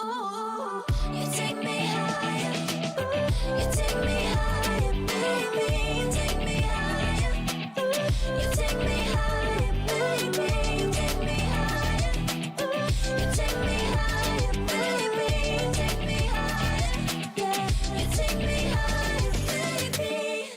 Ooh, you take me higher. You take me higher, baby. You take me higher. You take me higher, baby. You take me higher. You take me higher, baby. You take me higher. Yeah, you take me higher, baby.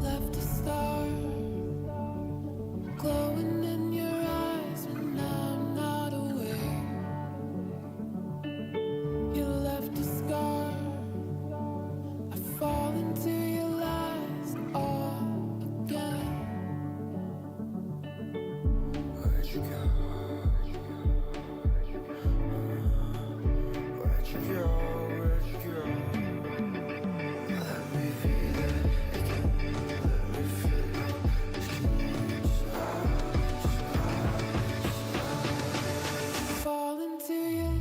Left a star glowing in your eyes when I'm not aware. You left a scar. I fall into your lies all again. Where'd you go? Where'd you go? Where'd you go? Let me be there again. Let me feel it. Fall into your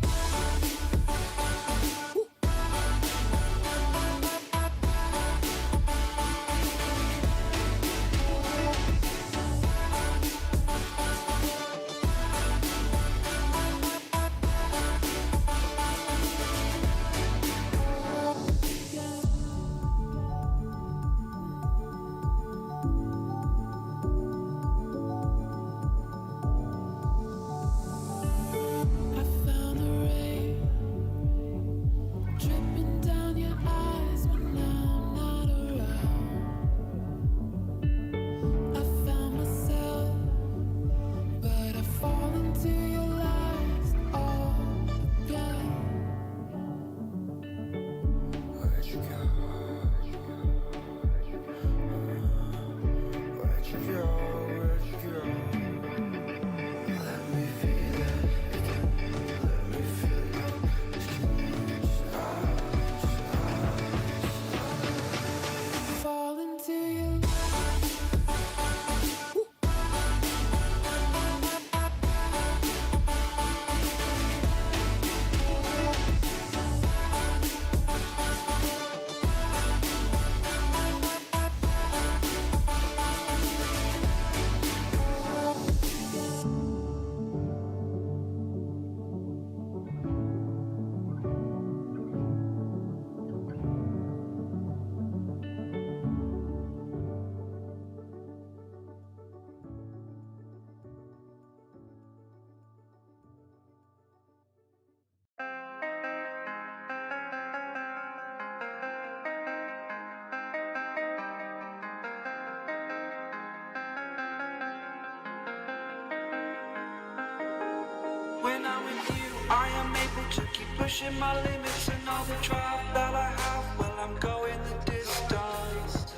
with you, I am able to keep pushing my limits. And all the drive that I have, well, I'm going the distance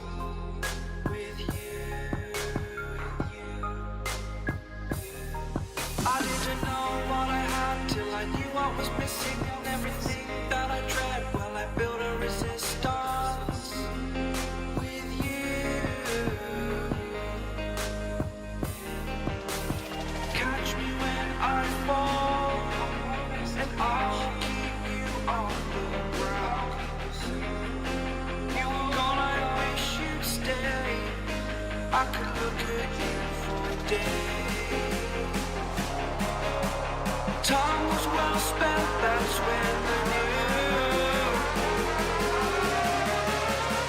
with you. I didn't know what I had till I knew what was missing. And everything that I dread, well, I built a resistance with you. Catch me when I fall, and I'll keep you on the ground. You were gone, I wish you'd stay. I could look at you for days. Time was well spent, that's when I knew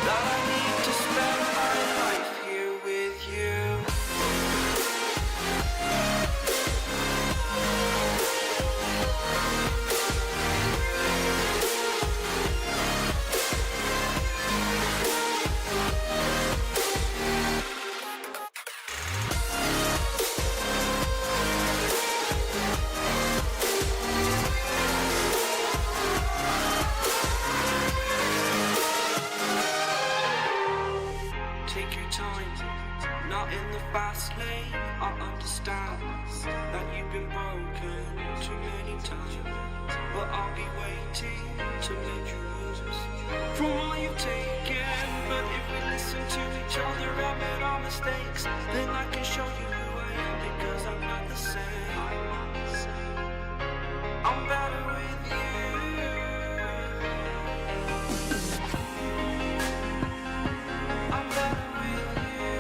that I need to spend my life here with you. Take your time, not in the fast lane. I understand that you've been broken too many times, but I'll be waiting to mend your wounds from all you've taken. But if we listen to each other and admit our mistakes, then I can show you who I am, because I'm not the same. I'm better with you. I'm better with you.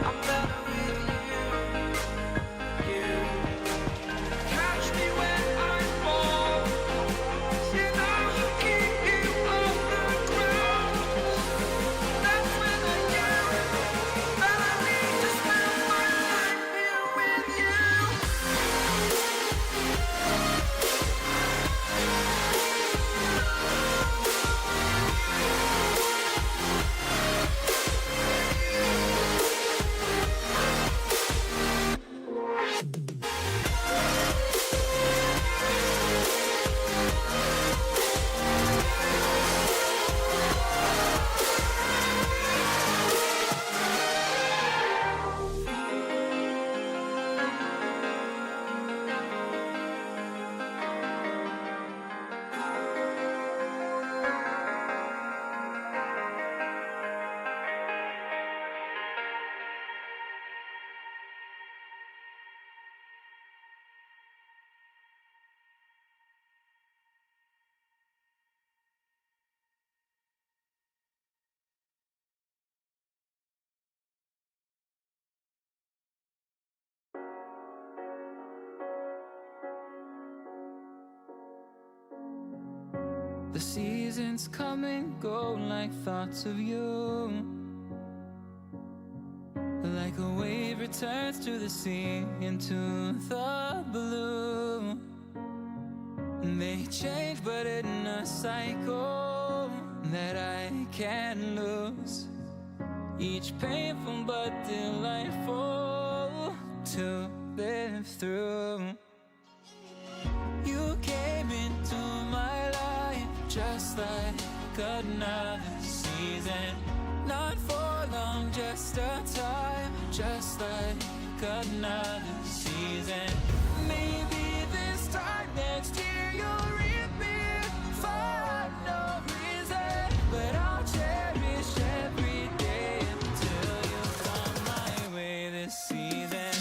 I'm better with you. You catch me when I fall, and I'll keep you off the ground. That's when I knew that I need to spend my life here with you. The seasons come and go like thoughts of you. Like a wave returns to the sea, into the blue. They change but in a cycle that I can't lose. Each painful but delightful to live through. You came into my life just like another season. Not for long, just a time, just like another season. Maybe this time next year you'll reappear for no reason, but I'll cherish every day until you come my way this season.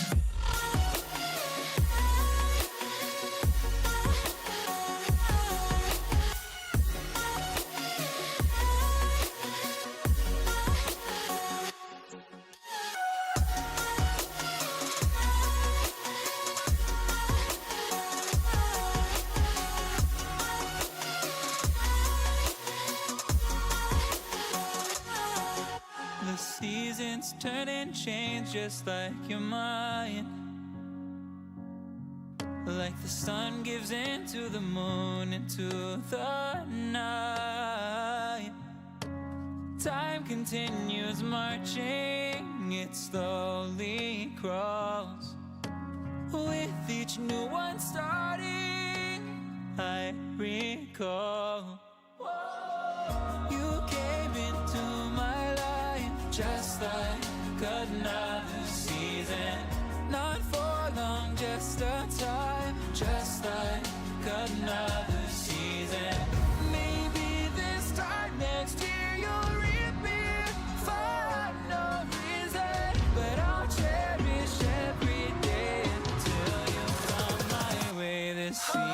The seasons turn and change just like your mind. Like the sun gives into the moon, into the night. Time continues marching along, it slowly crawls. With each new one starting, I recall you came into my life just like another season. Not for long, just a time, just like another season. Maybe this time next year you'll reappear for no reason, but I'll cherish every day until you come my way this season.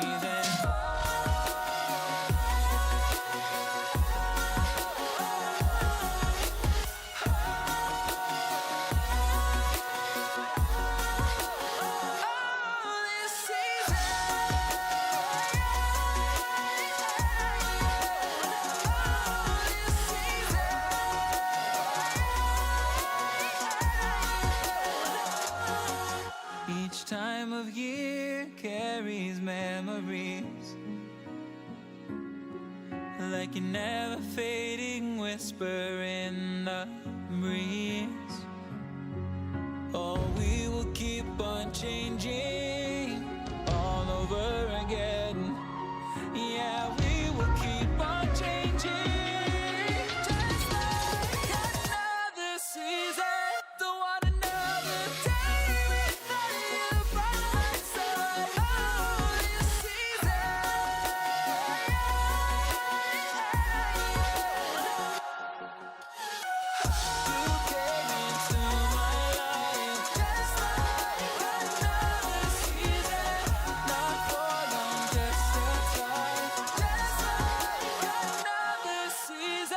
Each time of year carries memories, like a never fading whisper in the breeze. Oh, we will keep on changing all over again. Yeah, we will keep on changing, just like another season. Don't want another day without you by my side. Oh, this season. You came into my life just like another season. Not for long, just a time, just like another season.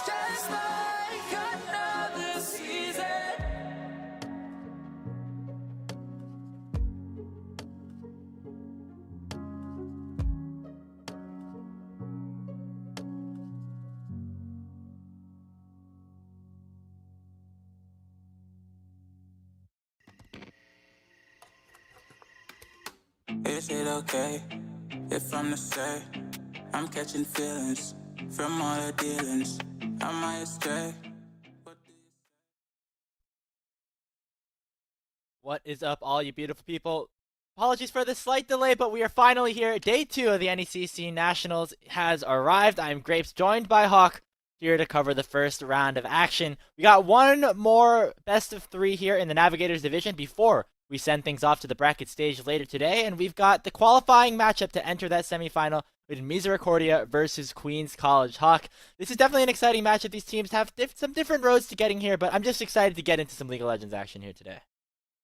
Just like another season. Is it okay if I'm to say I'm catching feelings from all the dealings? Am I astray? What is up, all you beautiful people? Apologies for the slight delay, but we are finally here. Day 2 of the NECC Nationals has arrived. I'm Grapes, joined by Hawk, here to cover the first round of action. We got one more best of 3 here in the Navigators division before we send things off to the bracket stage later today, and we've got the qualifying matchup to enter that semifinal with Misericordia versus Queens College. Hawk, this is definitely an exciting matchup. These teams have some different roads to getting here, but I'm just excited to get into some League of Legends action here today.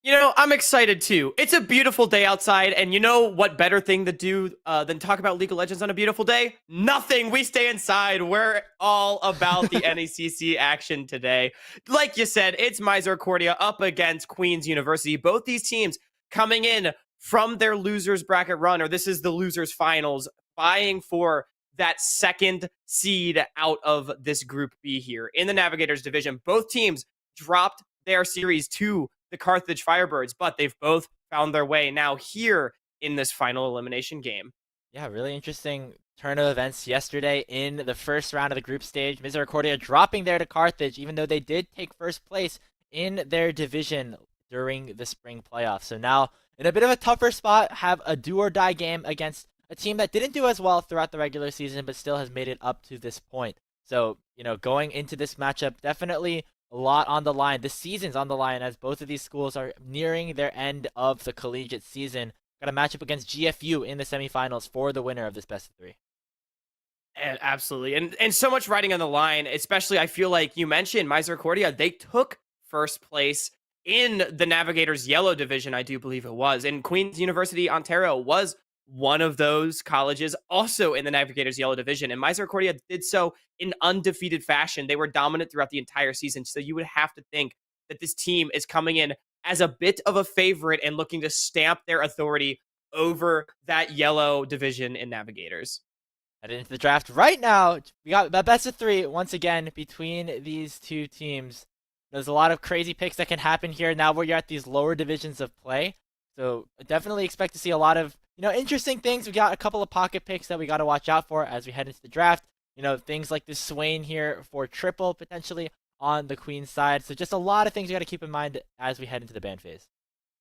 You know, I'm excited too. It's a beautiful day outside, and you know what better thing to do than talk about League of Legends on a beautiful day? Nothing. We stay inside. We're all about the NECC action today. Like you said, it's Misericordia up against Queen's University. Both these teams coming in from their losers bracket run, or this is the losers finals, vying for that second seed out of this Group B here in the Navigators division. Both teams dropped their series to the Carthage Firebirds, but they've both found their way now here in this final elimination game. Yeah, really interesting turn of events yesterday in the first round of the group stage. Misericordia dropping there to Carthage, even though they did take first place in their division during the spring playoffs. So now, in a bit of a tougher spot, have a do-or-die game against a team that didn't do as well throughout the regular season, but still has made it up to this point. So, you know, going into this matchup, definitely a lot on the line. The season's on the line as both of these schools are nearing their end of the collegiate season. Got a matchup against GFU in the semifinals for the winner of this best of 3. Absolutely. And so much riding on the line, especially I feel like you mentioned Misericordia, they took first place in the Navigators Yellow division, I do believe it was. And Queen's University, Ontario was one of those colleges also in the Navigators Yellow division. And Misericordia did so in undefeated fashion. They were dominant throughout the entire season. So you would have to think that this team is coming in as a bit of a favorite and looking to stamp their authority over that Yellow division in Navigators. Headed into the draft right now. We got a best of 3 once again between these two teams. There's a lot of crazy picks that can happen here now where you're at these lower divisions of play. So definitely expect to see a lot of, interesting things. We got a couple of pocket picks that we got to watch out for as we head into the draft. Things like this Swain here for triple potentially on the queen side. So just a lot of things you got to keep in mind as we head into the ban phase.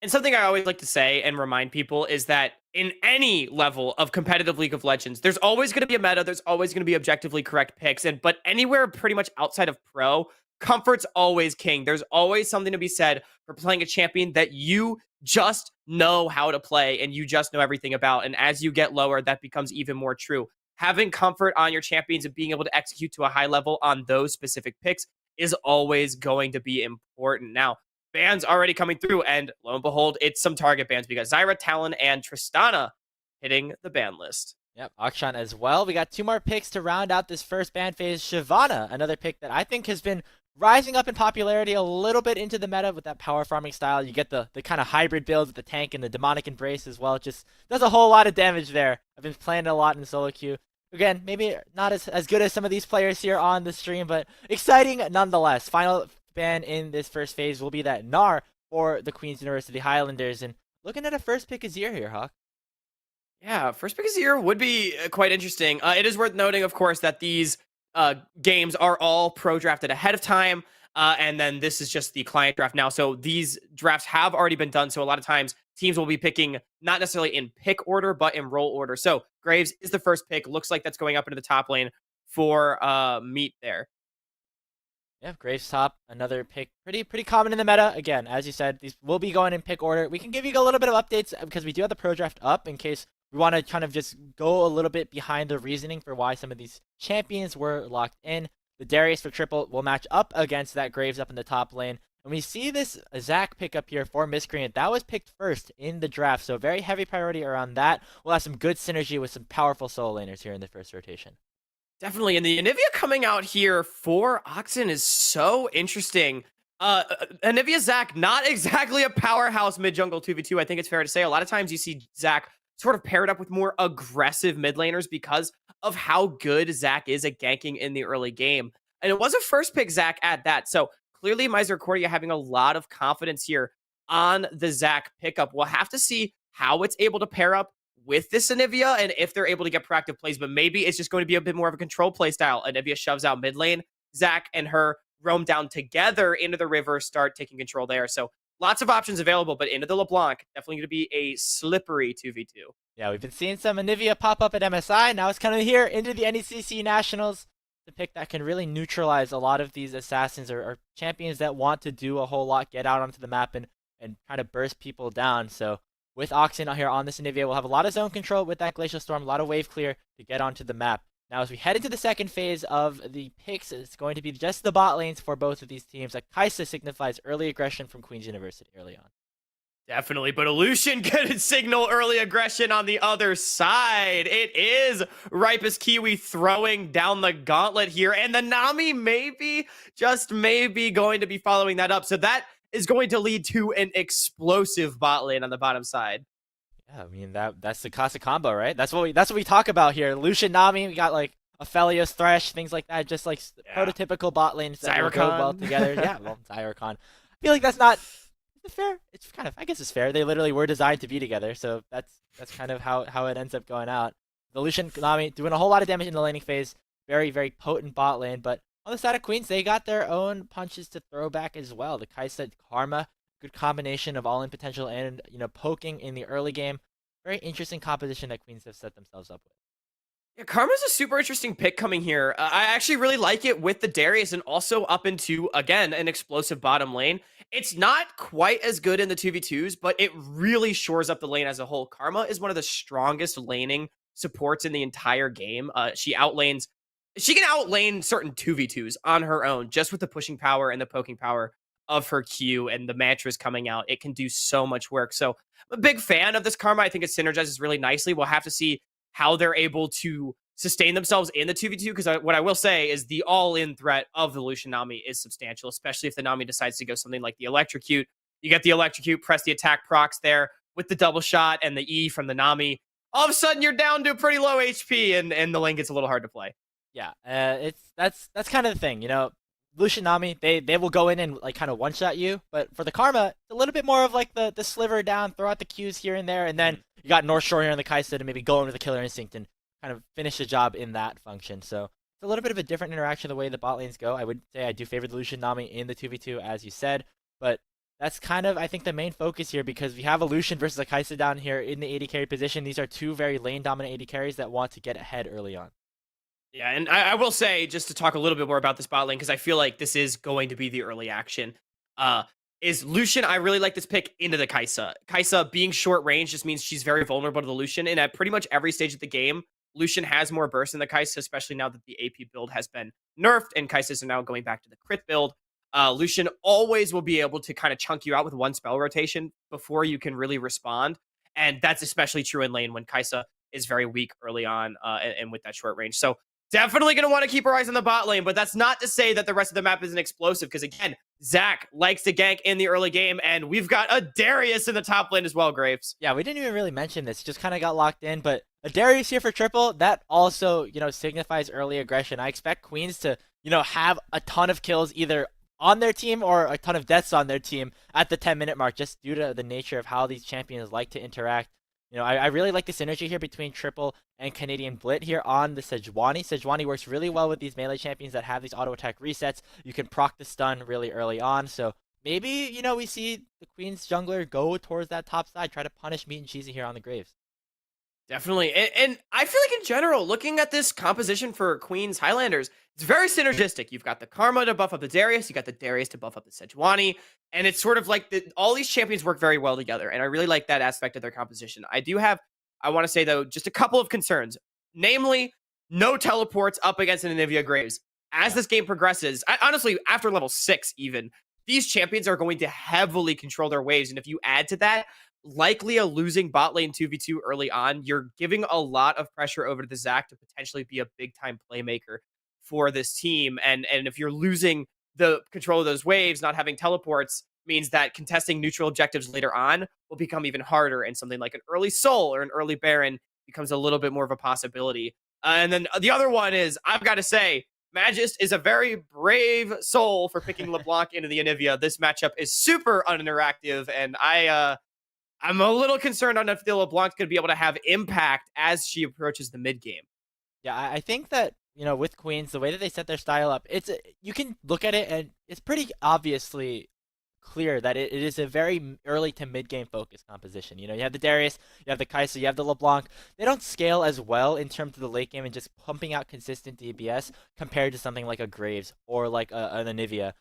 And something I always like to say and remind people is that in any level of competitive League of Legends, there's always going to be a meta. There's always going to be objectively correct picks. But anywhere pretty much outside of pro, comfort's always king. There's always something to be said for playing a champion that you just know how to play and you just know everything about. And as you get lower, that becomes even more true. Having comfort on your champions and being able to execute to a high level on those specific picks is always going to be important. Now, bans already coming through, and lo and behold, it's some target bans. We got Zyra, Talon, and Tristana hitting the ban list. Yep, Akshan as well. We got 2 more picks to round out this first ban phase. Shyvana, another pick that I think has been rising up in popularity a little bit into the meta with that power farming style. You get the kind of hybrid builds with the tank and the demonic embrace as well. It just does a whole lot of damage there. I've been playing it a lot in solo queue. Again, maybe not as good as some of these players here on the stream, but exciting nonetheless. Final ban in this first phase will be that Gnar for the Queen's University Highlanders. And looking at a first pick Azir here, Hawk. Yeah, first pick Azir would be quite interesting. It is worth noting, of course, that these games are all pro drafted ahead of time. And then this is just the client draft now. So these drafts have already been done. So a lot of times teams will be picking not necessarily in pick order, but in role order. So Graves is the first pick. Looks like that's going up into the top lane for Meat there. Yeah, Graves top, another pick, pretty common in the meta. Again, as you said, these will be going in pick order. We can give you a little bit of updates because we do have the pro draft up in case we want to kind of just go a little bit behind the reasoning for why some of these champions were locked in. The Darius for triple will match up against that Graves up in the top lane. And we see this Zac pick up here for Miscreant. That was picked first in the draft, so very heavy priority around that. We'll have some good synergy with some powerful solo laners here in the first rotation. Definitely, and the Anivia coming out here for Oxen is so interesting. Anivia Zac, not exactly a powerhouse mid-jungle 2v2, I think it's fair to say. A lot of times you see Zac sort of paired up with more aggressive mid laners because of how good Zac is at ganking in the early game. And it was a first pick Zac at that, so clearly Misercordia having a lot of confidence here on the Zac pickup. We'll have to see how it's able to pair up with this Anivia and if they're able to get proactive plays, but maybe it's just going to be a bit more of a control play style. Anivia shoves out mid lane, Zac and her roam down together into the river, start taking control there. So lots of options available, but into the LeBlanc, definitely going to be a slippery 2v2. Yeah, we've been seeing some Anivia pop up at MSI. Now it's coming here into the NECC Nationals. The pick that can really neutralize a lot of these assassins or champions that want to do a whole lot, get out onto the map and kind of burst people down. So with Oxen out here on this Anivia, we'll have a lot of zone control with that Glacial Storm, a lot of wave clear to get onto the map. Now, as we head into the second phase of the picks, it's going to be just the bot lanes for both of these teams. Kaisa signifies early aggression from Queen's University early on. Definitely, but Illusion could signal early aggression on the other side. It is Ripest Kiwi throwing down the gauntlet here, and the Nami maybe, just maybe, going to be following that up. So that is going to lead to an explosive bot lane on the bottom side. Yeah, I mean that's the Casa combo, right? That's what we talk about here. Lucian, Nami, we got like Aphelios, Thresh, things like that, just like prototypical bot lanes that will go well together. Yeah, well, Zyricon. I feel like that's not. Is it fair? It's kind of, I guess it's fair. They literally were designed to be together, so that's kind of how it ends up going out. The Lucian, Nami doing a whole lot of damage in the laning phase. Very, very potent bot lane, but on the side of Queens, they got their own punches to throw back as well. The Kaisa Karma, good combination of all-in potential and poking in the early game. Very interesting composition that Queens have set themselves up with. Yeah, Karma's a super interesting pick coming here. I actually really like it with the Darius and also up into, again, an explosive bottom lane. It's not quite as good in the 2v2s, but it really shores up the lane as a whole. Karma is one of the strongest laning supports in the entire game. She can outlane certain 2v2s on her own, just with the pushing power and the poking power of her Q and the mantras coming out. It can do so much work. So I'm a big fan of this Karma. I think it synergizes really nicely. We'll have to see how they're able to sustain themselves in the 2v2, because what I will say is the all-in threat of the Lucian Nami is substantial, especially if the Nami decides to go something like the Electrocute. You get the Electrocute, press the attack procs there with the double shot and the E from the Nami. All of a sudden, you're down to pretty low HP, and the lane gets a little hard to play. Yeah, that's kind of the thing. Lucian Nami, they will go in and like kind of one shot you, but for the Karma, it's a little bit more of like the sliver down, throw out the Qs here and there, and then you got North Shore here on the Kaisa to maybe go into the Killer Instinct and kind of finish the job in that function. So it's a little bit of a different interaction the way the bot lanes go. I would say I do favor the Lucian Nami in the 2v2 as you said, but that's kind of I think the main focus here because we have a Lucian versus a Kaisa down here in the AD carry position. These are two very lane dominant AD carries that want to get ahead early on. Yeah, and I will say, just to talk a little bit more about this bot lane, because I feel like this is going to be the early action, is Lucian. I really like this pick into the Kaisa. Kaisa being short range just means she's very vulnerable to the Lucian, and at pretty much every stage of the game, Lucian has more burst than the Kaisa, especially now that the AP build has been nerfed, and Kaisas are now going back to the crit build. Lucian always will be able to kind of chunk you out with one spell rotation before you can really respond, and that's especially true in lane when Kaisa is very weak early on and with that short range. So definitely going to want to keep our eyes on the bot lane, but that's not to say that the rest of the map isn't explosive, because again, Zach likes to gank in the early game, and we've got a Darius in the top lane as well, Graves. Yeah, we didn't even really mention this, just kind of got locked in, but a Darius here for triple, that also, signifies early aggression. I expect Queens to, have a ton of kills either on their team or a ton of deaths on their team at the 10-minute mark, just due to the nature of how these champions like to interact. I really like the synergy here between Triple and Canadian Blit here on the Sejuani. Sejuani works really well with these melee champions that have these auto attack resets. You can proc the stun really early on. So maybe, we see the Queen's jungler go towards that top side, try to punish Meat and Cheesy here on the Graves. Definitely. And I feel like in general, looking at this composition for Queen's Highlanders, it's very synergistic. You've got the Karma to buff up the Darius, you got the Darius to buff up the Sejuani, and it's sort of like all these champions work very well together, and I really like that aspect of their composition. I want to say, though, just a couple of concerns. Namely, no teleports up against an Anivia Graves. As this game progresses, honestly, after level 6 even, these champions are going to heavily control their waves, and if you add to that, likely a losing bot lane 2v2 early on, you're giving a lot of pressure over to the Zac to potentially be a big time playmaker for this team. And if you're losing the control of those waves, not having teleports means that contesting neutral objectives later on will become even harder, and something like an early Soul or an early Baron becomes a little bit more of a possibility. And then the other one is, I've got to say, Magist is a very brave soul for picking LeBlanc into the Anivia. This matchup is super uninteractive, and I'm a little concerned on if the LeBlanc's going to be able to have impact as she approaches the mid game. Yeah, I think that, with Queens, the way that they set their style up, you can look at it and it's pretty obviously clear that it is a very early to mid game focused composition. You have the Darius, you have the Kaisa, you have the LeBlanc. They don't scale as well in terms of the late game and just pumping out consistent DPS compared to something like a Graves or like an Anivia.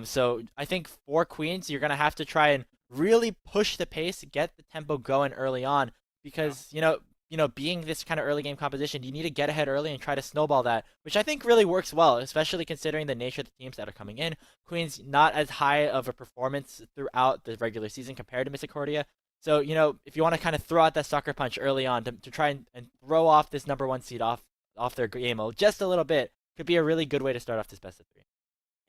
So I think for Queens, you're going to have to try and really push the pace, get the tempo going early on, because being this kind of early game composition, you need to get ahead early and try to snowball that, which I think really works well, especially considering the nature of the teams that are coming in. Queen's not as high of a performance throughout the regular season compared to Misericordia. So, if you want to kind of throw out that sucker punch early on to try and throw off this number 1 seed off their game just a little bit, could be a really good way to start off this best of 3.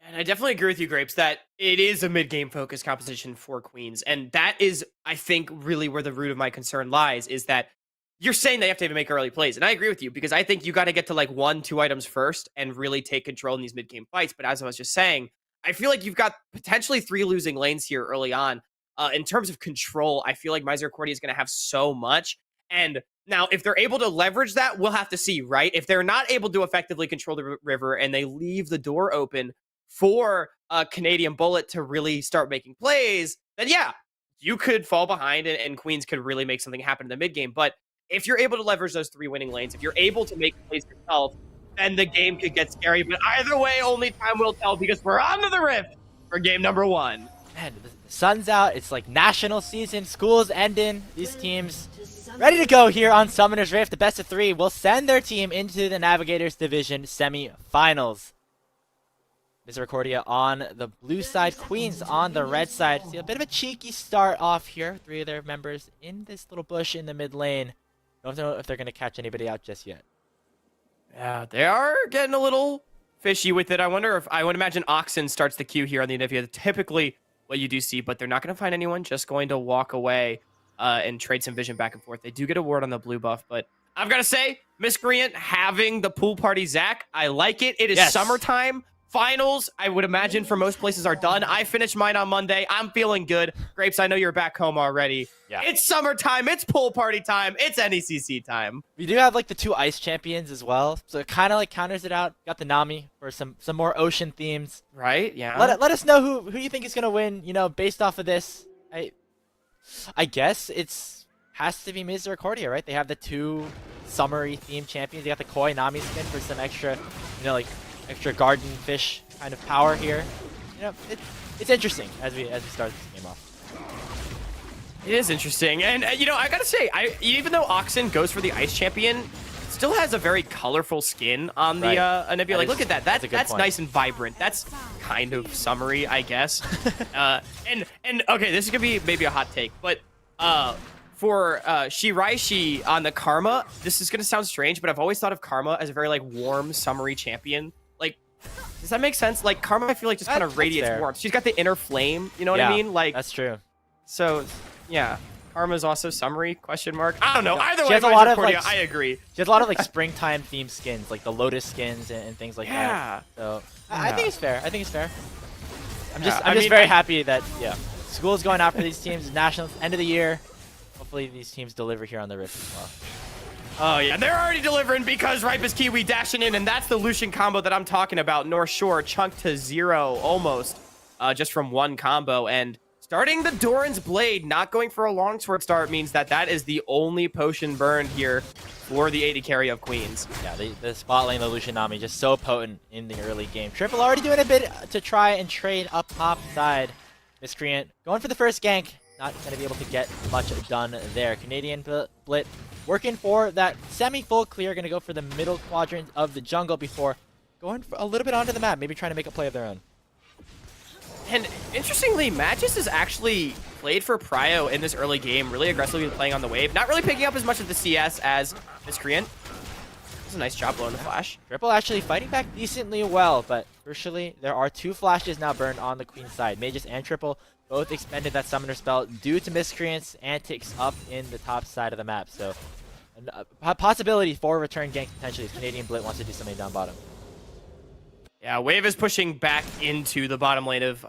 And I definitely agree with you, Grapes, that it is a mid-game focused composition for Queens. And that is, I think, really where the root of my concern lies, is that you're saying they have to make early plays. And I agree with you, because I think you got to get to like 1-2 items first and really take control in these mid-game fights. But as I was just saying, I feel like you've got potentially 3 losing lanes here early on. In terms of control, I feel like Misericordia is going to have so much. And now, if they're able to leverage that, we'll have to see, right? If they're not able to effectively control the river and they leave the door open for a Canadian Bullet to really start making plays, then yeah, you could fall behind and Queens could really make something happen in the mid game. But if you're able to leverage those 3 winning lanes, if you're able to make plays yourself, then the game could get scary. But either way, only time will tell, because we're on to the Rift for game number 1. Man, the sun's out. It's like national season. School's ending. These teams ready to go here on Summoner's Rift. The best of 3 will send their team into the Navigators Division semi-finals. Misericordia on the blue side, Queens on the red side. See a bit of a cheeky start off here. 3 of their members in this little bush in the mid lane. Don't know if they're going to catch anybody out just yet. Yeah, they are getting a little fishy with it. I would imagine Oxen starts the queue here on the Anivia. Typically what you do see, but they're not going to find anyone, just going to walk away and trade some vision back and forth. They do get a ward on the blue buff, but I've got to say, Miscreant having the pool party Zac, I like it. It is summertime. Finals, I would imagine for most places are done. I finished mine on Monday. I'm feeling good. Grapes, I know you're back home already. Yeah. It's summertime. It's pool party time. It's NECC time. We do have like the 2 ice champions as well, so it kind of like counters it out. Got the Nami for some more ocean themes. Right? Yeah. Let us know who you think is gonna win. You know, based off of this, I guess has to be Misericordia, right? They have the 2 summery themed champions. They got the Koi Nami skin for some extra, like extra garden fish kind of power here. You know, it's interesting as we start this game off. It is interesting, and I gotta say, even though Oxen goes for the Ice Champion, still has a very colorful skin on the Nebula. Like, look at that. That's nice and vibrant. That's kind of summery, I guess. and okay, this is gonna be maybe a hot take, but for Shiraishi on the Karma, this is gonna sound strange, but I've always thought of Karma as a very like warm, summery champion. Like, does that make sense? Like, Karma, I feel like just kind of radiates warmth. She's got the inner flame. You know what I mean? Like, that's true. So, yeah. Karma's also summery? Question mark. I don't know. Either she way, has a lot of, like, I agree. She has a lot of like springtime themed skins, like the lotus skins and things like that. So I think it's fair. I'm just very happy that school's going out for these teams. Nationals, end of the year. Hopefully these teams deliver here on the Rift as well. Oh yeah, they're already delivering because Ripus Kiwi dashing in, and that's the Lucian combo that I'm talking about. North Shore chunked to 0 almost, just from 1 combo, and starting the Doran's Blade, not going for a longsword start, means that is the only potion burned here for the AD carry of Queens. Yeah, the spot lane, the Lucian Nami, just so potent in the early game. Triple already doing a bit to try and trade up top side. Miscreant going for the first gank. Not going to be able to get much done there. Canadian Blit working for that semi-full clear. Going to go for the middle quadrant of the jungle before going for a little bit onto the map. Maybe trying to make a play of their own. And interestingly, Magus has actually played for Prio in this early game, really aggressively playing on the wave. Not really picking up as much of the CS as Miscreant. That's a nice job blowing the flash. Triple actually fighting back decently well, but crucially, there are 2 flashes now burned on the Queen side. Magus and Triple both expended that summoner spell due to Miscreant's antics up in the top side of the map. So a possibility for a return gank potentially if Canadian Blit wants to do something down bottom. Yeah, Wave is pushing back into the bottom lane of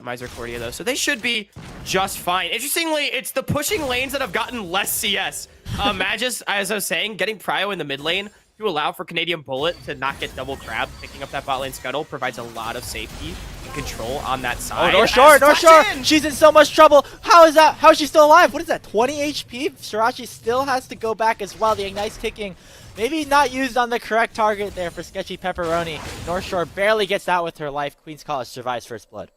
Misericordia, though, so they should be just fine. Interestingly, it's the pushing lanes that have gotten less CS. Magus, as I was saying, getting Prio in the mid lane to allow for Canadian Bullet to not get double grabbed, picking up that bot lane scuttle provides a lot of safety and control on that side. Oh, North Shore! She's in so much trouble. How is that? How is she still alive? What is that? 20 HP? Shirachi still has to go back as well. The Ignite's kicking. Maybe not used on the correct target there for Sketchy Pepperoni. North Shore barely gets out with her life. Queen's College survives first blood.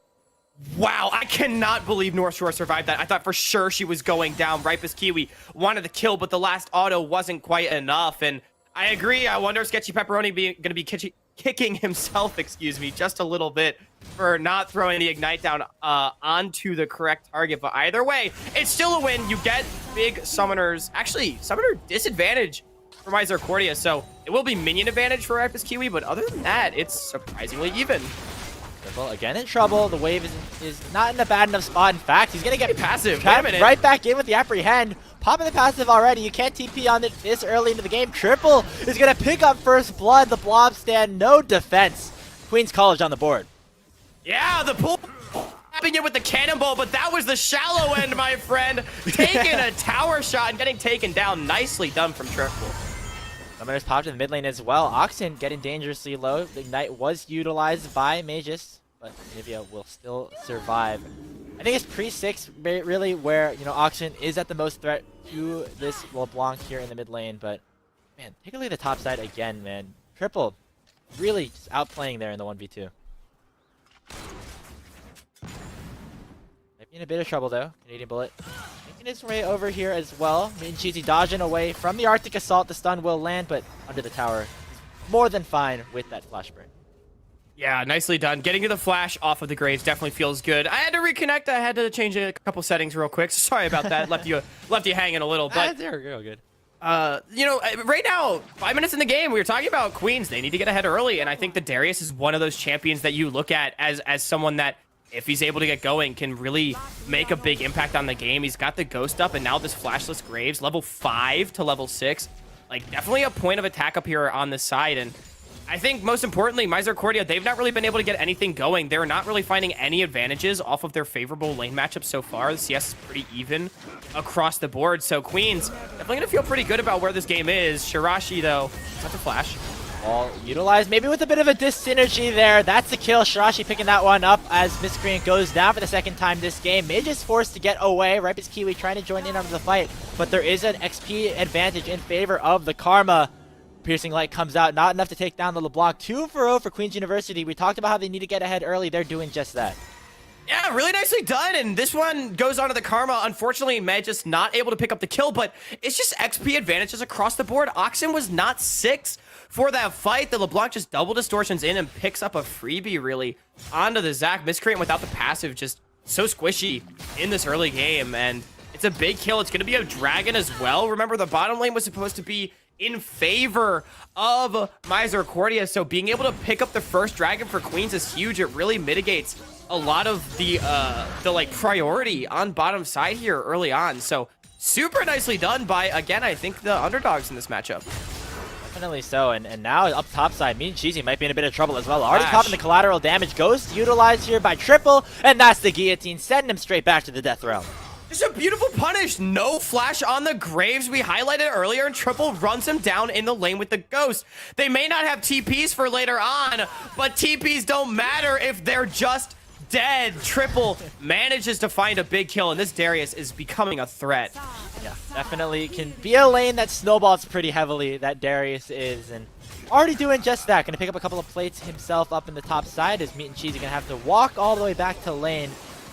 Wow, I cannot believe North Shore survived that. I thought for sure she was going down. Ripus Kiwi wanted the kill, but the last auto wasn't quite enough. And I agree. I wonder if Sketchy Pepperoni going to be kicking himself, just a little bit for not throwing the Ignite down onto the correct target. But either way, it's still a win. You get big summoners. Actually, summoner disadvantage for Misericordia, so it will be minion advantage for Ripus Kiwi, but other than that, it's surprisingly even. Triple again in trouble. The wave is not in a bad enough spot. In fact, he's gonna get passive. Wait a minute. Right back in with the apprehend. Popping the passive already. You can't TP on it this early into the game. Triple is gonna pick up first blood. The blob stand, no defense. Queen's College on the board. Yeah, the pull tapping it with the cannonball, but that was the shallow end, my friend. Taking a tower shot and getting taken down. Nicely done from Triple. Summoners popped in the mid lane as well. Oxen getting dangerously low. The Ignite was utilized by Magus, but Nivea will still survive. I think it's pre-6 really where, Oxen is at the most threat to this LeBlanc here in the mid lane, but man, take a look at the top side again, man. Triple really just outplaying there in the 1v2. Might be in a bit of trouble though. Canadian Bullet making his way over here as well. Cheesy dodging away from the Arctic Assault. The stun will land, but under the tower, he's more than fine with that flash burn. Yeah, nicely done. Getting to the flash off of the Graves definitely feels good. I had to reconnect. I had to change a couple settings real quick. So sorry about that. left you hanging a little, but they're real good. Right now, 5 minutes in the game, we were talking about Queens. They need to get ahead early, and I think that Darius is one of those champions that you look at as someone that, if he's able to get going, can really make a big impact on the game. He's got the Ghost up, and now this Flashless Graves, level 5 to level 6. Like, definitely a point of attack up here on this side, and I think most importantly, Misercordia, they've not really been able to get anything going. They're not really finding any advantages off of their favorable lane matchups so far. The CS is pretty even across the board. So Queens definitely going to feel pretty good about where this game is. Shirashi, though, not to flash. All utilized, maybe with a bit of a dis-synergy there. That's the kill. Shirashi picking that one up as Miscreant goes down for the second time this game. Mage is forced to get away. Ripus Kiwi trying to join in on the fight, but there is an XP advantage in favor of the Karma. Piercing Light comes out, not enough to take down the LeBlanc. 2-0 for Queen's University. We talked about how they need to get ahead early. They're doing just that. Yeah, really nicely done, and this one goes on to the Karma. Unfortunately, Med just not able to pick up the kill, but it's just XP advantages across the board. Oxen was not 6 for that fight. The LeBlanc just double distortions in and picks up a freebie, really, onto the Zac. Miscreant without the passive, just so squishy in this early game, and it's a big kill. It's going to be a dragon as well. Remember, the bottom lane was supposed to be in favor of Misercordia, so being able to pick up the first dragon for Queens is huge. It really mitigates a lot of the like priority on bottom side here early on. So super nicely done by, again, I think the underdogs in this matchup. Definitely so, and now up top side, Mean Cheesy might be in a bit of trouble as well. Already Flash. popping the collateral damage. Ghost utilized here by Triple, and that's the guillotine, sending him straight back to the death realm. Just a beautiful punish. No flash on the Graves we highlighted earlier, and Triple runs him down in the lane with the Ghost. They may not have TPs for later on, but TPs don't matter if they're just dead. Triple manages to find a big kill, and this Darius is becoming a threat. Yeah, definitely can be a lane that snowballs pretty heavily, that Darius is, and already doing just that. Gonna pick up a couple of plates himself up in the top side as Meat and Cheesy gonna have to walk all the way back to lane.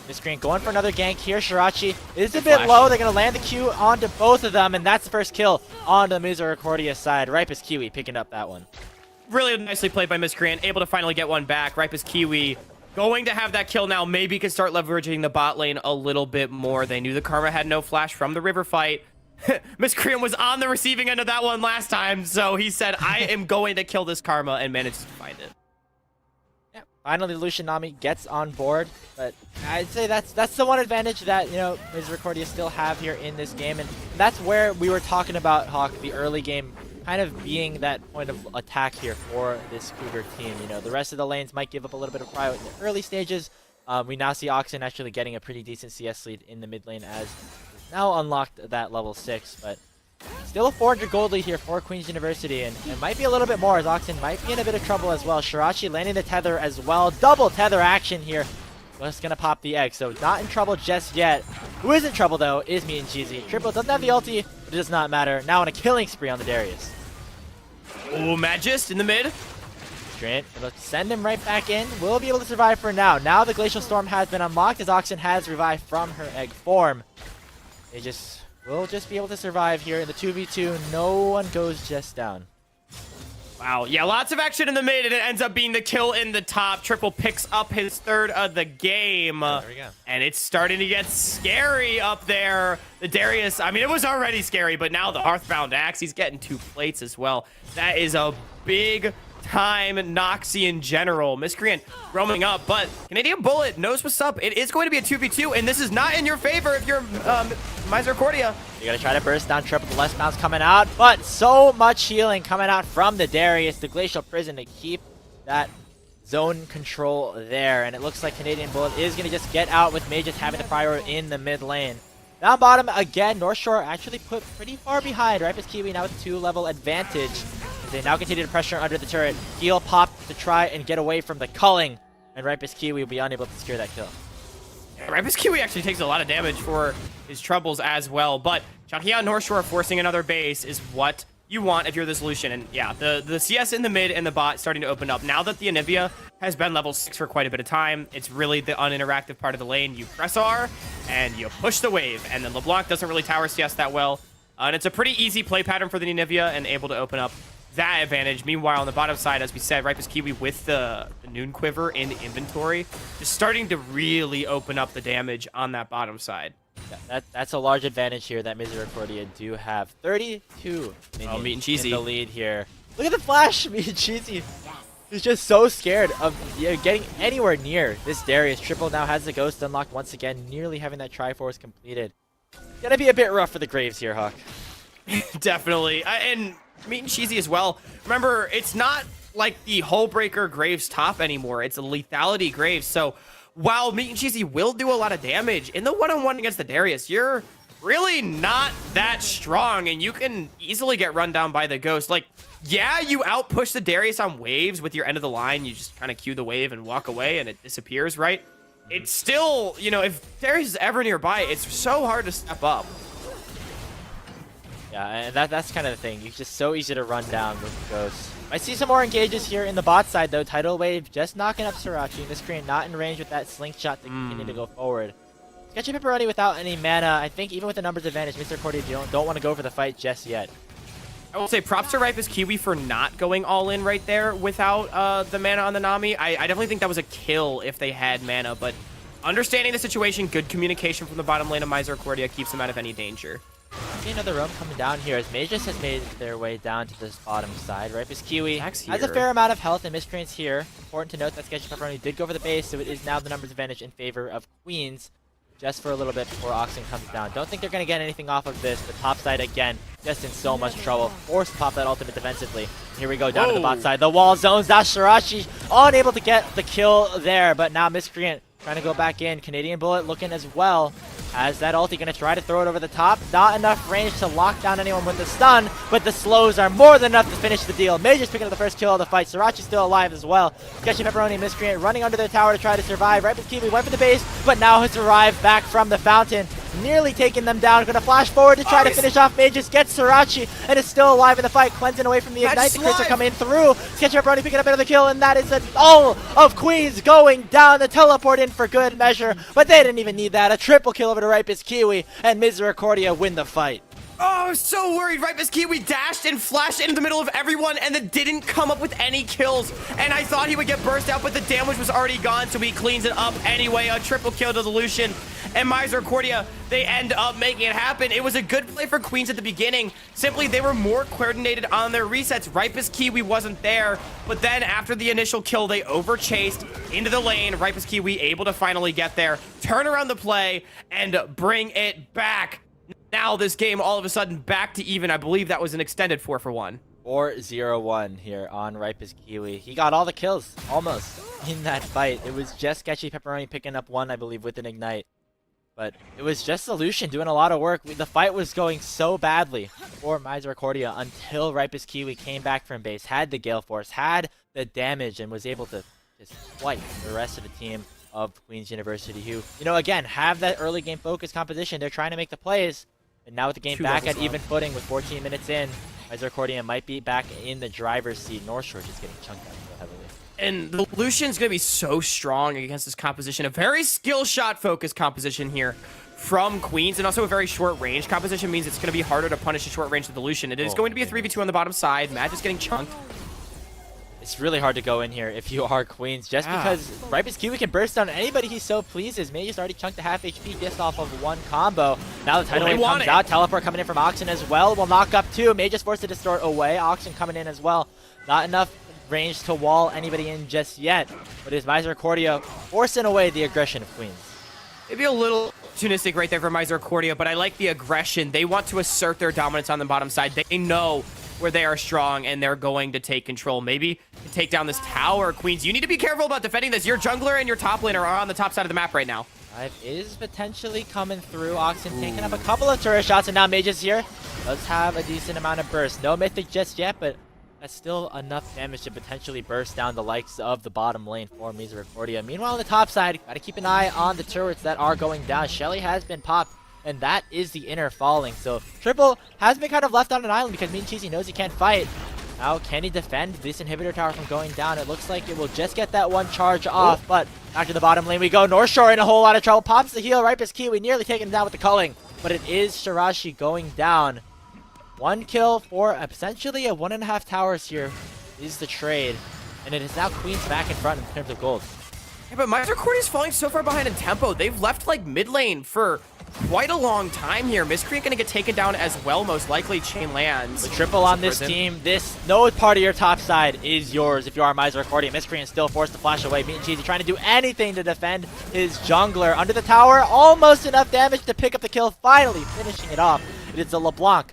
Miscreant going for another gank here. Shirachi is a bit low. They're going to land the Q onto both of them, and that's the first kill on the Misericordia side. Ripus Kiwi picking up that one. Really nicely played by Miscreant, able to finally get one back. Ripus Kiwi going to have that kill now. Maybe can start leveraging the bot lane a little bit more. They knew the Karma had no flash from the river fight. Miscreant was on the receiving end of that one last time, so he said, I am going to kill this Karma, and managed to find it. Finally, Lucian Nami gets on board, but I'd say that's the one advantage that, you know, Misericordia still have here in this game, and that's where we were talking about, Hawk, the early game kind of being that point of attack here for this Cougar team. You know, the rest of the lanes might give up a little bit of prio in the early stages. We now see Oxen actually getting a pretty decent CS lead in the mid lane as he's now unlocked that level 6, but still a 400 gold lead here for Queen's University, and it might be a little bit more as Oxen might be in a bit of trouble as well. Shirachi landing the tether as well. Double tether action here. Just gonna pop the egg, so not in trouble just yet. Who is in trouble though is Meat and Cheesy. Triple doesn't have the ulti, but it does not matter. Now on a killing spree on the Darius. Oh, Magist in the mid. Grant gonna send him right back in. Will be able to survive for now. Now the Glacial Storm has been unlocked as Oxen has revived from her egg form. They just will just be able to survive here in the 2v2. No one goes just down. Wow, yeah, lots of action in the mid, and it ends up being the kill in the top. Triple picks up his third of the game. There we go. And it's starting to get scary up there. The Darius, I mean, it was already scary, but now the Hearthbound Axe, he's getting 2 plates as well. That is a big time Noxy in general. Miscreant roaming up, but Canadian Bullet knows what's up. It is going to be a 2v2, and this is not in your favor if you're Misercordia. You gotta try to burst down Triple. The less bounce coming out, but so much healing coming out from the Darius, the Glacial Prison, to keep that zone control there. And it looks like Canadian Bullet is gonna just get out with Mages having the prior in the mid lane. Down bottom again, North Shore actually put pretty far behind. Ripus Kiwi now with 2-level advantage. As they now continue to pressure under the turret. Heal pop to try and get away from the culling, and Ripus Kiwi will be unable to secure that kill. Ripus Kiwi actually takes a lot of damage for his troubles as well, but Changhia North Shore forcing another base is what you want if you're the solution. And yeah, the CS in the mid and the bot starting to open up. Now that the Anivia has been level 6 for quite a bit of time, it's really the uninteractive part of the lane. You press R and you push the wave, and then LeBlanc doesn't really tower CS that well. And it's a pretty easy play pattern for the Anivia and able to open up that advantage. Meanwhile, on the bottom side, as we said, Ripus Kiwi with the Noon Quiver in the inventory, just starting to really open up the damage on that bottom side. Yeah, that's a large advantage here that Misericordia do have. 32 minions Meat and Cheesy in the lead here. Look at the flash, Meat and Cheesy. He's just so scared of getting anywhere near this Darius. Triple now has the Ghost unlocked once again, nearly having that Triforce completed. Gonna be a bit rough for the Graves here, Hawk. Definitely. And Meat and Cheesy as well. Remember, it's not like the Hullbreaker Graves top anymore. It's a lethality Graves. So while Meat and Cheesy will do a lot of damage, in the one-on-one against the Darius, you're really not that strong, and you can easily get run down by the Ghost. Like, yeah, you outpush the Darius on waves with your end of the line. You just kind of cue the wave and walk away, and it disappears, right? It's still, you know, if Darius is ever nearby, it's so hard to step up. Yeah, and that's kind of the thing. It's just so easy to run down with Ghosts. I see some more engages here in the bot side, though. Tidal Wave just knocking up Srirachi. Miscreant not in range with that slingshot to continue to go forward. Sketchy Pepperoni without any mana. I think even with the numbers advantage, Mr. Cordy don't want to go for the fight just yet. I will say props to Ripus Kiwi for not going all in right there without the mana on the Nami. I definitely think that was a kill if they had mana, but understanding the situation, good communication from the bottom lane of Misercordia keeps them out of any danger. See another roam coming down here as Magus has made their way down to this bottom side. Ripus Kiwi has a fair amount of health and Miscreant's here. Important to note that Sketchy Pepperoni did go for the base, so it is now the numbers advantage in favor of Queens just for a little bit before Oxen comes down. Don't think they're going to get anything off of this, but top side again, just in so much trouble. Forced to pop that ultimate defensively. Here we go down to the bot side. The wall zones, that's Shirashi unable to get the kill there, but now Miscreant trying to go back in. Canadian Bullet looking as well. As that ulti going to try to throw it over the top. Not enough range to lock down anyone with the stun, but the slows are more than enough to finish the deal. Mage's picking up the first kill of the fight. Srirachi's still alive as well. Sketchy Pepperoni and Miscreant running under their tower to try to survive. Ripus Kiwi went for the base, but now has arrived back from the fountain. Nearly taking them down. Going to flash forward to try to finish off Mages. Gets Srirachi and is still alive in the fight. Cleansing away from the Ignite. The crits are coming through. Sketchy Pepperoni picking up another kill, and that is all of Queens going down. The teleport in for good measure, but they didn't even need that. A triple kill over to Ripus Kiwi, and Misericordia win the fight. Oh, I was so worried. Ripus Kiwi dashed and flashed into the middle of everyone and then didn't come up with any kills. And I thought he would get burst out, but the damage was already gone, so he cleans it up anyway. A triple kill to the Lucian. And Misercordia, they end up making it happen. It was a good play for Queens at the beginning. Simply, they were more coordinated on their resets. Ripus Kiwi wasn't there, but then after the initial kill, they overchased into the lane. Ripus Kiwi able to finally get there, turn around the play, and bring it back. Now this game all of a sudden back to even. I believe that was an extended 4-for-1. 4-0-1 here on Ripus Kiwi. He got all the kills, almost, in that fight. It was just Sketchy Pepperoni picking up one, I believe, with an Ignite. But it was just Lucian doing a lot of work. The fight was going so badly for Misercordia until Ripus Kiwi came back from base, had the Gale Force, had the damage, and was able to just wipe the rest of the team of Queen's University, who, you know, again, have that early game focus composition. They're trying to make the plays, and now with the game back at even footing with 14 minutes in, Misercordia might be back in the driver's seat. North Shore just getting chunked out so heavily. And the Lucian's going to be so strong against this composition. A very skill shot focused composition here from Queens, and also a very short range composition means it's going to be harder to punish a short range to the Lucian. It is going to be a 3v2 on the bottom side. Matt is getting chunked. It's really hard to go in here if you are Queens, just because Ripus Kiwi can burst on anybody he so pleases. Mage's already chunked the half HP just off of one combo. Now the tidal wave comes out. Teleport coming in from Oxen as well. Will knock up two. Mage is forced to distort away. Oxen coming in as well. Not enough range to wall anybody in just yet, but is Misercordia forcing away the aggression of Queens. Maybe a little opportunistic right there for Misercordia, but I like the aggression. They want to assert their dominance on the bottom side. They know where they are strong, and they're going to take control. Maybe take down this tower. Queens, you need to be careful about defending this. Your jungler and your top laner are on the top side of the map right now. Dive is potentially coming through. Oxen taking up a couple of turret shots, and now Mages here does have a decent amount of burst. No Mythic just yet, but that's still enough damage to potentially burst down the likes of the bottom lane for Misericordia. Meanwhile, on the top side, gotta keep an eye on the turrets that are going down. Shelly has been popped, and that is the inner falling. So Triple has been kind of left on an island because Mean Cheesy knows he can't fight. Now, can he defend this inhibitor tower from going down? It looks like it will just get that one charge off, but back to the bottom lane we go. North Shore in a whole lot of trouble. Pops the heal. Ripus Kiwi nearly taken down with the culling, but it is Shirashi going down. One kill for essentially a 1.5 towers here is the trade, and it is now Queens back in front in terms of gold. Yeah, but Misercordia is falling so far behind in tempo. They've left like mid lane for quite a long time here. Miscreant gonna get taken down as well, most likely. Chain lands. The triple on this team. No part of your top side is yours if you are Misercordia. Miscreant still forced to flash away. Meat and Cheesy trying to do anything to defend his jungler. Under the tower, almost enough damage to pick up the kill. Finally finishing it off. It is the LeBlanc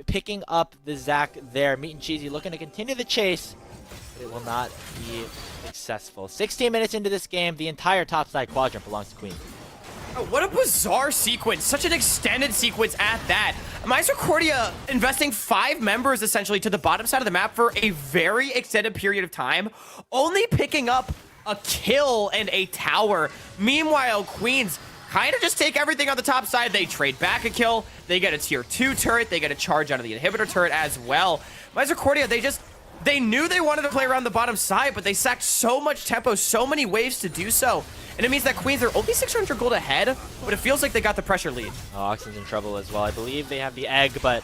picking up the Zac there. Meat and Cheesy looking to continue the chase. it will not be successful. 16 minutes into this game, the entire topside quadrant belongs to Queen. Oh, what a bizarre sequence. Such an extended sequence at that. Misericordia investing 5 members essentially to the bottom side of the map for a very extended period of time, only picking up a kill and a tower. Meanwhile, Queens kind of just take everything on the top side. They trade back a kill. They get a tier 2 turret. They get a charge out of the inhibitor turret as well. Misericordia, they knew they wanted to play around the bottom side, but they sacked so much tempo, so many waves to do so. And it means that Queens are only 600 gold ahead, but it feels like they got the pressure lead. Oh, Oxen's in trouble as well. I believe they have the egg, but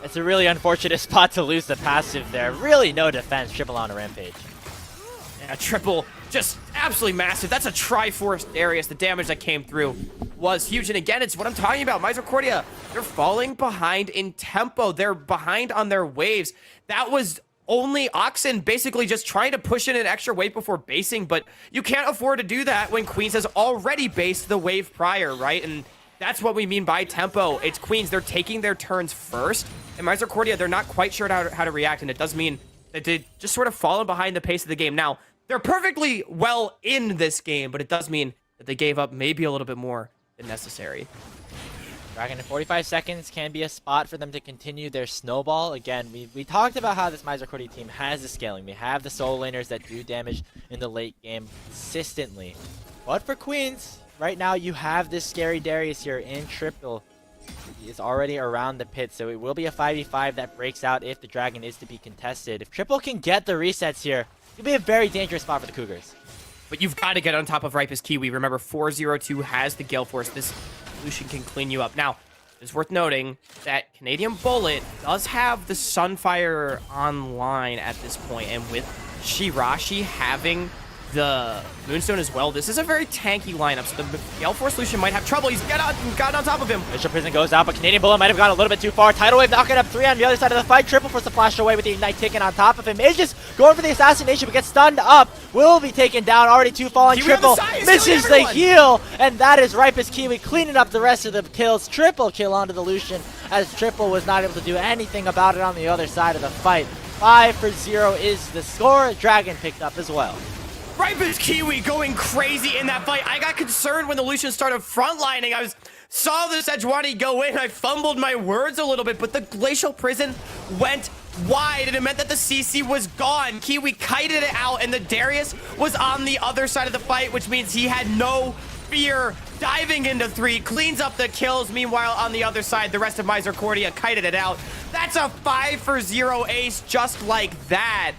it's a really unfortunate spot to lose the passive there. Really no defense. Triple on a rampage. Yeah, triple, just absolutely massive. That's a Triforce Darius. The damage that came through was huge. And again, it's what I'm talking about. Misericordia, they're falling behind in tempo. They're behind on their waves. That was only Oxen basically just trying to push in an extra wave before basing, but you can't afford to do that when Queens has already based the wave prior, right? And that's what we mean by tempo. It's Queens, they're taking their turns first, and Misericordia, they're not quite sure how to react, and it does mean that they just sort of fallen behind the pace of the game. Now, they're perfectly well in this game, but it does mean that they gave up maybe a little bit more than necessary. Dragon in 45 seconds can be a spot for them to continue their snowball. Again, we talked about how this Misericordia team has the scaling. They have the solo laners that do damage in the late game consistently. But for Queens, right now you have this scary Darius here in triple. He is already around the pit, so it will be a 5v5 that breaks out if the Dragon is to be contested. If triple can get the resets here, it'll be a very dangerous spot for the Cougars. But you've got to get on top of Ripest Kiwi. Remember, 402 has the Gale Force. This solution can clean you up. Now, it's worth noting that Canadian Bullet does have the Sunfire online at this point, and with Shirashi having the Moonstone as well, this is a very tanky lineup, so the Gale Force solution might have trouble. He's gotten on top of him. Initial Prison goes out, but Canadian Bullet might have gone a little bit too far. Tidal Wave knocking up 3 on the other side of the fight. Triple force to flash away with the Ignite ticking on top of him. Is just going for the assassination, but gets stunned up. Will be taken down. Already 2 falling. Kiwi on the Triple side, misses the everyone. heal, and that is Ripest Kiwi cleaning up the rest of the kills. Triple kill onto the Lucian, as Triple was not able to do anything about it on the other side of the fight. 5-0 is the score. Dragon picked up as well. Ripest Kiwi going crazy in that fight. I got concerned when the Lucian started frontlining. Saw the Sejuani go in. I fumbled my words a little bit, but the Glacial Prison went wide, and it meant that the CC was gone. Kiwi kited it out, and the Darius was on the other side of the fight, which means he had no fear. Diving into 3, cleans up the kills. Meanwhile, on the other side, the rest of Misericordia kited it out. That's a 5-0 ace just like that.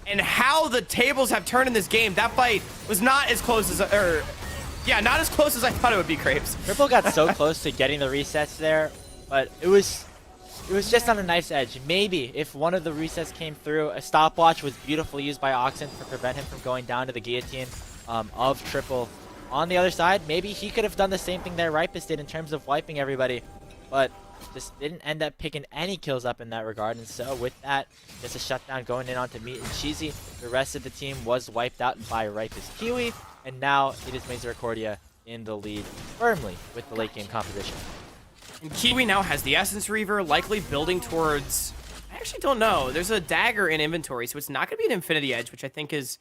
And how the tables have turned in this game, that fight was not as close as, not as close as I thought it would be, Crepes. Triple got so close to getting the resets there, but it was just on a knife's edge. Maybe if one of the resets came through, a stopwatch was beautifully used by Oxen to prevent him from going down to the guillotine of Triple. On the other side, maybe he could have done the same thing that Ripest did in terms of wiping everybody, but just didn't end up picking any kills up in that regard. And so with that, just a shutdown going in onto Meat and Cheesy. The rest of the team was wiped out by Ripest Kiwi, and now it is Misericordia in the lead firmly with the late game composition. And Kiwi now has the Essence Reaver, likely building towards, I actually don't know. There's a dagger in inventory, so it's not going to be an Infinity Edge, which I think is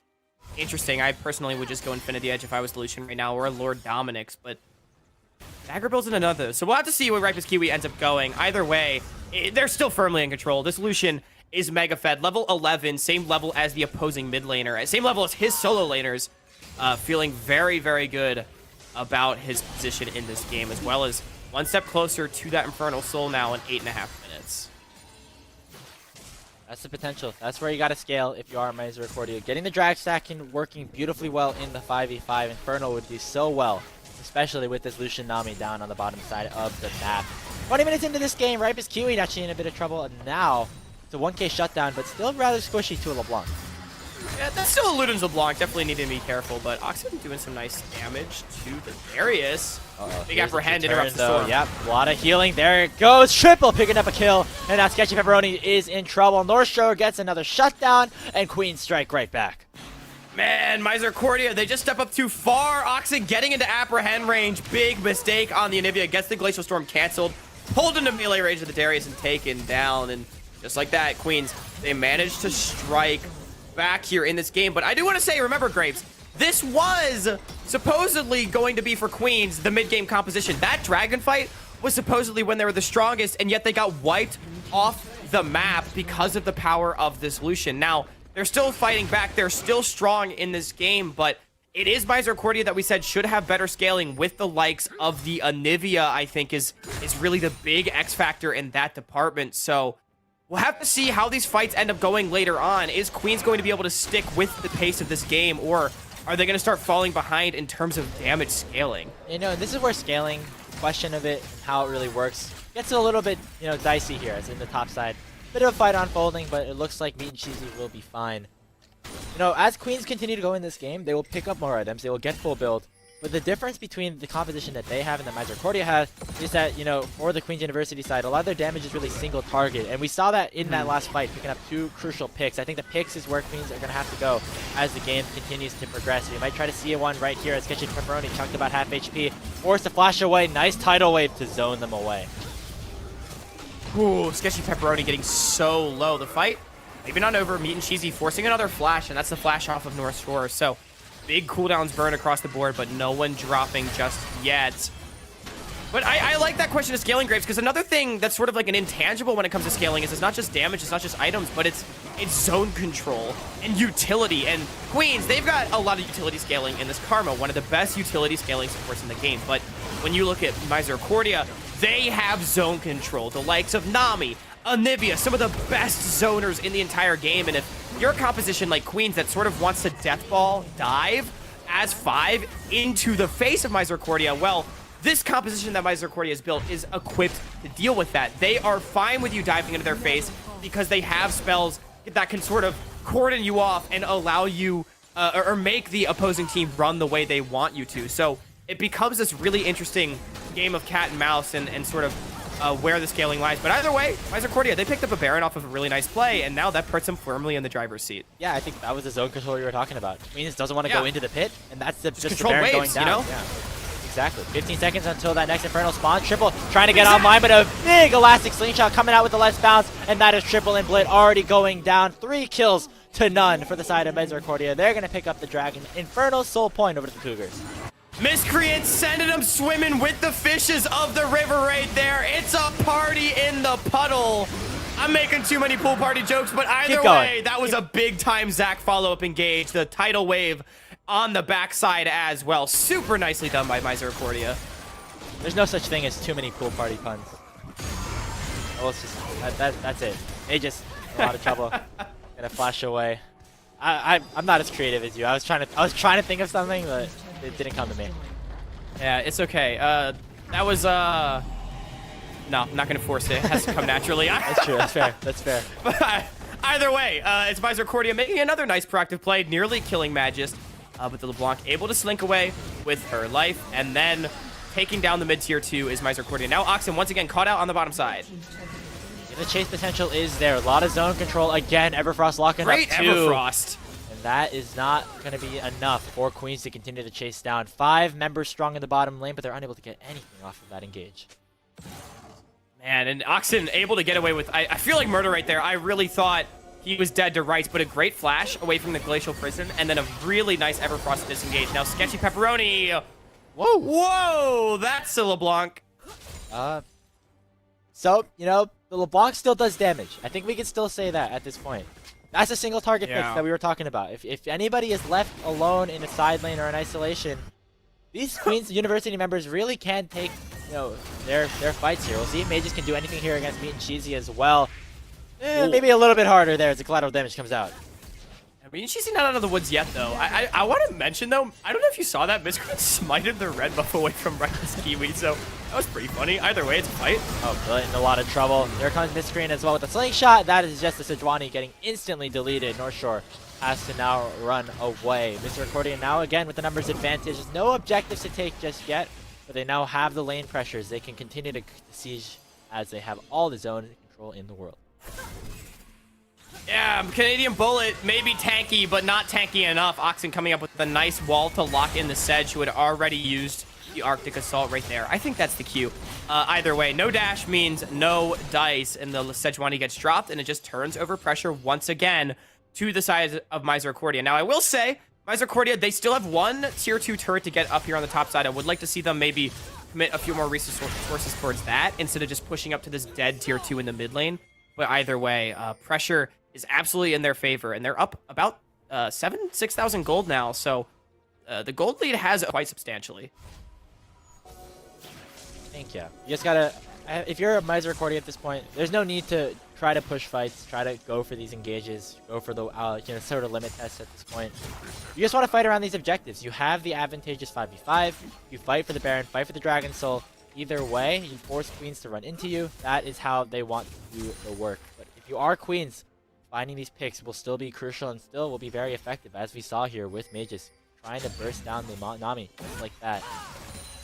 interesting. I personally would just go Infinity Edge if I was the Lucian right now, or a Lord Dominic's, but dagger builds in another. So we'll have to see where Ripest Kiwi ends up going. Either way, they're still firmly in control. This Lucian is mega fed. Level 11, same level as the opposing mid laner. Same level as his solo laners. Feeling very, very good about his position in this game, as well as one step closer to that Infernal Soul now in 8.5 minutes. That's the potential. That's where you got to scale if you are Misericordia. Getting the drag stack and working beautifully well in the 5v5. Infernal would do so well, especially with this Lucian Nami down on the bottom side of the map. 20 minutes into this game, Ripest Kiwi actually in a bit of trouble, and now it's a 1k shutdown, but still rather squishy to a LeBlanc. Yeah, that's still a Luden's LeBlanc. Definitely need to be careful, but Oxen doing some nice damage to the Darius. Big apprehend interrupts the storm. Yep, a lot of healing. There it goes. Triple picking up a kill, and now Sketchy Pepperoni is in trouble. North Shore gets another shutdown, and Queen strike right back. Man, Misericordia, they just step up too far. Oxen getting into apprehend range. Big mistake on the Anivia. Gets the Glacial Storm canceled. Pulled into melee range of the Darius and taken down. And just like that, Queens, they managed to strike back here in this game. But I do want to say, remember, Graves, this was supposedly going to be for Queens, the mid-game composition. That dragon fight was supposedly when they were the strongest, and yet they got wiped off the map because of the power of this Lucian. Now, they're still fighting back. They're still strong in this game, but it is Misercordia that we said should have better scaling with the likes of the Anivia, I think, is really the big X factor in that department. So we'll have to see how these fights end up going later on. Is Queens going to be able to stick with the pace of this game, or are they going to start falling behind in terms of damage scaling? You know, this is where scaling, question of it, how it really works, gets a little bit, you know, dicey here. It's in the top side. Bit of a fight unfolding, but it looks like Meat and Cheesy will be fine. You know, as Queens continue to go in this game, they will pick up more items, they will get full build. But the difference between the composition that they have and that Misercordia has is that, you know, for the Queens University side, a lot of their damage is really single target. And we saw that in that last fight, picking up 2 crucial picks. I think the picks is where Queens are going to have to go as the game continues to progress. We might try to see a one right here as Sketchy Pepperoni chunked about half HP. Forced to flash away. Nice tidal wave to zone them away. Ooh, Sketchy Pepperoni getting so low. The fight, maybe not over. Meat and Cheesy forcing another flash, and that's the flash off of North Shore. So big cooldowns burn across the board, but no one dropping just yet. But I like that question of scaling, Graves, because another thing that's sort of like an intangible when it comes to scaling is it's not just damage, it's not just items, but it's zone control and utility. And Queens, they've got a lot of utility scaling in this Karma, one of the best utility scaling supports in the game. But when you look at Misercordia, they have zone control. The likes of Nami, Anivia, some of the best zoners in the entire game. And if you're a composition like Queens that sort of wants to deathball dive as 5 into the face of Misercordia, well, this composition that Misercordia has built is equipped to deal with that. They are fine with you diving into their face because they have spells that can sort of cordon you off and allow you or make the opposing team run the way they want you to. So it becomes this really interesting game of cat and mouse and sort of where the scaling lies. But either way, Misercordia, they picked up a Baron off of a really nice play, and now that puts them firmly in the driver's seat. Yeah, I think that was the zone control you were talking about. Queens doesn't want to go into the pit, and that's just the control Baron waves, going down. you know? Yeah. Exactly. 15 seconds until that next Infernal spawn. Triple trying to get online, but a big Elastic Slingshot coming out with the less bounce, and that is Triple and Blit already going down. 3 kills to none for the side of Misercordia. They're going to pick up the Dragon. Infernal Soul Point over to the Cougars. Miscreant sending them swimming with the fishes of the river right there. It's a party in the puddle. I'm making too many pool party jokes, but either way, that was a big-time Zac follow-up engage. The tidal wave on the backside as well. Super nicely done by Misercordia. There's no such thing as too many pool party puns. Well, it's just, that's it. They just in a lot of trouble. Gonna flash away. I'm not as creative as you. I was trying to think of something, but it didn't come to me. Yeah, it's okay. That was no, I'm not gonna force it. It has to come naturally. That's true. That's fair. That's fair. But either way, it's Misercordia making another nice proactive play, nearly killing Magist. But the LeBlanc able to slink away with her life, and then taking down the mid-tier 2 is Misercordia. Now Oxen once again caught out on the bottom side. The chase potential is there. A lot of zone control again. Everfrost locking up 2. Great Everfrost. And that is not going to be enough for Queens to continue to chase down. 5 members strong in the bottom lane, but they're unable to get anything off of that engage. Man, and Oxen able to get away with, I feel like murder right there. I really thought he was dead to rights, but a great flash away from the Glacial Prison, and then a really nice Everfrost disengage. Now Sketchy Pepperoni. Whoa. Whoa, that's a LeBlanc. So, you know, the LeBlanc still does damage. I think we can still say that at this point. That's a single target fix that we were talking about. If anybody is left alone in a side lane or in isolation, these Queens University members really can take, you know, their fights here. We'll see if Mages can do anything here against Meat and Cheesy as well. Maybe a little bit harder there as the collateral damage comes out. I mean, she's not out of the woods yet, though. I want to mention, though, I don't know if you saw that. Miscreant smited the red buff away from Reckless Kiwi, so that was pretty funny. Either way, it's a fight. Oh, Brilliant in a lot of trouble. There comes Miscreant as well with the slingshot. That is just the Sejuani getting instantly deleted. North Shore has to now run away. Misercordia now again with the numbers advantage. There's no objectives to take just yet, but they now have the lane pressures. They can continue to siege as they have all the zone control in the world. Yeah, Canadian Bullet may be tanky, but not tanky enough. Oxen coming up with a nice wall to lock in the Sedge, who had already used the Arctic Assault right there. I think that's the cue. Either way, no dash means no dice, and the Sejuani gets dropped, and it just turns over pressure once again to the side of Misericordia. Now, I will say, Misericordia, they still have one tier 2 turret to get up here on the top side. I would like to see them maybe commit a few more resources towards that instead of just pushing up to this dead tier 2 in the mid lane. But either way, pressure is absolutely in their favor, and they're up about 6,000 gold now, so the gold lead has quite substantially. I think, yeah. You just gotta, if you're a Misericordia at this point, there's no need to try to push fights, try to go for these engages, go for the sort of limit tests at this point. You just want to fight around these objectives. You have the advantageous 5v5, you fight for the Baron, fight for the Dragon Soul. Either way, you force Queens to run into you. That is how they want to do the work. But if you are Queens, finding these picks will still be crucial and still will be very effective, as we saw here with Mages trying to burst down the Nami, just like that.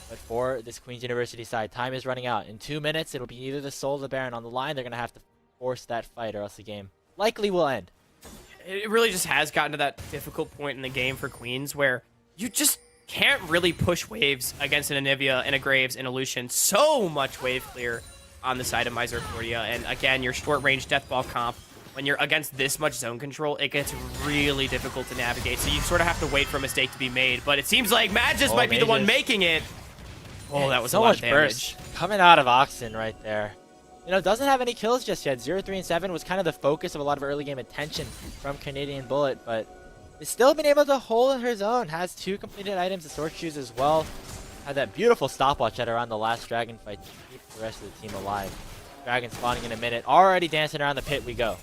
But for this Queen's University side, time is running out. In 2 minutes, it'll be either the Soul or the Baron on the line. They're going to have to force that fight, or else the game likely will end. It really just has gotten to that difficult point in the game for Queens where you just can't really push waves against an Anivia and a Graves and a Lucian. So much wave clear on the side of Misericordia. And again, your short-range Deathball comp, when you're against this much zone control, it gets really difficult to navigate. So you sort of have to wait for a mistake to be made. But it seems like Magus might be the one making it. Oh, that was so a lot much of damage. burst coming out of Oxen right there. You know, doesn't have any kills just yet. 0, 3, and 7 was kind of the focus of a lot of early game attention from Canadian Bullet, but has still been able to hold her zone. Has 2 completed items, the Sword Shoes as well. Had that beautiful stopwatch at around the last dragon fight to keep the rest of the team alive. Dragon spawning in a minute. Already dancing around the pit we go.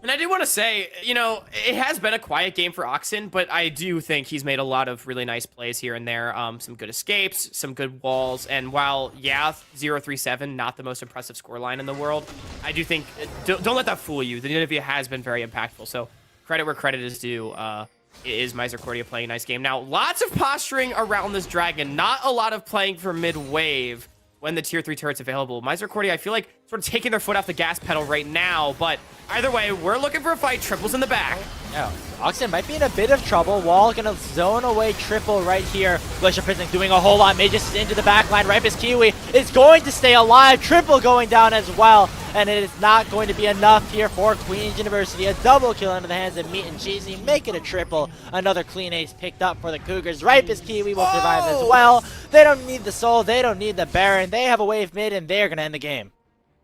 And I do want to say, you know, it has been a quiet game for Oxen, but I do think he's made a lot of really nice plays here and there. Some good escapes, some good walls, and while, yeah, 0-3-7, not the most impressive scoreline in the world, I do think, don't let that fool you. The Nivea has been very impactful, so credit where credit is due. Is Misericordia playing a nice game. Now, lots of posturing around this dragon, not a lot of playing for mid-wave when the tier 3 turret's available. Misericordia, I feel like, sort of taking their foot off the gas pedal right now, but either way, we're looking for a fight. Triple's in the back. Yeah, Oxen might be in a bit of trouble. Wall gonna zone away Triple right here. Glacier Prison doing a whole lot. Mages is into the back line. Ripest Kiwi is going to stay alive. Triple going down as well. And it is not going to be enough here for Queen's University. A double kill into the hands of Meat and Cheesy. Make it a triple. Another clean ace picked up for the Cougars. Ripest Kiwi will survive as well. They don't need the Soul. They don't need the Baron. They have a wave mid, and they're going to end the game.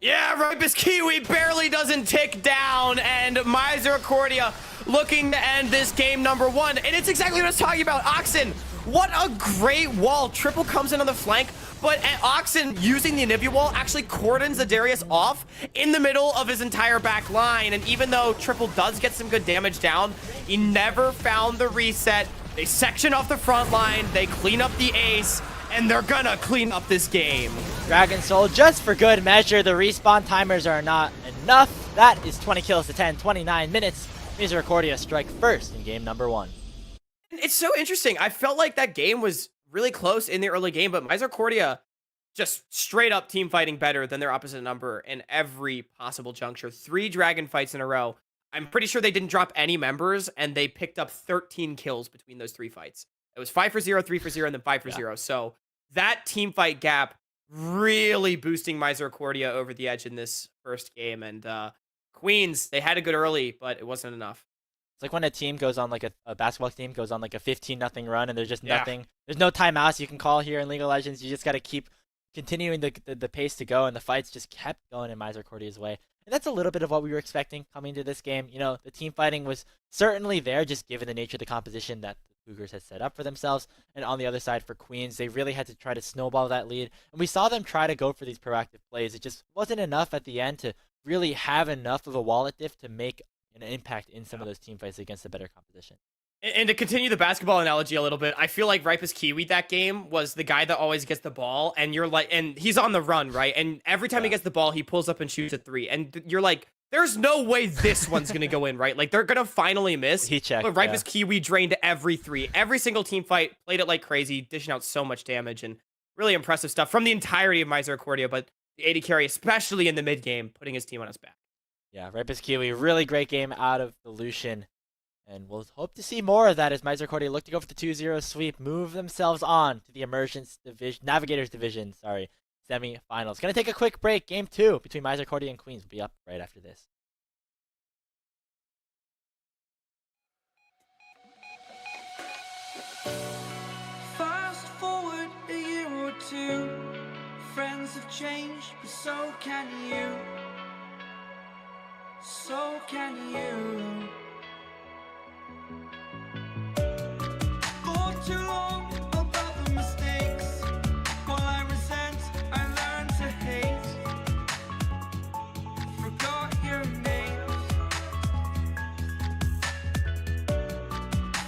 Yeah, Ripest Kiwi barely doesn't tick down, and Misericordia looking to end this game number 1. And it's exactly what I was talking about. Oxen, what a great wall. Triple comes in on the flank, but Oxen, using the Anivia wall, actually cordons the Darius off in the middle of his entire back line. And even though Triple does get some good damage down, he never found the reset. They section off the front line, they clean up the ace, and they're gonna clean up this game. Dragon Soul, just for good measure. The respawn timers are not enough. That is 20 kills to 10, 29 minutes. Misericordia strike first in game number 1. It's so interesting. I felt like that game was really close in the early game, but Misericordia just straight up team fighting better than their opposite number in every possible juncture. 3 dragon fights in a row. I'm pretty sure they didn't drop any members, and they picked up 13 kills between those 3 fights. It was 5 for 0, 3 for 0, and then 5 for 0. So that team fight gap really boosting Misericordia over the edge in this first game. And Queens, they had a good early, but it wasn't enough. It's like when a team goes on like a basketball team goes on like a 15-0 run, and there's just nothing. There's no timeouts you can call here in League of Legends. You just got to keep continuing the pace to go, and the fights just kept going in Misericordia's way. And that's a little bit of what we were expecting coming to this game. You know, the team fighting was certainly there, just given the nature of the composition that the Cougars had set up for themselves. And on the other side for Queens, they really had to try to snowball that lead. And we saw them try to go for these proactive plays. It just wasn't enough at the end to really have enough of a wallet diff to make an impact in some of those team fights against a better composition. And to continue the basketball analogy a little bit, I feel like Ripest Kiwi that game was the guy that always gets the ball, and you're like, and he's on the run, right? And every time he gets the ball, he pulls up and shoots a 3, and you're like, there's no way this one's gonna go in, right? Like they're gonna finally miss. He checked. But Ripest Kiwi drained every 3, every single team fight, played it like crazy, dishing out so much damage, and really impressive stuff from the entirety of Misericordia. But the AD carry, especially in the mid game, putting his team on his back. Yeah, Ripest Kiwi, really great game out of the Lucian. And we'll hope to see more of that as Misericordia look to go for the 2-0 sweep, move themselves on to the Emergence Division, Navigators Division, semi-finals. Gonna take a quick break. Game 2 between Misericordia and Queens will be up right after this. change, but so can you. So can you. For too long about the mistakes, while I resent, I learned to hate. Forgot your names.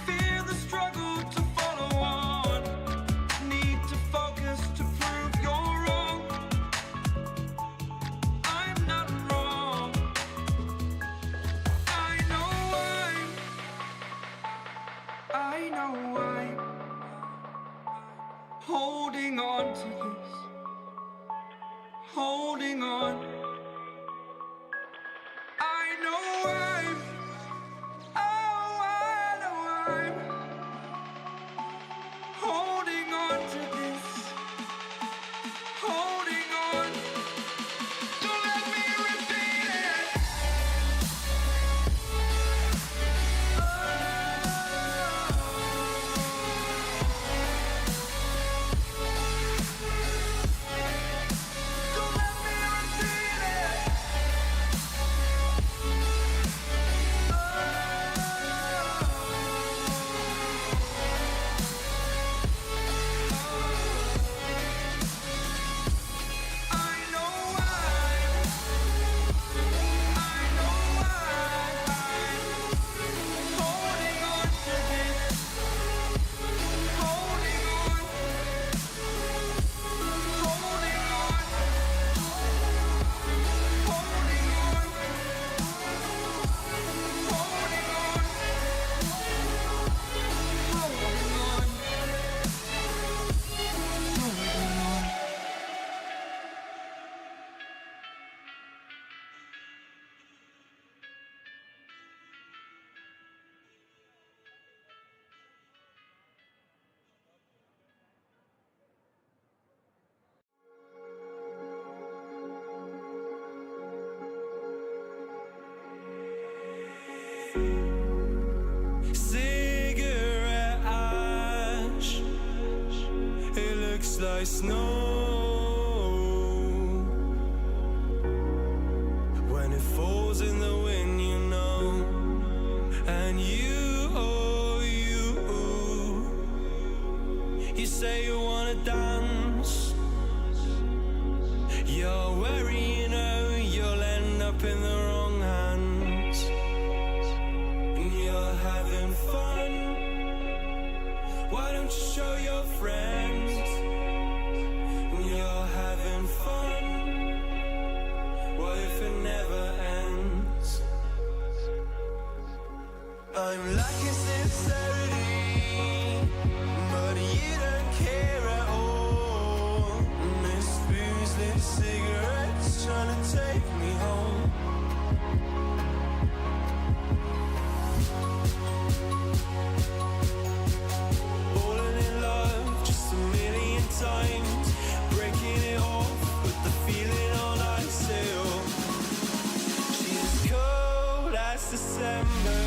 Fear the struggle to follow on. Need to focus to prove you're wrong. I'm not wrong. I know I'm holding on to this. Holding on. I know I'm holding on to this. Holding on. Don't let me repeat it. Don't let me repeat it. I know I'm holding on to this. Holding on. Holding on. Holding on. Holding on. Holding on. Cigarette ash, it looks like snow when it falls in the wind, you know. And you, oh you say you wanna dance. You're worried, you know, you'll end up in the wrong hands. And you're having fun. Why don't you show your friends? And you're having fun. What if it never ends? I'm lacking sincerity, but you don't care at all. Miss booze, lit cigarettes, trying to take me home. Falling in love just a million times, breaking it off with the feeling on ice still. She's as cold as December.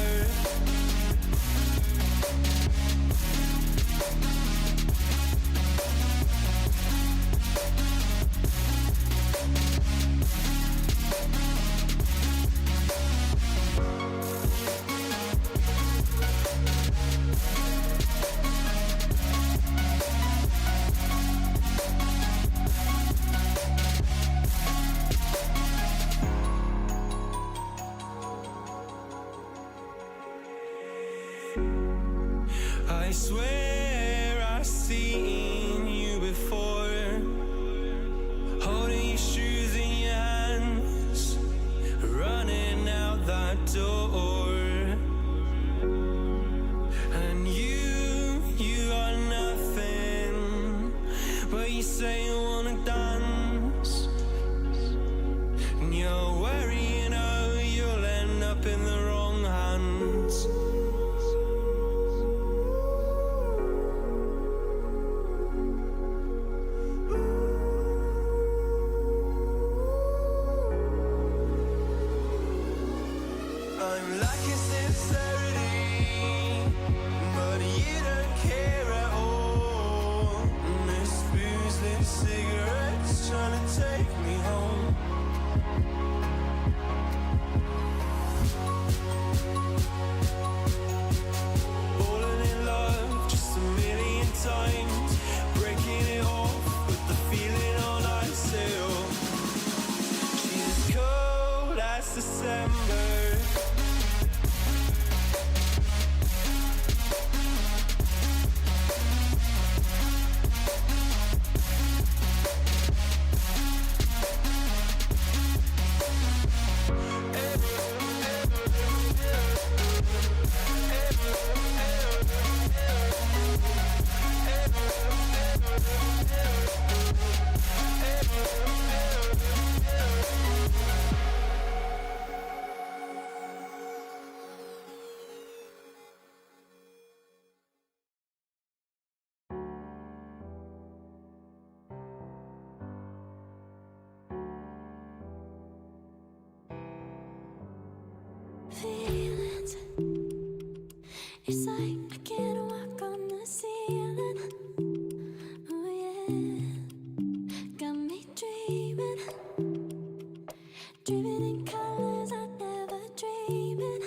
I swear I've seen you before, holding your shoes in your hands, running out that door. And you are nothing, but you say you wanna dance. And you're worried, you know, you'll end up in the wrong hands. I'm lacking sincerity, but you don't care at all. Miss booze, lit cigarettes. take me home. Falling in love just a million times, breaking it off with the feeling on ice still. She's as cold as December. Feelings, it's like I can't walk on the ceiling. Oh yeah, got me dreaming, dreaming in colors I never dreamed in.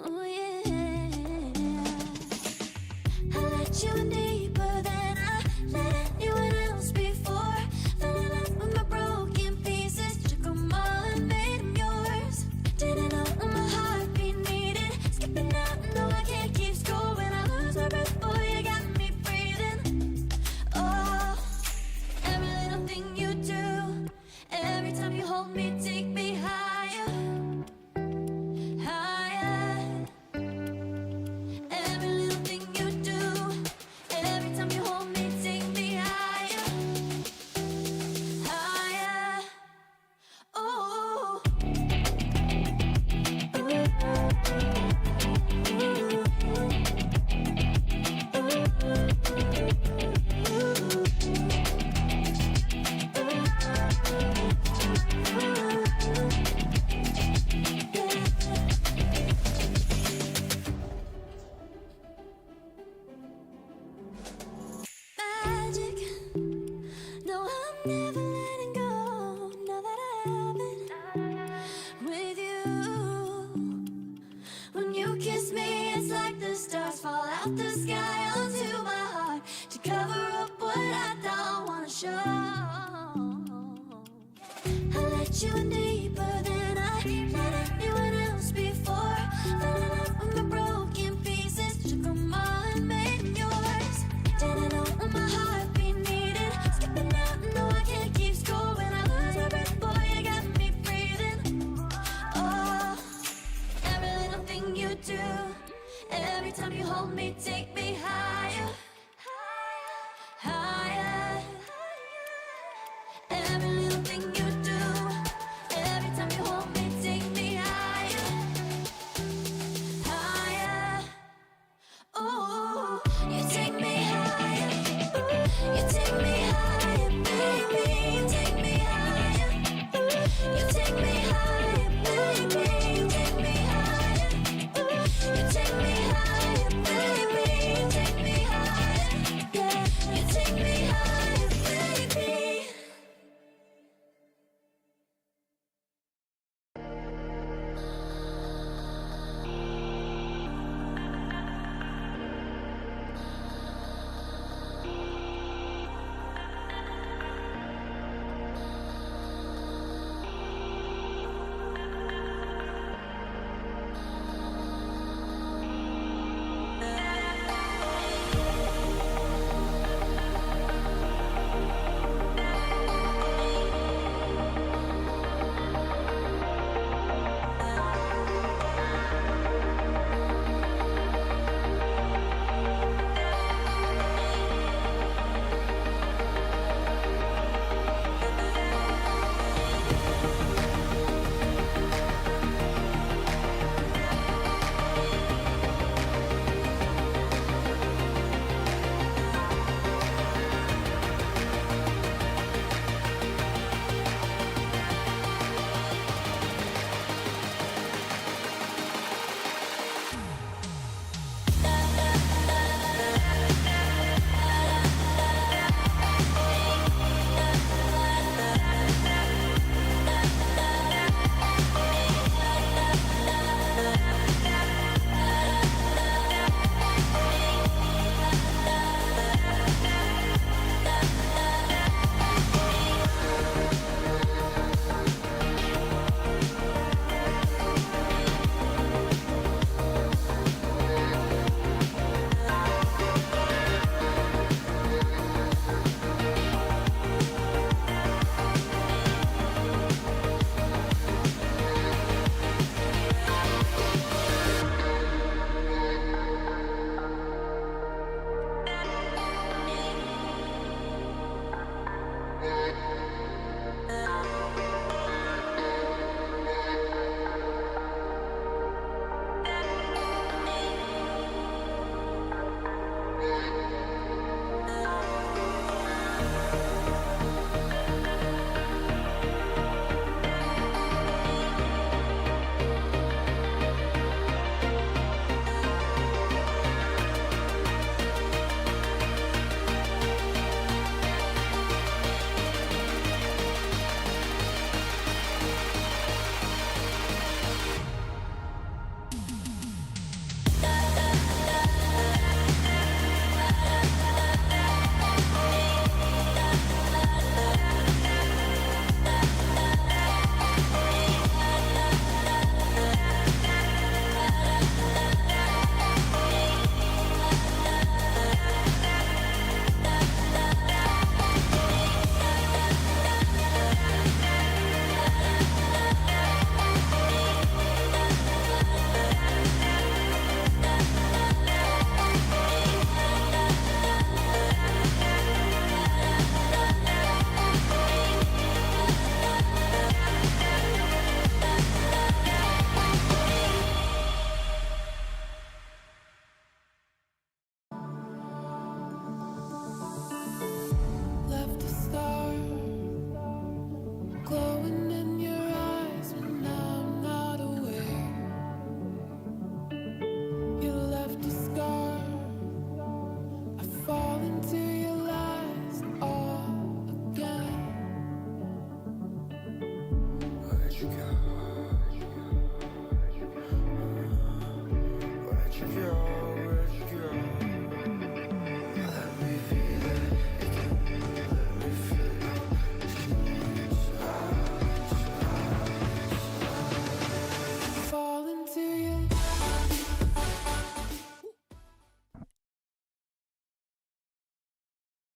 Oh yeah, I let you in deeper than I let anyone else before. Fell in love with my broken pieces, took them all and made them yours. Didn't know what my heartbeat needed, skipping out, no I can't keep score. When I lose my breath, boy, you got me breathing. Oh, every little thing you do, every time you hold me, take me higher, higher. Every little thing you do, every time you hold me, take me higher, higher. Oh. Magic, no, I'm never letting go. Now that I have it with you. When you kiss me, it's like the stars fall out the sky onto my heart to cover up what I don't wanna show. I let you in deeper than I let anyone else before. Fell in love with my broken pieces, took them all and made them yours. Didn't know what my heartbeat needed, skipping out, no I can't keep score. When I lose my breath, boy, you got me breathing. Oh, every little thing you do, every time you hold me, take me higher, higher. Every little thing you do,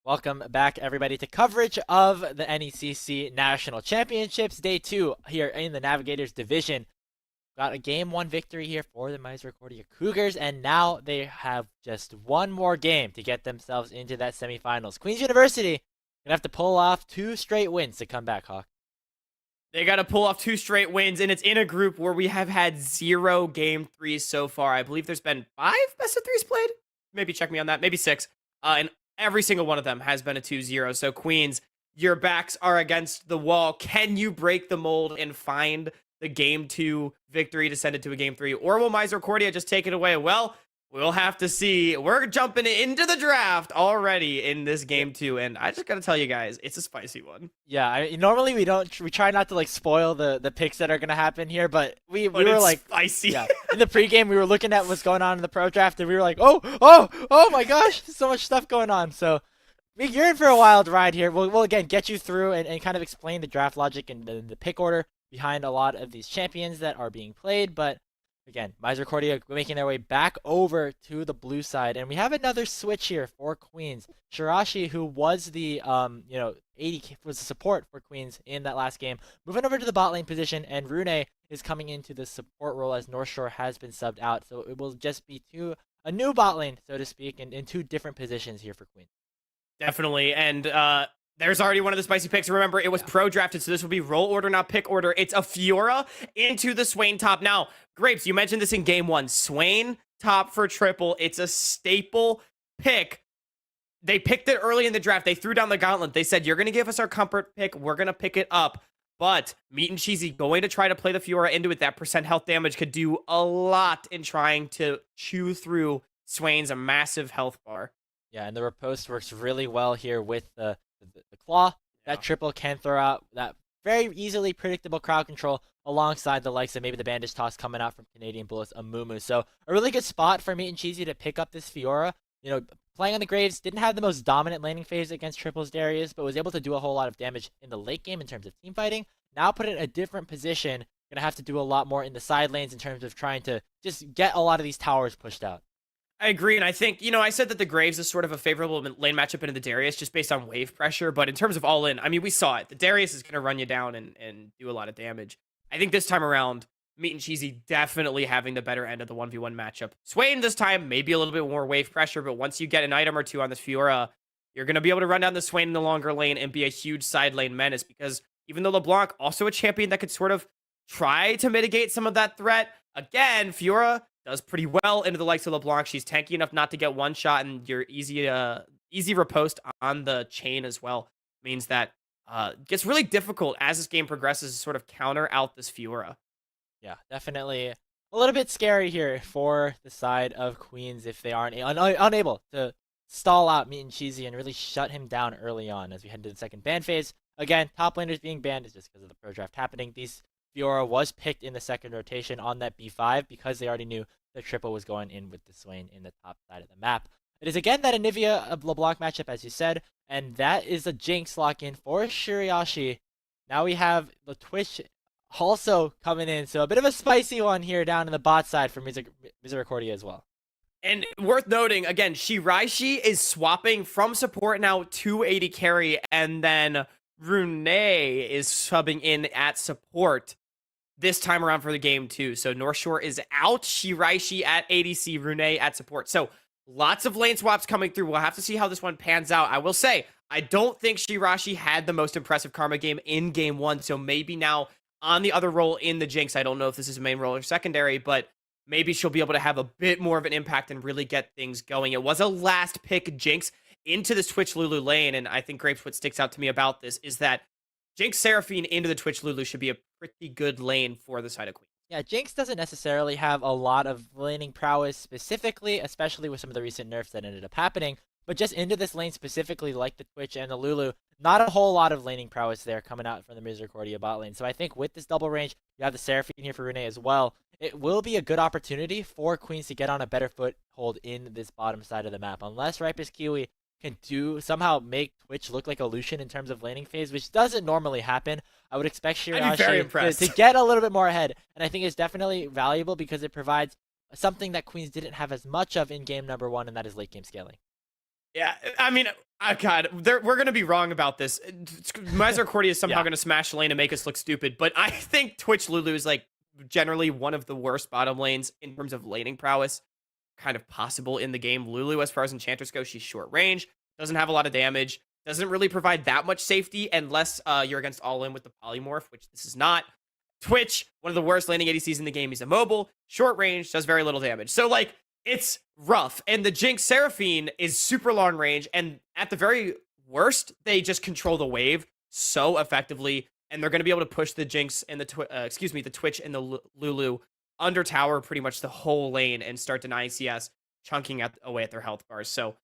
Welcome back, everybody, to coverage of the NECC National Championships, Day 2 here in the Navigators Division. Got a Game 1 victory here for the Misericordia Cougars, and now they have just one more game to get themselves into that semifinals. Queen's University gonna have to pull off 2 straight wins to come back, Hawk. They got to pull off 2 straight wins, and it's in a group where we have had 0 game 3s so far. I believe there's been 5 best of 3s played. Maybe check me on that. Maybe 6. And every single one of them has been a 2-0. So Queens, your backs are against the wall. Can you break the mold and find the game 2 victory to send it to a game 3? Or will Misericordia just take it away? Well, we'll have to see. We're jumping into the draft already in this game 2, and I just gotta tell you guys, it's a spicy one. Yeah, normally we try not to like spoil the picks that are gonna happen here, but we were like spicy. Yeah, in the pregame we were looking at what's going on in the pro draft, and we were like, oh my gosh, there's so much stuff going on. So you're in for a wild ride here. We'll again get you through and kind of explain the draft logic and the pick order behind a lot of these champions that are being played, but again, Misericordia making their way back over to the blue side, and we have another switch here for Queens. Shirashi, who was the 80 was the support for Queens in that last game, moving over to the bot lane position, and Rune is coming into the support role as North Shore has been subbed out. So it will just be a new bot lane, so to speak, in 2 different positions here for Queens. Definitely, and there's already one of the spicy picks. Remember, it was pro drafted, so this will be roll order, not pick order. It's a Fiora into the Swain top. Now, Grapes, you mentioned this in game 1. Swain top for triple. It's a staple pick. They picked it early in the draft. They threw down the gauntlet. They said, you're going to give us our comfort pick. We're going to pick it up. But Meat and Cheesy going to try to play the Fiora into it. That percent health damage could do a lot in trying to chew through Swain's massive health bar. Yeah, and the riposte works really well here with the claw. That triple can throw out that very easily predictable crowd control alongside the likes of maybe the bandage toss coming out from Canadian Bullets Amumu. So a really good spot for Meat and Cheesy to pick up this Fiora. Playing on the Graves, didn't have the most dominant laning phase against Triples Darius, but was able to do a whole lot of damage in the late game in terms of team fighting. Now put in a different position, gonna have to do a lot more in the side lanes in terms of trying to just get a lot of these towers pushed out. I agree, and I think, I said that the Graves is sort of a favorable lane matchup into the Darius just based on wave pressure, but in terms of all-in, I mean, we saw it. The Darius is going to run you down and do a lot of damage. I think this time around, Meat and Cheesy definitely having the better end of the 1v1 matchup. Swain this time, maybe a little bit more wave pressure, but once you get an item or 2 on this Fiora, you're going to be able to run down the Swain in the longer lane and be a huge side lane menace, because even though LeBlanc, also a champion that could sort of try to mitigate some of that threat, again, Fiora does pretty well into the likes of LeBlanc. She's tanky enough not to get one shot, and your easy riposte on the chain as well means that gets really difficult as this game progresses to sort of counter out this Fiora. Yeah, definitely a little bit scary here for the side of Queens if they aren't unable to stall out Meat and Cheesy and really shut him down early on as we head to the second ban phase. Again, top laners being banned is just because of the pro draft happening. Fiora was picked in the second rotation on that B5 because they already knew the triple was going in with the Swain in the top side of the map. It is again that Anivia LeBlanc matchup, as you said, and that is a Jinx lock-in for Shirashi. Now we have the Twitch also coming in, so a bit of a spicy one here down in the bot side for Misericordia as well. And worth noting, again, Shirashi is swapping from support now to AD carry, and then Rune is subbing in at support this time around for the game 2. So North Shore is out, Shirashi at ADC, Rune at support. So lots of lane swaps coming through. We'll have to see how this one pans out. I will say, I don't think Shirashi had the most impressive Karma game in game 1, so maybe now on the other role in the Jinx, I don't know if this is a main role or secondary, but maybe she'll be able to have a bit more of an impact and really get things going. It was a last pick Jinx into this Twitch Lulu lane, and I think Grapes, what sticks out to me about this is that Jinx Seraphine into the Twitch Lulu should be a pretty good lane for the side of Queen. Yeah, Jinx doesn't necessarily have a lot of laning prowess specifically, especially with some of the recent nerfs that ended up happening, but just into this lane specifically, like the Twitch and the Lulu, not a whole lot of laning prowess there coming out from the Misericordia bot lane. So I think with this double range, you have the Seraphine here for Rune as well. It will be a good opportunity for Queens to get on a better foothold in this bottom side of the map, unless Ripus Kiwi can somehow make Twitch look like a Lucian in terms of laning phase, which doesn't normally happen. I would expect Shirashi to get a little bit more ahead, and I think it's definitely valuable because it provides something that Queens didn't have as much of in game number 1, and that is late game scaling. Yeah, I mean, God, we're going to be wrong about this. Cordia is somehow Yeah. going to smash lane and make us look stupid, but I think Twitch Lulu is like generally one of the worst bottom lanes in terms of laning prowess kind of possible in the game. Lulu, as far as enchanters go, she's short range, doesn't have a lot of damage, doesn't really provide that much safety unless you're against all in with the polymorph, which this is not. Twitch, one of the worst laning ADCs in the game. He's immobile, short range, does very little damage. So, like, it's rough. And the Jinx Seraphine is super long range. And at the very worst, they just control the wave so effectively. And they're going to be able to push the Jinx and the Twitch and the Lulu under tower pretty much the whole lane and start denying CS, chunking away at their health bars. So,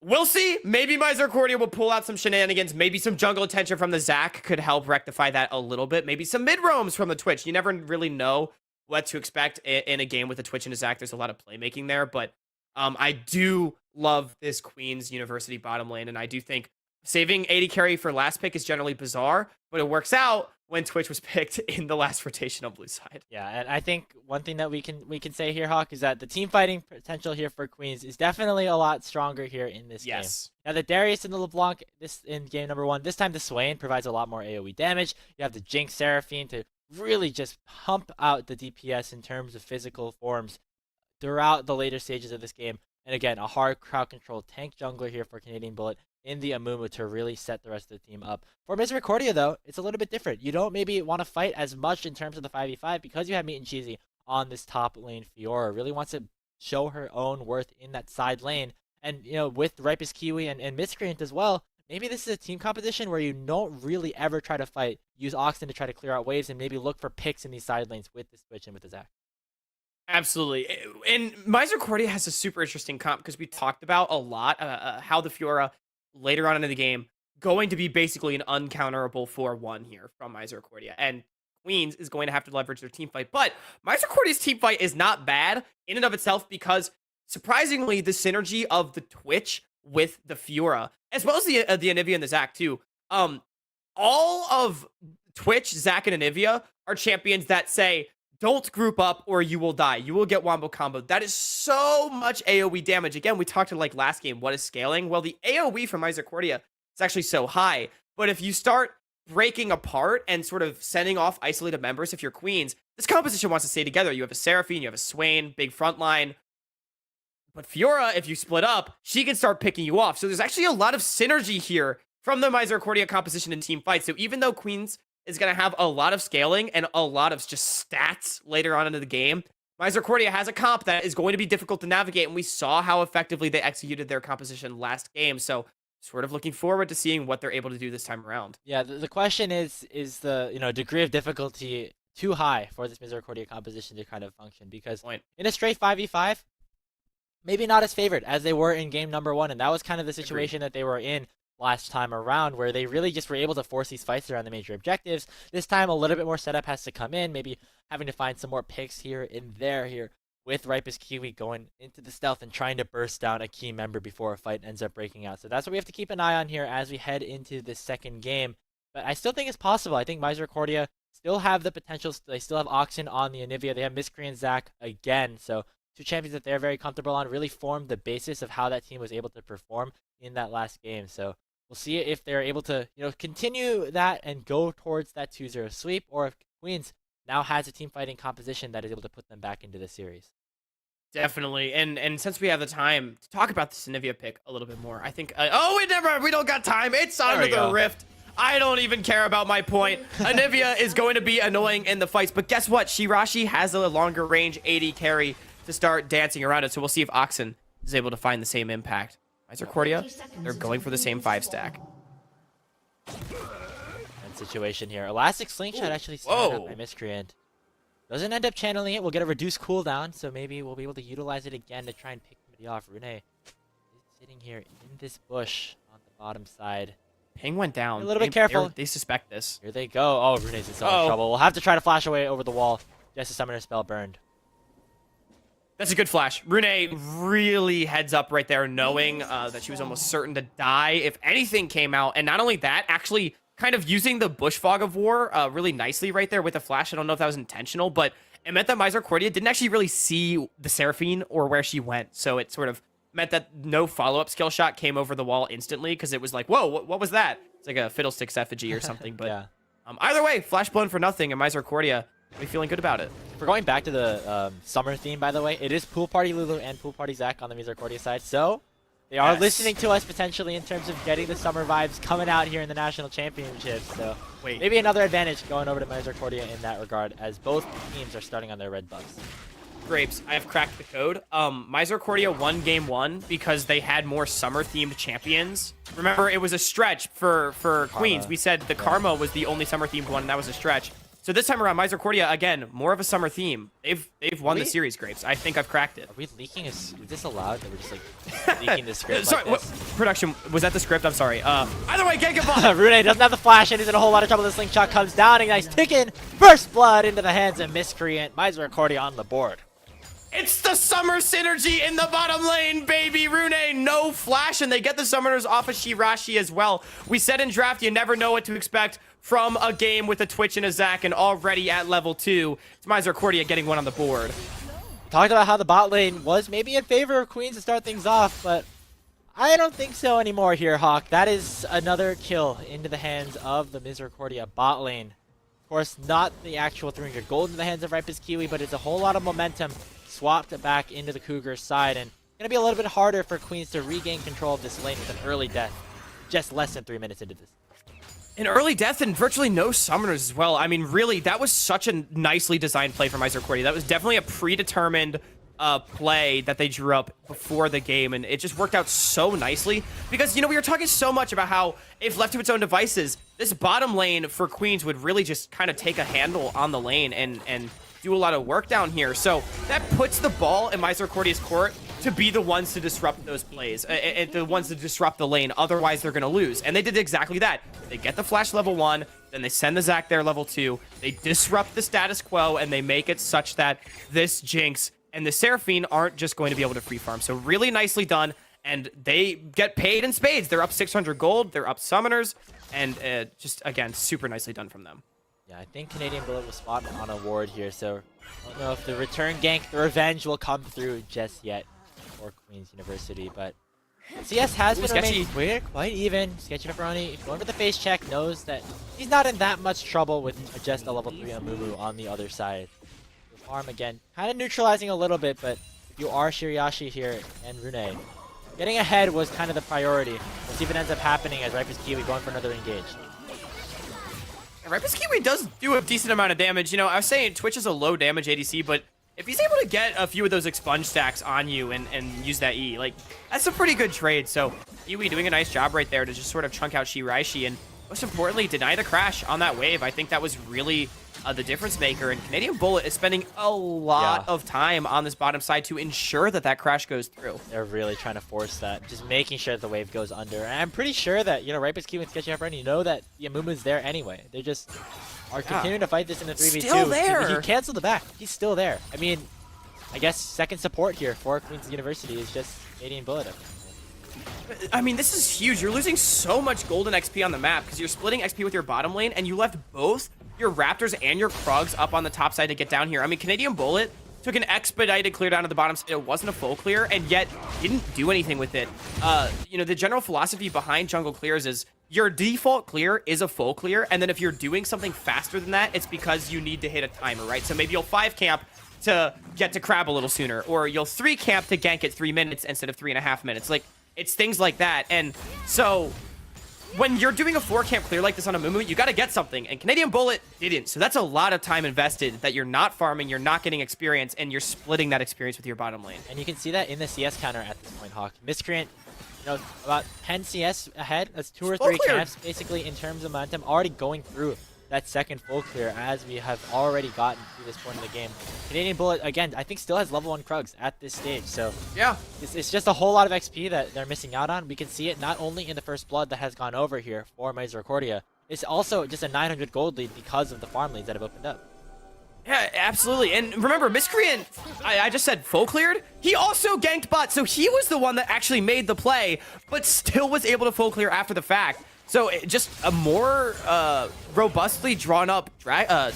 we'll see. Maybe Cordia will pull out some shenanigans. Maybe some jungle attention from the Zac could help rectify that a little bit. Maybe some mid roams from the Twitch. You never really know what to expect in a game with a Twitch and a Zac. There's a lot of playmaking there, but I do love this Queen's University bottom lane, and I do think saving 80 carry for last pick is generally bizarre, but it works out when Twitch was picked in the last rotation on blue side. Yeah, and I think one thing that we can say here, Hawk, is that the team fighting potential here for Queens is definitely a lot stronger here in this game. Now the Darius and the LeBlanc in game number 1, this time the Swain provides a lot more AoE damage. You have the Jinx Seraphine to really just pump out the DPS in terms of physical forms throughout the later stages of this game. And again, a hard crowd control tank jungler here for Canadian Bullet in the Amumu to really set the rest of the team up. For Misericordia, though, it's a little bit different. You don't maybe want to fight as much in terms of the 5v5 because you have Meat and Cheesy on this top lane. Fiora really wants to show her own worth in that side lane. And, you know, with Ripest Kiwi and Miscreant as well, maybe this is a team composition where you don't really ever try to fight. Use Oxen to try to clear out waves and maybe look for picks in these side lanes with the Switch and with the Zac. Absolutely. And Cordia has a super interesting comp because we talked about a lot how the Fiora later on in the game going to be basically an uncounterable 4-1 here from Cordia. And Queens is going to have to leverage their team fight. But Cordia's team fight is not bad in and of itself because surprisingly, the synergy of the Twitch with the Fiora, as well as the Anivia and the Zac too, all of Twitch, Zac, and Anivia are champions that say, don't group up or you will die. You will get wombo combo. That is so much AoE damage. Again, we talked to like last game, what is scaling? Well, the AoE from Cordia is actually so high. But if you start breaking apart and sort of sending off isolated members, if you're Queens, this composition wants to stay together. You have a Seraphine, you have a Swain, big front line. But Fiora, if you split up, she can start picking you off. So there's actually a lot of synergy here from the Cordia composition in team fights. So even though Queens is going to have a lot of scaling and a lot of just stats later on into the game, Cordia has a comp that is going to be difficult to navigate, and we saw how effectively they executed their composition last game. So sort of looking forward to seeing what they're able to do this time around. Yeah, the question is the degree of difficulty too high for this Misericordia composition to kind of function? Because in a straight 5v5, maybe not as favored as they were in game number 1, and that was kind of the situation that they were in last time around, where they really just were able to force these fights around the major objectives. This time, a little bit more setup has to come in, maybe having to find some more picks here and there here with Ripest Kiwi going into the stealth and trying to burst down a key member before a fight ends up breaking out. So that's what we have to keep an eye on here as we head into this second game. But I still think it's possible. I think Misericordia still have the potential. They still have Oxen on the Anivia. They have Miscreant Zac again. So two champions that they're very comfortable on, really formed the basis of how that team was able to perform in that last game. So we'll see if they're able to, continue that and go towards that 2-0 sweep, or if Queens now has a team fighting composition that is able to put them back into the series. Definitely. And since we have the time to talk about this Anivia pick a little bit more, I think we don't got time. It's under the rift. I don't even care about my point. Anivia is going to be annoying in the fights, but guess what? Shirashi has a longer range 80 carry to start dancing around it, so we'll see if Oxen is able to find the same impact. Cordia, they're going for the same 5-stack. And situation here. Elastic Slingshot actually started up by Miscreant. Doesn't end up channeling it. We'll get a reduced cooldown, so maybe we'll be able to utilize it again to try and pick somebody off. Rune is sitting here in this bush on the bottom side. Ping went down. A little bit careful. They suspect this. Here they go. Oh, Rune's in so much trouble. We'll have to try to flash away over the wall just to summon her spell burned. That's a good flash. Rune really heads up right there, knowing that she was almost certain to die if anything came out. And not only that, actually kind of using the Bush Fog of War really nicely right there with the flash. I don't know if that was intentional, but it meant that Cordia didn't actually really see the Seraphine or where she went. So it sort of meant that no follow-up skill shot came over the wall instantly because it was like, whoa, what was that? It's like a Fiddlesticks effigy or something. But Yeah. Either way, Flash blown for nothing, and Misericordia, we feeling good about it. We're going back to the summer theme, by the way. It is Pool Party Lulu and Pool Party Zach on the Misericordia side, so they are Yes. listening to us potentially in terms of getting the summer vibes coming out here in the national championships. So Wait. maybe another advantage going over to Misericordia in that regard, as both teams are starting on their red buffs. Grapes, I have cracked the code. Misericordia won game 1 because they had more summer-themed champions. Remember, it was a stretch for Queens. We said the Karma was the only summer-themed one, and that was a stretch. So this time around, Misericordia, again, more of a summer theme. They've won the series, Grapes. I think I've cracked it. Are we leaking? Is this allowed that we're just like leaking the script Sorry, like this? production, was that the script? I'm sorry. Either way, get ball. Rune doesn't have the flash and he's in a whole lot of trouble. The slingshot comes down and nice ticking. First blood into the hands of Miscreant. Misericordia on the board. It's the summer synergy in the bottom lane, baby. Rune, no flash, and they get the summoners off of Shirashi as well. We said in draft, you never know what to expect from a game with a Twitch and a Zac, and already at level 2, it's Misericordia getting one on the board. Talked about how the bot lane was maybe in favor of Queens to start things off, but I don't think so anymore here, Hawk. That is another kill into the hands of the Misericordia bot lane. Of course, not the actual 300 gold in the hands of Ripus Kiwi, but it's a whole lot of momentum swapped back into the Cougars side, and it's going to be a little bit harder for Queens to regain control of this lane with an early death, just less than 3 minutes into this. An early death and virtually no summoners as well. I mean, really, that was such a nicely designed play from Misericordia. That was definitely a predetermined play that they drew up before the game, and it just worked out so nicely because, you know, we were talking so much about how if left to its own devices, this bottom lane for Queens would really just kind of take a handle on the lane and do a lot of work down here. So that puts the ball in Misericordia's court to be the ones to disrupt those plays, and the ones to disrupt the lane. Otherwise, they're going to lose. And they did exactly that. They get the flash level 1, then they send the Zac there level 2. They disrupt the status quo, and they make it such that this Jinx and the Seraphine aren't just going to be able to free farm. So really nicely done, and they get paid in spades. They're up 600 gold, they're up summoners, and just, again, super nicely done from them. Yeah, I think Canadian Bullet will spot on a ward here, so I don't know if the return gank, the revenge will come through just yet for Queen's University, but CS has been remaining quite even. Sketchy Pepperoni, going for the face check, knows that he's not in that much trouble with just a level 3 Amumu on the other side. The farm again, kind of neutralizing a little bit, but if you are Shiriashi here and Rune, getting ahead was kind of the priority. We'll see if it ends up happening as Ripus Kiwi going for another engage. Ripus Kiwi does do a decent amount of damage. You know, I was saying Twitch is a low damage ADC, but if he's able to get a few of those expunge stacks on you and use that E, like, that's a pretty good trade. So Kiwi doing a nice job right there to just sort of chunk out Shiraishi and, most importantly, deny the crash on that wave. I think that was really the difference maker, and Canadian Bullet is spending a lot of time on this bottom side to ensure that that crash goes through. They're really trying to force that, just making sure that the wave goes under. And I'm pretty sure that, you know, Ripus Kiwi and Sketchy Pepperoni know that the Amumu's there anyway. They just are continuing to fight this in the 3v2. Still there. He canceled the back. He's still there. I mean, I guess second support here for Queen's University is just Canadian Bullet. I mean, this is huge. You're losing so much golden XP on the map because you're splitting XP with your bottom lane, and you left both your Raptors and your Krugs up on the top side to get down here. I mean, Canadian Bullet took an expedited clear down to the bottom side. It wasn't a full clear, and yet didn't do anything with it. You know, the general philosophy behind jungle clears is your default clear is a full clear, and then if you're doing something faster than that, it's because you need to hit a timer, right? So maybe you'll 5 camp to get to crab a little sooner, or you'll 3 camp to gank at 3 minutes instead of 3.5 minutes. Like, it's things like that. And so when you're doing a 4 camp clear like this on a Mumu, you got to get something, and Canadian Bullet didn't. So that's a lot of time invested that you're not farming, you're not getting experience, and you're splitting that experience with your bottom lane. And you can see that in the CS counter at this point, Hawk. Miscreant, you know, about 10 CS ahead. That's 2 or 3 camps basically in terms of momentum, already going through that second full clear as we have already gotten to this point in the game. Canadian Bullet, again, I think still has level 1 Krugs at this stage. So yeah, it's just a whole lot of XP that they're missing out on. We can see it not only in the first blood that has gone over here for Misericordia, it's also just a 900 gold lead because of the farm leads that have opened up. Yeah, absolutely. And remember, Miscreant, I just said full cleared. He also ganked bot, so he was the one that actually made the play, but still was able to full clear after the fact. So just a more robustly drawn up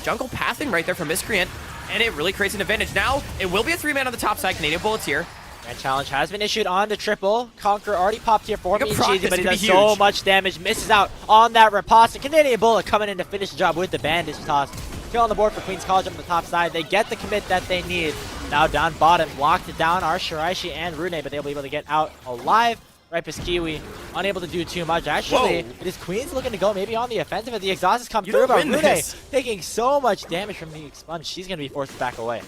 jungle pathing right there from Miscreant, and it really creates an advantage. Now, it will be a 3-man on the top side. Canadian Bullet's here. And challenge has been issued on the triple. Conquer already popped here for Good me and proc, Cheesy, this but he could be does so huge. much damage. Misses out on that riposte. Canadian Bullet coming in to finish the job with the bandage toss. Kill on the board for Queens College up on the top side. They get the commit that they need. Now down bottom, locked it down are Shiraishi and Rune, but they'll be able to get out alive. Ripus Kiwi unable to do too much. Actually, Whoa. it is Queens looking to go maybe on the offensive, but the exhaust has come You through. don't But win Rune this. taking so much damage from the expunge, she's going to be forced to back away.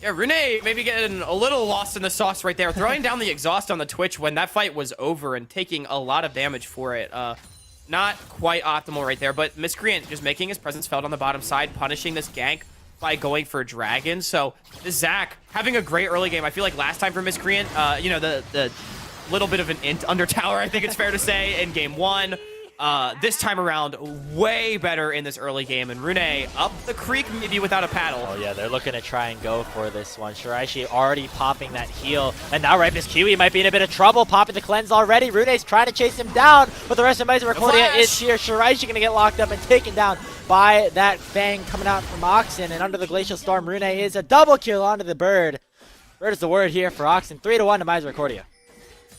Yeah, Rune maybe getting a little lost in the sauce right there. Throwing down the exhaust on the Twitch when that fight was over and taking a lot of damage for it. Not quite optimal right there, but Miscreant just making his presence felt on the bottom side, punishing this gank by going for Dragon. So this Zach having a great early game. I feel like last time for Miscreant, you know, the little bit of an int under tower, I think it's fair to say, in game 1. This time around, way better in this early game. And Rune up the creek, maybe without a paddle. Oh yeah, they're looking to try and go for this one. Shiraishi already popping that heal. And now Ripus Kiwi might be in a bit of trouble, popping the cleanse already. Rune's trying to chase him down, but the rest of Misericordia is here. Shiraishi gonna get locked up and taken down by that Fang coming out from Oxen. And under the Glacial Storm, Rune is a double kill onto the Bird. Bird is the word here for Oxen. 3-1 to Misericordia.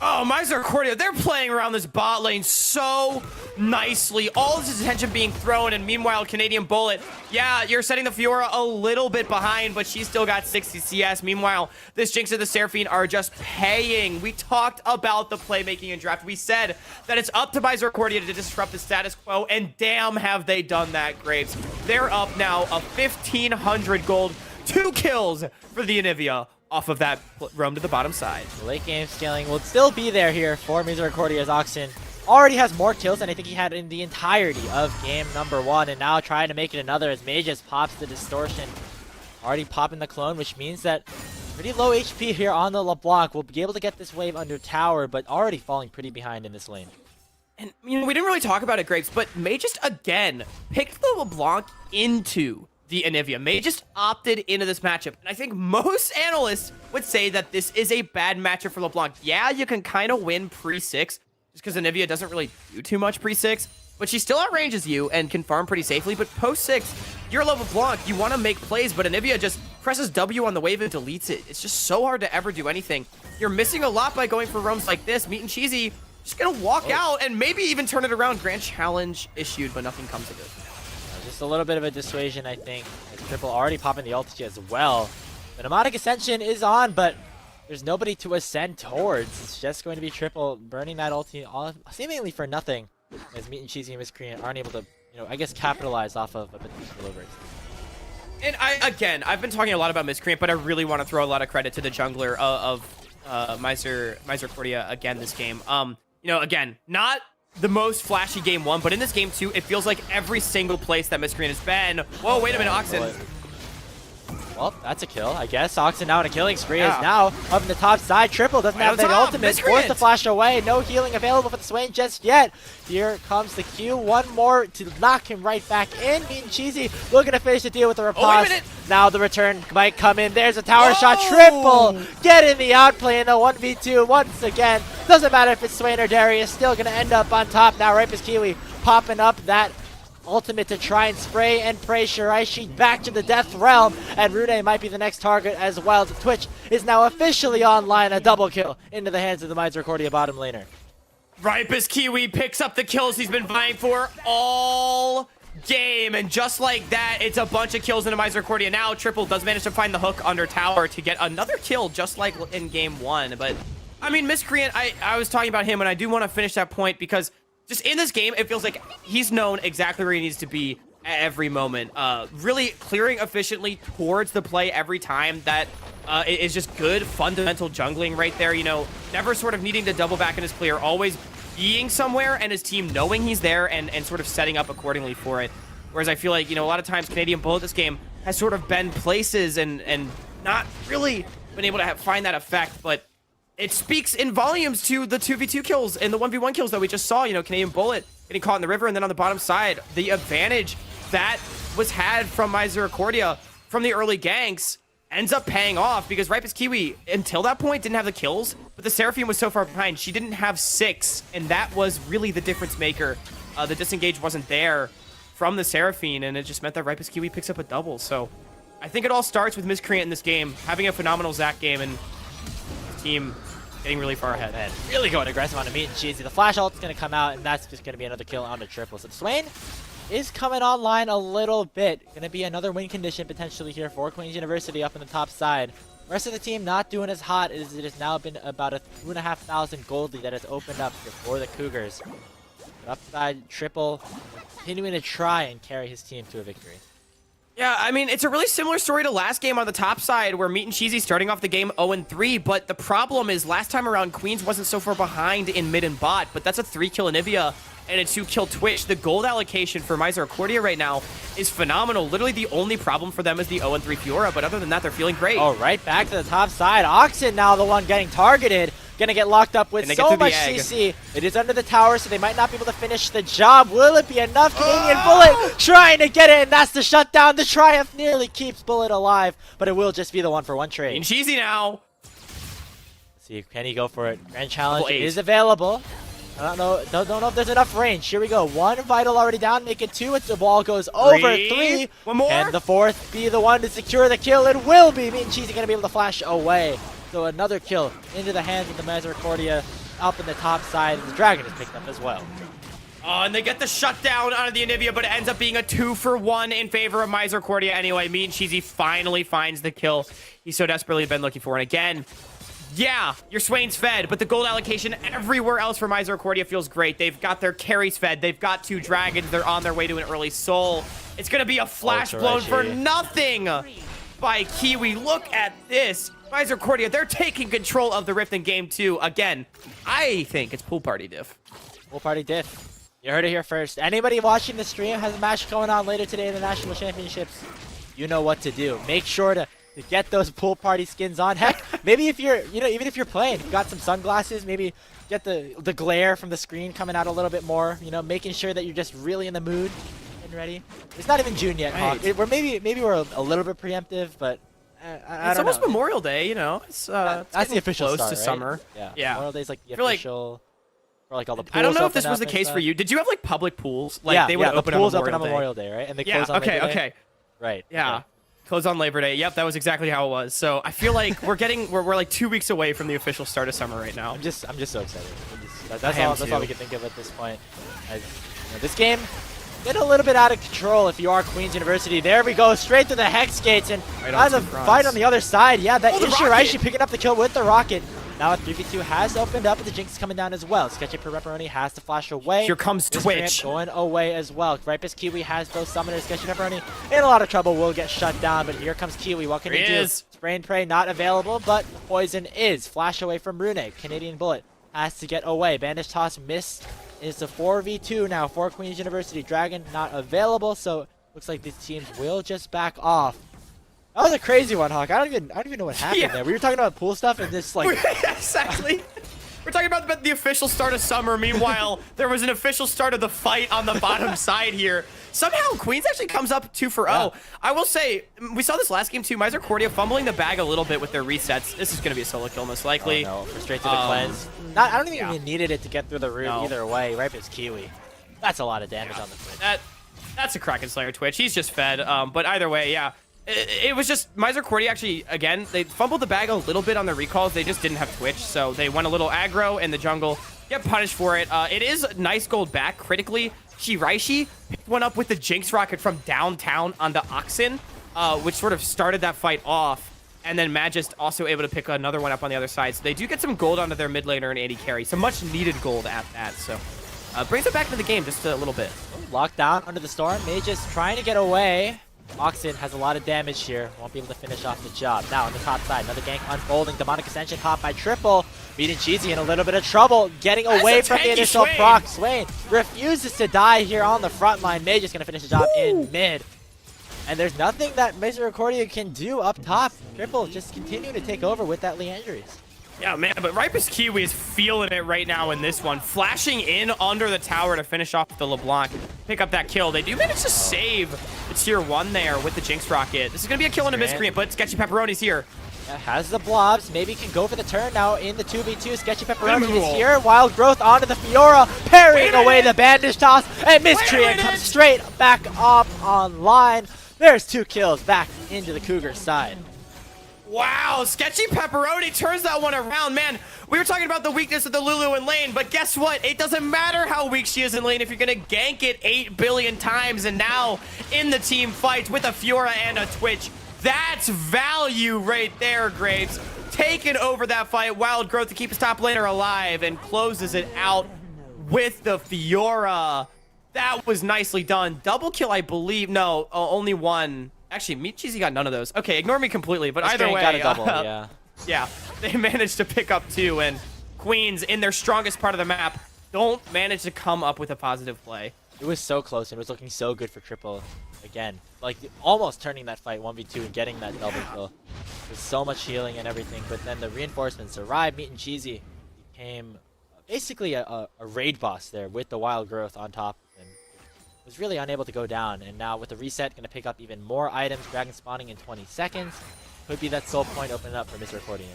Oh, Misericordia, they're playing around this bot lane so nicely. All this attention being thrown, and meanwhile, Canadian Bullet, yeah, you're setting the Fiora a little bit behind, but she's still got 60 CS. Meanwhile, this Jinx and the Seraphine are just paying. We talked about the playmaking in draft. We said that it's up to Misericordia to disrupt the status quo, and damn have they done that, Graves. They're up now a 1,500 gold, 2 kills for the Anivia off of that roam to the bottom side. The late game scaling will still be there here for Misericordia's Oxen. Already has more kills than I think he had in the entirety of game number 1, and now trying to make it another as Magus pops the distortion. Already popping the clone, which means that pretty low HP here on the LeBlanc. Will be able to get this wave under tower, but already falling pretty behind in this lane. And, you know, we didn't really talk about it, Grapes, but May just, again, picked the LeBlanc into the Anivia. May just opted into this matchup. And I think most analysts would say that this is a bad matchup for LeBlanc. Yeah, you can kind of win pre-6, just because Anivia doesn't really do too much pre-6, but she still outranges you and can farm pretty safely. But post-6, you're LeBlanc, you want to make plays, but Anivia just presses W on the wave and deletes it. It's just so hard to ever do anything. You're missing a lot by going for roams like this. Meat and Cheesy just gonna walk out and maybe even turn it around. Grand challenge issued, but nothing comes of it. Just a little bit of a dissuasion, I think. As Triple already popping the ulti as well. The Pneumatic Ascension is on, but there's nobody to ascend towards. It's just going to be Triple burning that ulti seemingly for nothing. As Meat and Cheesy and Miscreant aren't able to, you know, I guess capitalize off of a potential over. And I've been talking a lot about Miscreant, but I really want to throw a lot of credit to the jungler of Misericordia again this game. You know, again, not the most flashy game 1, but in this game 2, it feels like every single place that Miscreant has been. Whoa, wait a minute, Oxen. Well, that's a kill, I guess. Oxen now in a killing spree Yeah. is now up in the top side. Triple doesn't Right have on that top, ultimate. Miscreant. Forced to flash away. No healing available for the Swain just yet. Here comes the Q. One more to knock him right back in. Meat and Cheesy looking to finish the deal with the Oh, wait a riposte. minute. Now the return might come in. There's a tower shot. Oh! Triple getting the outplay in the 1v2 once again. Doesn't matter if it's Swain or Darius. Still going to end up on top. Now Ripus Kiwi popping up that ultimate to try and spray and pray Shiraishi back to the death realm, and Rune might be the next target as well. The Twitch is now officially online, a double kill into the hands of the Misericordia bottom laner. Ripus Kiwi picks up the kills he's been vying for all game, and just like that, it's a bunch of kills into Misericordia. Now Triple does manage to find the hook under tower to get another kill, just like in game 1. But I mean, Miscreant, I was talking about him, and I do want to finish that point because just in this game, it feels like he's known exactly where he needs to be at every moment. Really clearing efficiently towards the play every time. That is just good fundamental jungling right there. You know, never sort of needing to double back in his clear, always being somewhere and his team knowing he's there and sort of setting up accordingly for it. Whereas I feel like, you know, a lot of times Canadian Bullet this game has sort of been places and not really been able to find that effect, but it speaks in volumes to the 2v2 kills and the 1v1 kills that we just saw. You know, Canadian Bullet getting caught in the river, and then on the bottom side, the advantage that was had from Misericordia from the early ganks ends up paying off because Ripus Kiwi, until that point, didn't have the kills, but the Seraphine was so far behind. She didn't have 6, and that was really the difference maker. The disengage wasn't there from the Seraphine, and it just meant that Ripus Kiwi picks up a double. So I think it all starts with Miscreant in this game, having a phenomenal Zac game, and team getting really far ahead. Man, really going aggressive on the meat and cheesy. The flash ult's going to come out, and that's just going to be another kill on the triple. So Swain is coming online a little bit. Going to be another win condition potentially here for Queen's University up in the top side. Rest of the team not doing as hot as it has now been about a 2,500 gold lead that has opened up here for the Cougars. But upside triple continuing to try and carry his team to a victory. Yeah, I mean, it's a really similar story to last game on the top side where Meat and Cheesy starting off the game 0-3, but the problem is last time around Queens wasn't so far behind in mid and bot, but that's a 3-kill Anivia and a 2-kill Twitch. The gold allocation for Misericordia right now is phenomenal. Literally the only problem for them is the 0-3 Fiora, but other than that, they're feeling great. Oh, right back to the top side. Oxen now the one getting targeted. Gonna get locked up with so much CC. It is under the tower, so they might not be able to finish the job. Will it be enough? Canadian Bullet trying to get it, and that's the shutdown. The Triumph nearly keeps Bullet alive, but it will just be the 1-for-1 trade. And Cheesy now. Let's see, can he go for it? Grand Challenge is available. I don't know if there's enough range. Here we go. 1 Vital already down, make it 2. The ball goes over 3. One more. And the 4th be the one to secure the kill. It will be. Meat and Cheesy gonna be able to flash away. So another kill into the hands of the Misericordia up in the top side. The Dragon is picked up as well. Oh, and they get the shutdown out of the Anivia, but it ends up being a 2-for-1 in favor of Misericordia anyway. Meat and Cheesy finally finds the kill he's so desperately been looking for. And again, yeah, your Swain's fed, but the gold allocation everywhere else for Misericordia feels great. They've got their carries fed. They've got 2 dragons. They're on their way to an early soul. It's going to be a flash blown for nothing by Kiwi. Look at this. Misericordia, they're taking control of the Rift in game 2. Again, I think it's pool party diff. Pool party diff. You heard it here first. Anybody watching the stream has a match going on later today in the National Championships. You know what to do. Make sure to get those pool party skins on. Heck, maybe if you're, even if you're playing, you got some sunglasses, maybe get the glare from the screen coming out a little bit more. Making sure that you're just really in the mood and ready. It's not even June yet, Hawk. We're maybe we're a little bit preemptive, but it's almost Memorial Day, It's that's the official close start, to right? summer. Yeah. Memorial Day's like the official. For like all the pools. I don't know if this was the case for you. Did you have like public pools? Like they would the open pools on open on Memorial Day, right? And they close on Labor Day. Okay. Right. Yeah. Okay. Close on Labor Day. Yep, that was exactly how it was. So I feel like we're like 2 weeks away from the official start of summer right now. I'm just so excited. That's all we can think of at this point. This game get a little bit out of control if you are Queen's University. There we go, straight to the Hex Gates, and the fight on the other side. Yeah, that is Shiraishi picking up the kill with the rocket. Now a 3v2 has opened up, and the Jinx is coming down as well. Sketchy Pepperoni has to flash away. Here comes Twitch. Going away as well. Ripest Kiwi has those summoners. Sketchy Pepperoni in a lot of trouble, will get shut down, but here comes Kiwi. What can he do? Spray and Pray not available, but Poison is. Flash away from Rune. Canadian Bullet has to get away. Bandage Toss missed. It's a 4v2 now for Queen's University. Dragon not available, so looks like these teams will just back off. That was a crazy one, Hawk. I don't even know what happened there. We were talking about pool stuff and this like exactly. We're talking about the official start of summer. Meanwhile, there was an official start of the fight on the bottom side here. Somehow, Queens actually comes up 2-0. Yeah. I will say, we saw this last game too. Misericordia fumbling the bag a little bit with their resets. This is going to be a solo kill most likely. Oh, no. Straight to the cleanse. I don't think even needed it to get through the root either way. Right, it's Kiwi. That's a lot of damage on the Twitch. That's a Kraken Slayer Twitch. He's just fed. But either way, yeah. It was just Misericordia actually, again, they fumbled the bag a little bit on the recalls. They just didn't have Twitch, so they went a little aggro in the jungle. Get punished for it. It is nice gold back critically. Shiraishi picked one up with the Jinx rocket from downtown on the Oxen, which sort of started that fight off. And then Magist also able to pick another one up on the other side. So they do get some gold onto their mid laner and AD carry. Some much needed gold at that. So brings it back to the game just a little bit. Locked down under the storm. Magus trying to get away. Oxen has a lot of damage here. Won't be able to finish off the job. Now on the top side, another gank unfolding. Demonic Ascension caught by Triple. Meat and Cheesy in a little bit of trouble. Getting away from the initial proc. Swain refuses to die here on the front line. Mage is going to finish the job in mid. And there's nothing that Misericordia can do up top. Triple just continuing to take over with that Leandries. Yeah, man, but Ripest Kiwi is feeling it right now in this one. Flashing in under the tower to finish off the LeBlanc. Pick up that kill. They do manage to save the tier 1 there with the Jinx rocket. This is going to be a kill and a miscreant, but Sketchy Pepperoni's here. Yeah, has the blobs. Maybe can go for the turn now in the 2v2. Sketchy Pepperoni is here. Wild Growth onto the Fiora. Parrying away the bandage toss. And Miscreant comes straight back up online. There's 2 kills back into the Cougar side. Wow, Sketchy Pepperoni turns that one around. Man, we were talking about the weakness of the Lulu in lane, but guess what? It doesn't matter how weak she is in lane if you're going to gank it 8 billion times. And now in the team fight with a Fiora and a Twitch, that's value right there, Graves. Taking over that fight, Wild Growth to keep his top laner alive and closes it out with the Fiora. That was nicely done. Double kill, I believe. No, only one. Actually, Meat Cheesy got none of those. Okay, ignore me completely, but either way, got a double, yeah. Yeah, they managed to pick up 2, and Queens, in their strongest part of the map, don't manage to come up with a positive play. It was so close, and it was looking so good for Triple again. Like, almost turning that fight 1v2 and getting that double kill. With so much healing and everything, but then the reinforcements arrived. Meat and Cheesy became basically a raid boss there with the Wild Growth on top, and was really unable to go down. And now with the reset, going to pick up even more items. Dragon spawning in 20 seconds. Could be that soul point opening up for Mr. Accordion.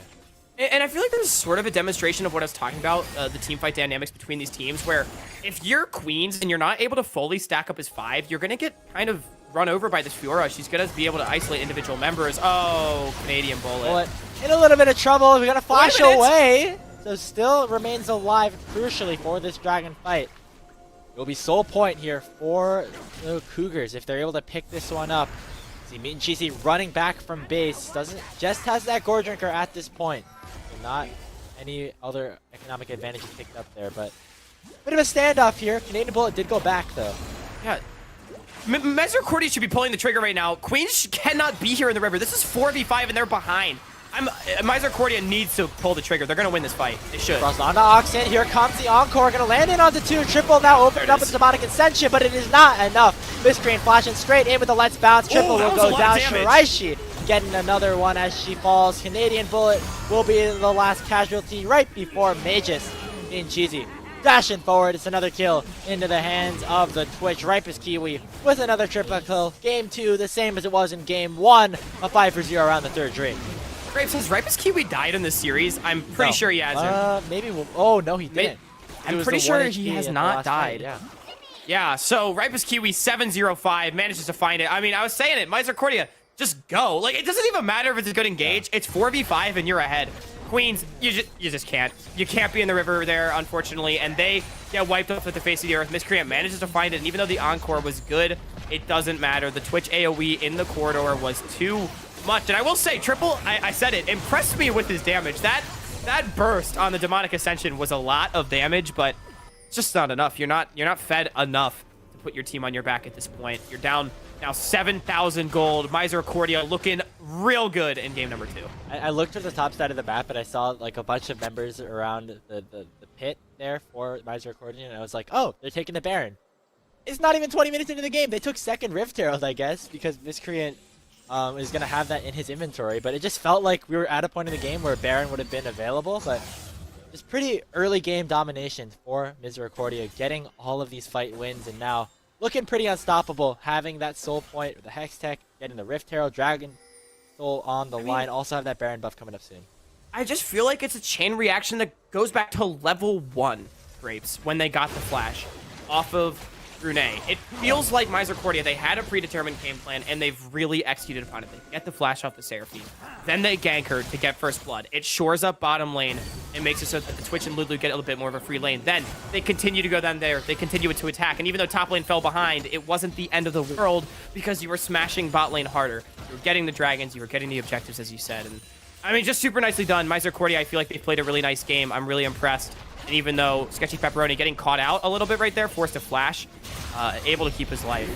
And I feel like this is sort of a demonstration of what I was talking about, the team fight dynamics between these teams, where if you're Queens and you're not able to fully stack up as 5, you're going to get kind of run over by this Fiora. She's going to be able to isolate individual members. Oh, Canadian Bullet. In a little bit of trouble. We got to flash away. So still remains alive, crucially, for this Dragon fight. It will be soul point here for the Cougars if they're able to pick this one up. See Meat and Cheesy running back from base. Just has that Gore Drinker at this point. So not any other economic advantage picked up there, but bit of a standoff here. Canadian Bullet did go back though. Yeah. Messer should be pulling the trigger right now. Queens cannot be here in the river. This is 4v5 and they're behind. Miser Cordia needs to pull the trigger. They're going to win this fight. They should. Cross onto Oxen. Here comes the Encore. Going to land in onto 2. Triple now opened up with Demonic Ascension, but it is not enough. Miscreant flashing straight in with the Let's Bounce. Triple will go down. Shiraishi getting another one as she falls. Canadian Bullet will be the last casualty right before Magus in Cheesy. Dashing forward, it's another kill into the hands of the Twitch. Ripest Kiwi with another triple kill. Game 2, the same as it was in Game 1. A 5-0 around the 3rd drink. Graves, has Ripest Kiwi died in this series? I'm pretty sure he hasn't. Maybe oh, no, he didn't. I'm pretty sure he has not died. Fight, yeah, so Ripest Kiwi 705 manages to find it. I mean, I was saying it. Miser Cordia, just go. Like, it doesn't even matter if it's a good engage. It's 4v5 and you're ahead. Queens, you just can't. You can't be in the river there, unfortunately, and they get wiped off at the face of the earth. Miscreant manages to find it, and even though the Encore was good, it doesn't matter. The Twitch AoE in the corridor was too much. And I will say, Triple, I said it, impressed me with his damage. That burst on the Demonic Ascension was a lot of damage, but it's just not enough. You're not fed enough to put your team on your back at this point. You're down now 7,000 gold. Miser Cordia looking real good in game number 2. I looked at the top side of the map and I saw like a bunch of members around the pit there for Miser Accordion, and I was like, oh, they're taking the Baron. It's not even 20 minutes into the game. They took second Rift Herald, I guess, because Miscreant is going to have that in his inventory, but it just felt like we were at a point in the game where Baron would have been available, but just pretty early game domination for Misericordia, getting all of these fight wins, and now looking pretty unstoppable, having that soul point with the Hex Tech, getting the Rift Herald, Dragon Soul on the line, also have that Baron buff coming up soon. I just feel like it's a chain reaction that goes back to level 1, Grapes, when they got the flash off of Brunei. It feels like Miser Cordia, they had a predetermined game plan, and they've really executed upon it. They get the flash off the Seraphine. Then they gank her to get first blood. It shores up bottom lane and makes it so that the Twitch and Lulu get a little bit more of a free lane. Then they continue to go down there. They continue to attack. And even though top lane fell behind, it wasn't the end of the world because you were smashing bot lane harder. You were getting the dragons. You were getting the objectives, as you said. And I mean, just super nicely done. Miser Cordia, I feel like they played a really nice game. I'm really impressed. And even though Sketchy Pepperoni getting caught out a little bit right there, forced to flash, able to keep his life.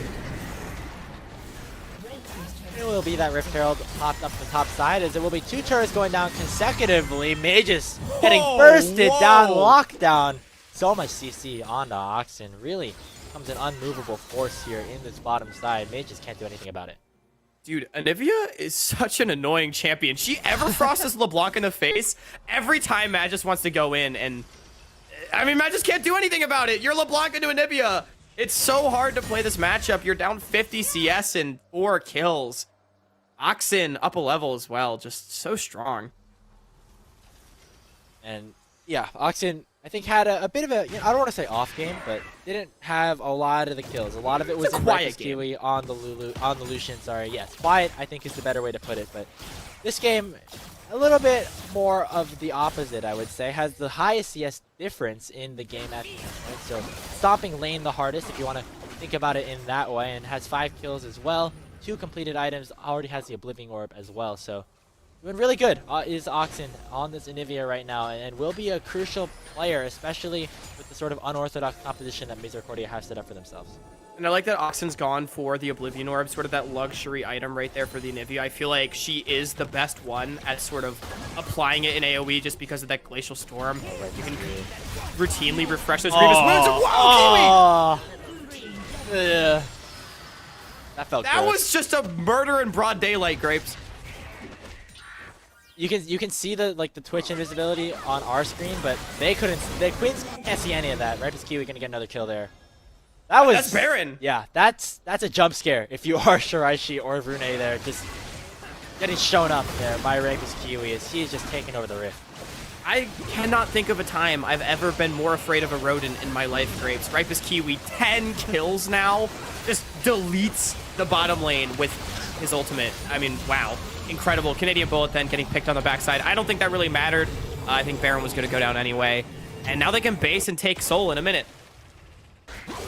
It will be that Rift Herald popped up the top side, as it will be 2 turrets going down consecutively. Magus getting bursted down, lockdown. So much CC on the Oxen. Really becomes an unmovable force here in this bottom side. Magus can't do anything about it. Dude, Anivia is such an annoying champion. She ever frosts LeBlanc in the face every time Magus wants to go in, and I mean, Magus can't do anything about it. You're LeBlanc into Anivia. It's so hard to play this matchup. You're down 50 CS and 4 kills. Oxen up a level as well. Just so strong. And yeah, Oxen I think had a bit of a, I don't want to say off game, but didn't have a lot of the kills. A lot of it was a in quiet Ripus game. Kiwi on the Lucian. Sorry, yes, quiet I think is the better way to put it. But this game, a little bit more of the opposite, I would say. Has the highest CS difference in the game at the end, right? So stomping lane the hardest, if you want to think about it in that way, and has 5 kills as well. 2 completed items. Already has the Oblivion Orb as well. So. Doing really good is Oxen on this Anivia right now, and will be a crucial player, especially with the sort of unorthodox composition that Misericordia have set up for themselves. And I like that Oxen's gone for the Oblivion Orb, sort of that luxury item right there for the Anivia. I feel like she is the best one at sort of applying it in AoE just because of that Glacial Storm. You can routinely refresh those Grievous wounds. Wow, Yeah. That felt That gross. was just a murder in broad daylight, Grapes. You can see the Twitch invisibility on our screen, but they couldn't. The Queens can't see any of that. Ripus Kiwi gonna get another kill there. That was That's Baron. Yeah, that's a jump scare if you are Shiraishi or Rune there. Just getting shown up there by Ripus Kiwi as he's just taking over the rift. I cannot think of a time I've ever been more afraid of a rodent in my life, Grapes. Ripus Kiwi, 10 kills now, just deletes the bottom lane with his ultimate. I mean, wow. Incredible. Canadian Bullet then getting picked on the backside. I don't think that really mattered. I think Baron was going to go down anyway. And now they can base and take Soul in a minute.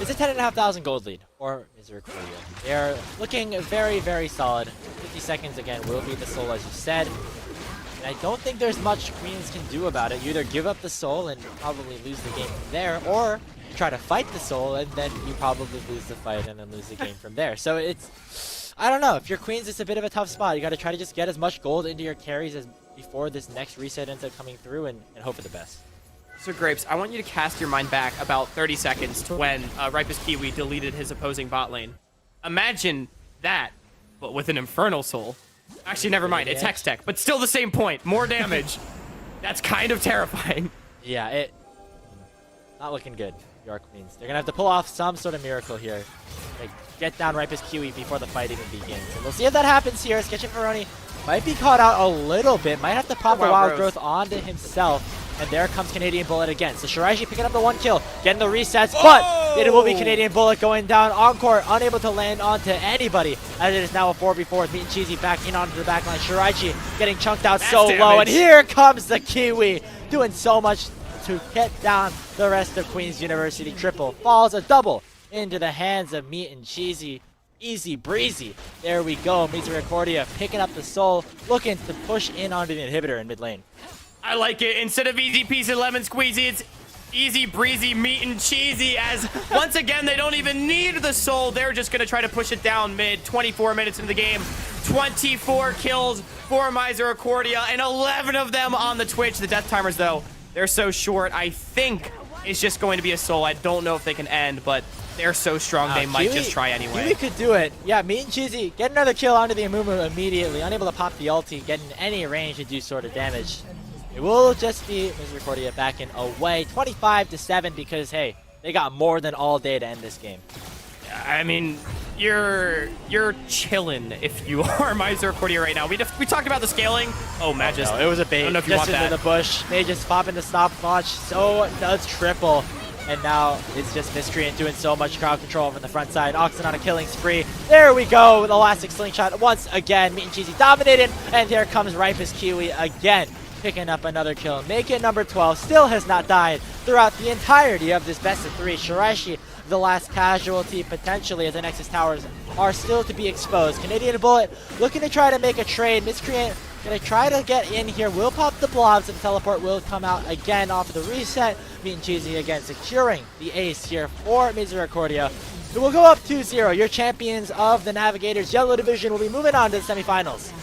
It's a 10,500 gold lead for Misericordia. They are looking very, very solid. 50 seconds again will be the Soul, as you said. And I don't think there's much Queens can do about it. You either give up the Soul and probably lose the game from there, or you try to fight the Soul and then you probably lose the fight and then lose the game from there. So it's... I don't know. If you're Queens, it's a bit of a tough spot. You got to try to just get as much gold into your carries as before this next reset ends up coming through and hope for the best. So, Grapes, I want you to cast your mind back about 30 seconds to when Ripus Kiwi deleted his opposing bot lane. Imagine that, but with an Infernal Soul. Actually, never mind. It's Hextech, but still the same point. More damage. That's kind of terrifying. Yeah, not looking good. Your Queens. They're gonna have to pull off some sort of miracle here. Like, get down Ripus Kiwi before the fight even begins. And we'll see if that happens here. Sketchin Ferroni might be caught out a little bit. Might have to pop a Wild Growth onto himself. And there comes Canadian Bullet again. So Shiraishi picking up the 1 kill, getting the resets, but it will be Canadian Bullet going down Encore, unable to land onto anybody, as it is now a 4v4 with Meat and Cheesy back in onto the backline. Shiraishi getting chunked out so low, and here comes the Kiwi, doing so much to get down the rest of Queen's University. Triple falls a double into the hands of Meat and Cheesy. Easy breezy. There we go. Misericordia picking up the Soul, looking to push in onto the inhibitor in mid lane. I like it. Instead of easy peasy lemon squeezy, it's easy breezy meat and cheesy, as once again they don't even need the Soul. They're just going to try to push it down mid. 24 minutes into the game. 24 kills for Misericordia, and 11 of them on the Twitch. The death timers, though, they're so short. I think it's just going to be a Soul. I don't know if they can end, but they're so strong they might just try anyway. Kiwi could do it. Yeah, Meat and Cheesy get another kill onto the Amumu immediately. Unable to pop the ulti, get in any range to do sort of damage. It will just be Misericordia backing away 25-7 because, hey, they got more than all day to end this game. I mean, you're chilling if you are Misericordia right now. We talked about the scaling. Oh, Magus. No, it was a bait. I don't know if you just want into that. the bush. They just pop in the stopwatch. So does Triple. And now it's just Miscreant doing so much crowd control from the front side. Oxen on a killing spree. There we go with Elastic Slingshot once again. Meat and Cheesy dominated. And here comes Ripus Kiwi again, picking up another kill. Make it number 12. Still has not died throughout the entirety of this best of 3. Shiraishi, the last casualty potentially, as the Nexus towers are still to be exposed. Canadian Bullet looking to try to make a trade. Miscreant gonna try to get in here. Will pop the blobs and the teleport will come out again off of the reset. Meat and Cheesy again securing the ace here for Misericordia. It will go up 2-0. Your champions of the Navigators Yellow Division will be moving on to the semifinals.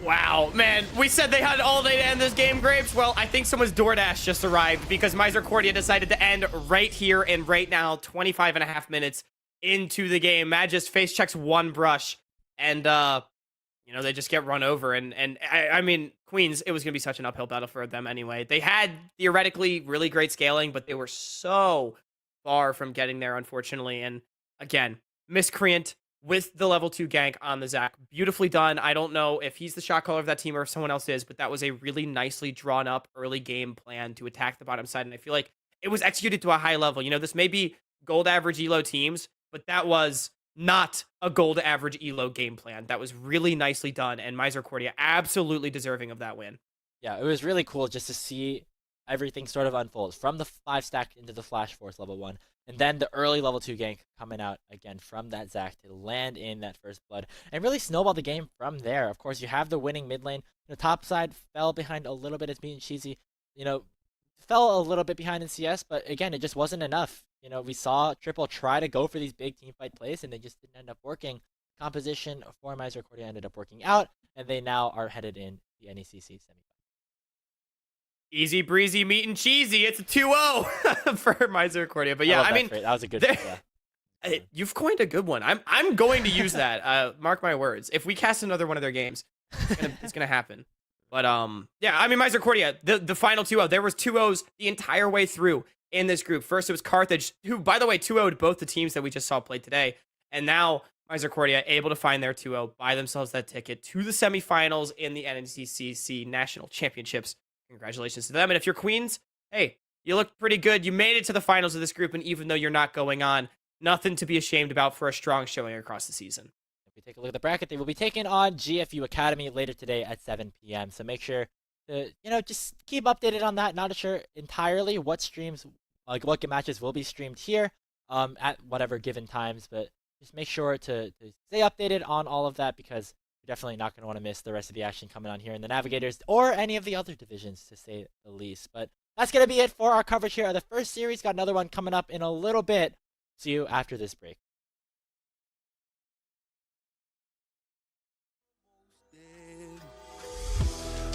Wow, man, we said they had all day to end this game, Grapes. Well, I think someone's DoorDash just arrived because Misericordia decided to end right here and right now, 25.5 minutes into the game. Mad just face checks one brush, and, you know, they just get run over. And I mean, Queens, it was going to be such an uphill battle for them anyway. They had theoretically really great scaling, but they were so far from getting there, unfortunately. And again, Miscreant with the level 2 gank on the Zac. Beautifully done. I don't know if he's the shot caller of that team or if someone else is, but that was a really nicely drawn up early game plan to attack the bottom side. And I feel like it was executed to a high level. You know, this may be gold average elo teams, but that was not a gold average elo game plan. That was really nicely done. And Misercordia absolutely deserving of that win. Yeah, it was really cool just to see everything sort of unfold from the 5 stack into the Flash Force level 1. And then the early level 2 gank coming out again from that Zac to land in that first blood and really snowball the game from there. Of course, you have the winning mid lane. The top side fell behind a little bit. It's being cheesy. You know, fell a little bit behind in CS, but again, it just wasn't enough. You know, we saw Triple try to go for these big team fight plays, and they just didn't end up working. Composition for Misercordia ended up working out, and they now are headed in the NECC semifinal. Easy breezy, meat and cheesy. It's a 2-0 for Misercordia. But yeah, I mean, that was a good. Yeah. You've coined a good one. I'm going to use that. Mark my words. If we cast another one of their games, it's gonna happen. But yeah, I mean, Misercordia, the final 2-0. There was 2-0s the entire way through in this group. First, it was Carthage, who, by the way, 2-0'd both the teams that we just saw play today. And now Misercordia able to find their 2-0, buy themselves that ticket to the semifinals in the NECC National Championships. Congratulations to them. And if you're Queens, hey, you looked pretty good. You made it to the finals of this group, and even though you're not going on, nothing to be ashamed about for a strong showing across the season. If we take a look at the bracket, they will be taking on GFU Academy later today at 7 p.m. So make sure to, just keep updated on that. Not sure entirely what streams, like what matches will be streamed here at whatever given times, but just make sure to stay updated on all of that, because you're definitely not going to want to miss the rest of the action coming on here in the Navigators or any of the other divisions, to say the least. But that's going to be it for our coverage here of the first series. Got another one coming up in a little bit. See you after this break.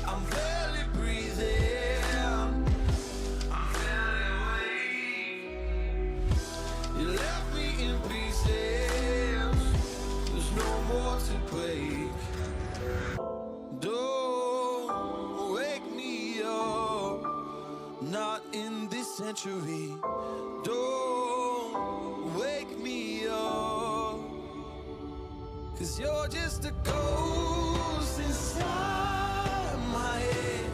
I'm barely breathing. I'm barely awake. You left me in pieces. There's no more to break. Don't wake me up. Not in this century. Don't wake me up. 'Cause you're just a ghost inside my head.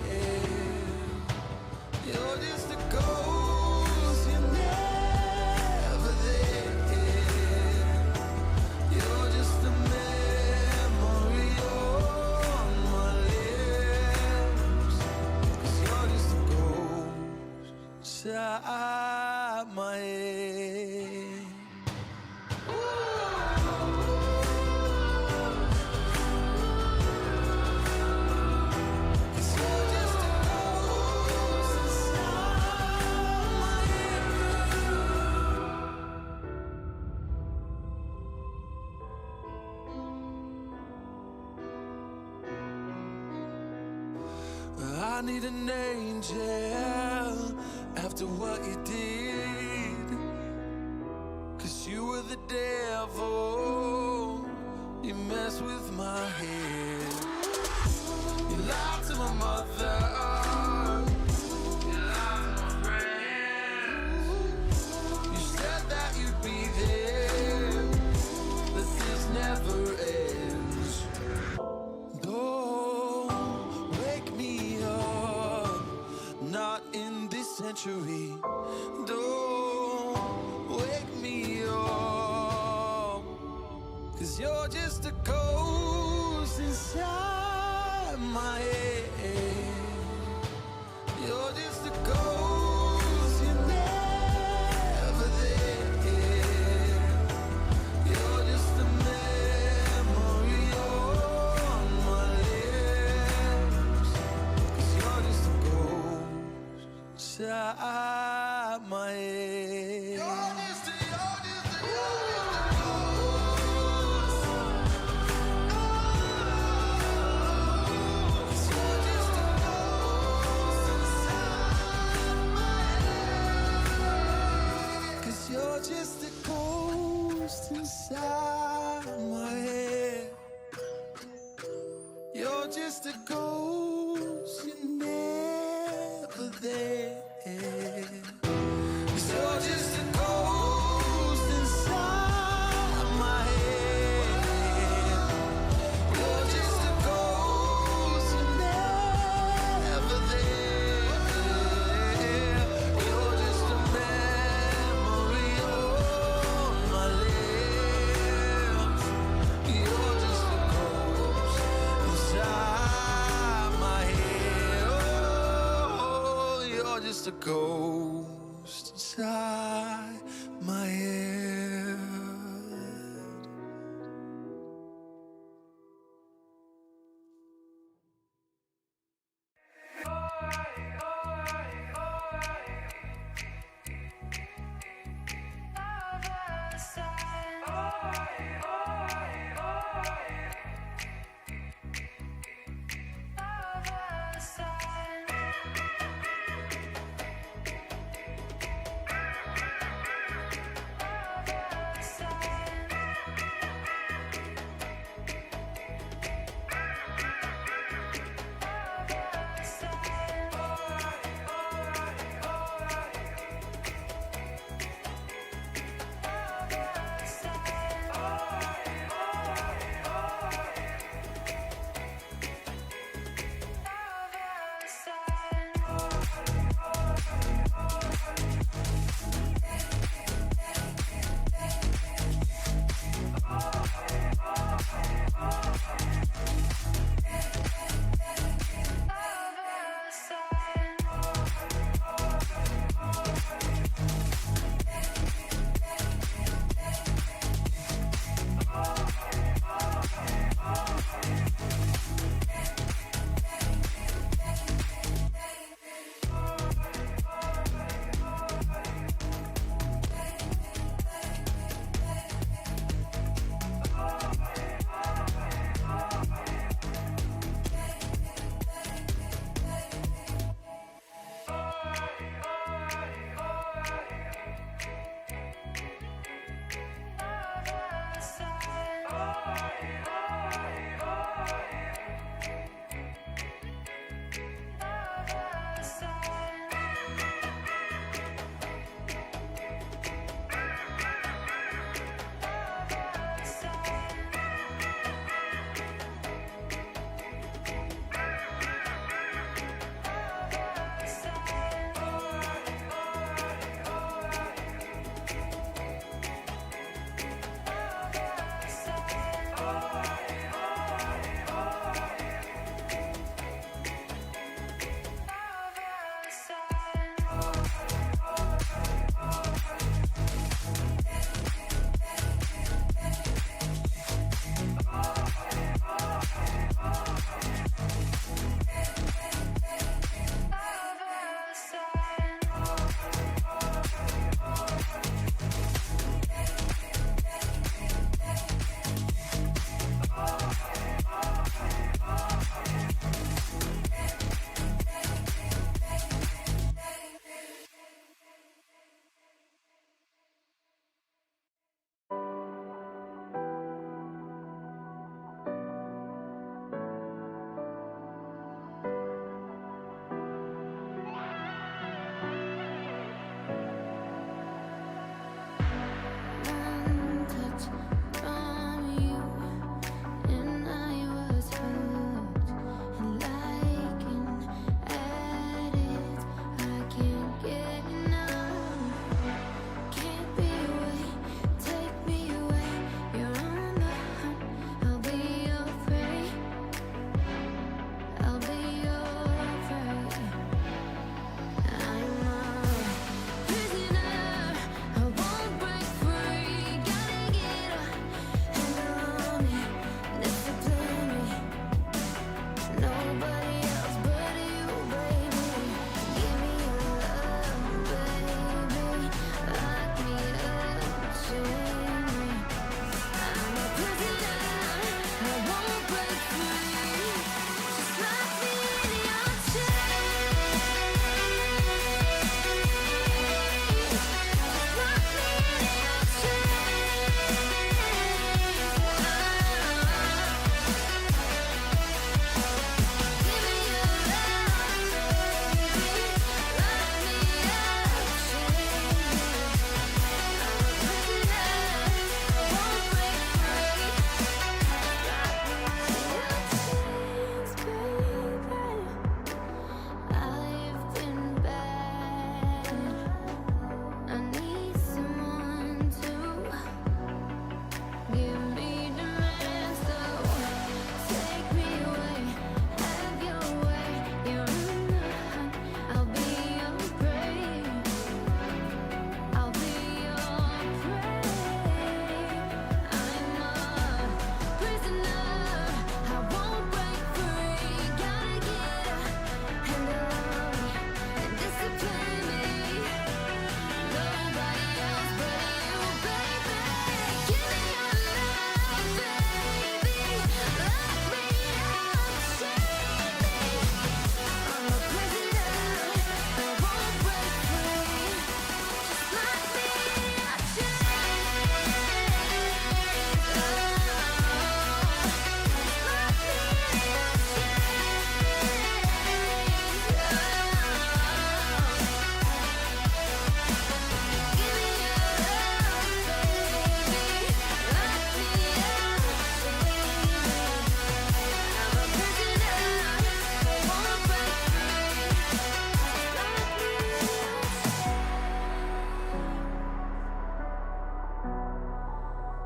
You're just a ghost, you're never there. You're just a memory on my lips. 'Cause you're just a ghost inside my head. I need an angel after what you did. 'Cause you were the devil. You messed with my head. You lied to my mother. You lied to my friends. You said that you'd be there, but this never ends. Don't wake me up, not in this century. Don't wake me up, 'cause you're just a ghost inside my head. You're just a ghost, you're never there. You're just a memory on my lips. 'Cause you're just a ghost inside my head. You're just a You're just a ghost inside my head. You're just a ghost, you're never there. 'Cause you're just a ghost inside my head. a ghost inside my head.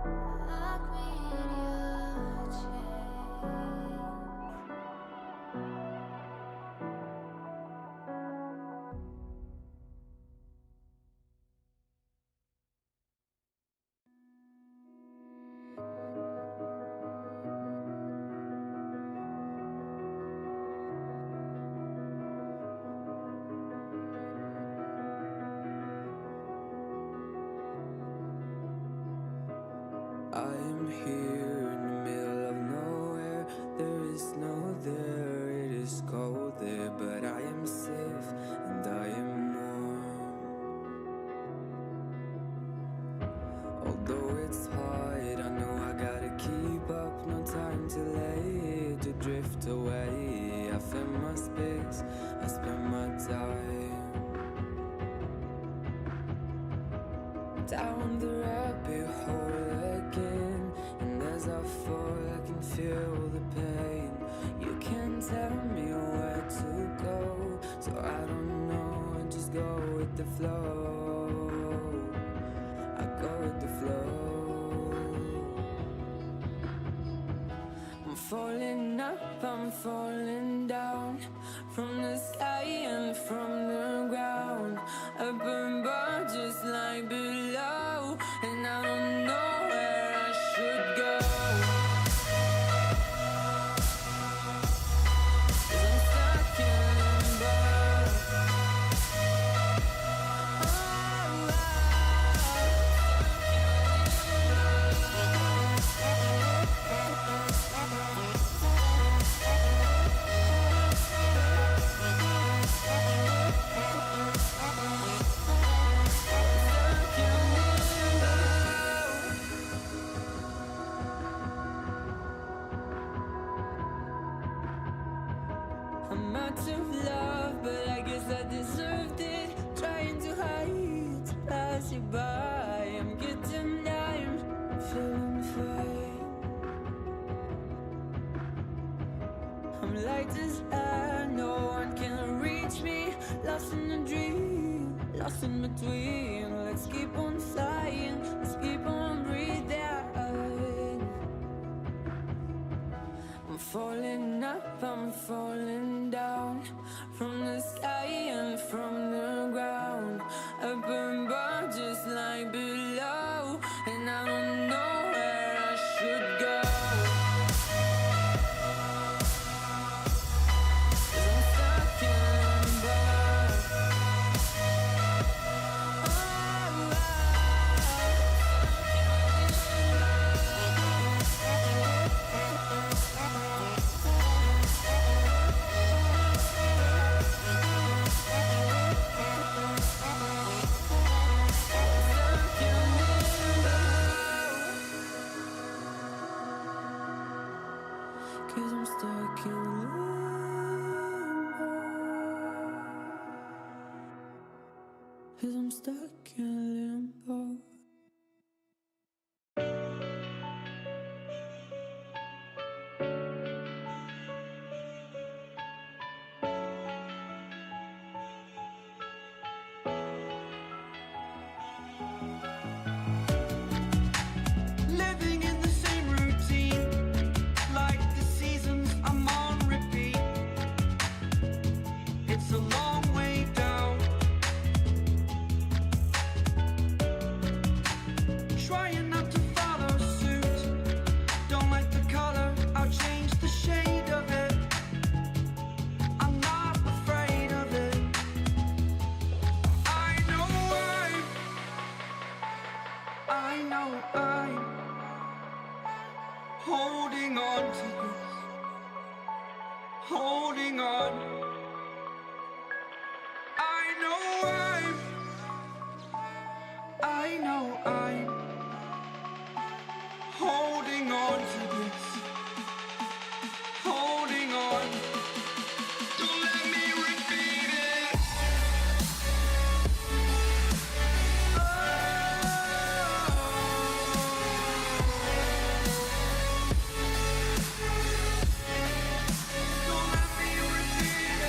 Lock me in your chains. I am here in the middle of nowhere. There is no there, it is cold there, but I am safe and I am warm. Although it's hard, I know I gotta keep up. No time to lay to drift away. I find my space, I spend my time down the rabbit hole again. And as I fall, I can feel the pain. You can't tell me where to go, so I don't know, I just go with the flow. I go with the flow. I'm falling up, I'm falling down, from the sky and from the ground. Up above, just like below, and I don't know where I should go. 'Cause I'm stuck in limbo. I'm out of love, but I guess I deserved it. Trying to hide, to pass you by. I'm getting tired, feeling fine. I'm light as air, no one can reach me. Lost in a dream, lost in between. Let's keep on flying, let's keep on breathing. I'm falling up, I'm falling down, from the sky and from the ground. Up above, just like below, and I don't know where I should go. 'Cause I'm stuck in limbo. Cause I'm stuck in limbo. Cause I'm stuck in limbo. Living in the same routine, like the seasons I'm on repeat. It's a long way down. Trying not to follow suit. Don't like the color, I'll change the shade of it. I'm not afraid of it. I know I'm holding on to this, holding on. I know I'm holding on to this, holding on. Don't let me repeat it. Don't let me repeat it.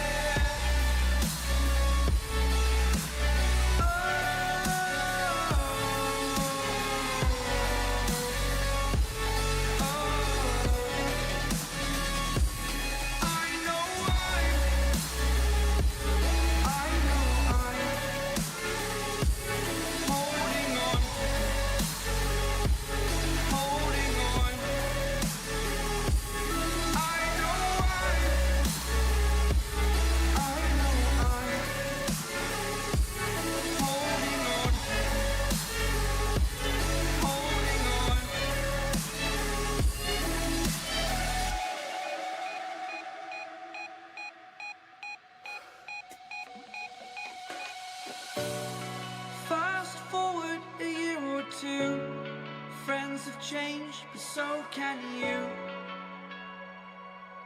friends have changed, but so can you.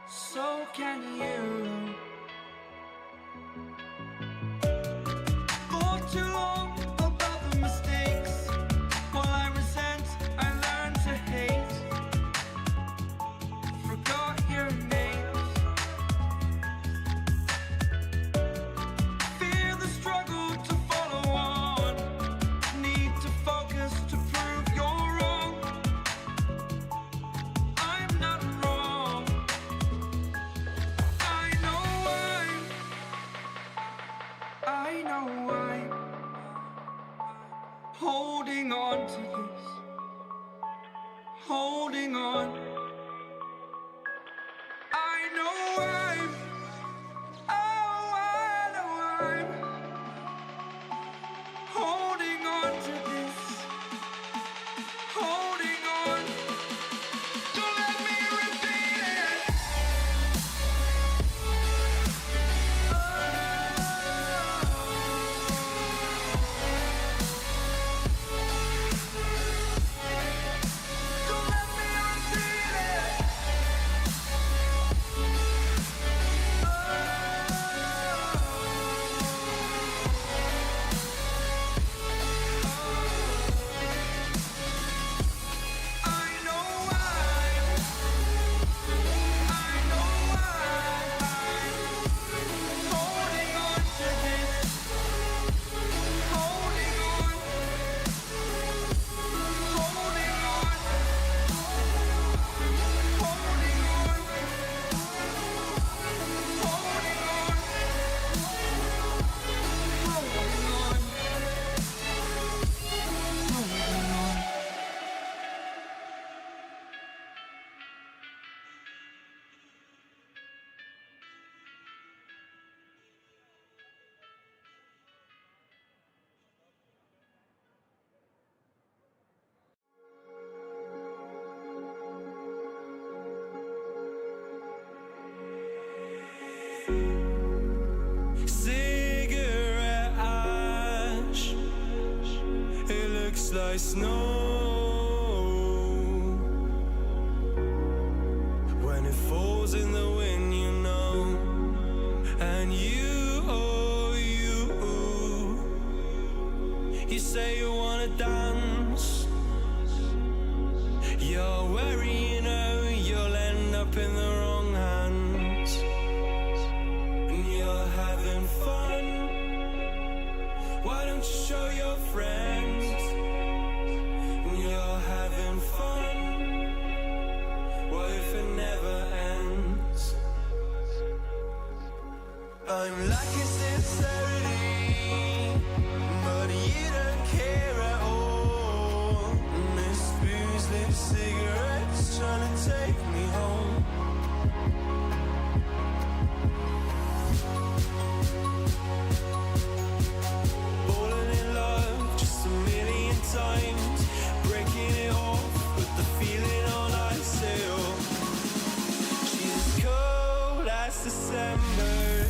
So can you. For too long about the mistakes, while I resent, I learned to hate. Forgot your names. Fear the struggle to follow on. Need to focus to prove you're wrong. I'm not wrong. I know I'm holding on to this. Holding on. I know I'm, oh, I know I'm holding on to this. Holding on. Don't let me repeat it. Don't let me repeat it. I know I'm holding on to this. Holding on. Holding on. Holding on. Holding on. Holding on. Cigarette ash, it looks like snow when it falls in the wind, you know. And you, oh you say you wanna dance. You're wary, you know, you'll end up in the wrong hands. And you're having fun. Why don't you show your friends? And you're having fun. What if it never ends? I'm lacking sincerity, but you don't care at all. Miss booze, lit cigarettes, trying to take me home. Falling in love just a million times, breaking it off with the feeling on ice. She's as cold as December.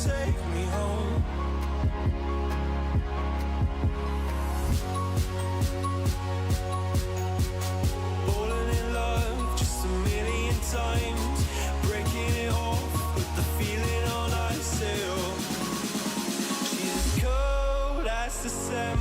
take me home. Falling in love just a million times, breaking it off with the feeling on I sail. She's as cold as December.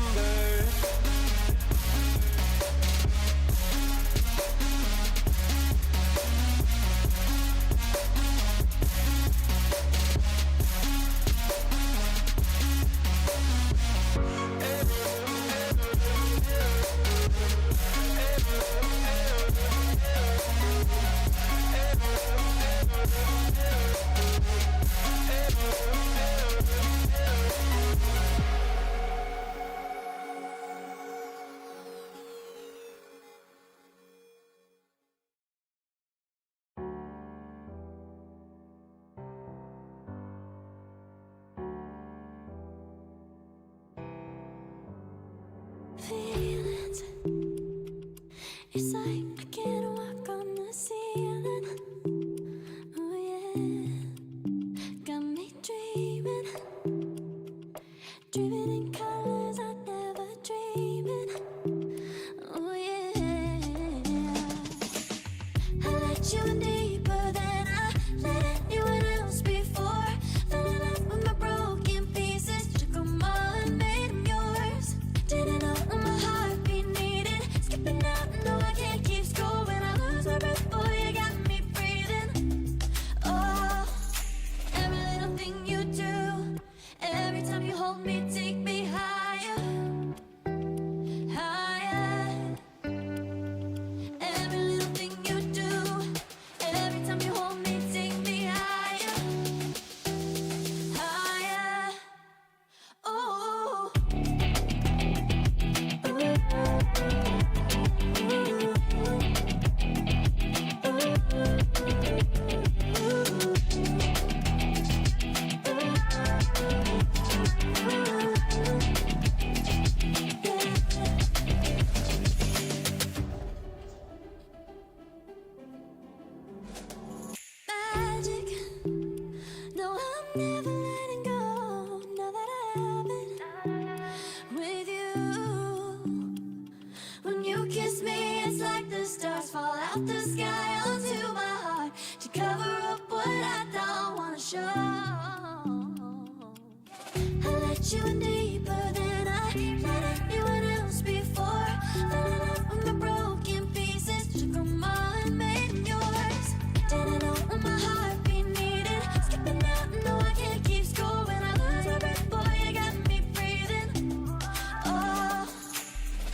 Feelings, it's like I can't walk on the ceiling. Oh yeah, got me dreaming, dreaming in colors I never dreamed in. Oh yeah, I let you in deeper than I let anyone else before. Fell in love with my broken pieces, took them all and made them yours. Didn't know what my heartbeat needed, skipping out, no I can't keep score. When I lose my breath, boy, you got me breathing. Oh, every little thing you do, every time you hold me, take me higher, higher. Every little thing you do, every time you hold me, take me higher, higher. Oh. Magic. No, I'm never letting go. Now that I have it with you. When you kiss me, it's like the stars fall out the sky onto my heart to cover up what I don't wanna show. I let you in deeper than I let anyone else before. Fell in love with my broken pieces, took them all and made them yours. Didn't know what my heartbeat needed, skipping out, no I can't keep score. When I lose my breath, boy, you got me breathing. Oh,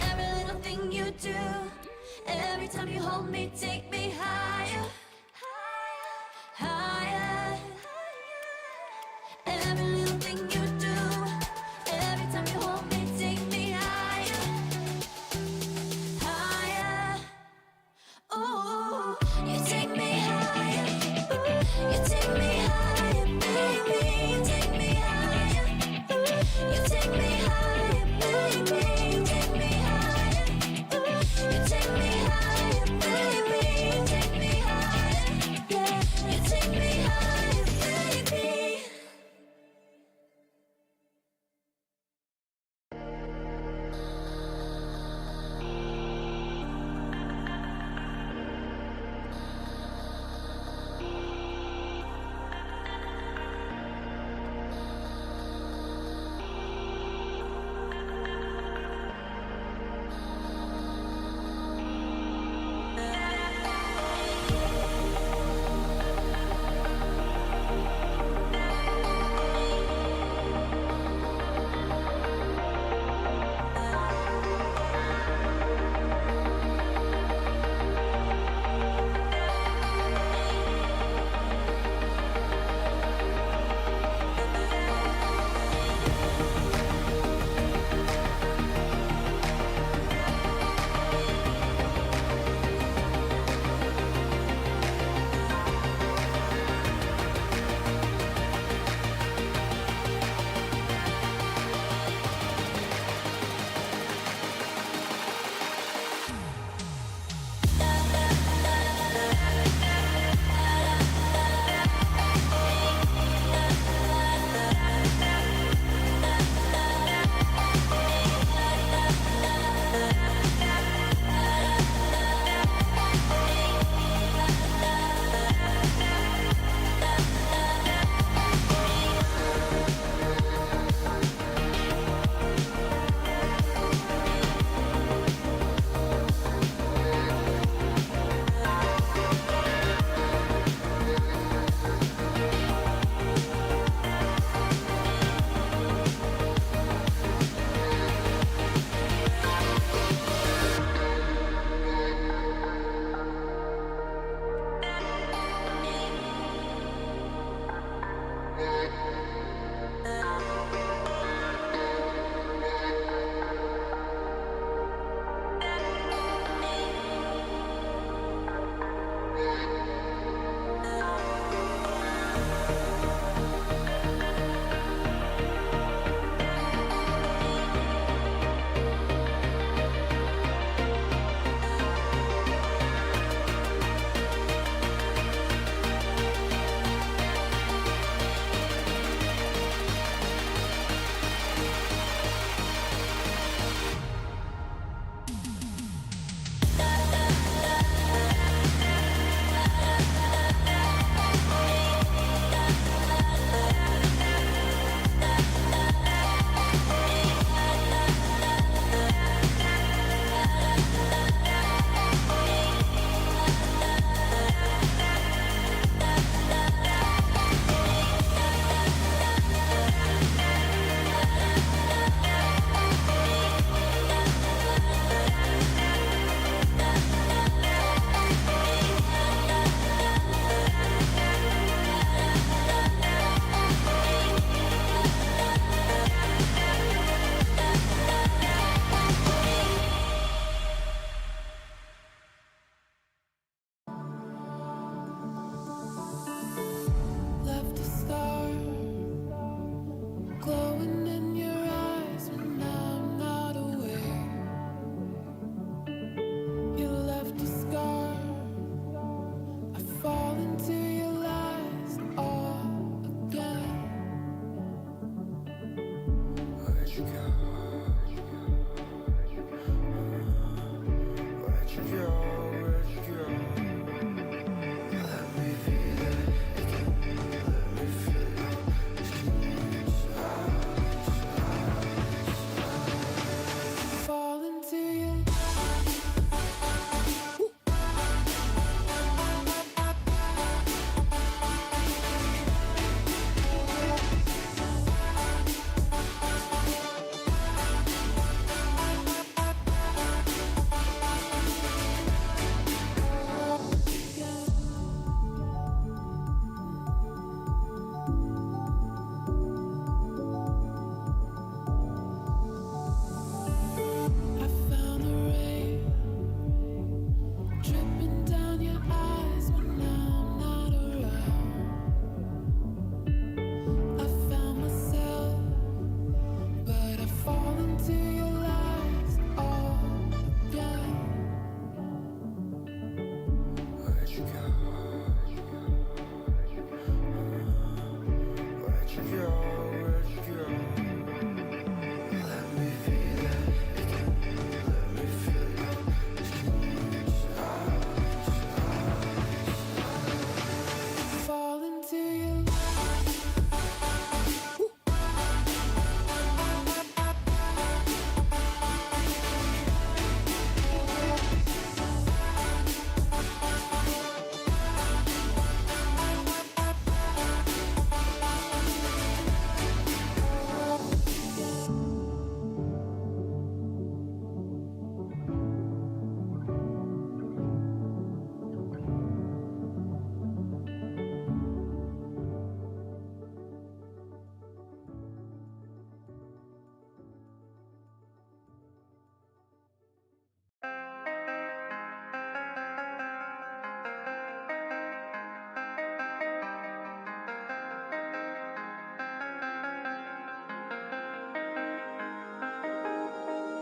every little thing you do, every time you hold me, take me higher, higher. Every little thing you do,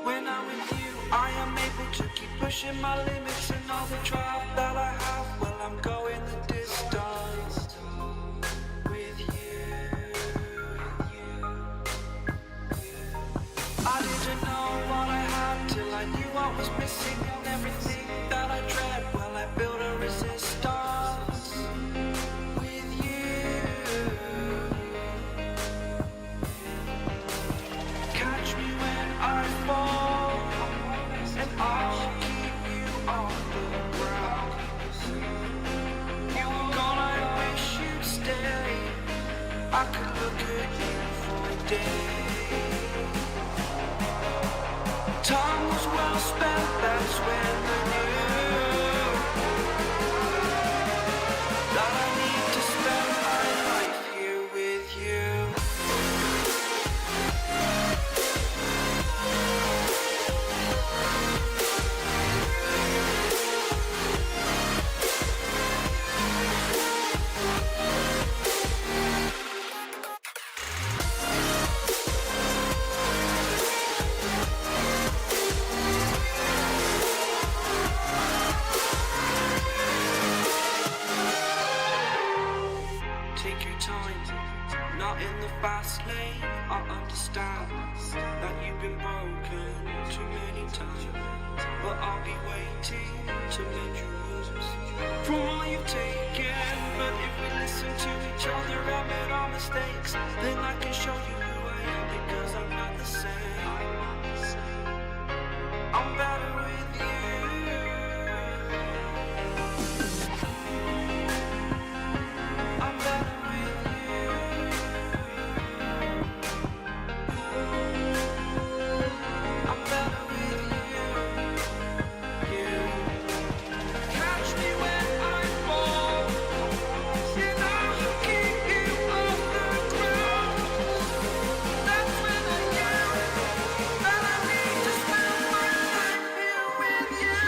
When I'm with you, I am able to keep pushing my limits, and all the drive that I have, well, I'm going the distance with you. I didn't know what I had till I knew what was missing, and everything that I dread, well, I built a resistance with you. Catch me when I fall, and I'll keep you on the ground. You were gone, I wish you'd stay. I could look at you for days. Time was well spent, that's when I knew that I need to spend my life here with you. Take your time, not in the fast lane. I understand that you've been broken too many times, but I'll be waiting to mend your wounds from all you've taken. But if we listen to each other and admit our mistakes, then I can show you who I am, because I'm not the same. I'm better with you. I'm better with you. I'm better with you. Catch me when I fall, and I'll keep you off the ground. That's when I knew that I need to spend my life here with you.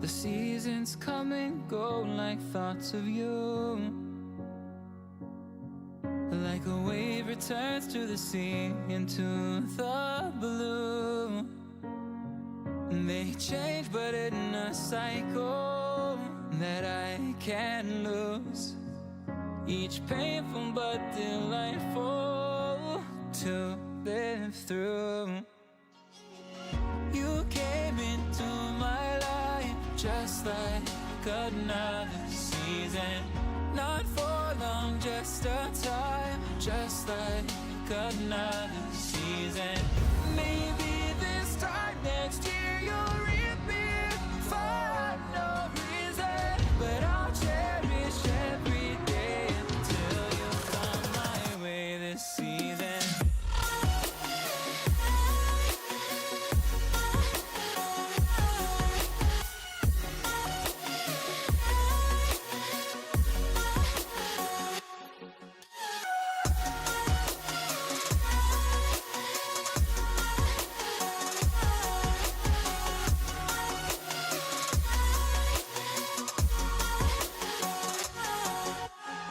The seasons come and go like thoughts of you. Like a wave returns to the sea, into the blue. They change, but in a cycle that I can't lose. Each painful but delightful to live through. You came into my life just like another season. Not for long, just a time, just like another season. Maybe this time next year you'll reappear for no reason, but I'll cherish every day until you come my way this season.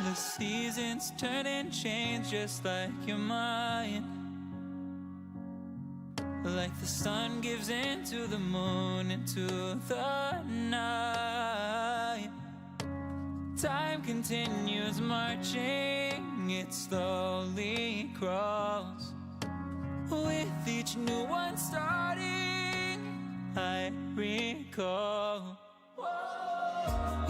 The seasons turn and change just like your mind. Like the sun gives into the moon, into the night. Time continues marching, it slowly crawls. With each new one starting, I recall.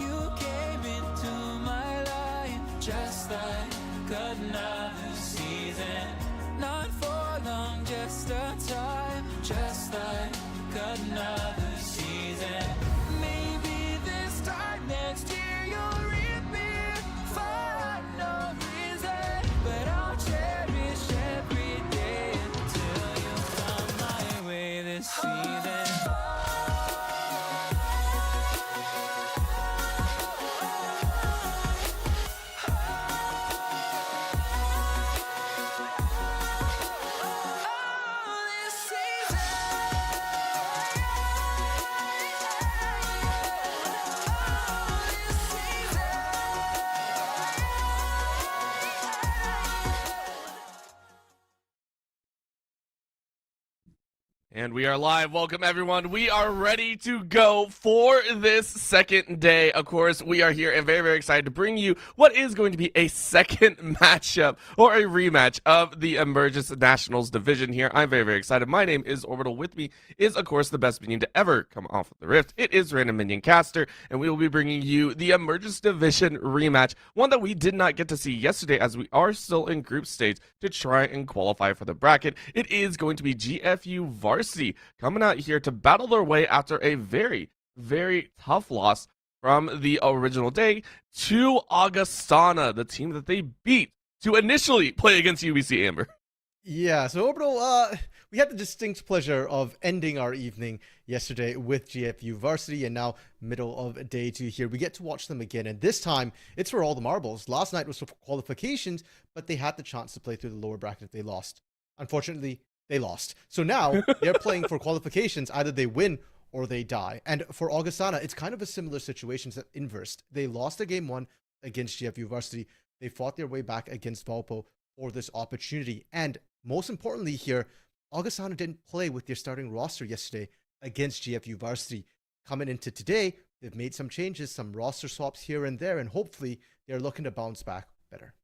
You came into my life just like another season. Not for long, just a time, just like another season. Maybe this time next year you'll reappear for no reason, but I'll cherish every day until you come my way this season. And we are live. Welcome, everyone. We are ready to go for this second day. Of course, we are here and very, very excited to bring you what is going to be a second matchup or a rematch of the Emergence Nationals division here. I'm very, very excited. My name is Orbital. With me is, of course, the best minion to ever come off of the Rift. It is Random Minion Caster, and we will be bringing you the Emergence division rematch, one that we did not get to see yesterday as we are still in group stage to try and qualify for the bracket. It is going to be GFU Varsity coming out here to battle their way after a very, very tough loss from the original day to Augustana, the team that they beat to initially play against UBC Amber. Yeah, so Orbital, we had the distinct pleasure of ending our evening yesterday with GFU Varsity, and now middle of day 2 here. We get to watch them again, and this time it's for all the marbles. Last night was for qualifications, but they had the chance to play through the lower bracket if they lost. Unfortunately, they lost. So now they're playing for qualifications. Either they win or they die. And for Augustana, it's kind of a similar situation, inversed. They lost a game 1 against GFU Varsity. They fought their way back against Valpo for this opportunity. And most importantly here, Augustana didn't play with their starting roster yesterday against GFU Varsity. Coming into today, they've made some changes, some roster swaps here and there, and hopefully they're looking to bounce back better.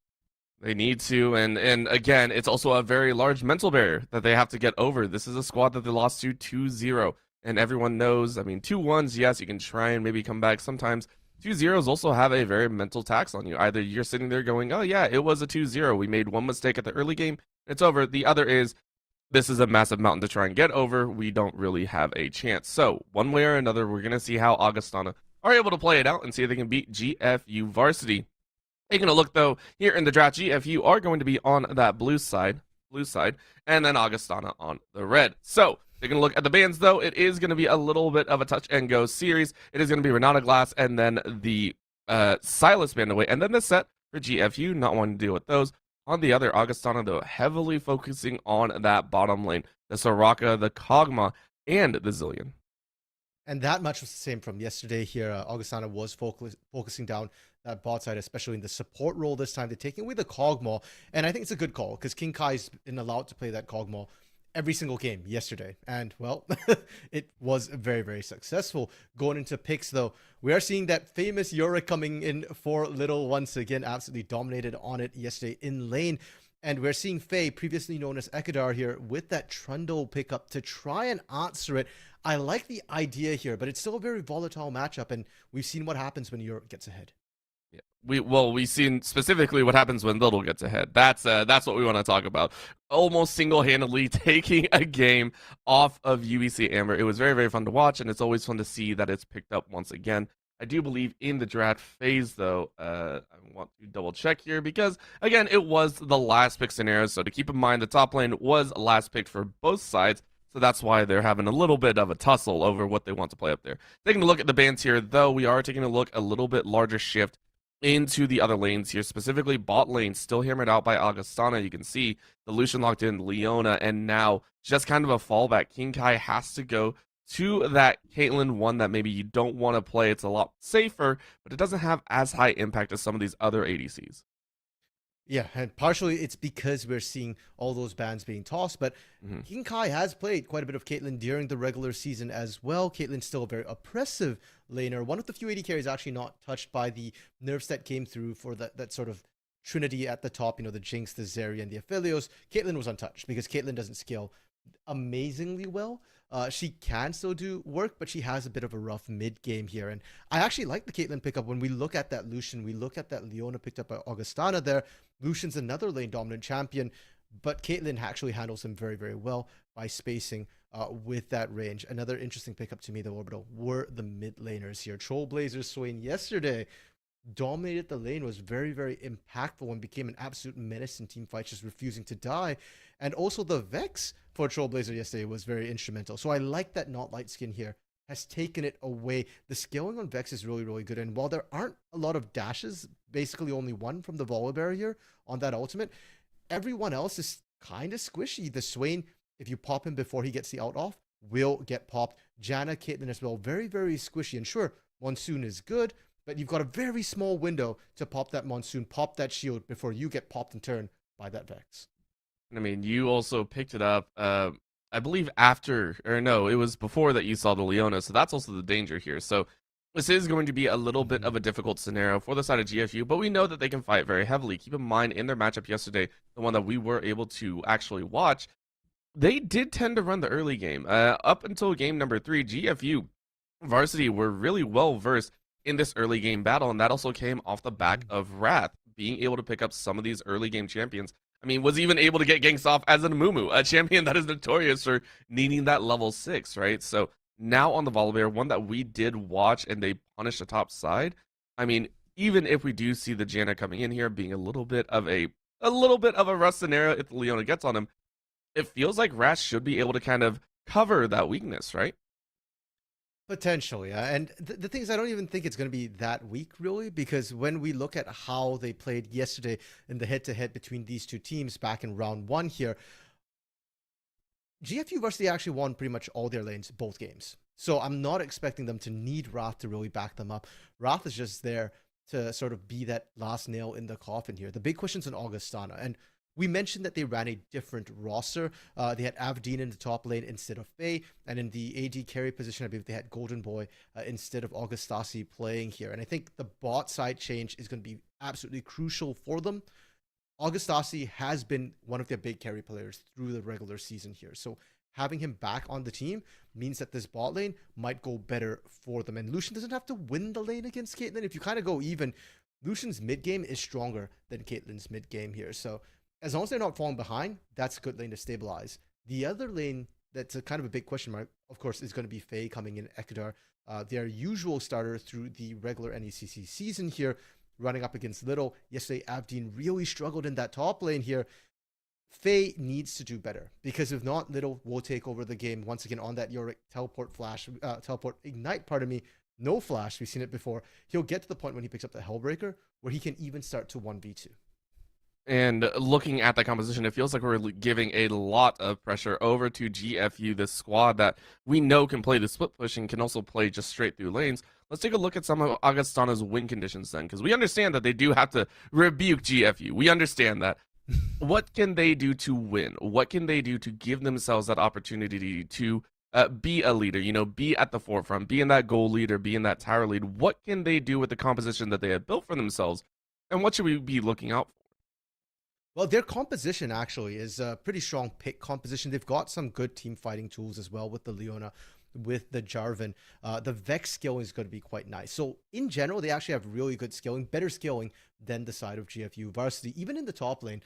They need to, and again, it's also a very large mental barrier that they have to get over. This is a squad that they lost to 2-0, and everyone knows, I mean, 2-1s, yes, you can try and maybe come back. Sometimes 2-0s also have a very mental tax on you. Either you're sitting there going, oh yeah, it was a 2-0. We made one mistake at the early game. It's over. The other is, this is a massive mountain to try and get over. We don't really have a chance. So one way or another, we're going to see how Augustana are able to play it out and see if they can beat GFU Varsity. Taking a look, though, here in the draft, GFU are going to be on that blue side, and then Augustana on the red. So, taking a look at the bands, though, it is going to be a little bit of a touch-and-go series. It is going to be Renata Glass and then the Silas band away, and then the set for GFU, not wanting to deal with those. On the other, Augustana, though, heavily focusing on that bottom lane, the Soraka, the Kog'Maw, and the Zillion. And that much was the same from yesterday here. Augustana was focusing down that bot side, especially in the support role this time. They're taking away the Kog'Maw, and I think it's a good call because King Kai's been allowed to play that Kog'Maw every single game yesterday. And, well, it was very, very successful. Going into picks, though, we are seeing that famous Yorick coming in for Little once again. Absolutely dominated on it yesterday in lane. And we're seeing Faye, previously known as Ekadar, here with that Trundle pickup to try and answer it. I like the idea here, but it's still a very volatile matchup, and we've seen what happens when Yorick gets ahead. Yeah, we've seen specifically what happens when Little gets ahead. That's what we want to talk about. Almost single-handedly taking a game off of UBC Amber. It was very, very fun to watch, and it's always fun to see that it's picked up once again. I do believe in the draft phase, though, I want to double check here because, again, it was the last pick scenario. So to keep in mind, the top lane was last picked for both sides. So that's why they're having a little bit of a tussle over what they want to play up there. Taking a look at the bans here, though, we are taking a look a little bit larger shift into the other lanes here, specifically bot lane, still hammered out by Augustana. You can see the Lucian locked in, Leona, and now just kind of a fallback. King Kai has to go to that Caitlyn one that maybe you don't want to play. It's a lot safer, but it doesn't have as high impact as some of these other ADCs. Yeah, and partially it's because we're seeing all those bans being tossed, but King Kai has played quite a bit of Caitlyn during the regular season as well. Caitlyn's still a very oppressive laner. One of the few AD carries actually not touched by the nerfs that came through for that sort of trinity at the top, the Jinx, the Zeri, and the Aphelios. Caitlyn was untouched because Caitlyn doesn't scale amazingly well. She can still do work, but she has a bit of a rough mid game here. And I actually like the Caitlyn pickup. When we look at that Lucian, we look at that Leona picked up by Augustana there. Lucian's another lane dominant champion, but Caitlyn actually handles him very, very well by spacing with that range. Another interesting pickup to me, though, Orbital, were the mid laners here. Trailblazers Swain yesterday dominated the lane, was very, very impactful, and became an absolute menace in team fights, just refusing to die. And also the Vex for Trailblazer yesterday was very instrumental. So I like that not light skin here has taken it away. The scaling on Vex is really, really good. And while there aren't a lot of dashes, basically only one from the Volibear here on that ultimate, everyone else is kind of squishy. The Swain, if you pop him before he gets the out off, will get popped. Janna, Caitlyn as well, very, very squishy. And sure, Monsoon is good, but you've got a very small window to pop that Monsoon, pop that shield before you get popped in turn by that Vex. I mean, you also picked it up, I believe after, or no, it was before that you saw the Leona, so that's also the danger here. So this is going to be a little bit of a difficult scenario for the side of GFU, but we know that they can fight very heavily. Keep in mind, in their matchup yesterday, the one that we were able to actually watch, they did tend to run the early game. Up until game number 3, GFU Varsity were really well versed in this early game battle, and that also came off the back of Wrath being able to pick up some of these early game champions. I mean, was even able to get ganks off as an Amumu, a champion that is notorious for needing that level 6, right? So now on the Volibear, one that we did watch and they punished the top side. I mean, even if we do see the Janna coming in here being a little bit of a rough scenario if the Leona gets on him, it feels like Rash should be able to kind of cover that weakness, right? Potentially, yeah. And the thing is, I don't even think it's going to be that weak, really, because when we look at how they played yesterday in the head-to-head between these two teams back in round 1 here, GFU Varsity actually won pretty much all their lanes, both games. So I'm not expecting them to need Wrath to really back them up. Wrath is just there to sort of be that last nail in the coffin here. The big question's on Augustana, and we mentioned that they ran a different roster. They had Avdeen in the top lane instead of Faye, and in the AD carry position, I believe they had Golden Boy instead of Augustasi playing here. And I think the bot side change is going to be absolutely crucial for them. Augustasi has been one of their big carry players through the regular season here. So having him back on the team means that this bot lane might go better for them. And Lucian doesn't have to win the lane against Caitlyn. If you kind of go even, Lucian's mid game is stronger than Caitlyn's mid game here. So as long as they're not falling behind, that's a good lane to stabilize. The other lane that's a kind of a big question mark, of course, is going to be Faye coming in Ekadar. Their usual starter through the regular NECC season here, running up against Little. Yesterday, Avdeen really struggled in that top lane here. Faye needs to do better, because if not, Little will take over the game once again on that Yorick teleport ignite, no flash. We've seen it before. He'll get to the point when he picks up the Hellbreaker where he can even start to 1v2. And looking at the composition, it feels like we're giving a lot of pressure over to GFU, this squad that we know can play the split push and can also play just straight through lanes. Let's take a look at some of Augustana's win conditions then, because we understand that they do have to rebuke GFU. We understand that. What can they do to win? What can they do to give themselves that opportunity to be a leader, be at the forefront, be in that goal leader, be in that tower lead? What can they do with the composition that they have built for themselves? And what should we be looking out for? Well, their composition actually is a pretty strong pick composition. They've got some good team fighting tools as well with the Leona, with the Jarvan. The Vex scaling is going to be quite nice. So in general, they actually have really good scaling, better scaling than the side of GFU Varsity. Even in the top lane,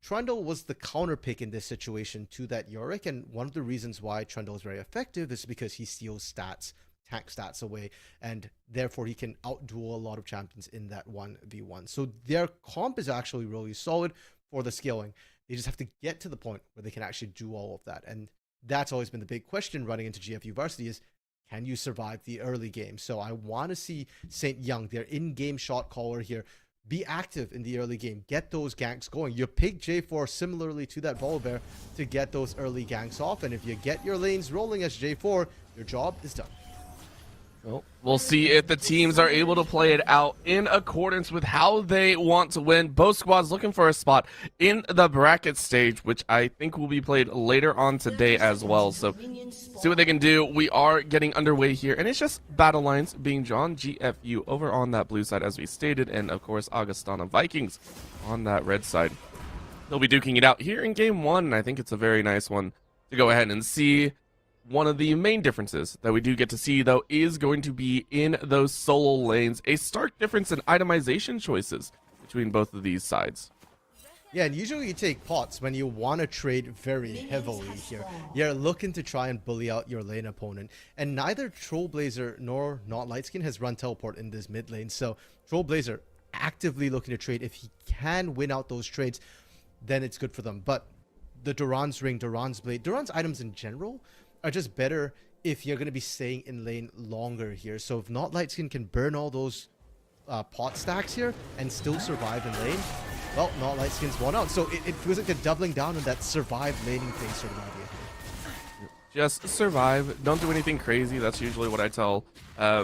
Trundle was the counter pick in this situation to that Yorick. And one of the reasons why Trundle is very effective is because he steals stats, tank stats away, and therefore he can outduel a lot of champions in that 1v1. So their comp is actually really solid for the scaling. They just have to get to the point where they can actually do all of that. And that's always been the big question running into GFU Varsity is, can you survive the early game? So I want to see St. Young, their in-game shot caller here, be active in the early game. Get those ganks going. You pick J4 similarly to that Volibear to get those early ganks off. And if you get your lanes rolling as J4, your job is done. Well, we'll see if the teams are able to play it out in accordance with how they want to win. Both squads looking for a spot in the bracket stage, which I think will be played later on today as well. So see what they can do. We are getting underway here, and it's just battle lines being drawn. GFU over on that blue side, as we stated, and of course Augustana Vikings on that red side. They'll be duking it out here in game one, and I think it's a very nice one to go ahead and see. One of the main differences that we do get to see, though, is going to be in those solo lanes. A stark difference in itemization choices between both of these sides. Yeah, and usually you take pots when you want to trade very heavily here. You're looking to try and bully out your lane opponent. And neither Trollblazer nor Not Lightskin has run teleport in this mid lane. So Trollblazer actively looking to trade. If he can win out those trades, then it's good for them. But the Duran's Ring, Duran's Blade, Duran's items in general are just better if you're going to be staying in lane longer here. So if Not Lightskin can burn all those pot stacks here and still survive in lane, well, Not Lightskin's won out. So it feels like they're doubling down on that survive laning thing sort of idea here. Just survive. Don't do anything crazy. That's usually what I tell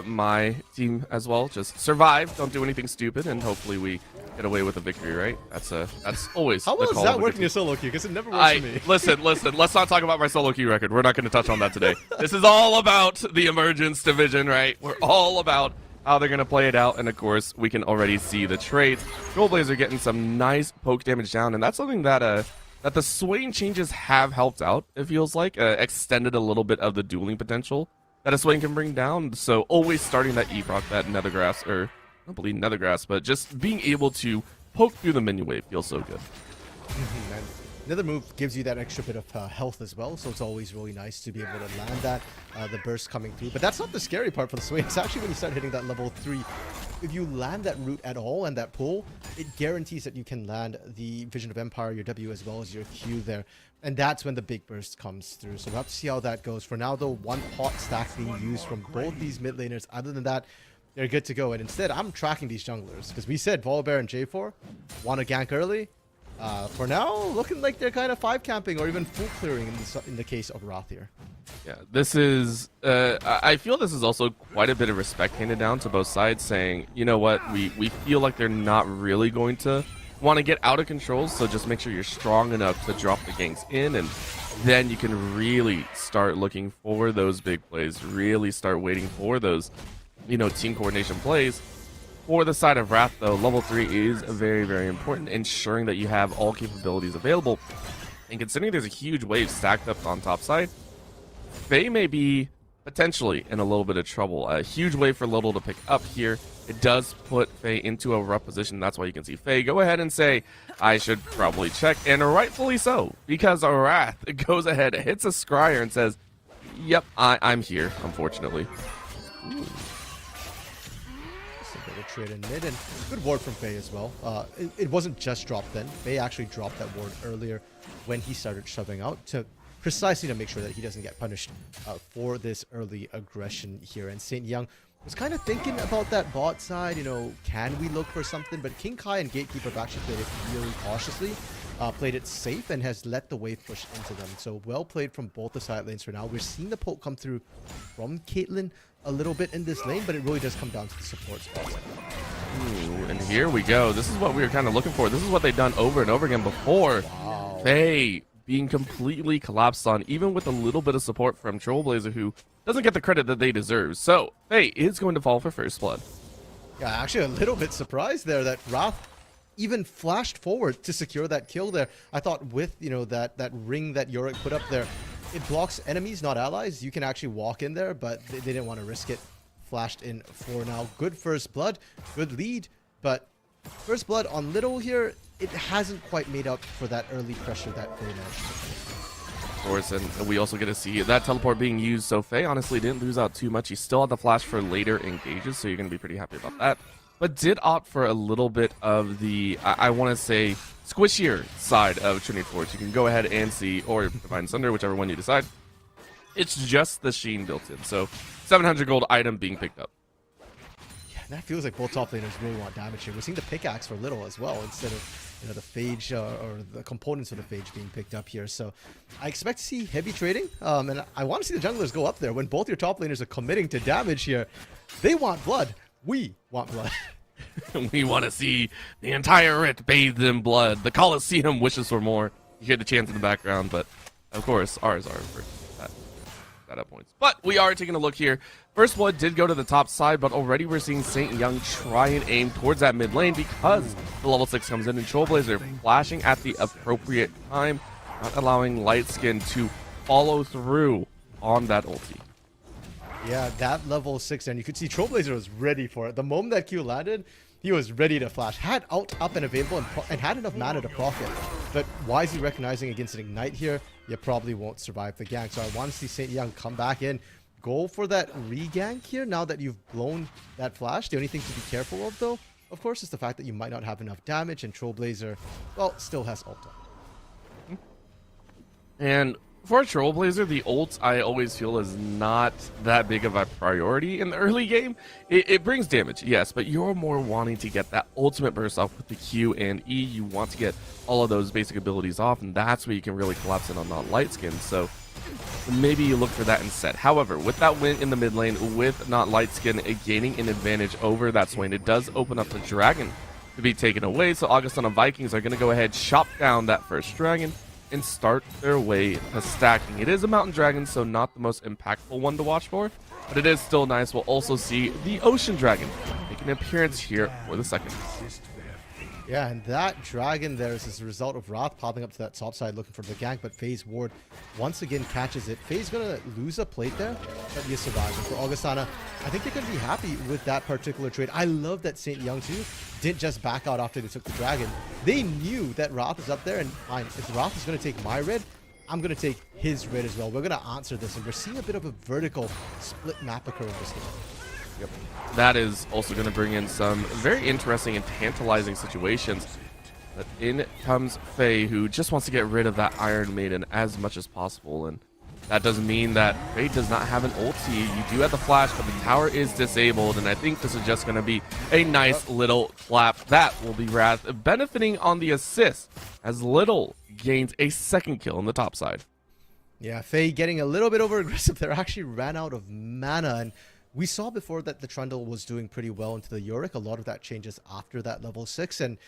my team as well. Just survive. Don't do anything stupid, and hopefully we get away with a victory, right? That's always How the well call does that of a work in victory. your solo queue? Because it never works for me. Listen. Let's not talk about my solo queue record. We're not going to touch on that today. This is all about the Emergence division, right? We're all about how they're going to play it out, and of course, we can already see the trades. Trollblazer getting some nice poke damage down, and that's something that that the Swain changes have helped out, it feels like. Extended a little bit of the dueling potential that a Swain can bring down. So always starting that E-proc, that Nethergrass, or I don't believe Nethergrass, but just being able to poke through the minion wave feels so good. And another move gives you that extra bit of health as well, so it's always really nice to be able to land that, the burst coming through. But that's not the scary part for the Swain. It's actually when you start hitting that level 3. If you land that root at all and that pull, it guarantees that you can land the Vision of Empire, your W, as well as your Q there. And that's when the big burst comes through. So we'll have to see how that goes. For now, though, one pot stack being used from both these mid laners. Other than that, they're good to go. And instead, I'm tracking these junglers, because we said Volibear and J4 want to gank early. For now, looking like they're kind of 5 camping or even full clearing in the case of Wrath here. Yeah, this is, I feel this is also quite a bit of respect handed down to both sides, saying, you know what, we feel like they're not really going to want to get out of control, so just make sure you're strong enough to drop the ganks in, and then you can really start looking for those big plays, really start waiting for those, you know, team coordination plays. For the side of Wrath, though, level 3 is very, very important, ensuring that you have all capabilities available. And considering there's a huge wave stacked up on top side, Faye may be potentially in a little bit of trouble. A huge wave for Little to pick up here. It does put Faye into a rough position. That's why you can see Faye go ahead and say, I should probably check. And rightfully so, because Wrath goes ahead, hits a Scryer, and says, yep, I'm here, unfortunately. Ooh. Trade in mid, and good ward from Faye as well. It wasn't just dropped then. Faye actually dropped that ward earlier when he started shoving out precisely to make sure that he doesn't get punished for this early aggression here. And St. Young was kind of thinking about that bot side, you know, can we look for something? But King Kai and Gatekeeper have actually played it really cautiously, played it safe, and has let the wave push into them. So well played from both the side lanes for now. We're seeing the poke come through from Caitlyn a little bit in this lane, but it really does come down to the support spots. Ooh, and here we go. This is what we were kind of looking for. This is what they've done over and over again before. Wow. Faye being completely collapsed on, even with a little bit of support from Trollblazer, who doesn't get the credit that they deserve. So Faye is going to fall for first blood. Yeah, actually a little bit surprised there that Wrath even flashed forward to secure that kill there. I thought with, you know, that ring that Yorick put up there, it blocks enemies, not allies. You can actually walk in there, but they didn't want to risk it. Flashed in for now. Good first blood, good lead, but first blood on Little here, it hasn't quite made up for that early pressure that Faye managed. Of course, and we also get to see that teleport being used, so Faye honestly didn't lose out too much. He still had the flash for later engages, so you're going to be pretty happy about that. But did opt for a little bit of the, I want to say, squishier side of Trinity Force. You can go ahead and see, or Divine Sunder, whichever one you decide. It's just the Sheen built in, so 700 gold item being picked up. Yeah, that feels like both top laners really want damage here. We're seeing the pickaxe for little as well instead of the phage or the components of the phage being picked up here. So I expect to see heavy trading, and I want to see the junglers go up there when both your top laners are committing to damage here. They want blood. We want blood. We want to see the entire Rit bathed in blood. The Colosseum wishes for more. You hear the chants in the background, but of course ours are for that at points. But we are taking a look here. First blood did go to the top side, but already we're seeing St. Young try and aim towards that mid lane because the level 6 comes in and Trailblazer flashing at the appropriate time, not allowing Lightskin to follow through on that ulti. Yeah, that level 6, and you could see Trailblazer was ready for it. The moment that Q landed, he was ready to flash. Had ult up and available and had enough mana to proc it. But wisely recognizing against an Ignite here, you probably won't survive the gank. So I want to see St. Young come back in, go for that re-gank here now that you've blown that flash. The only thing to be careful of, though, of course, is the fact that you might not have enough damage, and Trailblazer, well, still has ult up. And for Trailblazer, the ult I always feel is not that big of a priority in the early game. It brings damage, yes, but you're more wanting to get that ultimate burst off with the Q and E. You want to get all of those basic abilities off, and that's where you can really collapse in on not light skin. So maybe you look for that instead. However, with that win in the mid lane, with not light skin gaining an advantage over that Swain, it does open up the dragon to be taken away. So Augustana Vikings are going to go ahead, chop down that first dragon, and start their way to stacking. It is a mountain dragon, so not the most impactful one to watch for, but it is still nice. We'll also see the ocean dragon make an appearance here for the second. Yeah, and that dragon there is as a result of Wrath popping up to that top side looking for the gank, but FaZe Ward once again catches it. FaZe gonna lose a plate there, but you survive. And for Augustana, I think they're gonna be happy with that particular trade. I love that St. Young too didn't just back out after they took the dragon. They knew that Wrath is up there, and fine, if Wrath is gonna take my red, I'm gonna take his red as well. We're gonna answer this, and we're seeing a bit of a vertical split map occur in this game. Yep. That is also going to bring in some very interesting and tantalizing situations. But in comes Faye, who just wants to get rid of that Iron Maiden as much as possible. And that doesn't mean that Faye does not have an ulti. You do have the flash, but the tower is disabled. And I think this is just going to be a nice little clap. That will be Wrath benefiting on the assist as Little gains a second kill on the top side. Yeah, Faye getting a little bit over aggressive there. Actually ran out of mana, and we saw before that the Trundle was doing pretty well into the Yorick. A lot of that changes after that level 6. And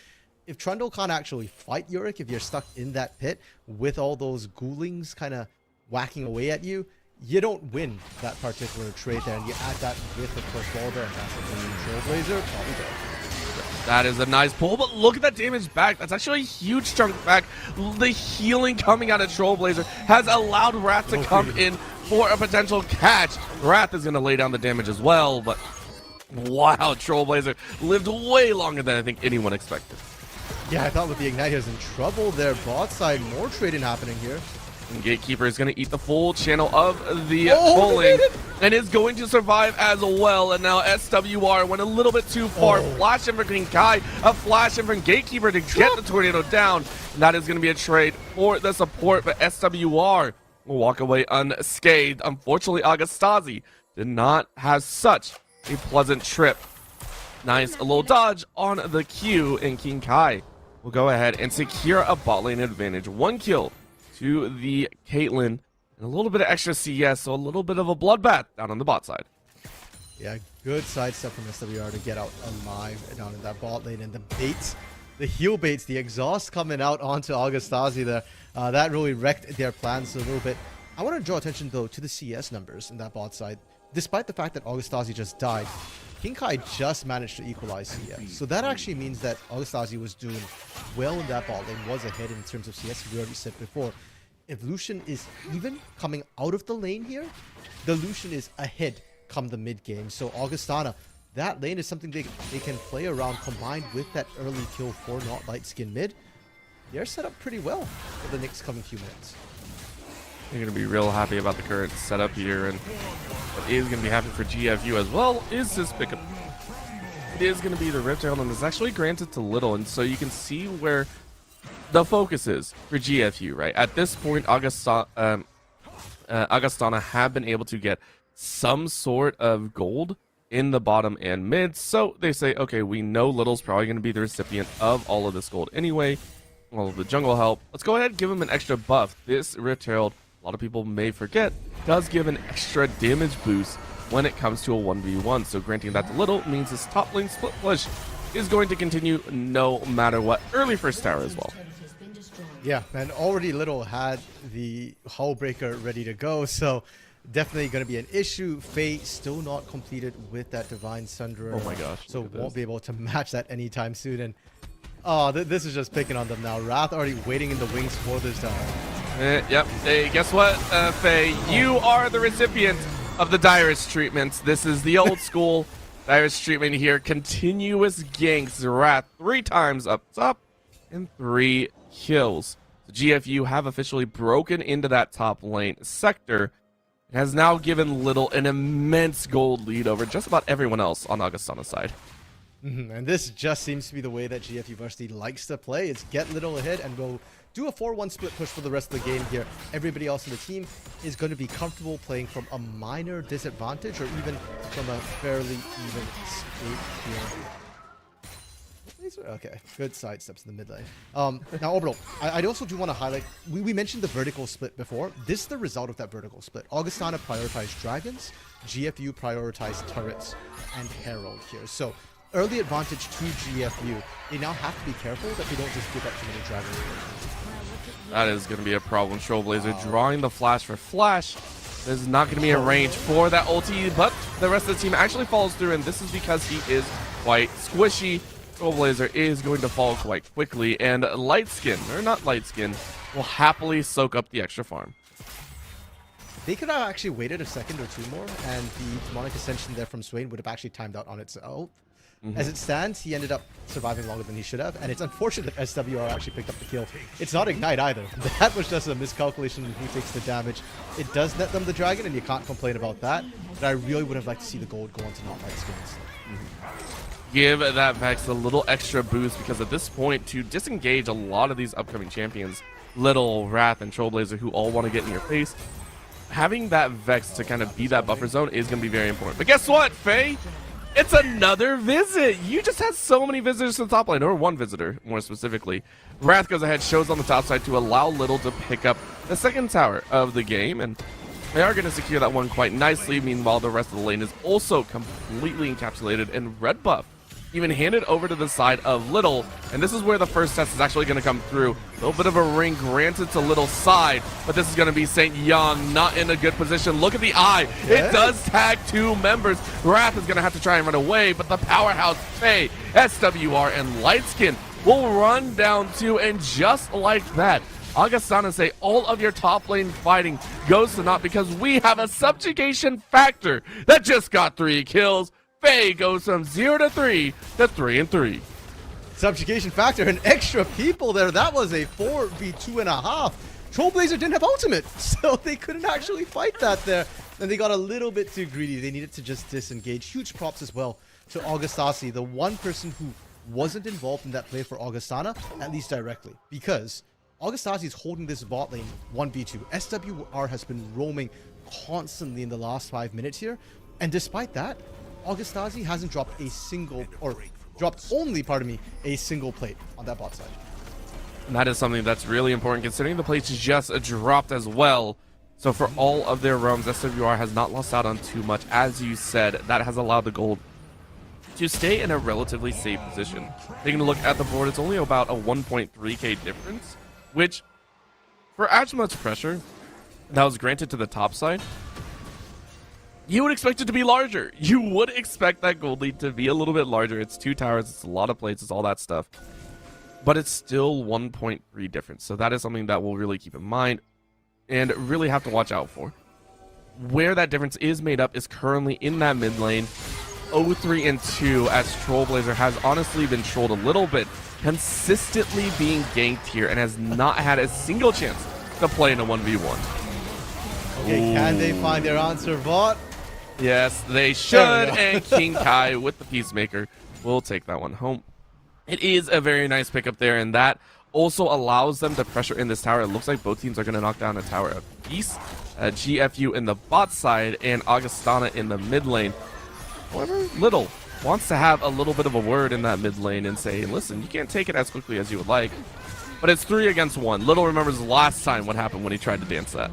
if Trundle can't actually fight Yorick, if you're stuck in that pit with all those ghoulings kind of whacking away at you, you don't win that particular trade there. And you add that with, of course, Balder, and that's the Trailblazer. Probably there. That is a nice pull, but look at that damage back. That's actually a huge chunk back. The healing coming out of Trailblazer has allowed Wrath to come in for a potential catch. Wrath is going to lay down the damage as well, but wow, Trailblazer lived way longer than I think anyone expected. Yeah, I thought with the Ignite, he was in trouble there. Bot side, more trading happening here. And Gatekeeper is going to eat the full channel of the pulling and is going to survive as well. And now SWR went a little bit too far. Flash in from King Kai, a flash in from Gatekeeper to get the tornado down. And that is going to be a trade for the support, but SWR will walk away unscathed. Unfortunately, Augustasi did not have such a pleasant trip. Nice a little dodge on the Q, and King Kai will go ahead and secure a bot lane advantage. 1 kill to the Caitlyn, and a little bit of extra CS, so a little bit of a bloodbath down on the bot side. Yeah, good sidestep from SWR to get out alive down in that bot lane, and the baits, the heal baits, the exhaust coming out onto Augustasi there. That really wrecked their plans a little bit. I want to draw attention, though, to the CS numbers in that bot side. Despite the fact that Augustasi just died, King Kai just managed to equalize CS. So that actually means that Augustasi was doing well in that bot lane, was ahead in terms of CS, we already said before. If Lucian is even coming out of the lane here, the Lucian is ahead come the mid game. So Augustana, that lane is something they can play around, combined with that early kill for not light skin mid. They're set up pretty well for the next coming few minutes. They're going to be real happy about the current setup here, and what is going to be happy for GFU as well is this pickup. It is going to be the Rift Herald, and it's actually granted to Little, and so you can see where the focus is for GFU, right? At this point, Augustana have been able to get some sort of gold in the bottom and mid. So they say, okay, we know Little's probably going to be the recipient of all of this gold anyway, all of the jungle help. Let's go ahead and give him an extra buff. This Rift Herald, a lot of people may forget, does give an extra damage boost when it comes to a 1v1. So granting that to Little means his top lane split push is going to continue no matter what. Early first tower as well. Yeah, and already Little had the Hull Breaker ready to go, so definitely going to be an issue. Faye still not completed with that Divine Sunderer. Oh my gosh. So look at won't this. be able to match that anytime soon. And this is just picking on them now. Wrath already waiting in the wings for this tower. Yep. Hey, guess what, Faye? You are the recipient of the direst treatment. This is the old school direst treatment here. Continuous ganks. Wrath 3 times up top and 3 kills. The GFU have officially broken into that top lane sector. It has now given Little an immense gold lead over just about everyone else on Augustana's side. And this just seems to be the way that GFU Varsity likes to play. It's get Little ahead and go do a 4-1 split push for the rest of the game here. Everybody else on the team is going to be comfortable playing from a minor disadvantage or even from a fairly even state here. Okay, good side steps in the mid lane. Now, Orbital, I also do want to highlight, we mentioned the vertical split before. This is the result of that vertical split. Augustana prioritized dragons, GFU prioritized turrets and Herald here. So, early advantage to GFU. They now have to be careful that they don't just give up too many dragons. That is going to be a problem. Trailblazer drawing the flash for Flash. There's not going to be a range for that ulti, but the rest of the team actually follows through, and this is because he is quite squishy. Trailblazer is going to fall quite quickly, and Lightskin, or not Lightskin, will happily soak up the extra farm. They could have actually waited a second or two more, and the demonic ascension there from Swain would have actually timed out on itself. As it stands, he ended up surviving longer than he should have, and it's unfortunate that SWR actually picked up the kill. It's not Ignite either. That was just a miscalculation of who takes the damage. It does net them the dragon, and you can't complain about that, but I really would have liked to see the gold go on to not Lightskin. Give that Vex a little extra boost, because at this point, to disengage a lot of these upcoming champions, Little, Wrath, and Trailblazer, who all want to get in your face, having that Vex to kind of be that buffer zone is going to be very important. But guess what, Faye? It's another visit. You just had so many visitors to the top lane, or one visitor, more specifically. Wrath goes ahead, shows on the top side to allow Little to pick up the second tower of the game, and they are going to secure that one quite nicely. Meanwhile, the rest of the lane is also completely encapsulated in red buff, even handed over to the side of Little, and this is where the first test is actually going to come through. A little bit of a ring granted to Little's side, but this is going to be St. Young not in a good position. Look at the eye. Yeah. It does tag 2 members. Wrath is going to have to try and run away, but the powerhouse Faye, SWR, and Lightskin will run down 2, and just like that, Augustana say all of your top lane fighting goes to naught because we have a subjugation factor that just got 3 kills. Faye goes from 0 to 3 to 3 and 3. Subjugation factor and extra people there. That was a 4v2.5. Trailblazer didn't have ultimate, so they couldn't actually fight that there. And they got a little bit too greedy. They needed to just disengage. Huge props as well to Augustasi, the one person who wasn't involved in that play for Augustana, at least directly. Because Augustasi is holding this bot lane 1v2. SWR has been roaming constantly in the last 5 minutes here. And despite that, Augustasi hasn't dropped a single, or dropped only, pardon me, a single plate on that bot side. And that is something that's really important considering the plates just dropped as well. So for all of their roams, SWR has not lost out on too much. As you said, that has allowed the gold to stay in a relatively safe position. Taking a look at the board, it's only about a 1.3k difference, which for as much pressure that was granted to the top side, you would expect it to be larger. You would expect that gold lead to be a little bit larger. It's 2 towers, it's a lot of plates, it's all that stuff. But it's still 1.3 difference. So that is something that we'll really keep in mind and really have to watch out for. Where that difference is made up is currently in that mid lane. 0-3 and 2, as Trailblazer has honestly been trolled a little bit, consistently being ganked here and has not had a single chance to play in a 1v1. Okay, can they find their answer, bot? Yes, they should, and King Kai with the Peacemaker will take that one home. It is a very nice pickup there, and that also allows them to pressure in this tower. It looks like both teams are going to knock down a tower apiece. GFU in the bot side and Augustana in the mid lane. However, Little wants to have a little bit of a word in that mid lane and say, listen, you can't take it as quickly as you would like. But it's 3 against 1. Little remembers last time what happened when he tried to dance that.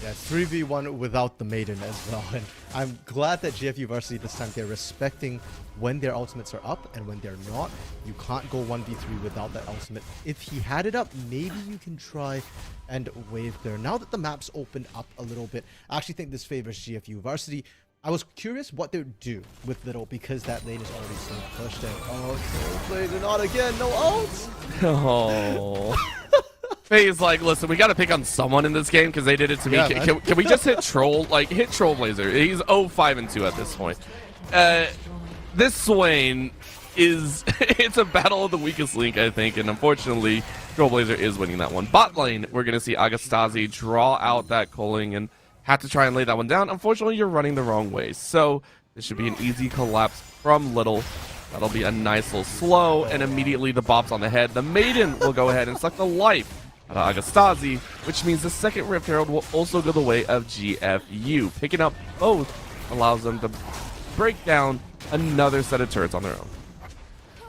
Yeah, 3v1 without the maiden as well. And I'm glad that GFU Varsity this time they're respecting when their ultimates are up and when they're not. You can't go 1v3 without that ultimate. If he had it up, maybe you can try and wave there. Now that the map's opened up a little bit, I actually think this favors GFU Varsity. I was curious what they would do with Little because that lane is already so pushed in. Oh, Trailblazer, not again, no ults! Oh. Faye's like, listen, we got to pick on someone in this game because they did it to me. Yeah, Can we just hit Troll? Like, hit Trailblazer. He's 0-5-2 at this point. This Swain is, it's a battle of the weakest link, I think, and unfortunately, Trailblazer is winning that one. Bot lane, we're going to see Agastasi draw out that culling and have to try and lay that one down. Unfortunately, you're running the wrong way, so this should be an easy collapse from Little. That'll be a nice little slow, and immediately the bops on the head. The Maiden will go ahead and suck the life out of Agastasi, which means the second Rift Herald will also go the way of GFU. Picking up both allows them to break down another set of turrets on their own.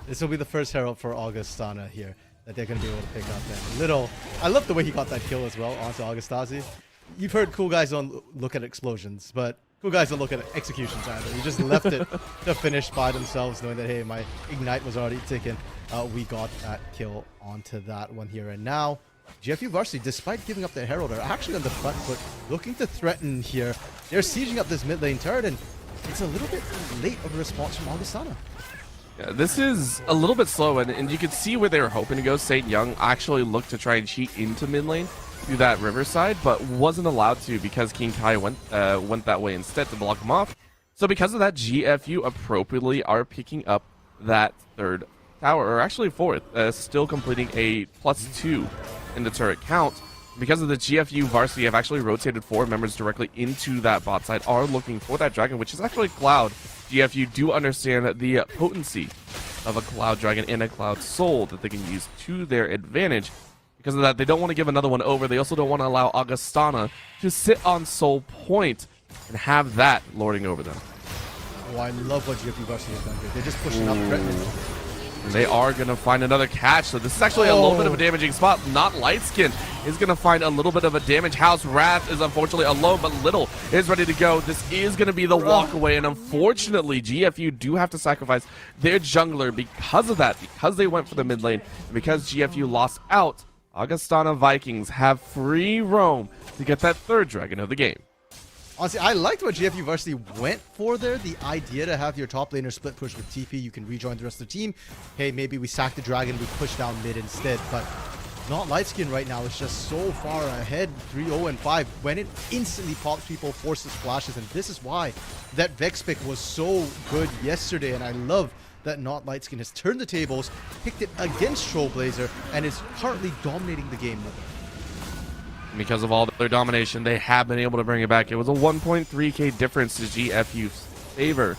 This will be the first Herald for Augustana here that they're going to be able to pick up. And Little, I love the way he got that kill as well onto Agastasi. You've heard cool guys don't look at explosions, but cool guys don't look at executions either. He just left it to finish by themselves, knowing that, hey, my Ignite was already ticking. We got that kill onto that one here. And now, GFU Varsity, despite giving up their Herald, are actually on the front foot, looking to threaten here. They're sieging up this mid lane turret, and it's a little bit late of a response from Augustana. Yeah, this is a little bit slow, and you can see where they were hoping to go. St. Young actually looked to try and cheat into mid lane through that riverside, but wasn't allowed to because King Kai went that way instead to block him off. So because of that, GFU appropriately are picking up that third tower, or actually fourth, still completing a +2 in the turret count. Because of the GFU Varsity have actually rotated 4 members directly into that bot side, are looking for that dragon, which is actually Cloud. GFU do understand the potency of a Cloud Dragon and a Cloud Soul that they can use to their advantage. Because of that, they don't want to give another one over. They also don't want to allow Augustana to sit on Soul Point and have that lording over them. Oh, I love what GFU Varsity has done here. They're just pushing up, threatening. And they are going to find another catch. So this is actually a little bit of a damaging spot. Not Lightskin is going to find a little bit of a damage. House Wrath is unfortunately alone, but Little is ready to go. This is going to be the walk away. And unfortunately, GFU do have to sacrifice their jungler because of that. Because they went for the mid lane. And because GFU lost out, Augustana Vikings have free roam to get that third dragon of the game. Honestly, I liked what GFU Varsity went for there. The idea to have your top laner split push with TP, you can rejoin the rest of the team. Hey, maybe we sack the dragon, we push down mid instead. But not Lightskin right now. It's just so far ahead, 3-0-5. When it instantly pops people, forces flashes, and this is why that Vex pick was so good yesterday. And I love that Not Lightskin has turned the tables, picked it against Trailblazer, and is currently dominating the game with it. Because of all their domination, they have been able to bring it back. It was a 1.3k difference to GFU's favor.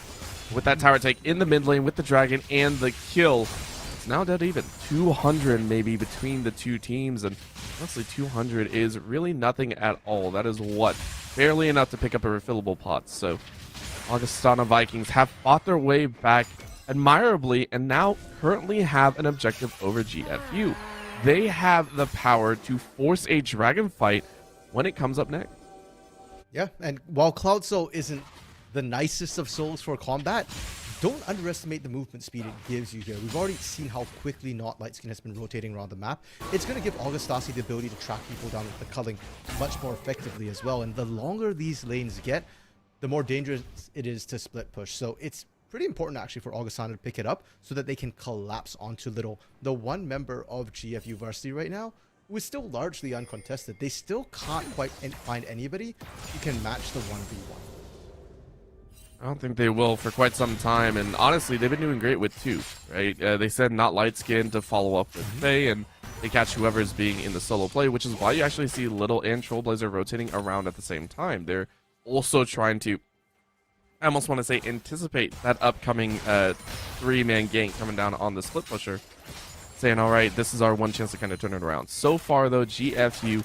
With that tower take in the mid lane with the dragon and the kill, it's now dead even. 200 maybe between the two teams, and honestly 200 is really nothing at all. That is what? Barely enough to pick up a refillable pot. So Augustana Vikings have fought their way back admirably and now currently have an objective over GFU. They have the power to force a dragon fight when it comes up next. Yeah, and while Cloud Soul isn't the nicest of souls for combat, don't underestimate the movement speed it gives you here. We've already seen how quickly Not Lightskin has been rotating around the map. It's going to give Augustasi the ability to track people down with the culling much more effectively as well. And the longer these lanes get, the more dangerous it is to split push. So it's pretty important actually for Augustana to pick it up so that they can collapse onto Little, the one member of GFU Varsity right now who is still largely uncontested. They still can't quite find anybody who can match the 1v1. I don't think they will for quite some time, and honestly, they've been doing great with 2, right? They said Not Lightskin to follow up with Faye, and they catch whoever's being in the solo play, which is why you actually see Little and Trailblazer rotating around at the same time. They're also trying to, I almost want to say, anticipate that upcoming 3-man gank coming down on the split pusher, saying, all right, this is our one chance to kind of turn it around. So far, though, GFU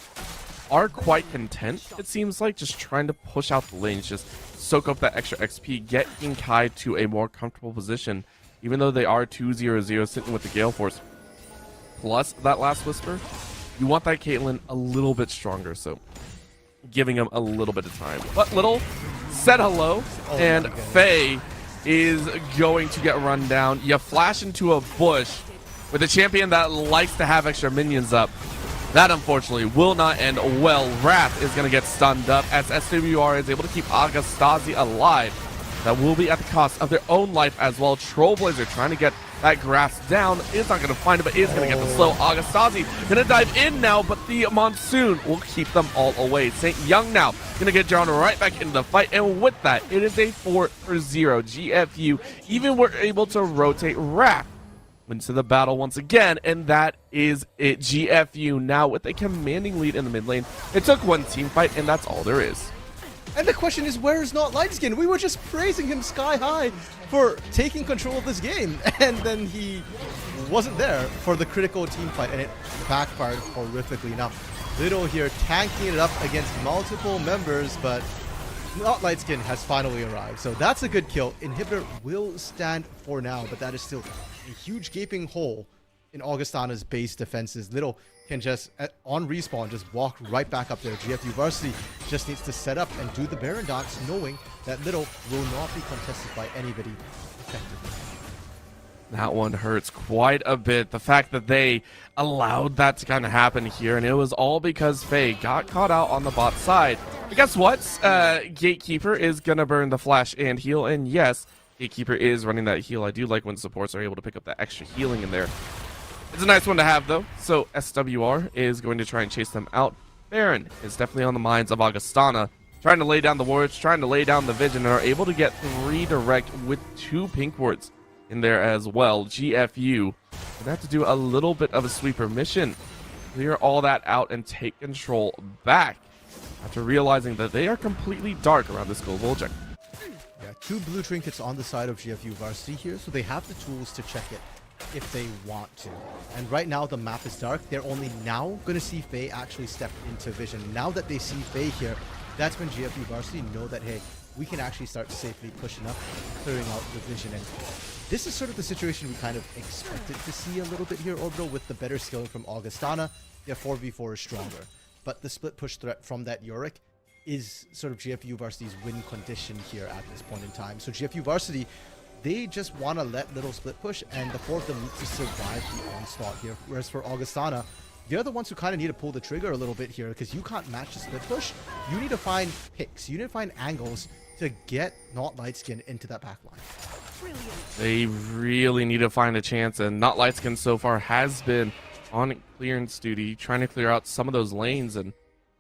are quite content, it seems like, just trying to push out the lanes, just soak up that extra XP, get Inkai to a more comfortable position, even though they are 2-0-0 sitting with the Gale Force. Plus that last Whisper, you want that Caitlyn a little bit stronger, so giving him a little bit of time. But Little said hello, and Faye is going to get run down. You flash into a bush with a champion that likes to have extra minions up. That unfortunately will not end well. Wrath is going to get stunned up as SWR is able to keep Agastasi alive. That will be at the cost of their own life as well. Trailblazer trying to get that grass down. Is not going to find it, but is going to get the slow. Agastasi going to dive in now, but the Monsoon will keep them all away. St. Young now going to get drawn right back into the fight, and with that, it is a 4-0. GFU even were able to rotate Wrath into the battle once again, and that is it. GFU now with a commanding lead in the mid lane. It took one team fight, and that's all there is. And the question is, where is Not Lightskin? We were just praising him sky high for taking control of this game, and then he wasn't there for the critical team fight, and it backfired horrifically. Now, Little here tanking it up against multiple members, but Not Lightskin has finally arrived. So that's a good kill. Inhibitor will stand for now, but that is still a huge gaping hole in Augustana's base defenses. Little can just, on respawn, just walk right back up there. GFU Varsity just needs to set up and do the Baron dance, knowing that Little will not be contested by anybody effectively. That one hurts quite a bit. The fact that they allowed that to kind of happen here, and it was all because Faye got caught out on the bot side. But guess what? Gatekeeper is going to burn the flash and heal, and yes, Gatekeeper is running that heal. I do like when supports are able to pick up that extra healing in there. It's a nice one to have, though. So SWR is going to try and chase them out. Baron is definitely on the minds of Augustana, trying to lay down the wards, trying to lay down the vision, and are able to get 3 direct with 2 pink wards in there as well. GFU would have to do a little bit of a sweeper mission, clear all that out and take control back after realizing that they are completely dark around this global objective. Yeah, 2 blue trinkets on the side of GFU Varsity here, so they have the tools to check it if they want to. And right now the map is dark. They're only now going to see Faye actually step into vision. Now that they see Faye here, that's when GFU Varsity know that, hey, we can actually start safely pushing up, clearing out the vision. And this is sort of the situation we kind of expected to see a little bit here, Orbital, with the better skilling from Augustana. Their 4v4 is stronger. But the split push threat from that Yorick is sort of GFU Varsity's win condition here at this point in time. So GFU Varsity, they just want to let Little split push, and the 4 of them need to survive the onslaught here. Whereas for Augustana, they're the ones who kind of need to pull the trigger a little bit here, because you can't match the split push. You need to find picks. You need to find angles to get Not Lightskin into that back line. They really need to find a chance, and Not Lightskin so far has been on clearance duty, trying to clear out some of those lanes, and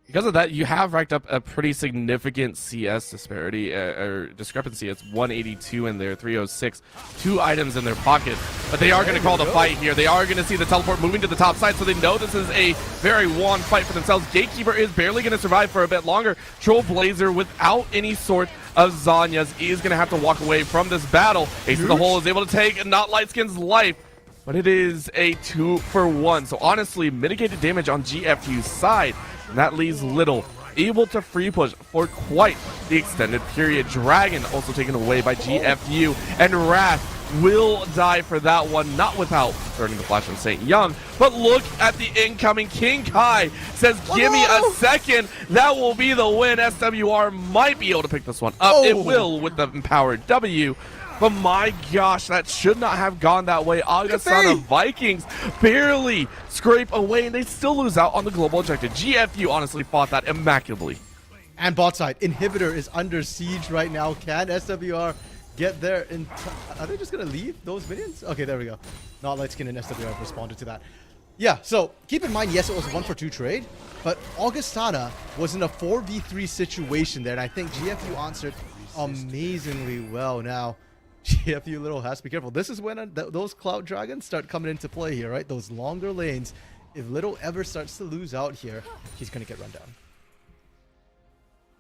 because of that, you have racked up a pretty significant CS disparity, or discrepancy. It's 182 in there, 306. 2 items in their pocket. But they are going to call the fight here. They are going to see the teleport moving to the top side, so they know this is a very won fight for themselves. Gatekeeper is barely going to survive for a bit longer. Trollblazer, without any sort of Zanyas, is going to have to walk away from this battle. Ace of the Hole is able to take Not Lightskin's life, but it is a 2-for-1. So honestly, mitigated damage on GFU's side. And that leaves Little able to free push for quite the extended period. Dragon also taken away by GFU, and Wrath will die for that one, not without turning the flash on St. Young. But look at the incoming. King Kai says, give me a second. That will be the win. SWR might be able to pick this one up. It will with the empowered W. But my gosh, that should not have gone that way. Augustana Vikings barely scrape away, and they still lose out on the global objective. GFU honestly fought that immaculately. And bot side, Inhibitor is under siege right now. Can SWR get there in Are they just going to leave those minions? Okay, there we go. Not Lightskin and SWR have responded to that. Yeah, so keep in mind, yes, it was a 1-for-2 trade, but Augustana was in a 4v3 situation there, and I think GFU answered amazingly well. Now, GFU Little has to be careful. This is when those Cloud Dragons start coming into play here, right? Those longer lanes. If Little ever starts to lose out here, he's going to get run down.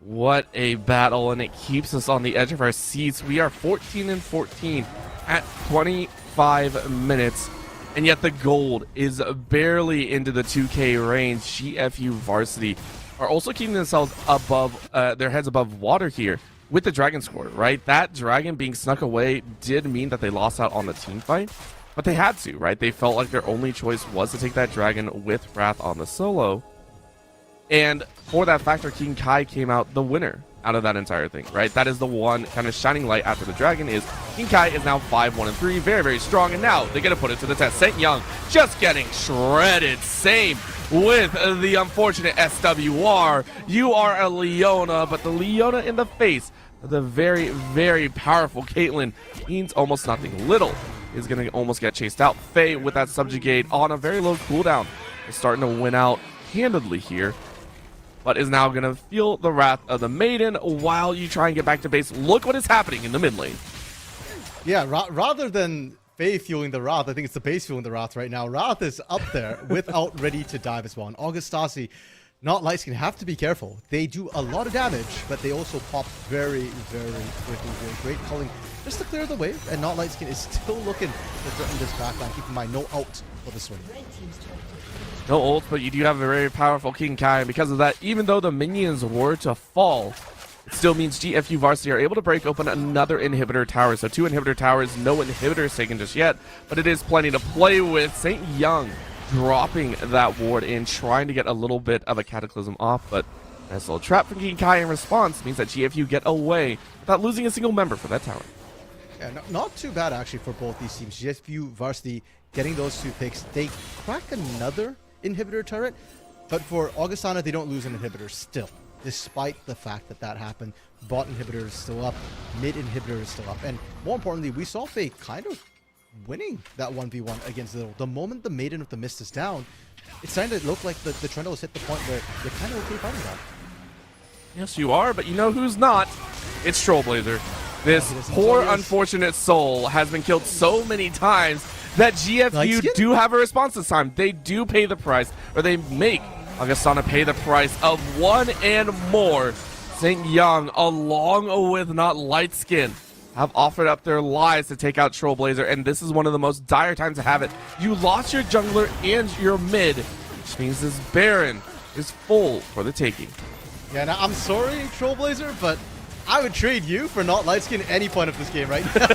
What a battle, and it keeps us on the edge of our seats. We are 14-14 at 25 minutes, and yet the gold is barely into the 2K range. GFU Varsity are also keeping themselves above, their heads above water here with the Dragon score, right? That Dragon being snuck away did mean that they lost out on the team fight, but they had to, right? They felt like their only choice was to take that Dragon with Wrath on the solo. And for that factor, King Kai came out the winner out of that entire thing, right? That is the one kind of shining light after the Dragon is King Kai is now 5-1-3, very, very strong, and now they're going to put it to the test. Saint Young just getting shredded. Same with the unfortunate SWR. You are a Leona, but the Leona in the face of the very, very powerful Caitlyn means almost nothing. Little is going to almost get chased out. Faye with that subjugate on a very low cooldown is starting to win out handedly here, but is now going to feel the wrath of the Maiden while you try and get back to base. Look what is happening in the mid lane. Yeah, rather than Faye fueling the Wrath, I think it's the base fueling the Wrath right now. Wrath is up there without ready to dive as well. And Augustasi, not Lightskin, have to be careful. They do a lot of damage, but they also pop very, very quickly here. Great culling just to clear the wave, and not Lightskin is still looking to threaten this backline. Keep in mind, no ult for this one. No ult, but you do have a very powerful King Kai, and because of that, even though the minions were to fall, it still means GFU Varsity are able to break open another inhibitor tower. So 2 inhibitor towers, no inhibitors taken just yet, but it is plenty to play with. Saint Young dropping that ward in, trying to get a little bit of a cataclysm off, but nice little trap from King Kai in response means that GFU get away without losing a single member for that tower. Yeah, not too bad actually for both these teams. GFU Varsity getting those 2 picks. They crack another inhibitor turret, but for Augustana, they don't lose an inhibitor still, despite the fact that that happened. Bot inhibitor is still up, mid inhibitor is still up, and more importantly, we saw Faye kind of winning that 1v1 against Little. The moment the Maiden of the Mist is down, it's starting to look like the Trundle has hit the point where you're kind of okay fighting that. Yes, you are, but you know who's not? It's Trollblazer. This poor, unfortunate soul has been killed so many times that GFU do have a response this time. They do pay the price, or they make Augustana pay the price of 1 and more. Saint Young, along with not Lightskin, have offered up their lives to take out Trollblazer, and this is one of the most dire times to have it. You lost your jungler and your mid, which means this Baron is full for the taking. Yeah, now I'm sorry, Trollblazer, but I would trade you for not Lightskin any point of this game right now.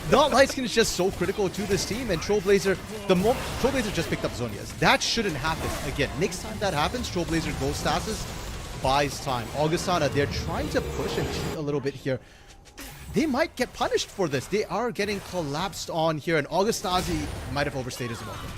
Not Lightskin is just so critical to this team, and Trollblazer, Trollblazer just picked up Zonias. That shouldn't happen. Again, next time that happens, Trollblazer goes status, buys time. Augustana, they're trying to push and cheat a little bit here. They might get punished for this. They are getting collapsed on here, and Augustasi might have overstayed his welcome.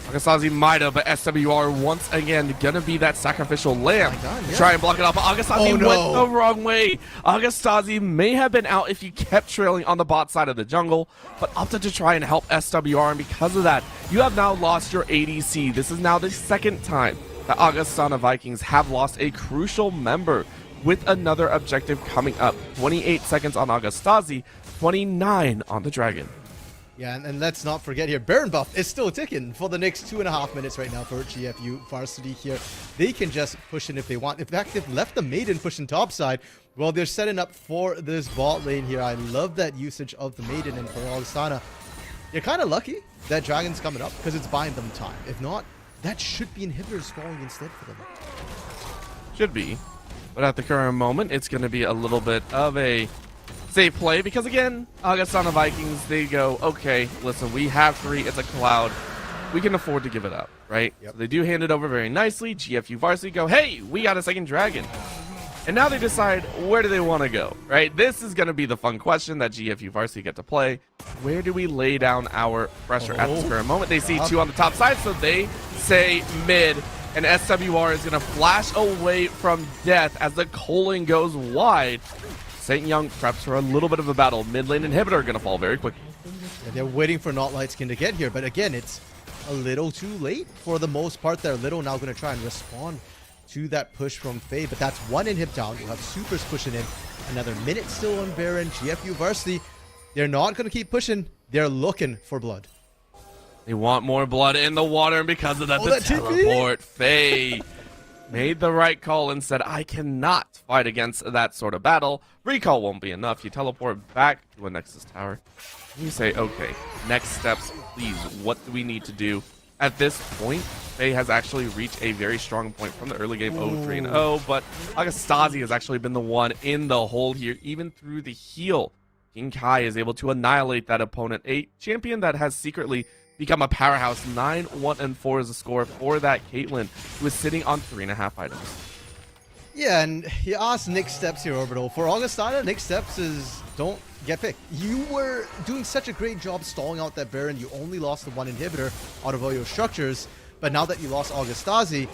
Augustasi might have, but SWR once again gonna be that sacrificial lamb. Yeah. Try and block it off, but Augustasi no. went the wrong way. Augustasi may have been out if he kept trailing on the bot side of the jungle, but opted to try and help SWR, and because of that, you have now lost your ADC. This is now the 2nd time that Augustana Vikings have lost a crucial member, with another objective coming up. 28 seconds on Augustasi, 29 on the Dragon. Yeah, and let's not forget here, Baron buff is still ticking for the next 2.5 minutes right now for GFU Varsity here. They can just push in if they want. In fact, they've left the Maiden pushing topside. Well, they're setting up for this bot lane here. I love that usage of the Maiden, and for Augustana, you're kind of lucky that Dragon's coming up because it's buying them time. If not, that should be inhibitors falling instead for them. Should be. But at the current moment, it's going to be a little bit of a safe play because, again, Augustana Vikings, they go, okay, listen, we have 3. It's a cloud. We can afford to give it up, right? Yep. So they do hand it over very nicely. GFU Varsity go, hey, we got a 2nd Dragon. And now they decide, where do they want to go, right? This is going to be the fun question that GFU Varsity get to play. Where do we lay down our pressure at this current moment? They see 2 on the top side, so they say mid. And SWR is going to flash away from death as the culling goes wide. Saint Young preps for a little bit of a battle. Mid lane inhibitor going to fall very quickly. Yeah, they're waiting for Not Lightskin to get here, but again, it's a little too late for the most part. They're Little now going to try and respond to that push from Faye, but that's 1 inhib down. You'll have Supers pushing in. Another minute still on Baron. GFU Varsity, they're not going to keep pushing. They're looking for blood. They want more blood in the water, and because of that, the that TP? teleport. Faye made the right call and said, I cannot fight against that sort of battle. Recall won't be enough. You teleport back to a Nexus tower. And you say, okay, next steps, please. What do we need to do? at this point, Faye has actually reached a very strong point from the early game 0-3-0, but Agastasi has actually been the one in the hole here, even through the heal. King Kai is able to annihilate that opponent, a champion that has secretly become a powerhouse. 9-1-4 is the score for that Caitlyn, who is sitting on 3.5 items. Yeah, and he asked next steps here, Orbital. For Augustana, next steps is don't get picked. You were doing such a great job stalling out that Baron. You only lost the one inhibitor out of all your structures, but now that you lost Augustasi,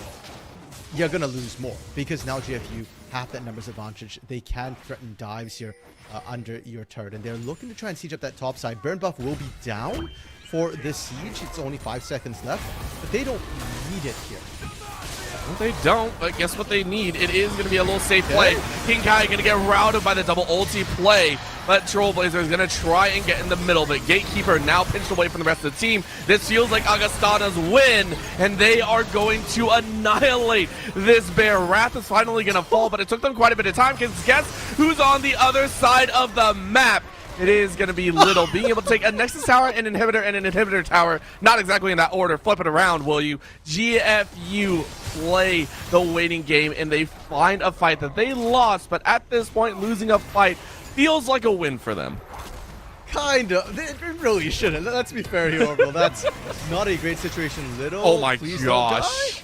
you're going to lose more because now GFU have that numbers advantage. They can threaten dives here under your turret, and they're looking to try and siege up that top side. Burn buff will be down for this siege. It's only 5 seconds left, but they don't need it here. Well, they don't, but guess what they need? It is going to be a little safe play. King Kai going to get routed by the double ulti play, but Trailblazer is going to try and get in the middle, but Gatekeeper now pinched away from the rest of the team. This feels like Augustana's win, and they are going to annihilate this bear. Wrath is finally going to fall, but it took them quite a bit of time, because guess who's on the other side of the map? It is going to be Little, being able to take a Nexus Tower, an Inhibitor Tower. Not exactly in that order. Flip it around, will you? GFU play the waiting game, and they find a fight that they lost, but at this point, losing a fight feels like a win for them. Kind of. They really shouldn't. Let's be fair here, Orbital. That's not a great situation. Little, oh my please don't gosh. die.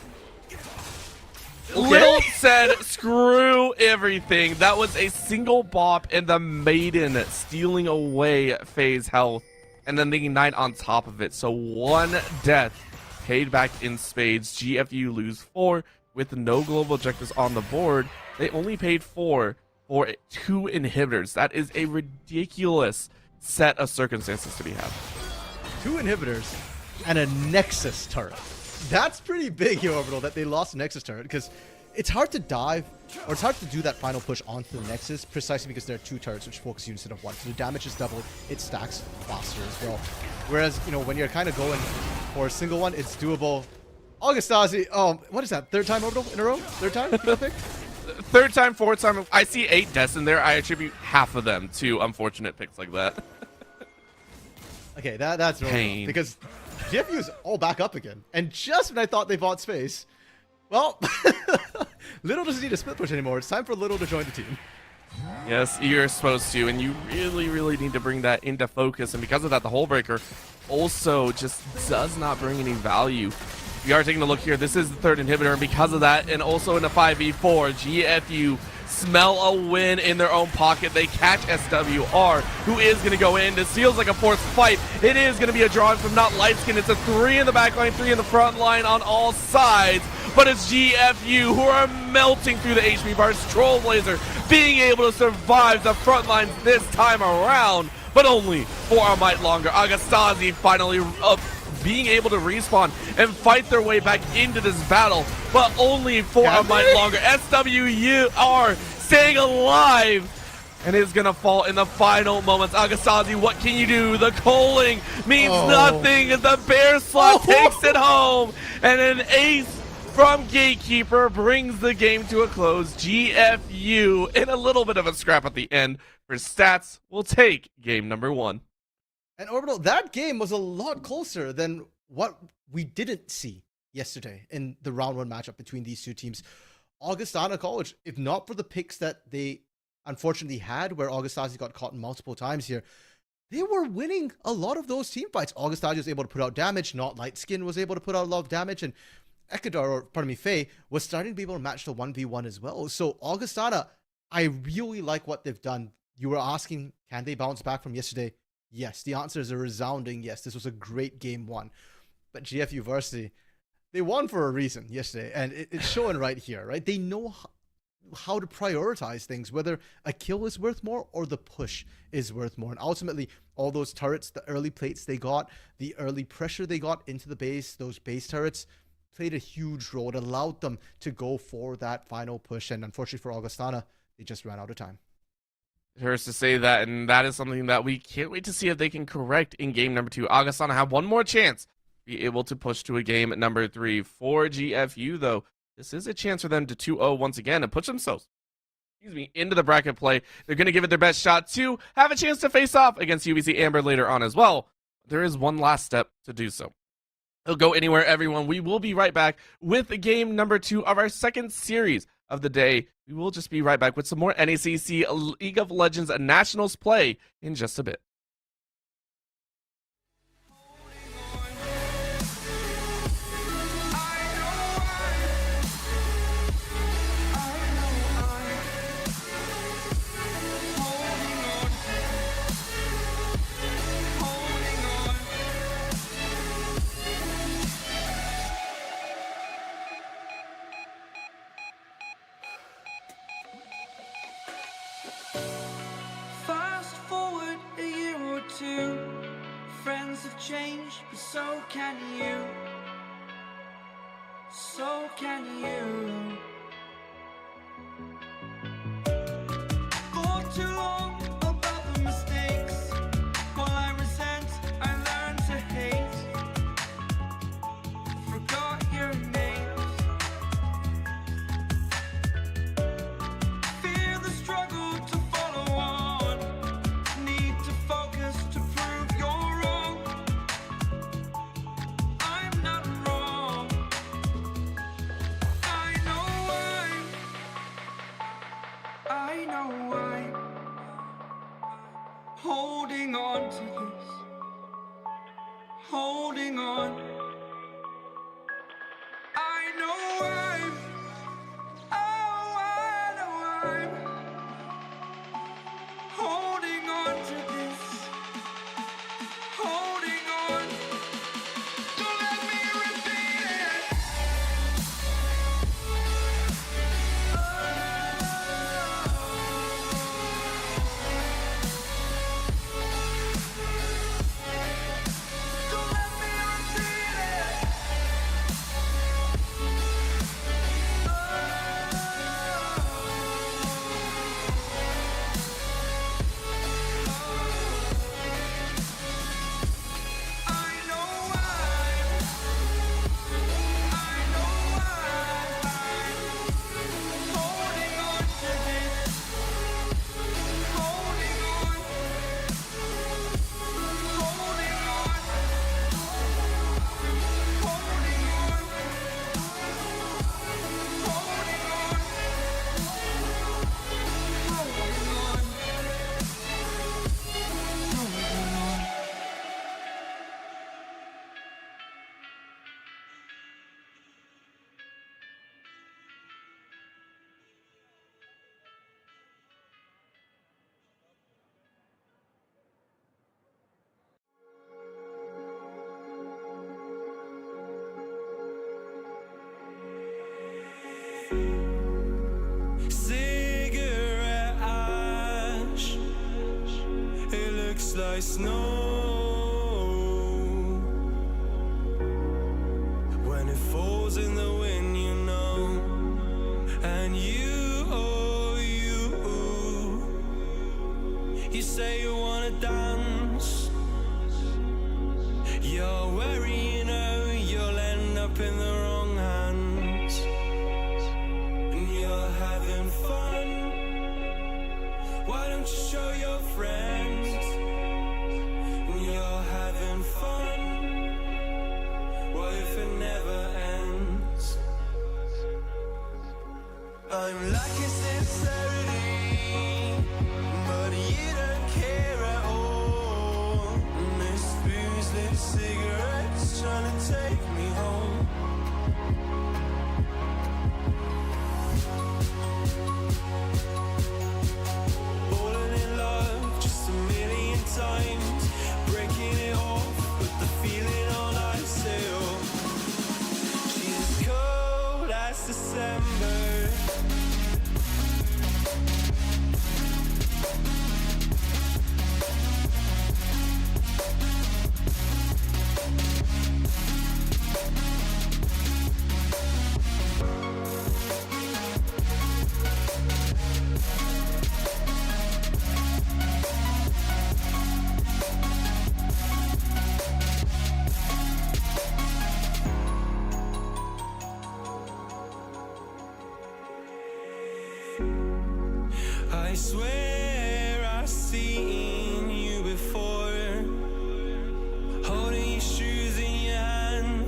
Okay. Little said, screw everything. That was a single bop and the Maiden stealing away Faye's health. And then the Ignite on top of it. So 1 death paid back in spades. GFU lose 4 with no global objectives on the board. They only paid 4 for 2 inhibitors. That is a ridiculous set of circumstances to be had. 2 inhibitors and a Nexus turret. That's pretty big here, Orbital, that they lost Nexus turret, because it's hard to dive, or it's hard to do that final push onto the Nexus, precisely because there are 2 turrets which focus you instead of 1. So the damage is doubled, it stacks faster as well. Whereas, you know, when you're kind of going for a single one, it's doable. Augustasi, what is that? 3rd time, Orbital, in a row? 3rd time? People pick? 3rd time, 4th time. I see 8 deaths in there. I attribute half of them to unfortunate picks like that. Okay, that's really because GFU is all back up again. And just when I thought they bought space, well, Little doesn't need a split push anymore. It's time for Little to join the team. Yes, you're supposed to, and you really, really need to bring that into focus. And because of that, the Hull Breaker also just does not bring any value. We are taking a look here. This is the 3rd inhibitor, and because of that, and also in a 5v4, GFU smell a win in their own pocket. They catch SWR, who is going to go in. This feels like a forced fight. It is going to be a drawing from not Lightskin. It's a 3 in the back line, 3 in the front line on all sides. But it's GFU who are melting through the HP bars. Trailblazer being able to survive the front lines this time around, but only for a might longer. Agastasi finally being able to respawn and fight their way back into this battle, but only for a might longer. SWR staying alive, and is gonna fall in the final moments. Agastasi, what can you do? The culling means nothing. The bear slot takes it home, and an ace from Gatekeeper brings the game to a close. GFU in a little bit of a scrap at the end for stats will take game number 1. And Orbital, that game was a lot closer than what we didn't see yesterday in the round 1 matchup between these 2 teams. Augustana College, if not for the picks that they unfortunately had, where Augustasi got caught multiple times here, they were winning a lot of those team fights. Augustasi was able to put out damage, not Lightskin was able to put out a lot of damage, and Ekadar, or pardon me, Faye, was starting to be able to match the 1v1 as well. So Augustana, I really like what they've done. You were asking, can they bounce back from yesterday? Yes, the answer is a resounding yes. This was a great game 1. But GFU Varsity, they won for a reason yesterday, and it's showing right here, right? They know how to prioritize things, whether a kill is worth more or the push is worth more. And ultimately, all those turrets, the early plates they got, the early pressure they got into the base, those base turrets, played a huge role. It allowed them to go for that final push, and unfortunately for Augustana, they just ran out of time. It hurts to say that, and that is something that we can't wait to see if they can correct in game number 2. Augustana have one more chance to be able to push to a game at number 3. For GFU, though, this is a chance for them to 2-0 once again and push themselves, into the bracket play. They're going to give it their best shot to have a chance to face off against UBC Amber later on as well. There is one last step to do so. Don't go anywhere, everyone. We will be right back with game number 2 of our second series of the day. We will just be right back with some more NECC League of Legends Nationals play in just a bit. Fast forward a year or two, friends have changed, but so can you. So can you. For too long about the mistakes, while I resent, I learned to hate. Forgot your names. Fear the struggle to follow on. Need to focus to prove you're wrong. I'm not wrong. I know I'm holding on to this. Holding on. I know I'm holding on to this. Holding on. Don't let me repeat it. Don't let me repeat it. I know I'm holding on to this. Holding on. Holding on. Holding on. Holding on. Cigarette ash, it looks like snow when it falls in the wind, you know. And you, oh you say you wanna dance. You're worried, you know, you'll end up in the wrong hands. And you're having fun. Why don't you show your friends? And you're having fun. What if it never ends? I'm lacking sincerity, but you don't care at all. Miss boozeless cigarettes trying to take me home. Falling in love just a million times, breaking it off, put the feeling on ice. She's as cold as December. I swear I've seen you before, holding your shoes in your hand.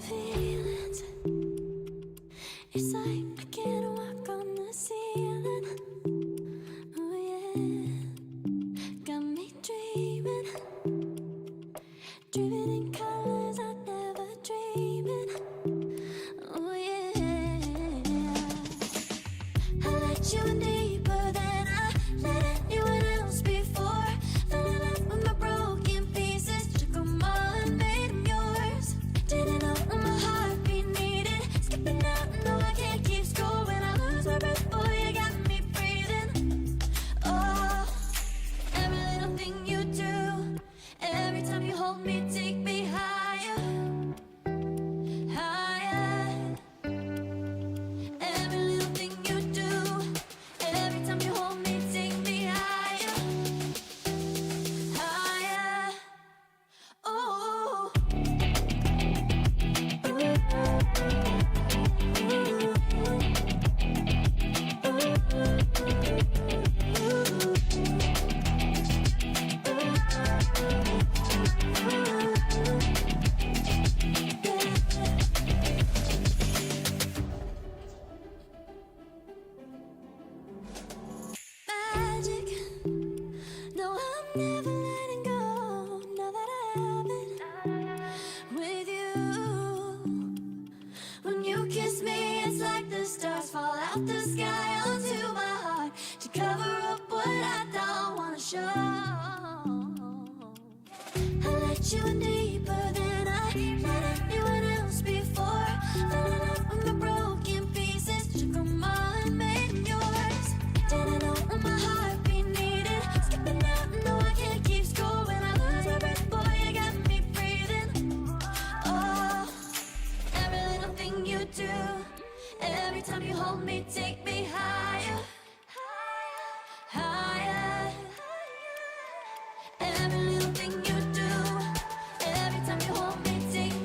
feelings. It's like I can't walk on the ceiling. Oh yeah, got me dreaming, dreaming in colors I never dreamed. Oh yeah, I let you in deeper than I let anyone else before. Fell in love with my broken pieces, took 'em all and made 'em yours. Didn't know what my heartbeat needed, skipping out, no I can't keep score. When I lose my breath, boy, you got me breathing. Oh, every little thing you do, every time you hold me, take me higher, higher. Every little thing you do, every time you hold me, take me higher, higher. Oh. Magic. No, I'm never letting go. Now that I have it with you. When you kiss me, it's like the stars fall out the sky onto my heart to cover up what I don't wanna show. I let you in deeper than I let anyone else before. Fell in love with my broken pieces, took 'em all and made 'em yours. Didn't know what my heartbeat needed, skipping out, no I can't keep score. When I lose my breath, boy, you got me breathing. Oh, every little thing you do, every time you hold me, take me higher, higher. Every little thing you do, every time you hold me, take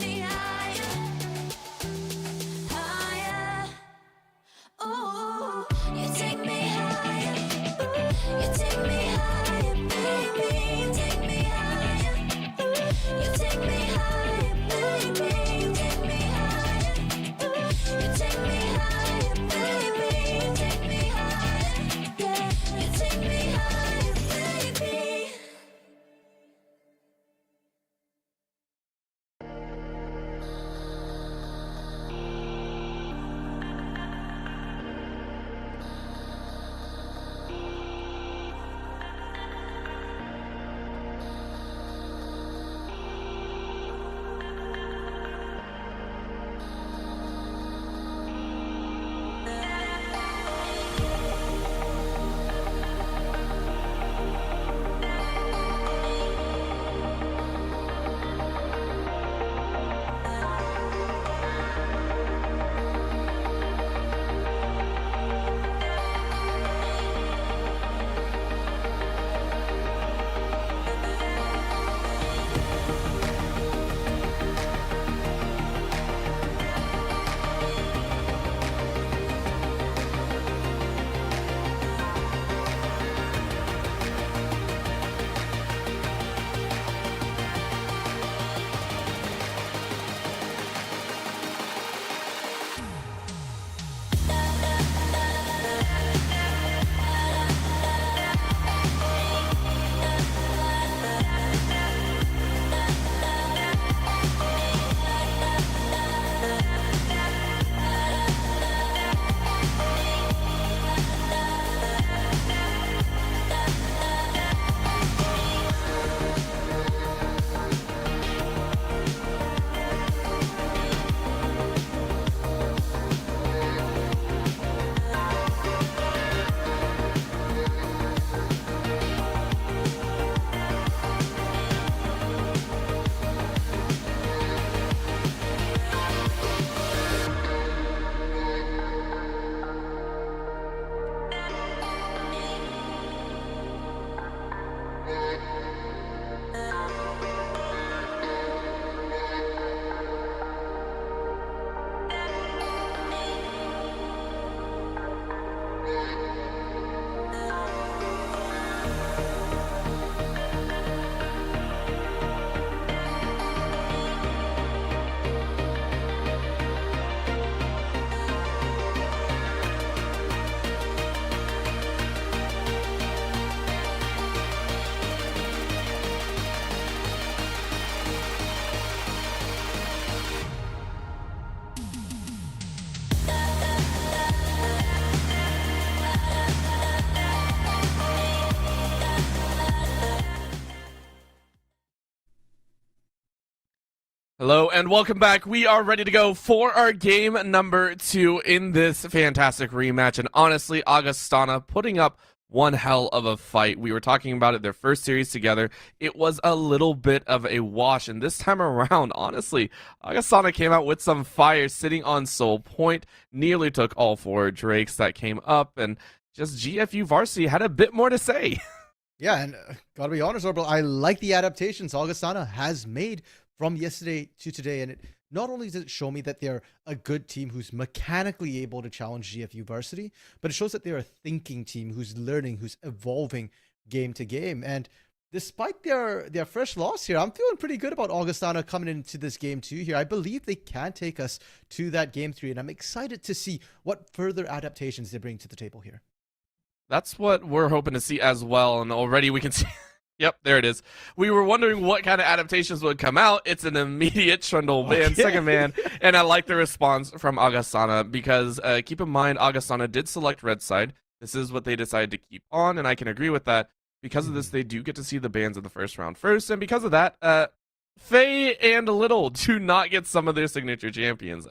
Hello and welcome back. We are ready to go for our game number 2 in this fantastic rematch. And honestly, Augustana putting up one hell of a fight. We were talking about it, their first series together. It was a little bit of a wash. And this time around, honestly, Augustana came out with some fire, sitting on Soul Point, nearly took all 4 Drakes that came up. And just GFU Varsity had a bit more to say. Yeah, and gotta be honest, Orbital, I like the adaptations Augustana has made from yesterday to today, and it not only does it show me that they're a good team who's mechanically able to challenge GFU Varsity, but it shows that they're a thinking team who's learning, who's evolving game to game. And despite their fresh loss here, I'm feeling pretty good about Augustana coming into this game 2 here. I believe they can take us to that game 3, and I'm excited to see what further adaptations they bring to the table here. That's what we're hoping to see as well, and already we can see... Yep, there it is. We were wondering what kind of adaptations would come out. It's an immediate Trundle ban, second man, and I like the response from Augustana because keep in mind, Augustana did select red side. This is what they decided to keep on, and I can agree with that. Because of this, they do get to see the bans in the first round first, and because of that, Faye and Little do not get some of their signature champions.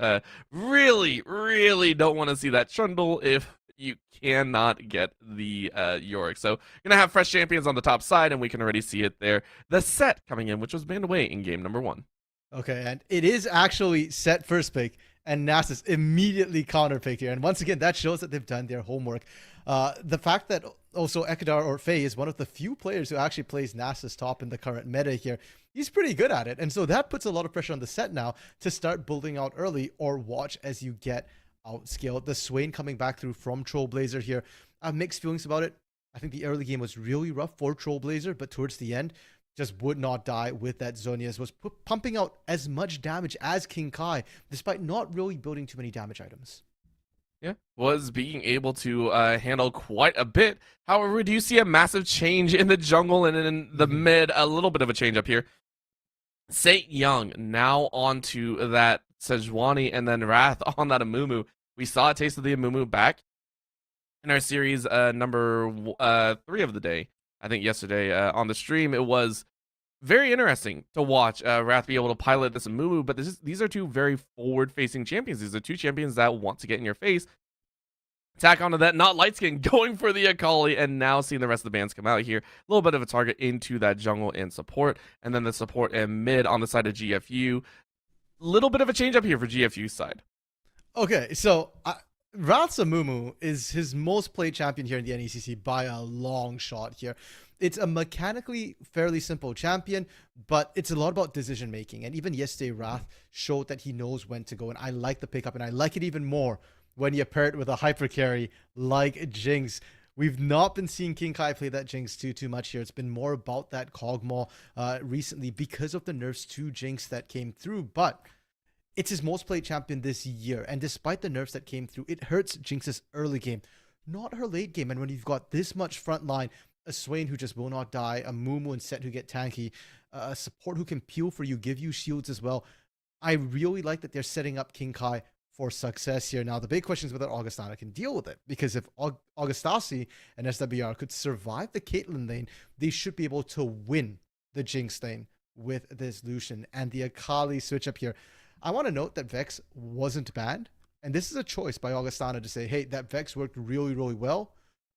Really, really don't want to see that Trundle if you cannot get the Yorick. So gonna have fresh champions on the top side, and we can already see it there. The set coming in, which was banned away in game number 1. Okay, and it is actually set first pick, and Nasus immediately counter picked here. And once again, that shows that they've done their homework. The fact that also Ekadar or Faye is one of the few players who actually plays Nasus top in the current meta here. He's pretty good at it, and so that puts a lot of pressure on the set now to start building out early or watch as you get outscaled. The Swain coming back through from Trollblazer here. I have mixed feelings about it. I think the early game was really rough for Trollblazer, but towards the end, just would not die with that Zhonya's, was pumping out as much damage as King Kai, despite not really building too many damage items. Yeah, was being able to handle quite a bit. However, we do see a massive change in the jungle and in the mid, a little bit of a change up here. Saint Young now onto that Sejuani and then Wrath on that Amumu. We saw a taste of the Amumu back in our series number 3 of the day. I think yesterday on the stream, it was very interesting to watch Wrath be able to pilot this Amumu, but these are 2 very forward-facing champions. These are 2 champions that want to get in your face. Tack onto that, not light skin, going for the Akali, and now seeing the rest of the bands come out here. A little bit of a target into that jungle and support, and then the support and mid on the side of GFU. Little bit of a change up here for GFU's side. Okay, so Wrath's Amumu is his most played champion here in the NECC by a long shot here. It's a mechanically fairly simple champion, but it's a lot about decision making. And even yesterday, Wrath showed that he knows when to go, and I like the pickup, and I like it even more when you pair it with a hyper carry like Jinx. We've not been seeing King Kai play that Jinx too much here. It's been more about that Kog'Maw recently because of the nerfs to Jinx that came through, but it's his most played champion this year. And despite the nerfs that came through, it hurts Jinx's early game, not her late game. And when you've got this much front line, a Swain who just will not die, a Mumu and Set who get tanky, a support who can peel for you, give you shields as well, I really like that they're setting up King Kai for success here. Now, the big question is whether Augustana can deal with it, because if Augustasi and SWR could survive the Caitlyn lane, they should be able to win the Jinx lane with this Lucian. And the Akali switch up here, I want to note that Vex wasn't banned, and this is a choice by Augustana to say, hey, that Vex worked really, really well,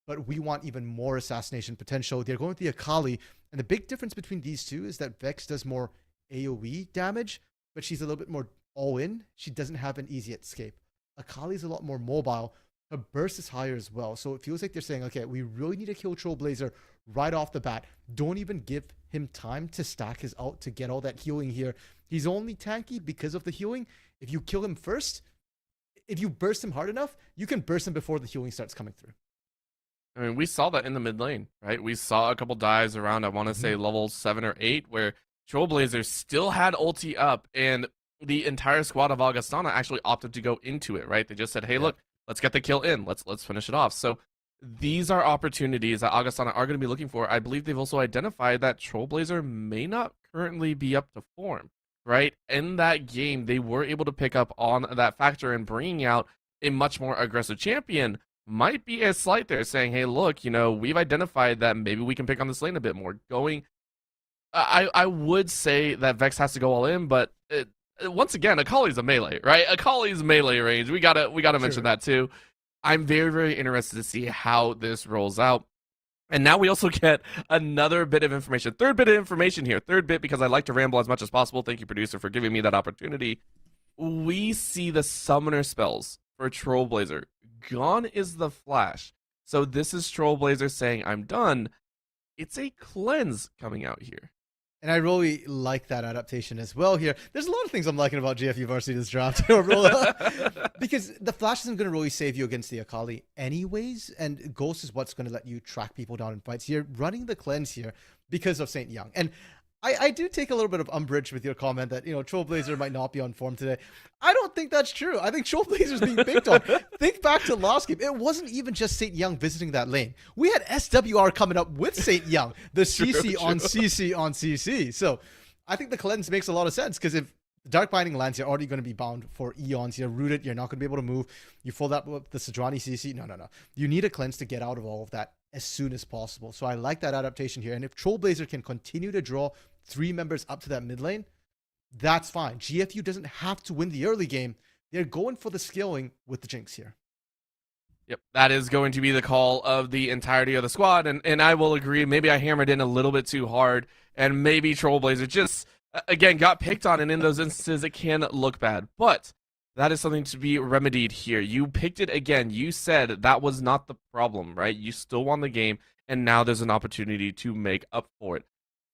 but we want even more assassination potential. They're going with the Akali, and the big difference between these 2 is that Vex does more AoE damage, but she's a little bit more all-in. She doesn't have an easy escape. Akali's a lot more mobile. Her burst is higher as well, so it feels like they're saying, okay, we really need to kill Trollblazer right off the bat. Don't even give him time to stack his ult to get all that healing here. He's only tanky because of the healing. If you kill him first, if you burst him hard enough, you can burst him before the healing starts coming through. I mean, we saw that in the mid lane, right? We saw a couple dives around, I want to say, level 7 or 8, where Trollblazer still had ulti up, and the entire squad of Augustana actually opted to go into it, right? They just said, hey, look, let's get the kill in. Let's finish it off. So these are opportunities that Augustana are going to be looking for. I believe they've also identified that Trollblazer may not currently be up to form, right? In that game, they were able to pick up on that factor, and bringing out a much more aggressive champion might be a slight there, saying, hey, look, you know, we've identified that maybe we can pick on this lane a bit more. I would say that Vex has to go all in, but once again, Akali's a melee, right? Akali's melee range. We gotta mention that too. I'm very, very interested to see how this rolls out. And now we also get another bit of information. Third bit of information here. Third bit, because I like to ramble as much as possible. Thank you, producer, for giving me that opportunity. We see the summoner spells for Trollblazer. Gone is the flash. So this is Trollblazer saying, I'm done. It's a cleanse coming out here. And I really like that adaptation as well here. There's a lot of things I'm liking about JFU Varsity this draft. Because the Flash isn't going to really save you against the Akali anyways. And Ghost is what's going to let you track people down in fights. You're running the cleanse here because of St. Young. And I do take a little bit of umbrage with your comment that, Trollblazer might not be on form today. I don't think that's true. I think Trollblazer's being picked on. Think back to last game. It wasn't even just St. Young visiting that lane. We had SWR coming up with St. Young. The CC on CC on CC. So I think the cleanse makes a lot of sense, because if Dark Binding lands, you're already going to be bound for eons. You're rooted. You're not going to be able to move. You fold that with the Sejuani CC. No. You need a cleanse to get out of all of that as soon as possible. So I like that adaptation here. And if Trollblazer can continue to draw 3 members up to that mid lane, that's fine. GFU doesn't have to win the early game. They're going for the scaling with the Jinx here. Yep, that is going to be the call of the entirety of the squad. And I will agree, maybe I hammered in a little bit too hard, and maybe Trollblazer just, again, got picked on, and in those instances, it can look bad. But that is something to be remedied here. You picked it again. You said that was not the problem, right? You still won the game, and now there's an opportunity to make up for it.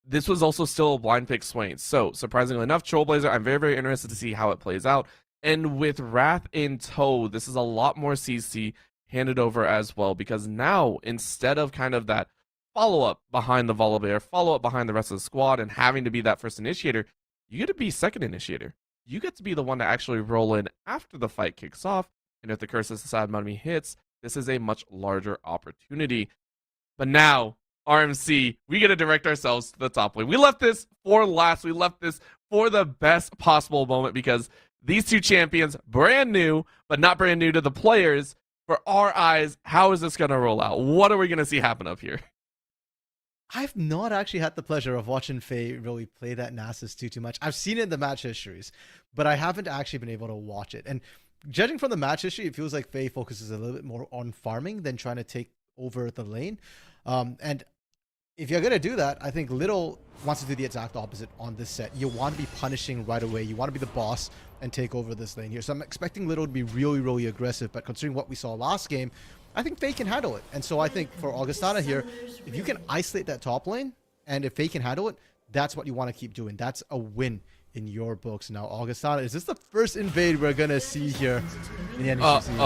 This was also still a blind pick Swain. So, surprisingly enough, Trollblazer, I'm very, very interested to see how it plays out. And with Wrath in tow, this is a lot more CC handed over as well, because now, instead of kind of that follow-up behind the Volibear, follow-up behind the rest of the squad, and having to be that first initiator, you get to be second initiator. You get to be the one to actually roll in after the fight kicks off, and if the Curse of the Sad Mummy hits, this is a much larger opportunity. But now, RMC, we get to direct ourselves to the top lane. We left this for last. We left this for the best possible moment, because these two champions, brand new, but not brand new to the players. For our eyes, how is this going to roll out? What are we going to see happen up here? I've not actually had the pleasure of watching Faye really play that Nasus too much. I've seen it in the match histories, but I haven't actually been able to watch it. And judging from the match history, it feels like Faye focuses a little bit more on farming than trying to take over the lane. And if you're going to do that, I think Little wants to do the exact opposite on this set. You want to be punishing right away. You want to be the boss and take over this lane here. So I'm expecting Little to be really, really aggressive. But considering what we saw last game, I think Faye can handle it. And so I think for Augustana here, if you can isolate that top lane, and if Faye can handle it, that's what you want to keep doing. That's a win in your books. Now, Augustana, is this the first invade we're going to see here in the NECC?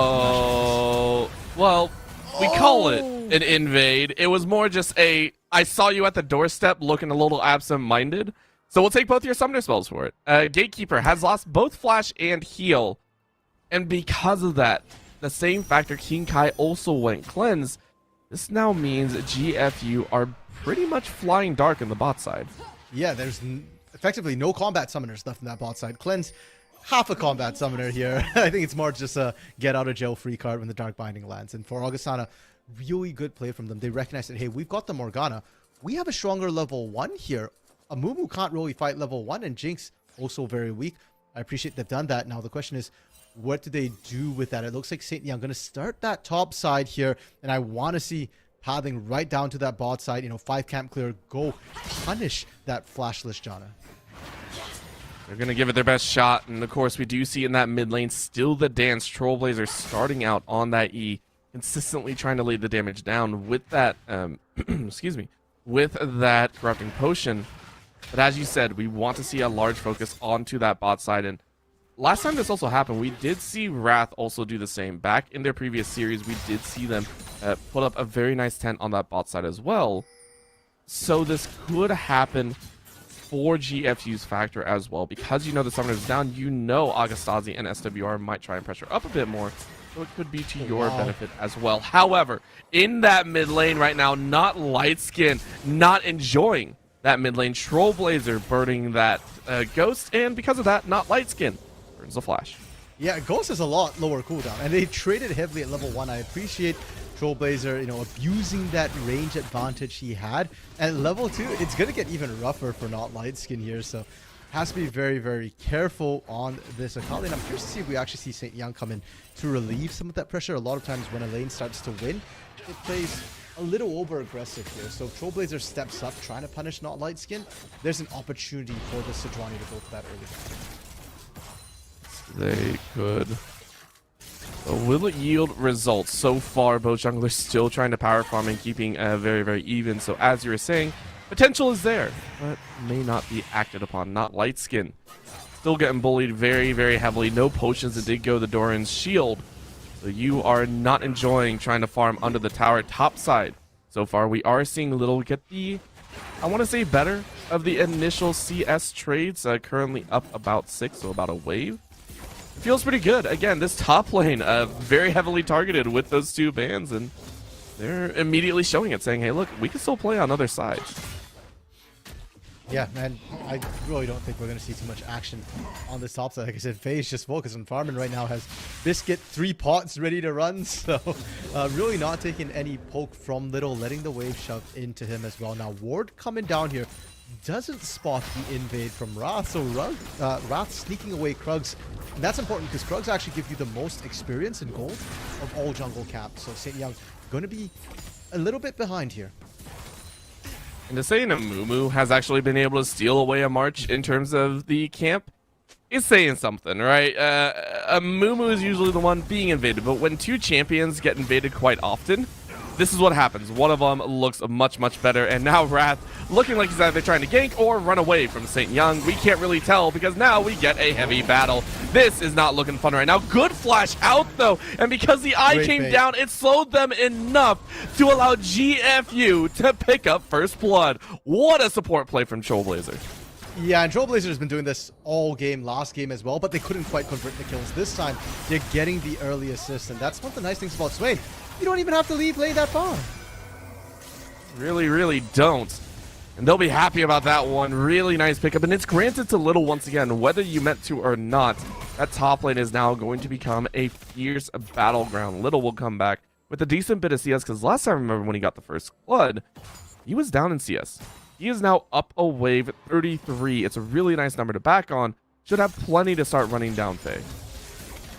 Well, we call it an invade. It was more just a, I saw you at the doorstep looking a little absent-minded. So we'll take both your summoner spells for it. Gatekeeper has lost both Flash and Heal. And because of that, the same factor, King Kai also went Cleanse. This now means GFU are pretty much flying dark in the bot side. Yeah, there's effectively no combat summoners left in that bot side. Cleanse, half a combat summoner here. I think it's more just a get out of jail free card when the Dark Binding lands. And for Augustana, really good play from them. They recognize that, hey, we've got the Morgana. We have a stronger level 1 here. Amumu can't really fight level 1, and Jinx also very weak. I appreciate they've done that. Now the question is, what do they do with that? It looks like St. Young going to start that top side here, and I want to see pathing right down to that bot side. 5 camp clear, go punish that flashless Janna. They're going to give it their best shot, and of course we do see in that mid lane still the dance. Trollblazer starting out on that E, consistently trying to lay the damage down with that, excuse me, with that corrupting potion. But as you said, we want to see a large focus onto that bot side, and last time this also happened, we did see Wrath also do the same. Back in their previous series, we did see them put up a very nice tent on that bot side as well. So this could happen for GFU's factor as well. Because the summoner's down, Augustazi and SWR might try and pressure up a bit more. So it could be to your benefit as well. However, in that mid lane right now, not Lightskin, not enjoying that mid lane. Trollblazer burning that Ghost, and because of that, not Lightskin burns the Flash. Yeah, Ghost is a lot lower cooldown, and they traded heavily at level 1. I appreciate Trollblazer, abusing that range advantage he had. At level 2, it's going to get even rougher for not Lightskin here, so has to be very, very careful on this Akali. And I'm curious to see if we actually see St. Young come in to relieve some of that pressure. A lot of times when a lane starts to win, it plays a little over aggressive here. So if Trailblazer steps up trying to punish Not Light Skin, there's an opportunity for the Sejuani to go for that early. They could. So will it yield results? So far, both junglers still trying to power farm and keeping very, very even. So as you were saying, potential is there, but may not be acted upon. Not Light Skin. Still getting bullied very, very heavily. No potions. It did go the Doran's shield. So you are not enjoying trying to farm under the tower top side. So far, we are seeing Little get the, I want to say, better of the initial CS trades. Currently up about 6, so about a wave. Feels pretty good. Again, this top lane very heavily targeted with those two bans, and they're immediately showing it, saying, hey, look, we can still play on other sides. Yeah, man, I really don't think we're going to see too much action on this top side. Like I said, Faye's just focused on farming right now, has Biscuit 3 pots ready to run, so really not taking any poke from Little, letting the wave shove into him as well. Now, Ward coming down here doesn't spot the invade from Wrath, so Wrath sneaking away Krugs. And that's important because Krugs actually give you the most experience and gold of all jungle camps. So St. Young going to be a little bit behind here. And to say an Amumu has actually been able to steal away a March in terms of the camp is saying something, right? Amumu is usually the one being invaded, but when two champions get invaded quite often, this is what happens. One of them looks much, much better, and now Wrath looking like he's either trying to gank or run away from St. Young. We can't really tell because now we get a heavy battle. This is not looking fun right now. Good flash out, though, and because the eye Great came bait. down, it slowed them enough to allow GFU to pick up first blood. What a support play from Trailblazer. Yeah, and Trailblazer has been doing this all game, last game as well, but they couldn't quite convert the kills. This time, they're getting the early assist, and that's one of the nice things about Swain. You don't even have to leave lane that far. Really, really don't. And they'll be happy about that one. Really nice pickup. And it's granted to Little once again, whether you meant to or not. That top lane is now going to become a fierce battleground. Little will come back with a decent bit of CS, because last time I remember when he got the first blood, he was down in CS. He is now up a wave at 33. It's a really nice number to back on. Should have plenty to start running down Faye.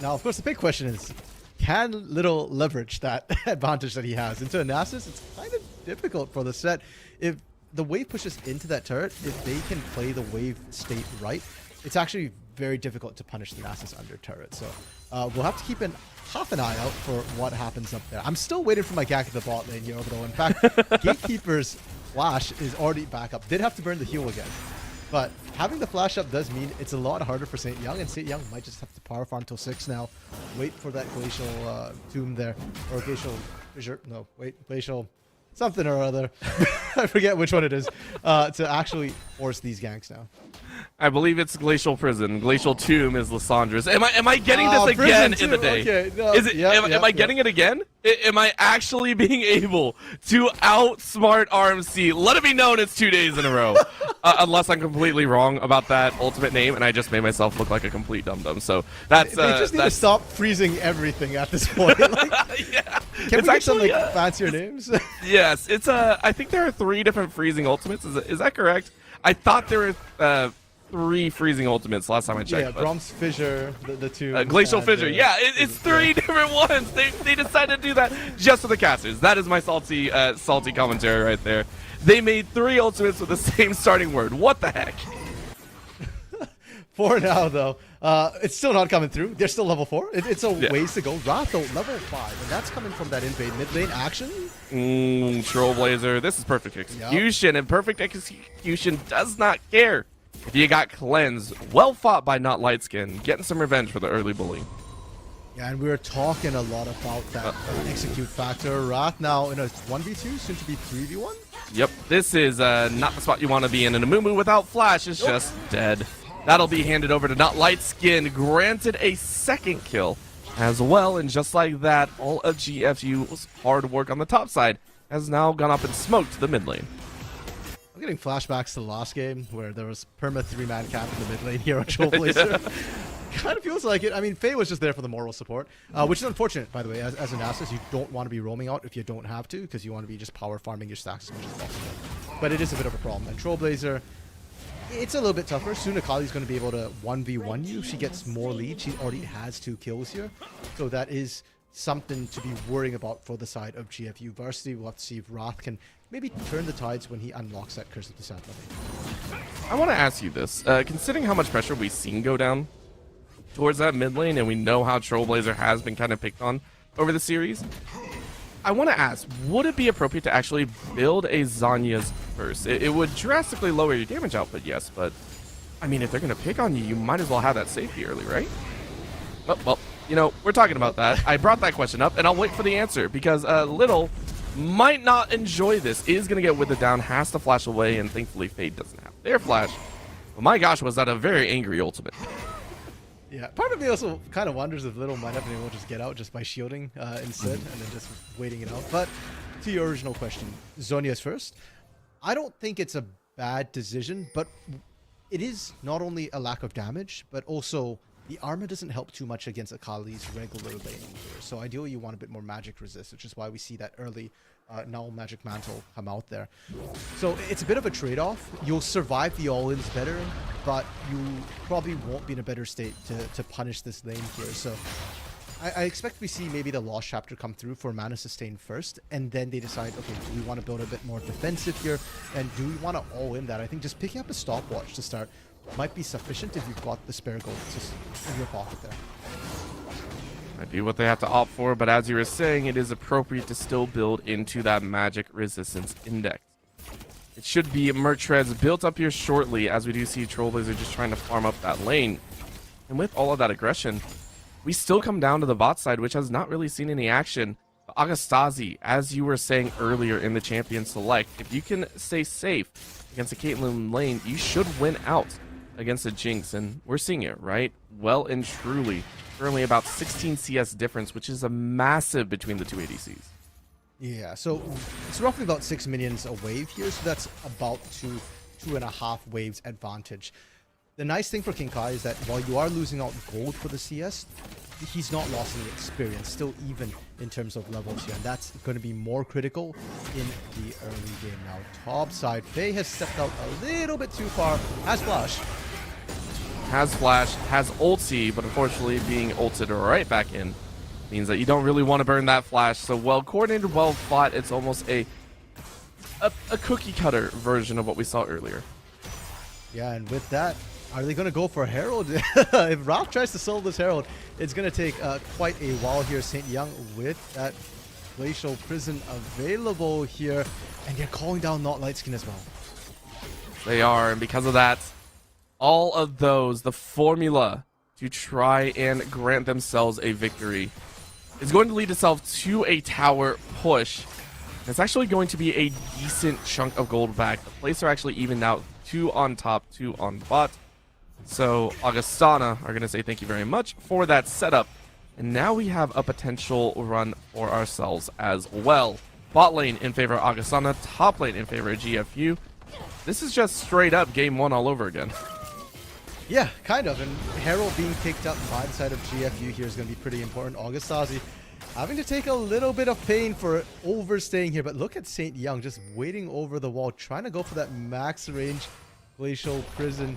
Now, of course, the big question is, can Little leverage that advantage that he has into a Nasus? It's kind of difficult for the set. If the wave pushes into that turret, if they can play the wave state right, it's actually very difficult to punish the Nasus under turret. So we'll have to keep half an eye out for what happens up there. I'm still waiting for my gank at the bot lane here, Orbital. In fact, Gatekeeper's flash is already back up. Did have to burn the heal again. But having the flash up does mean it's a lot harder for St. Young, and St. Young might just have to power farm till 6 now. Wait for that glacial tomb there, or glacial fissure. No, wait, glacial something or other. I forget which one it is. To actually force these ganks now. I believe it's Glacial Prison. Glacial Tomb is Lyssandra's. Am I getting this again in the day? Okay, no, Is it? Am I getting it again? Am I actually being able to outsmart RMC? Let it be known it's 2 days in a row. Unless I'm completely wrong about that ultimate name, and I just made myself look like a complete dum-dum. So that's They just need to stop freezing everything at this point. Like, yeah. can we get some actually, like fancier names? Yes, it's I think there are 3 different freezing ultimates. Is that correct? I thought there were 3 freezing ultimates last time I checked. Yeah, Brahms Fissure, the two. Glacial Fissure. Yeah, it's 3 different ones. They decided to do that just for the casters. That is my salty commentary right there. They made 3 ultimates with the same starting word. What the heck? For now, though, it's still not coming through. They're still level 4. It's a ways to go. Wrath, though, level 5, and that's coming from that invade mid lane action. Trailblazer. This is perfect execution, and perfect execution does not care if you got cleanse. Well fought by Not Light Skin, getting some revenge for the early bully. Yeah, and we were talking a lot about that execute factor. Wrath now in a 1v2, soon to be 3v1. Yep, this is not the spot you want to be in, and Amumu without flash is just dead. That'll be handed over to Not Light Skin, granted a second kill as well, and just like that, all of GFU's hard work on the top side has now gone up and smoked the mid lane. I'm getting flashbacks to the last game where there was perma 3-man camp in the mid lane here on Trailblazer. Kind of feels like it. I mean, Faye was just there for the moral support, which is unfortunate, by the way. As an Nasus, you don't want to be roaming out if you don't have to, because you want to be just power farming your stacks as much as possible. But it is a bit of a problem. And Trailblazer, It's a little bit tougher. Soon Akali's going to be able to 1v1 you. She gets more lead. She already has 2 kills here. So that is something to be worrying about for the side of GFU Varsity. We'll have to see if Wrath can maybe turn the tides when he unlocks that Curse of the Sad Lily. I want to ask you this. Considering how much pressure we've seen go down towards that mid lane, and we know how Trailblazer has been kind of picked on over the series, I want to ask, would it be appropriate to actually build a Zanya's first? It would drastically lower your damage output, yes, but I mean, if they're going to pick on you, you might as well have that safety early, right? Well, you know, we're talking about that. I brought that question up, and I'll wait for the answer, because Little might not enjoy this. Is going to get withered down, has to flash away, and thankfully Fade doesn't have their flash. But my gosh, was that a very angry ultimate. Yeah, part of me also kind of wonders if Little might have been able to just get out just by shielding instead, and then just waiting it out. But to your original question, Zhonya's first. I don't think it's a bad decision, but it is not only a lack of damage, but also the armor doesn't help too much against Akali's regular laning here. So ideally you want a bit more magic resist, which is why we see that early null magic mantle come out there. So it's a bit of a trade-off. You'll survive the all-ins better, but you probably won't be in a better state to punish this lane here. So I expect we see maybe the Lost Chapter come through for Mana Sustain first, and then they decide, okay, do we want to build a bit more defensive here, and do we want to all-in that? I think just picking up a stopwatch to start might be sufficient if you've got the spare gold just in your pocket there. Might be what they have to opt for, but as you were saying, it is appropriate to still build into that magic resistance index. It should be Mertred's built up here shortly, as we do see Trailblazer just trying to farm up that lane. And with all of that aggression, we still come down to the bot side, which has not really seen any action. But Agastasi, as you were saying earlier in the Champion Select, if you can stay safe against a Caitlyn lane, you should win out against a Jinx, and we're seeing it, right? Well and truly. Currently about 16 CS difference, which is a massive between the two ADCs. Yeah, so it's roughly about 6 minions a wave here, so that's about 2.5 waves advantage. The nice thing for King Kai is that while you are losing out gold for the CS, he's not lost any experience, still even in terms of levels here, and that's going to be more critical in the early game. Now, top side, Faye has stepped out a little bit too far, has flash. Has flash, has ulti, but unfortunately being ulted right back in means that you don't really want to burn that flash. So well coordinated, well fought. It's almost a cookie cutter version of what we saw earlier. Yeah, and with that, are they going to go for Herald? If Ralph tries to solo this Herald, it's going to take quite a while here. St. Young with that Glacial Prison available here, and they're calling down Not Lightskin as well. They are, and because of that, all of those, the formula to try and grant themselves a victory is going to lead itself to a tower push. It's actually going to be a decent chunk of gold back. The plays are actually evened out, 2 on top, 2 on bot. So Augustana are going to say thank you very much for that setup. And now we have a potential run for ourselves as well. Bot lane in favor of Augustana, top lane in favor of GFU. This is just straight up game 1 all over again. Yeah, kind of. And Herald being picked up by the side of GFU here is going to be pretty important. Augustasi having to take a little bit of pain for overstaying here. But look at St. Young just waiting over the wall, trying to go for that max range Glacial Prison.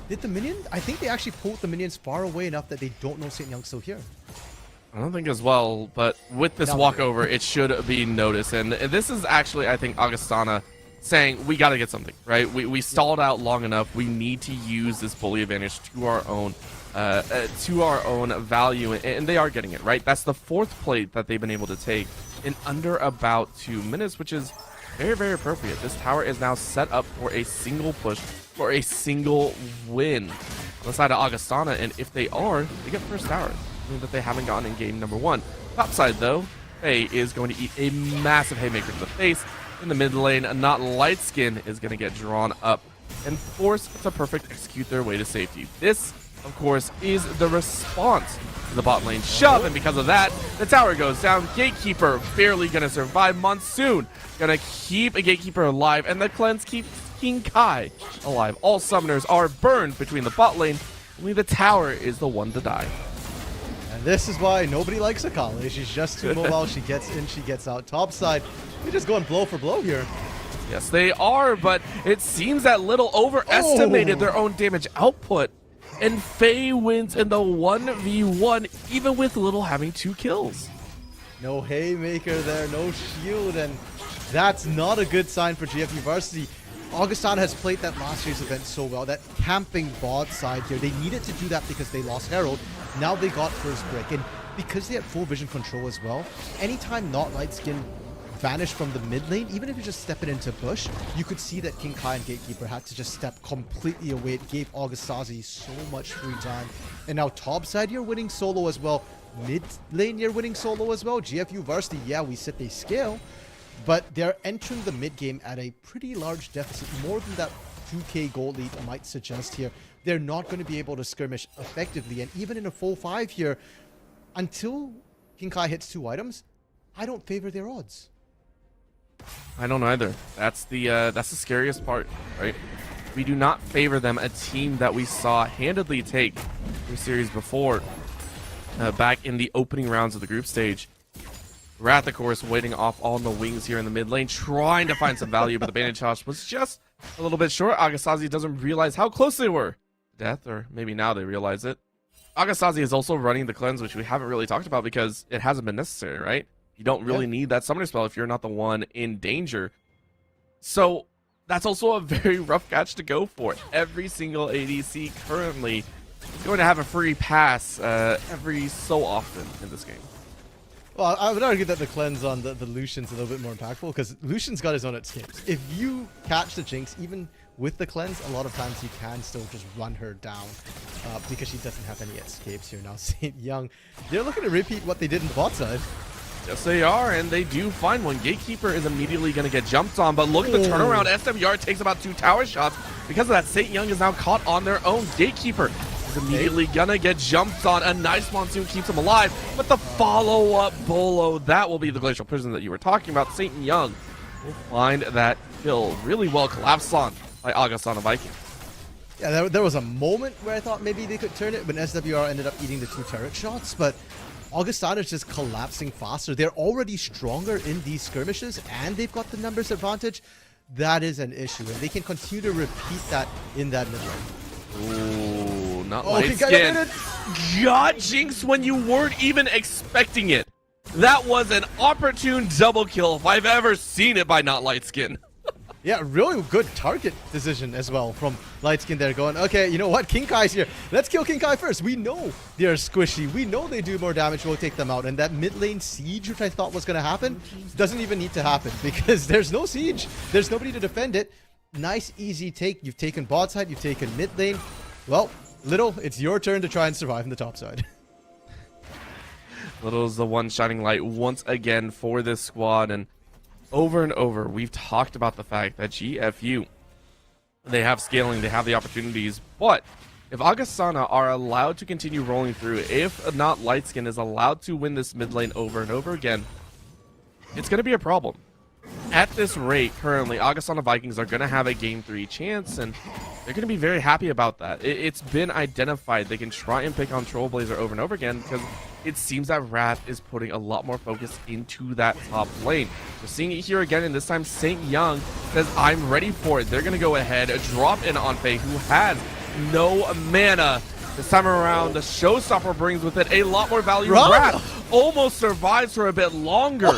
Did the minion? I think they actually pulled the minions far away enough that they don't know St. Young's still here. I don't think as well, but with this walkover, it should be noticed. And this is actually, I think, Augustana saying, we got to get something, right? We stalled out long enough. We need to use this bully advantage to our own value, and they are getting it, right? That's the 4th plate that they've been able to take in under about 2 minutes, which is very, very appropriate. This tower is now set up for a single push, for a single win on the side of Augustana, and if they are, they get first tower, something that they haven't gotten in game number 1. Top side, though, Faye is going to eat a massive haymaker to the face. In the mid lane, Not Lightskin is going to get drawn up and forced to perfect execute their way to safety. This, of course, is the response to the bot lane shove, and because of that, the tower goes down. Gatekeeper barely going to survive. Monsoon going to keep a Gatekeeper alive, and the cleanse keeps King Kai alive. All summoners are burned between the bot lane. Only the tower is the one to die. And this is why nobody likes Akali. She's just too mobile. She gets in, she gets out. Top side, we're just going blow for blow here. Yes, they are, but it seems that Little overestimated their own damage output. And Faye wins in the 1v1, even with Little having 2 kills. No haymaker there, no shield, and that's not a good sign for GFU Varsity. Augustan has played that last year's event so well, that camping bot side here. They needed to do that because they lost Herald. Now they got first break, and because they had full vision control as well, anytime not light skin vanished from the mid lane, even if you're just stepping into bush, you could see that King Kai and Gatekeeper had to just step completely away. It gave Augustazi so much free time. And now top side, you're winning solo as well. Mid lane, you're winning solo as well. GFU Varsity, yeah, we said they scale, but they're entering the mid game at a pretty large deficit, more than that 2k gold lead might suggest here. They're not going to be able to skirmish effectively, and even in a full 5 here, until King Kai hits 2 items, I don't favor their odds. I don't either. That's the scariest part, right? We do not favor them, a team that we saw handedly take the series before, back in the opening rounds of the group stage. Wrath, of course, waiting off on the wings here in the mid lane, trying to find some value, but the bandage toss was just a little bit short. Agasazi doesn't realize how close they were to death, or maybe now they realize it. Agasazi is also running the cleanse, which we haven't really talked about because it hasn't been necessary, right? You don't really need that summoner spell if you're not the one in danger. So that's also a very rough catch to go for. Every single ADC currently is going to have a free pass every so often in this game. Well, I would argue that the cleanse on the Lucian's a little bit more impactful, because Lucian's got his own escapes. If you catch the Jinx, even with the cleanse, a lot of times you can still just run her down because she doesn't have any escapes here. Now, St. Young, they're looking to repeat what they did in bot side. Yes, they are, and they do find one. Gatekeeper is immediately going to get jumped on, but look at the turnaround. SWR takes about 2 tower shots. Because of that, St. Young is now caught on their own. Gatekeeper is immediately going to get jumped on. A nice monsoon keeps him alive, but the follow-up bolo, that will be the Glacial Prison that you were talking about. St. Young will find that kill really well collapsed on by Augustan Viking. Yeah, there was a moment where I thought maybe they could turn it, but SWR ended up eating the 2 turret shots, but Augustan is just collapsing faster. They're already stronger in these skirmishes, and they've got the numbers advantage. That is an issue, and they can continue to repeat that in that mid lane. Ooh, not light skin. Got Jinx when you weren't even expecting it. That was an opportune double kill if I've ever seen it by not light skin. Yeah, really good target decision as well from Lightskin there, going, okay, you know what, King Kai's here. Let's kill King Kai first. We know they're squishy. We know they do more damage. We'll take them out. And that mid lane siege, which I thought was going to happen, doesn't even need to happen because there's no siege. There's nobody to defend it. Nice, easy take. You've taken bot side. You've taken mid lane. Well, Little, it's your turn to try and survive in the top side. Little is the one shining light once again for this squad, and over, we've talked about the fact that GFU, they have scaling, they have the opportunities, but if Augustana are allowed to continue rolling through, if not Lightskin is allowed to win this mid lane over and over again, it's going to be a problem. At this rate, currently, Augustana Vikings are going to have a Game 3 chance, and they're going to be very happy about that. It's been identified. They can try and pick on Trollblazer over and over again because it seems that Wrath is putting a lot more focus into that top lane. We're seeing it here again, and this time St. Young says, I'm ready for it. They're going to go ahead, drop in on Faye, who has no mana. This time around, the Showstopper brings with it a lot more value. Wrath almost survives for a bit longer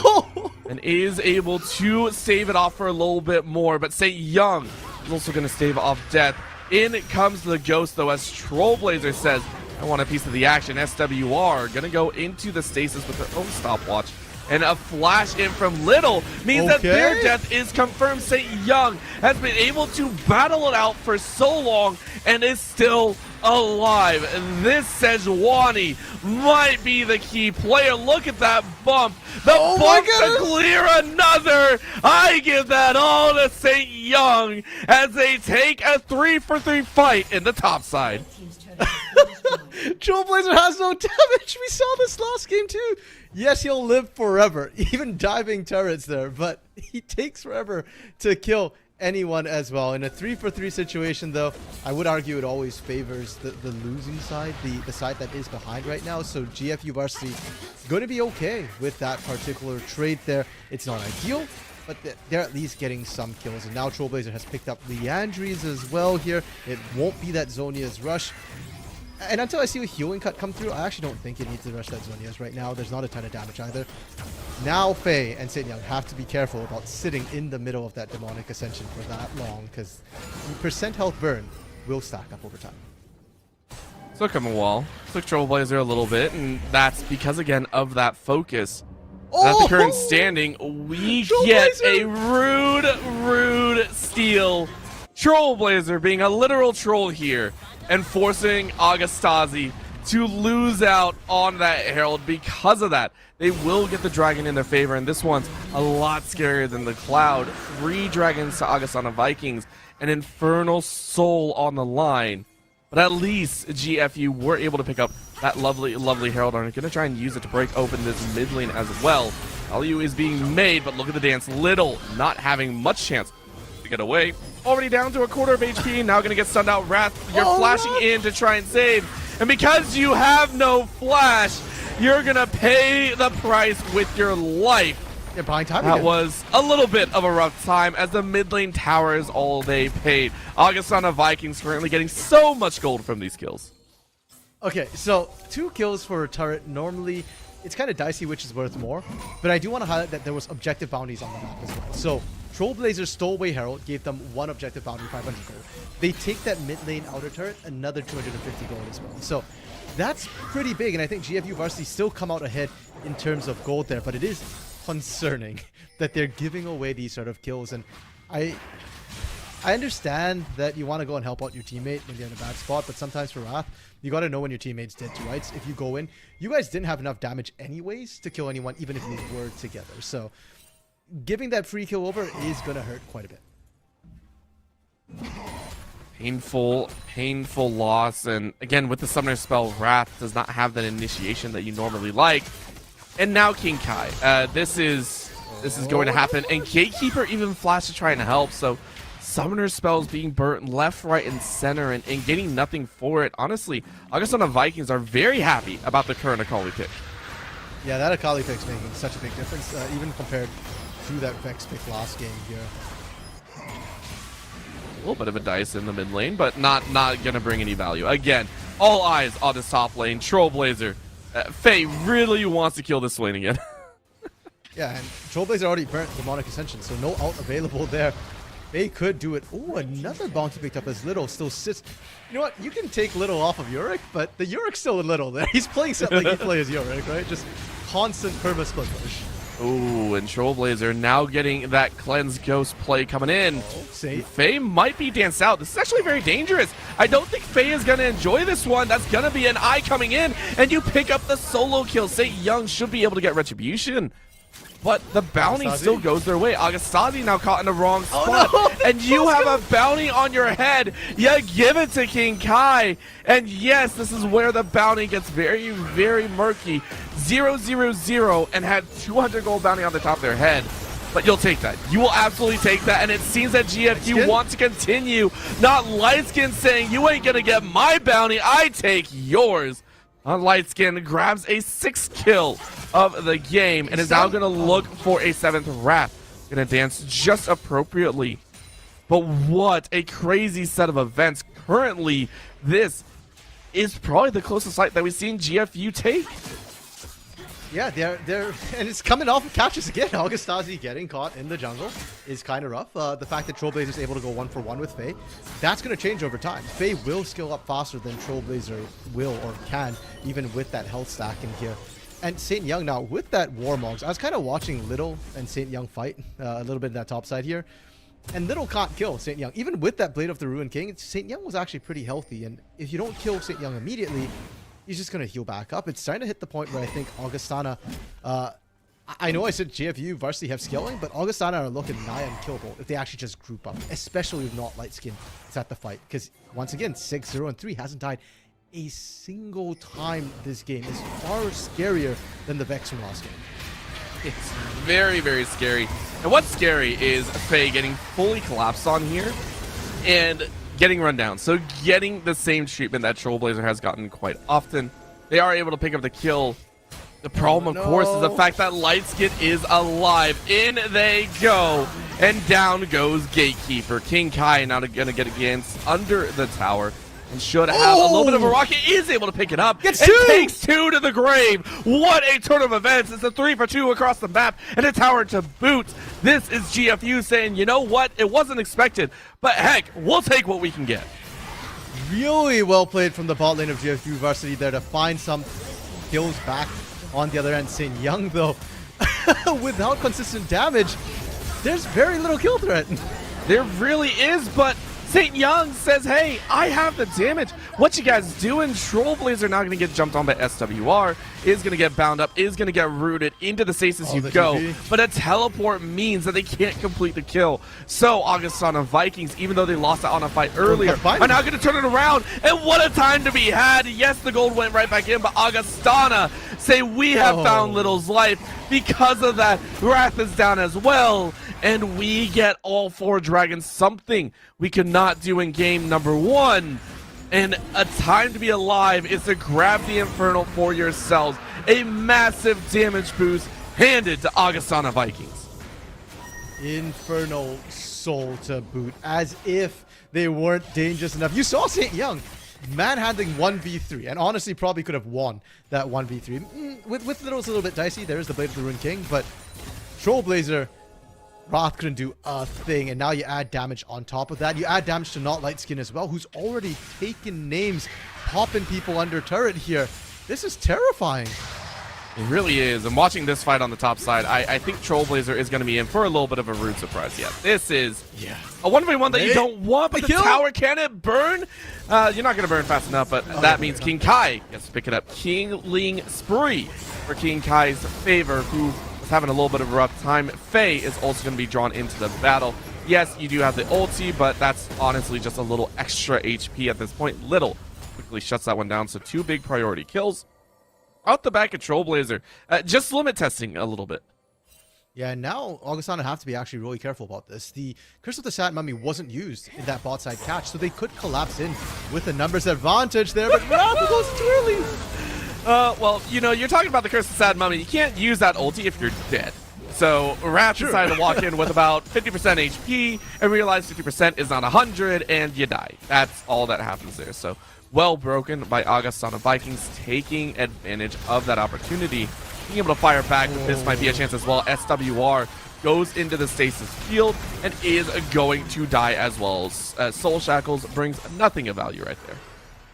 and is able to save it off for a little bit more. But St. Young is also going to stave off death. In comes the Ghost, though, as Trollblazer says, I want a piece of the action. SWR going to go into the stasis with their own stopwatch. And a flash in from Little means that their death is confirmed. St. Young has been able to battle it out for so long and is still alive. This Sejuani might be the key player. Look at that bump. The bump to clear another. I give that all to St. Young as they take a 3-for-3 fight in the top side. Trollblazer has no damage. We saw this last game too. Yes, he'll live forever, even diving turrets there, but he takes forever to kill anyone as well. In a 3-for-3 situation, though, I would argue it always favors the losing side, the side that is behind right now. So GFU Varsity is going to be okay with that particular trade there. It's not ideal, but they're at least getting some kills. And now Trailblazer has picked up Leandri's as well here. It won't be that Zonia's rush. And until I see a healing cut come through, I actually don't think it needs to rush that Zonia's right now. There's not a ton of damage either. Now Faye and St. Young have to be careful about sitting in the middle of that Demonic Ascension for that long, because percent health burn will stack up over time. Took him a while. Took Trailblazer a little bit, and that's because, again, of that focus. At the current standing, we get a rude steal. Trailblazer being a literal troll here and forcing Augustasi to lose out on that Herald. Because of that, they will get the dragon in their favor, and this one's a lot scarier than the Cloud. 3 dragons to Augustana Vikings, an Infernal Soul on the line. But at least GFU were able to pick up that lovely Herald, and are going to try and use it to break open this mid lane as well. LU is being made, but look at the dance. Little not having much chance to get away. Already down to a quarter of HP, now going to get stunned out. Wrath, you're flashing in to try and save. And because you have no flash, you're going to pay the price with your life. They're buying time That again. was a little bit of a rough time, as the mid lane tower is all they paid. Augustana Vikings currently getting so much gold from these kills. Okay, so 2 kills for a turret. Normally, it's kind of dicey which is worth more, but I do want to highlight that there was objective bounties on the map as well. So Trailblazer stole away Herald, gave them 1 objective bounty, 500 gold. They take that mid lane outer turret, another 250 gold as well. So that's pretty big, and I think GFU Varsity still come out ahead in terms of gold there, but it is concerning that they're giving away these sort of kills. And I understand that you want to go and help out your teammate when you're in a bad spot, but sometimes for Wrath, you got to know when your teammate's dead too, right? So if you go in, you guys didn't have enough damage anyways to kill anyone, even if you were together. So giving that free kill over is going to hurt quite a bit. Painful loss. And again, with the summoner spell, Wrath does not have that initiation that you normally like. And now King Kai. This is going to happen. And Gatekeeper even flashed to try and help. So summoner spells being burnt left, right, and center, and getting nothing for it. Honestly, Augustana Vikings are very happy about the current Akali pick. Yeah, that Akali pick's making such a big difference, even compared to that Vex pick last game here. A little bit of a dice in the mid lane, but not going to bring any value. Again, all eyes on this top lane. Trailblazer. Faye really wants to kill this lane again. Yeah, and Trailblazer already burnt Demonic Ascension, so no ult available there. They could do it. Oh, another bounty picked up as Little still sits. You know what? You can take Little off of Yorick, but the Yorick's still a Little there. He's playing something like he plays Yorick, right? Just constant perma split push. Ooh, and Trailblazer now getting that Cleanse Ghost play coming in. Safe. Faye might be danced out. This is actually very dangerous. I don't think Faye is going to enjoy this one. That's going to be an eye coming in, and you pick up the solo kill. St. Young should be able to get Retribution, but the bounty still goes their way. Augustasi now caught in the wrong spot, and you have a bounty on your head. You give it to King Kai, and yes, this is where the bounty gets very, very murky. 0-0-0, and had 200 gold bounty on the top of their head. But you'll take that. You will absolutely take that, and it seems that GFU want to continue. Not Lightskin saying, you ain't gonna get my bounty, I take yours. Lightskin grabs a 6th kill of the game, and is now gonna look for a 7th Wrath. Gonna dance just appropriately. But what a crazy set of events. Currently, this is probably the closest fight that we've seen GFU take. Yeah, they're and it's coming off of catches again. Augustasi getting caught in the jungle is kind of rough. The fact that Trailblazer is able to go 1-for-1 with Faye, that's going to change over time. Faye will skill up faster than Trailblazer will or can, even with that health stack in here. And St. Young now, with that Warmogs, I was kind of watching Little and St. Young fight a little bit in that top side here. And Little can't kill St. Young. Even with that Blade of the Ruined King, St. Young was actually pretty healthy. And if you don't kill St. Young immediately, he's just going to heal back up. It's starting to hit the point where I think Augustana... I know I said JFU Varsity have scaling, but Augustana are looking nigh unkillable if they actually just group up. Especially with not Light Skin is at the fight. Because, once again, 6-0-3 hasn't died a single time this game. Is far scarier than the Vex from last game. It's very, very scary. And what's scary is Faye getting fully collapsed on here and getting run down. So getting the same treatment that Trailblazer has gotten quite often. They are able to pick up the kill. The problem, of course, is the fact that Lightskin is alive. In they go, and down goes Gatekeeper. King Kai now going to get against under the tower, and should have a little bit of a rocket. Is able to pick it up. Gets and two! takes two to the grave. What a turn of events. It's a 3-for-2 across the map, and a tower to boot. This is GFU saying, you know what? It wasn't expected, but heck, we'll take what we can get. Really well played from the bot lane of GFU Varsity there to find some kills back. On the other end, St. Young, though, without consistent damage, there's very little kill threat. There really is, but St. Young says, hey, I have the damage. What you guys doing? Trollblazer now going to get jumped on by SWR, is going to get bound up, is going to get rooted into the stasis you go. GP. But a teleport means that they can't complete the kill. So Augustana Vikings, even though they lost out on a fight earlier, are now going to turn it around. And what a time to be had. Yes, the gold went right back in, but Augustana say we have found Little's life. Because of that, Wrath is down as well. And we get all 4 dragons, something we could not do in game number 1. And a time to be alive is to grab the Infernal for yourselves. A massive damage boost handed to Augustana Vikings. Infernal Soul to boot, as if they weren't dangerous enough. You saw St. Young manhandling 1v3, and honestly probably could have won that 1v3. With Little, it's a little bit dicey. There's the Blade of the Rune King, but Trollblazer, Wrath couldn't do a thing, and now you add damage on top of that. You add damage to Not Lightskin as well, who's already taken names, popping people under turret here. This is terrifying. It really is. And watching this fight on the top side, I think Trollblazer is going to be in for a little bit of a rude surprise. Yeah, this is a 1v1 that you don't want, but the tower, can it burn? You're not going to burn fast enough, but that means King Kai gets to pick it up. King Ling Spree for King Kai's favor, who was having a little bit of a rough time. Faye is also going to be drawn into the battle. Yes, you do have the ulti, but that's honestly just a little extra HP at this point. Little quickly shuts that one down, so 2 big priority kills. Out the back of Trollblazer, just limit testing a little bit. Yeah, now Augustana have to be actually really careful about this. The Curse of the Sad Mummy wasn't used in that bot side catch, so they could collapse in with a numbers advantage there, but Wrath goes too early. Well, you know, you're talking about the Curse of Sad Mummy. You can't use that ulti if you're dead. So Wrath decided to walk in with about 50% HP and realize 50% is not 100, and you die. That's all that happens there. So well broken by Augustana Vikings, taking advantage of that opportunity. Being able to fire back, this might be a chance as well. SWR goes into the stasis field and is going to die as well. Soul Shackles brings nothing of value right there.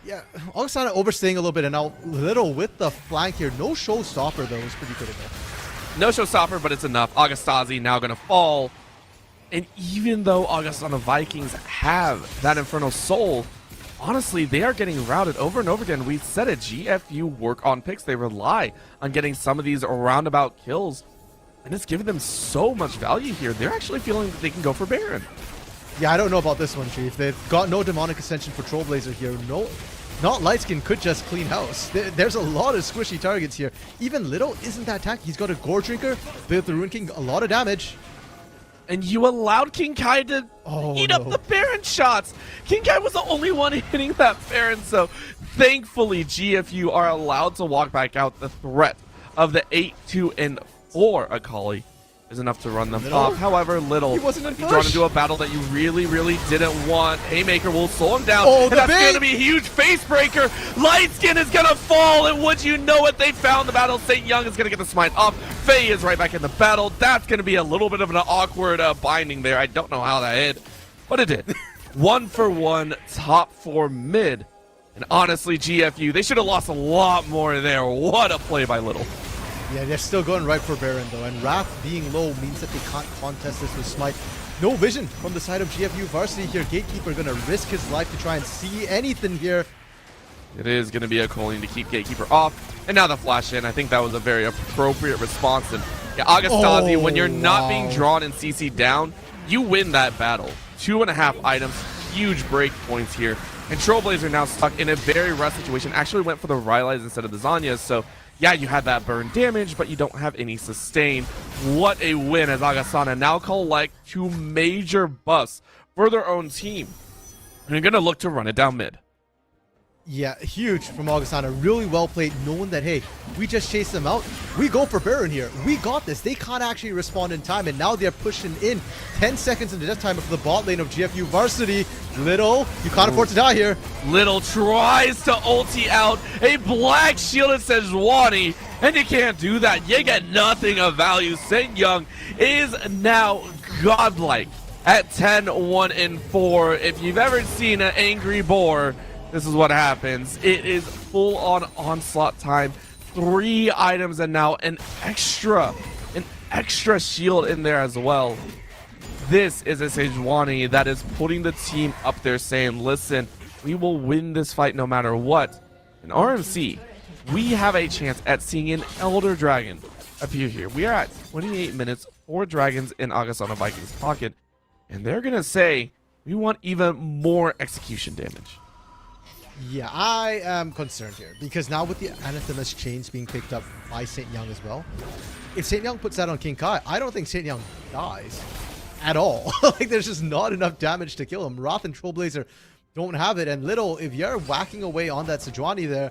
Yeah, Augustana overstaying a little bit, and now Little with the flank here. No showstopper, though, is pretty critical. No showstopper, but it's enough. Augustasi now going to fall. And even though Augustana Vikings have that Infernal Soul, honestly, they are getting routed over and over again. We said it, GFU work on picks. They rely on getting some of these roundabout kills, and it's giving them so much value here. They're actually feeling that they can go for Baron. Yeah, I don't know about this one, Chief. They've got no Demonic Ascension for Trollblazer here. No, Not Lightskin could just clean house. There's a lot of squishy targets here. Even Little isn't that tanky. He's got a Gore Drinker, Blade of the Rune King, a lot of damage. And you allowed King Kai to eat up the Baron shots. King Kai was the only one hitting that Baron, so thankfully GFU are allowed to walk back out. The threat of the 8-2-4 Akali is enough to run them off. However, Little drawn into a battle that you really, really didn't want. Haymaker will slow him down, and that's going to be a huge face breaker. Lightskin is going to fall, and would you know it, they found the battle. St. Young is going to get the smite off. Faye is right back in the battle. That's going to be a little bit of an awkward binding there. I don't know how that hit, but it did. 1-for-1, top 4 mid. And honestly, GFU, they should have lost a lot more there. What a play by Little. Yeah, they're still going right for Baron, though. And Wrath being low means that they can't contest this with Smite. No vision from the side of GFU Varsity here. Gatekeeper going to risk his life to try and see anything here. It is going to be a calling to keep Gatekeeper off. And now the flash in. I think that was a very appropriate response. And yeah, Augustasi, when you're not being drawn and CC down, you win that battle. 2.5 items, huge break points here. And Trollblazer now stuck in a very rough situation. Actually went for the Rylai's instead of the Zanyas. So yeah, you had that burn damage, but you don't have any sustain. What a win as Augustana now collect 2 major buffs for their own team. And you're going to look to run it down mid. Yeah, huge from Augustana. Really well played, knowing that, hey, we just chased them out. We go for Baron here. We got this. They can't actually respond in time, and now they're pushing in 10 seconds into death time for the bot lane of GFU Varsity. Little, you can't afford to die here. Little tries to ulti out a black shielded Sejuani, and you can't do that. You get nothing of value. St. Young is now godlike at 10-1-4. If you've ever seen an angry boar, this is what happens. It is full on onslaught time. 3 items and now an extra shield in there as well. This is a Sejuani that is putting the team up there saying, listen, we will win this fight no matter what. In RMC, we have a chance at seeing an Elder Dragon appear here. We are at 28 minutes, 4 dragons in Augustana Vikings pocket, and they're going to say, we want even more execution damage. Yeah, I am concerned here because now with the Anathema's chains being picked up by St. Young as well, if St. Young puts that on King Kai, I don't think St. Young dies at all. Like, there's just not enough damage to kill him. Wrath and Trailblazer don't have it, and Little, if you're whacking away on that Sejuani there,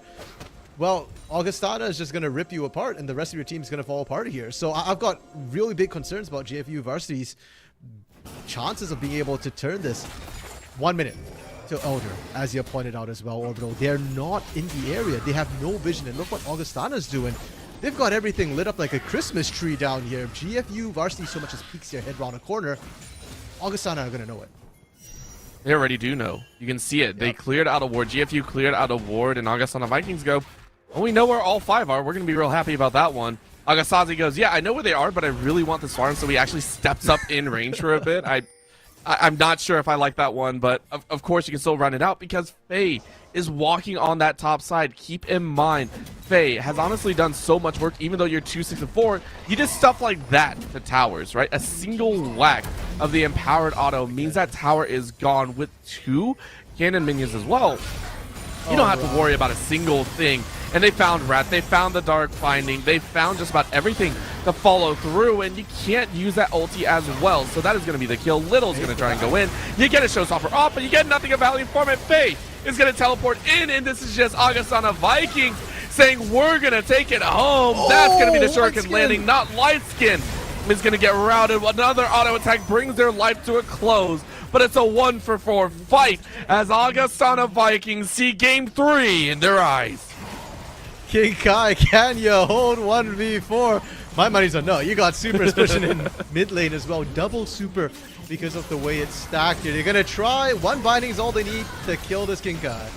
well, Augustana is just going to rip you apart, and the rest of your team is going to fall apart here. So I've got really big concerns about GFU Varsity's chances of being able to turn this 1 minute to Elder, as you pointed out as well, Orbital. They're not in the area. They have no vision, and look what Augustana's doing. They've got everything lit up like a Christmas tree down here. If GFU Varsity so much as peeks their head around a corner, Augustana are going to know it. They already do know. You can see it. Yep. They cleared out a ward. GFU cleared out a ward, and Augustana Vikings go, well, we know where all 5 are. We're going to be real happy about that one. Agasazi goes, yeah, I know where they are, but I really want this farm, so he actually steps up in range for a bit. I'm not sure if I like that one, but of course you can still run it out because Faye is walking on that top side. Keep in mind, Faye has honestly done so much work, even though you're 2-6-4. You did stuff like that to towers, right? A single whack of the empowered auto means that tower is gone with 2 cannon minions as well. You don't have to worry about a single thing. And they found Wrath, they found the Dark Finding, they found just about everything to follow through, and you can't use that ulti as well. So that is going to be the kill. Little's going to try and go in. You get a Showstopper off, but you get nothing of value from it. Faye is going to teleport in, and this is just Augustana Vikings saying, we're going to take it home. That's going to be the Shuriken landing, not Lightskin. Is going to get routed. Another auto attack brings their life to a close. But it's a 1-for-4 fight as Augustana Vikings see game 3 in their eyes. King Kai, can you hold 1v4? My money's on no. You got supers pushing in mid lane as well. Double super because of the way it's stacked here. They're going to try. 1 binding is all they need to kill this King Kai.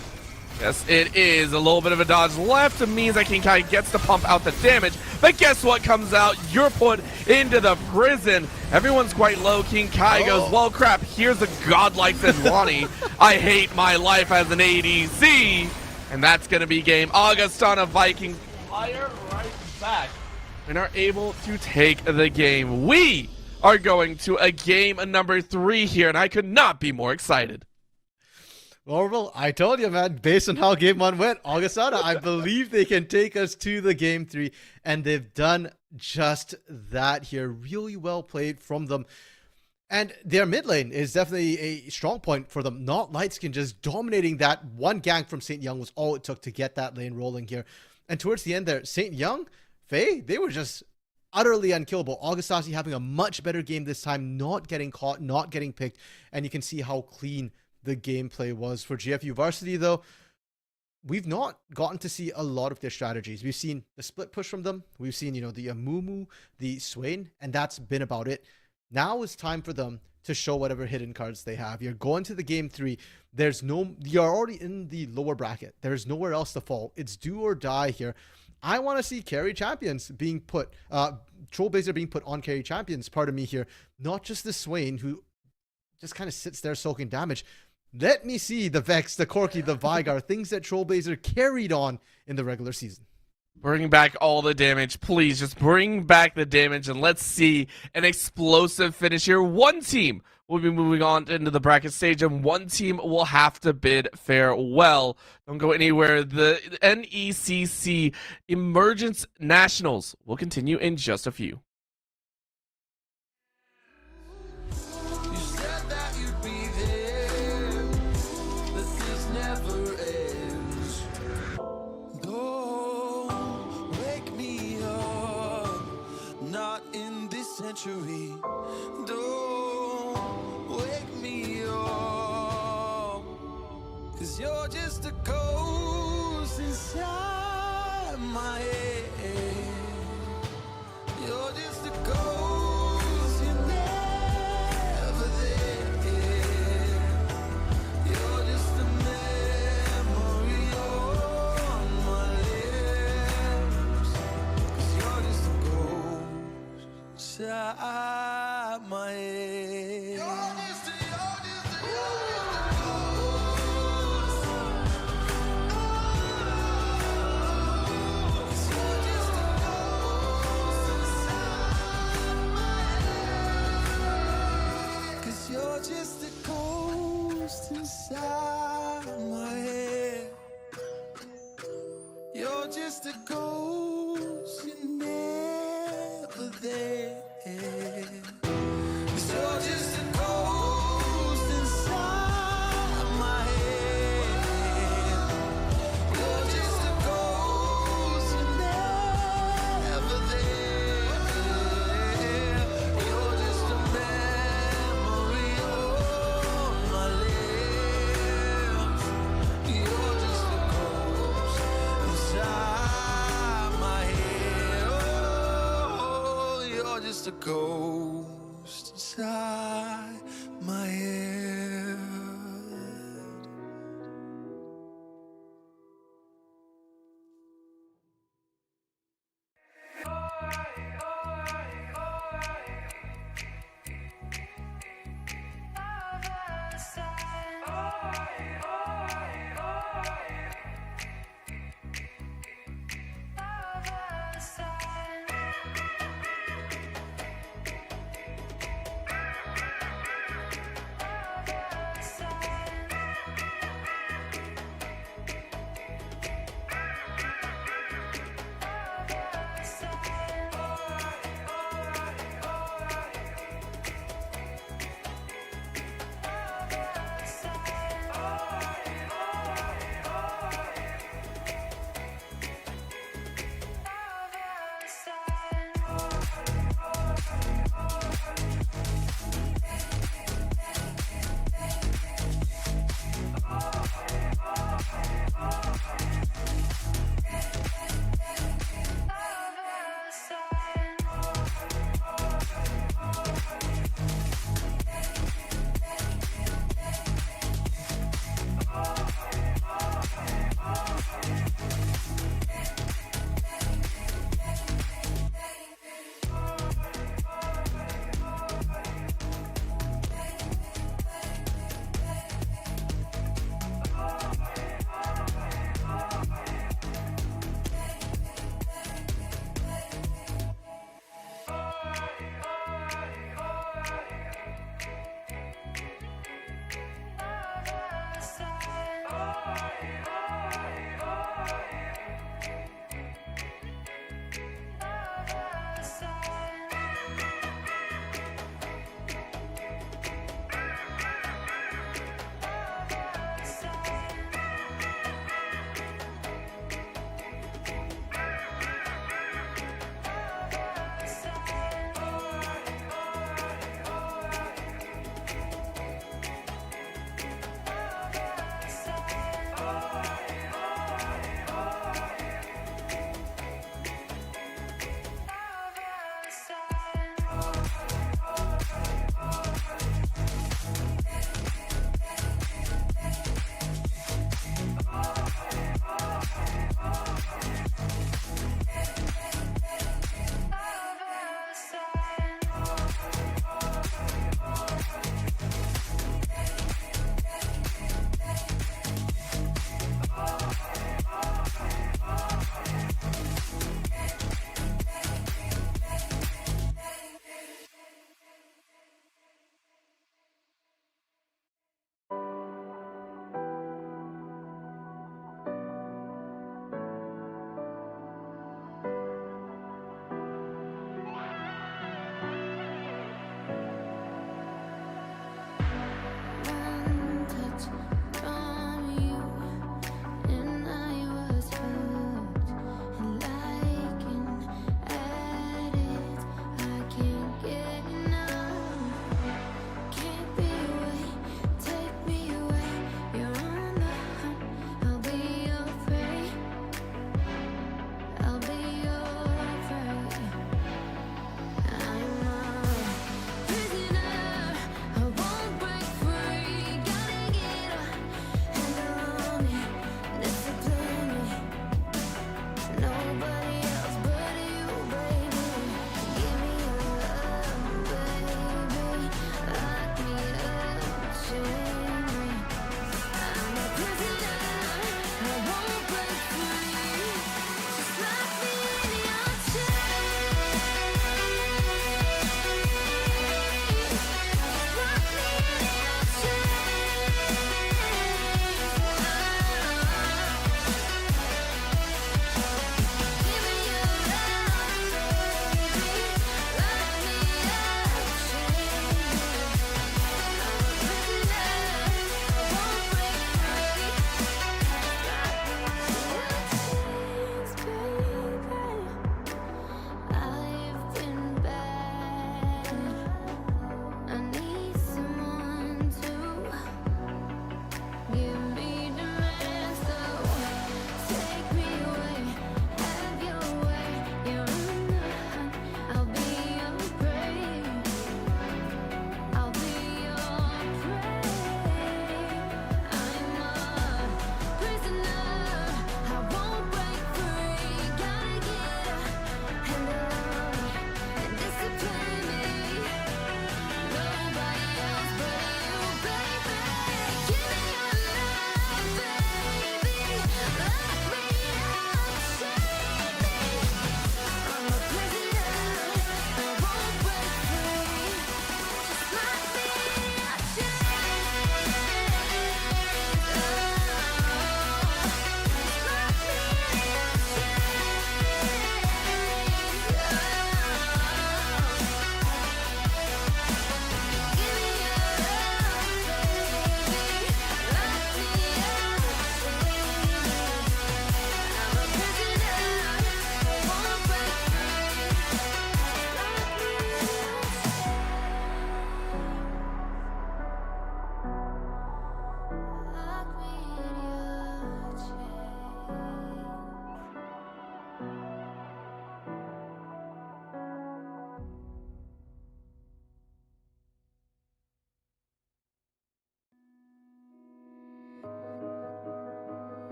Yes, it is. A little bit of a dodge left. It means that King Kai gets to pump out the damage. But guess what comes out? You're put into the prison. Everyone's quite low. King Kai goes, well, crap, here's a godlike Sejuani. I hate my life as an ADC. And that's going to be game. Augustana Vikings fire right back and are able to take the game. We are going to a game number 3 here, and I could not be more excited. Well, I told you, man, based on how game 1 went, Augustana, I believe they can take us to the game 3, and they've done just that here. Really well played from them. And their mid lane is definitely a strong point for them. Not Lightskin, just dominating that. 1 gank from St. Young was all it took to get that lane rolling here. And towards the end there, St. Young, Faye, they were just utterly unkillable. Augustasi having a much better game this time, not getting caught, not getting picked. And you can see how clean the gameplay was. For GFU Varsity, though, we've not gotten to see a lot of their strategies. We've seen the split push from them. We've seen, the Amumu, the Swain, and that's been about it. Now it's time for them to show whatever hidden cards they have. You're going to the game 3. You're already in the lower bracket. There's nowhere else to fall. It's do or die here. I want to see carry champions being put, Trollblazer being put on carry champions, pardon me here. Not just the Swain, who just kind of sits there soaking damage. Let me see the Vex, the Corki, the Vigar, things that Trollblazer carried on in the regular season. Bring back all the damage. Please, just bring back the damage, and let's see an explosive finish here. 1 team will be moving on into the bracket stage, and 1 team will have to bid farewell. Don't go anywhere. The NECC Emergence Nationals will continue in just a few. century. Don't wake me up, 'cause you're just a ghost inside my head. You're just a ghost, you're never there. You're just a memory on my lips. 'Cause you're just a ghost inside my head. You're just a You're just a ghost inside my head. You're just a ghost, you're never there. 'Cause you're just a ghost inside my head. You're just a ghost, you're never there. You're just a memory on my lips. You're just a ghost inside my head. Oh, you're just a ghost inside my head.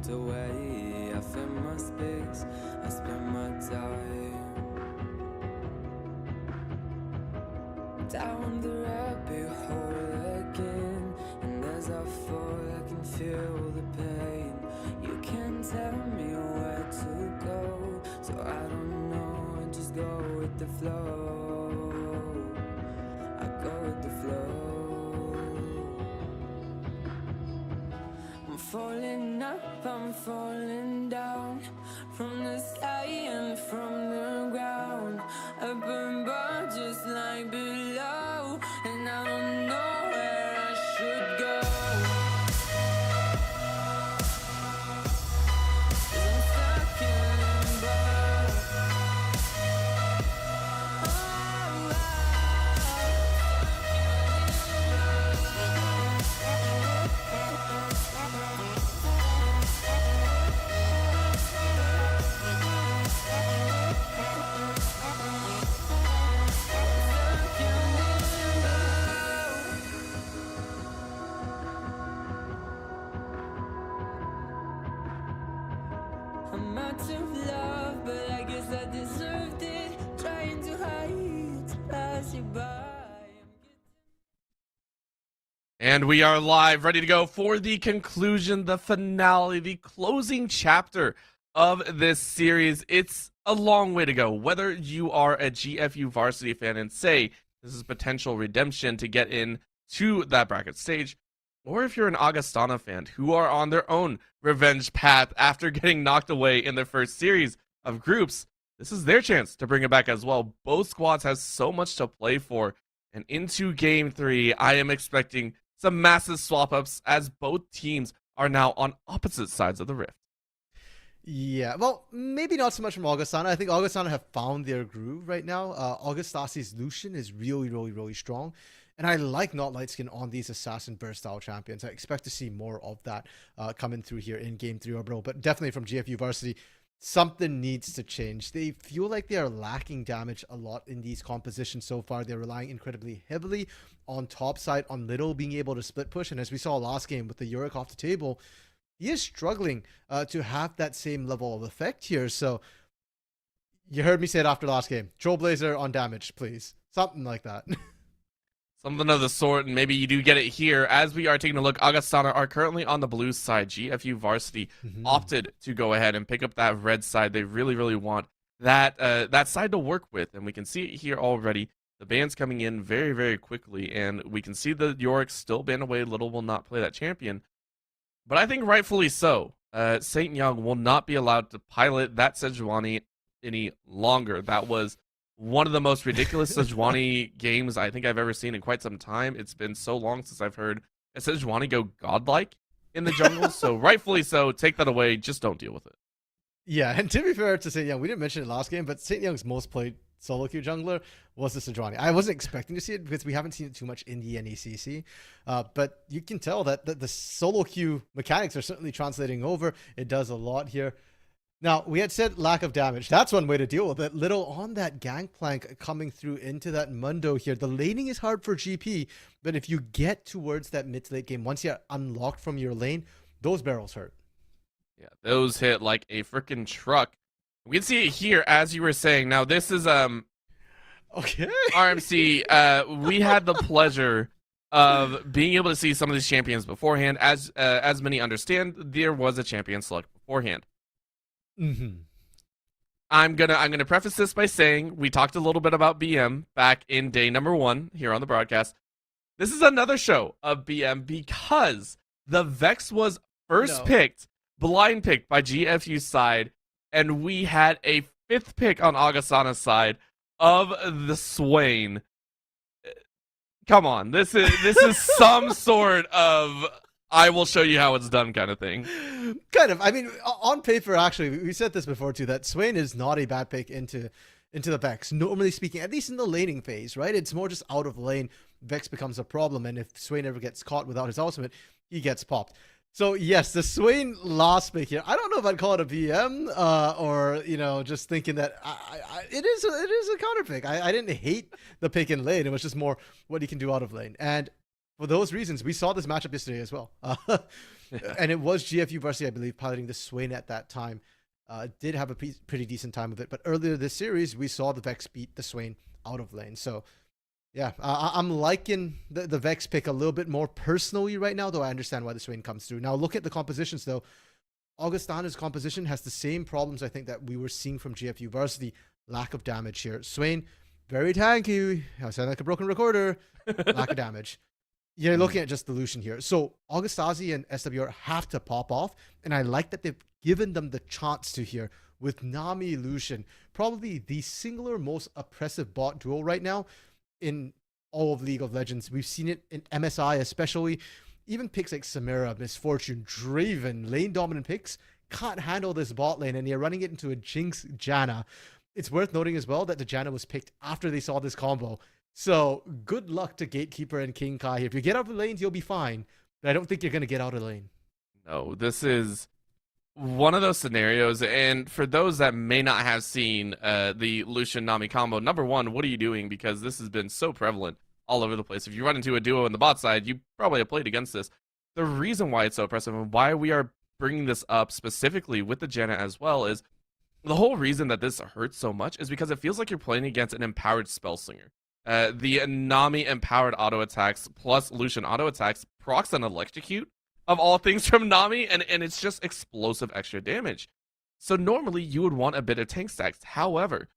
slipped away. I found my space, I spent my time down the rabbit hole again. And as I fall, I can feel the pain. You can't tell me where to go, so I don't know, I just go with the flow. I go with the flow. I'm falling up, I'm falling down, from the sky and from the ground. Up above just like below, and I don't know where I should go. 'Cause I'm stuck in limbo. I'm out of love, but I guess I deserved it. Trying to hide, to pass you by. And we are live, ready to go for the conclusion, the finale, the closing chapter of this series. It's a long way to go. Whether you are a GFU varsity fan and say this is potential redemption to get in to that bracket stage, or if you're an Augustana fan who are on their own revenge path after getting knocked away in the first series of groups, this is their chance to bring it back as well. Both squads have so much to play for. And into Game 3, I am expecting some massive swap-ups as both teams are now on opposite sides of the rift. Yeah, well, maybe not so much from Augustana. I think Augustana have found their groove right now. Augustasi's Lucian is really, really, really strong. And I like not light skin on these assassin burst style champions. I expect to see more of that coming through here in Game 3 Orbital. But definitely from GFU Varsity, something needs to change. They feel like they are lacking damage a lot in these compositions so far. They're relying incredibly heavily on top side, on Little being able to split push. And as we saw last game with the Yorick off the table, he is struggling to have that same level of effect here. So you heard me say it after last game. Trailblazer on damage, please. Something like that. Something of the sort, and maybe you do get it here. As we are taking a look, Augustana are currently on the blue side. GFU Varsity opted to go ahead and pick up that red side. They really, really want that side to work with, and we can see it here already. The ban's coming in very, very quickly, and we can see the Yorick still ban away. Little will not play that champion, but I think rightfully so. St. Young will not be allowed to pilot that Sejuani any longer. That was one of the most ridiculous Sejuani games I think I've ever seen in quite some time. It's been so long since I've heard a Sejuani go godlike in the jungle. So rightfully so, take that away. Just don't deal with it. Yeah, and to be fair to St. Young, we didn't mention it last game, but St. Young's most played solo queue jungler was the Sejuani. I wasn't expecting to see it because we haven't seen it too much in the NECC, but you can tell that the solo queue mechanics are certainly translating over. It does a lot here. Now, we had said lack of damage. That's one way to deal with it. Little on that gangplank coming through into that Mundo here. The laning is hard for GP, but if you get towards that mid to late game, once you're unlocked from your lane, those barrels hurt. Yeah, those hit like a freaking truck. We can see it here, as you were saying. Now, this is okay. RMC. We had the pleasure of being able to see some of these champions beforehand. As many understand, there was a champion select beforehand. I'm gonna preface this by saying we talked a little bit about BM back in day number 1 here on the broadcast. This is another show of BM because the Vex was first picked, blind picked by GFU's side, and we had a 5th pick on Augustana's side of the Swain. Come on, this is some sort of I will show you how it's done kind of thing. Kind of. I mean, on paper, actually, we said this before too, that Swain is not a bad pick into the Vex. Normally speaking, at least in the laning phase, right? It's more just out of lane, Vex becomes a problem, and if Swain ever gets caught without his ultimate, he gets popped. So yes, the Swain last pick here. I don't know if I'd call it a VM or just thinking that it is a counter pick. I didn't hate the pick in lane. It was just more what he can do out of lane. And for those reasons, we saw this matchup yesterday as well. And it was GFU Varsity, I believe, piloting the Swain at that time. Did have a pretty decent time with it. But earlier this series, we saw the Vex beat the Swain out of lane. So, yeah, I'm liking the Vex pick a little bit more personally right now, though I understand why the Swain comes through. Now, look at the compositions, though. Augustana's composition has the same problems, I think, that we were seeing from GFU Varsity. Lack of damage here. Swain, very tanky. I sound like a broken recorder. Lack of damage. You're looking at just the Lucian here. So Augustazi and SWR have to pop off, and I like that they've given them the chance to here with Nami Lucian, probably the singular most oppressive bot duo right now in all of League of Legends. We've seen it in MSI especially. Even picks like Samira, Misfortune, Draven, lane dominant picks can't handle this bot lane, and you're running it into a Jinx Janna. It's worth noting as well that the Janna was picked after they saw this combo. So good luck to Gatekeeper and King Kai. If you get out of the lanes, you'll be fine. But I don't think you're going to get out of lane. No, this is one of those scenarios. And for those that may not have seen the Lucian Nami combo, number one, what are you doing? Because this has been so prevalent all over the place. If you run into a duo on the bot side, you probably have played against this. The reason why it's so oppressive and why we are bringing this up specifically with the Janna as well is the whole reason that this hurts so much is because it feels like you're playing against an empowered Spellslinger. The Nami empowered auto attacks plus Lucian auto attacks procs an electrocute of all things from Nami, and it's just explosive extra damage. So normally you would want a bit of tank stacks. However,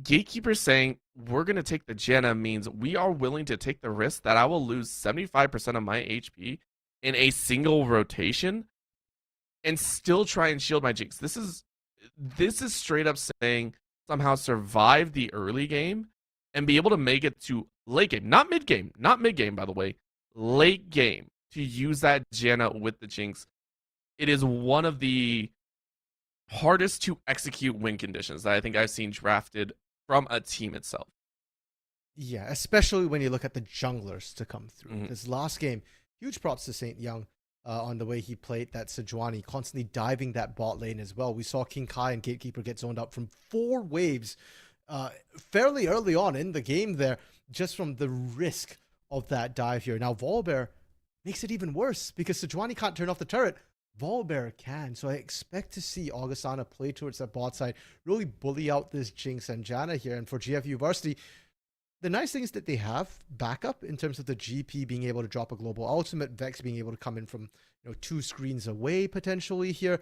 Gatekeeper saying we're going to take the Janna means we are willing to take the risk that I will lose 75% of my HP in a single rotation and still try and shield my Jinx. This is straight up saying somehow survive the early game and be able to make it to late game, not mid game, by the way, late game to use that Janna with the Jinx. It is one of the hardest to execute win conditions that I think I've seen drafted from a team itself. Yeah, especially when you look at the junglers to come through. This last game, huge props to St. Young on the way he played that Sejuani, constantly diving that bot lane as well. We saw King Kai and Gatekeeper get zoned up from 4 waves fairly early on in the game there, just from the risk of that dive here. Now, Volibear makes it even worse because Sejuani can't turn off the turret. Volibear can, so I expect to see Augustana play towards that bot side, really bully out this Jinx and Janna here. And for GFU Varsity, the nice thing is that they have backup in terms of the GP being able to drop a global ultimate, Vex being able to come in from 2 screens away potentially here.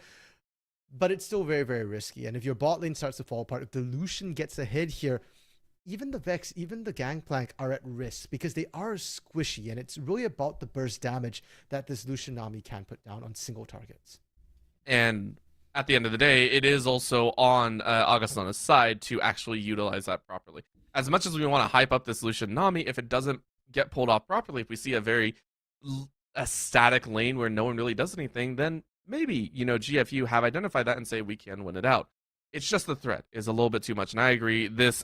But it's still very, very risky. And if your bot lane starts to fall apart, if the Lucian gets ahead here, even the Vex, even the Gangplank are at risk because they are squishy. And it's really about the burst damage that this Lucian Nami can put down on single targets. And at the end of the day, it is also on Augustana's side to actually utilize that properly. As much as we want to hype up this Lucian Nami, if it doesn't get pulled off properly, if we see a static lane where no one really does anything, then maybe, GFU have identified that and say we can win it out. It's just the threat is a little bit too much. And I agree, this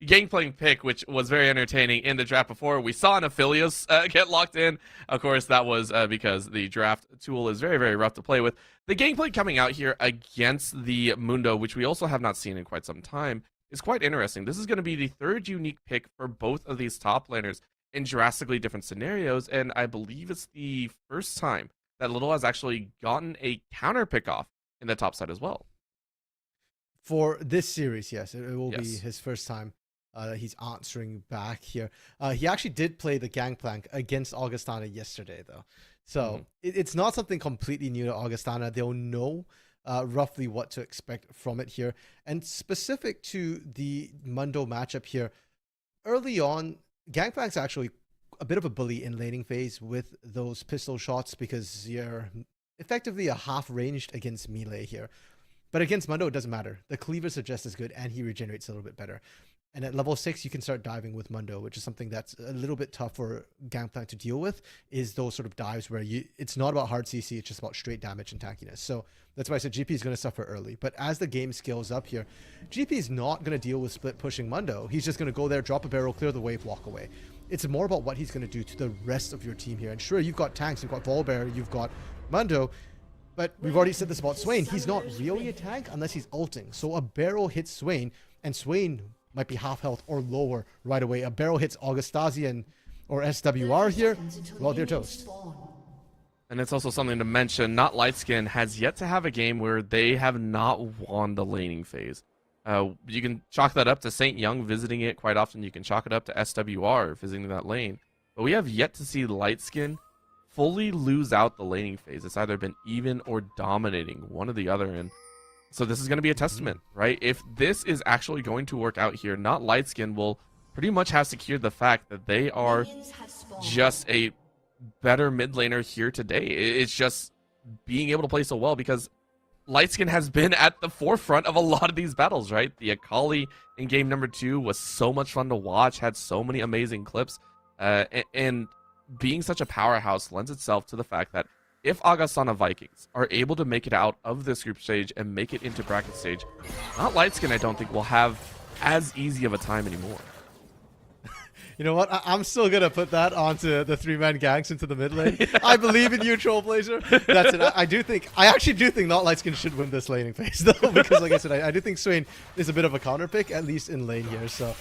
Gangplank pick, which was very entertaining in the draft before, we saw an Aphelios get locked in. Of course, that was because the draft tool is very, very rough to play with. The Gangplank coming out here against the Mundo, which we also have not seen in quite some time, is quite interesting. This is going to be the 3rd unique pick for both of these top laners in drastically different scenarios, and I believe it's the first time that Little has actually gotten a counter pick off in the top side as well. For this series, yes, it will be his first time that he's answering back here. He actually did play the Gangplank against Augustana yesterday, though. So it's not something completely new to Augustana. They'll know roughly what to expect from it here. And specific to the Mundo matchup here, early on, Gangplank's actually a bit of a bully in laning phase with those pistol shots because you're effectively a half ranged against melee here. But against Mundo, it doesn't matter. The cleavers are just as good and he regenerates a little bit better. And at level 6, you can start diving with Mundo, which is something that's a little bit tough for Gangplank to deal with, is those sort of dives where it's not about hard CC, it's just about straight damage and tankiness. So that's why I said GP is going to suffer early. But as the game scales up here, GP is not going to deal with split pushing Mundo. He's just going to go there, drop a barrel, clear the wave, walk away. It's more about what he's going to do to the rest of your team here. And sure, you've got tanks, you've got Volibear, you've got Mundo, but we've already said this about Swain. He's not really a tank unless he's ulting. So a barrel hits Swain, and Swain might be half health or lower right away. A barrel hits Augustazi, and or SWR here, well, they're toast. And it's also something to mention, Not Lightskin has yet to have a game where they have not won the laning phase. You can chalk that up to St. Young visiting it quite often. You can chalk it up to SWR visiting that lane. But we have yet to see Lightskin fully lose out the laning phase. It's either been even or dominating, one or the other. And so this is going to be a testament, right? If this is actually going to work out here, Not Lightskin will pretty much have secured the fact that they are just a better mid laner here today. It's just being able to play so well because Lightskin has been at the forefront of a lot of these battles, right? The Akali in game number 2 was so much fun to watch, had so many amazing clips, and being such a powerhouse lends itself to the fact that if Augustana Vikings are able to make it out of this group stage and make it into bracket stage, Not Lightskin I don't think will have as easy of a time anymore. You know what? I'm still going to put that onto the 3-man gangs into the mid lane. I believe in you, Trollblazer. That's it. I actually do think Not Lightskin should win this laning phase, though, because like I said, I do think Swain is a bit of a counter pick, at least in lane here. So,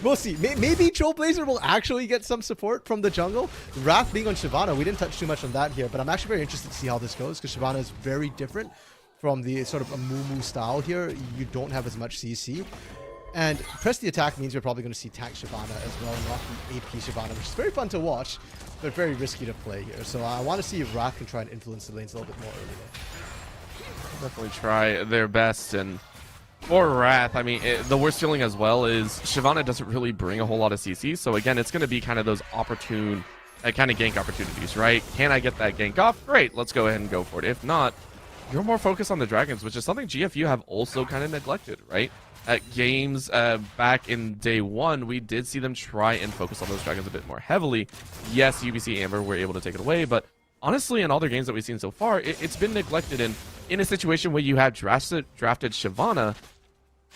we'll see. Maybe Trollblazer will actually get some support from the jungle. Wrath being on Shyvana, we didn't touch too much on that here, but I'm actually very interested to see how this goes, because Shyvana is very different from the sort of a Mumu style here. You don't have as much CC. And press the attack means you're probably going to see tank Shyvana as well, not the AP Shyvana, which is very fun to watch, but very risky to play here. So I want to see if Wrath can try and influence the lanes a little bit more early. Definitely try their best. And for Wrath, I mean, the worst feeling as well is Shyvana doesn't really bring a whole lot of CC. So again, it's going to be kind of those opportune, kind of gank opportunities, right? Can I get that gank off? Great, let's go ahead and go for it. If not, you're more focused on the dragons, which is something GFU have also kind of neglected, right? At games back in day 1, we did see them try and focus on those dragons a bit more heavily. Yes, UBC Amber were able to take it away, but honestly, in all their games that we've seen so far, it's been neglected. And in a situation where you have drafted Shyvana,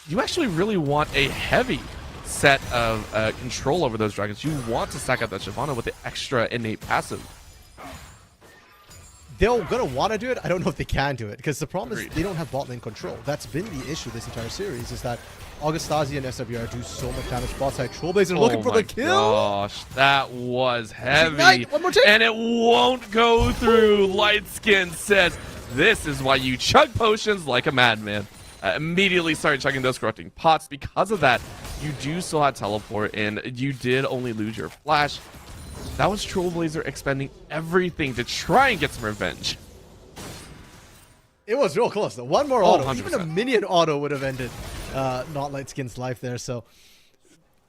you actually really want a heavy set of control over those dragons. You want to stack up that Shyvana with the extra innate passive. They're going to want to do it. I don't know if they can do it, because the problem is they don't have bot lane control. That's been the issue this entire series, is that Augustasi and SWR do so much damage bot side. Trollblazer looking for the kill. Oh my gosh, that was heavy. Ignite. One more take. And it won't go through. Lightskin says, this is why you chug potions like a madman. Immediately started chugging those corrupting pots. Because of that, you do still have teleport, and you did only lose your flash. That was Trollblazer expending everything to try and get some revenge. It was real close, though. One more auto. 100%. Even a minion auto would have ended Not Lightskin's life there. So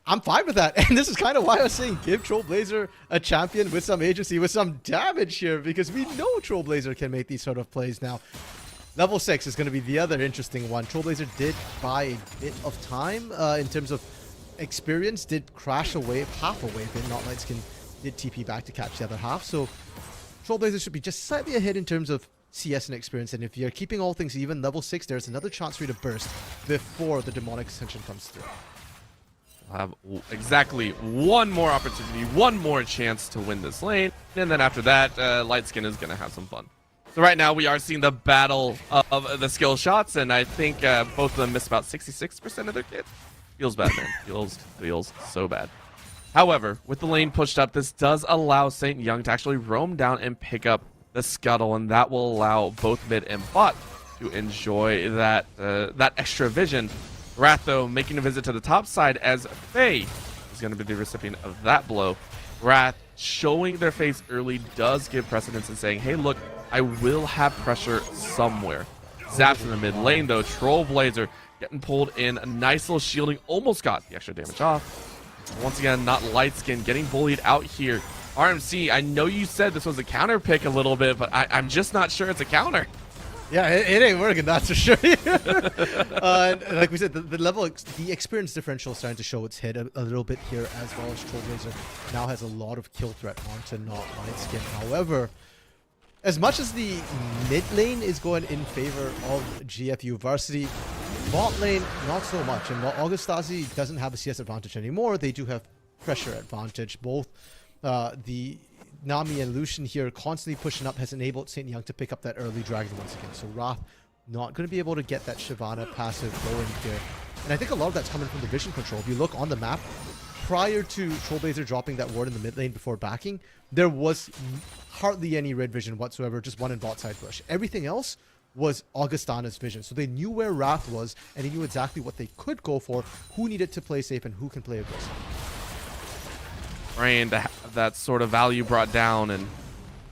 I'm fine with that. And this is kind of why I was saying give Trollblazer a champion with some agency, with some damage here, because we know Trollblazer can make these sort of plays now. Level 6 is going to be the other interesting one. Trollblazer did buy a bit of time in terms of experience, did crash a wave, half a wave, but Not Lightskin did TP back to catch the other half. So Trollblazer should be just slightly ahead in terms of CS and experience. And if you're keeping all things even, level 6, there's another chance for you to burst before the demonic ascension comes through. We'll have exactly one more opportunity, one more chance to win this lane. And then after that, Lightskin is going to have some fun. So right now we are seeing the battle of the skill shots, and I think both of them miss about 66% of their kits. Feels bad, man. Feels so bad. However, with the lane pushed up, this does allow St. Young to actually roam down and pick up the scuttle, and that will allow both mid and bot to enjoy that that extra vision. Wrath, though, making a visit to the top side as Faye is going to be the recipient of that blow. Wrath showing their face early does give precedence and saying, hey, look, I will have pressure somewhere. Zaps in the mid lane, though. Trollblazer getting pulled in. A nice little shielding. Almost got the extra damage off. Once again, Not Lightskin getting bullied out here. RMC, I know you said this was a counter pick a little bit, but I'm just not sure it's a counter. Yeah, it ain't working, that's for sure. And like we said, the experience differential is starting to show its head a little bit here, as well as Trollblazer now has a lot of kill threat onto Not Lightskin. However, as much as the mid lane is going in favor of GFU Varsity, bot lane, not so much. And while Augustasi doesn't have a CS advantage anymore, they do have pressure advantage. Both the Nami and Lucian here constantly pushing up has enabled St. Young to pick up that early dragon once again. So Wrath not going to be able to get that Shyvana passive going here. And I think a lot of that's coming from the vision control. If you look on the map, prior to Trollblazer dropping that ward in the mid lane before backing, there was hardly any red vision whatsoever, just one in bot side bush. Everything else was Augustana's vision. So they knew where Wrath was, and they knew exactly what they could go for, who needed to play safe, and who can play aggressive. Trying to have that sort of value brought down, and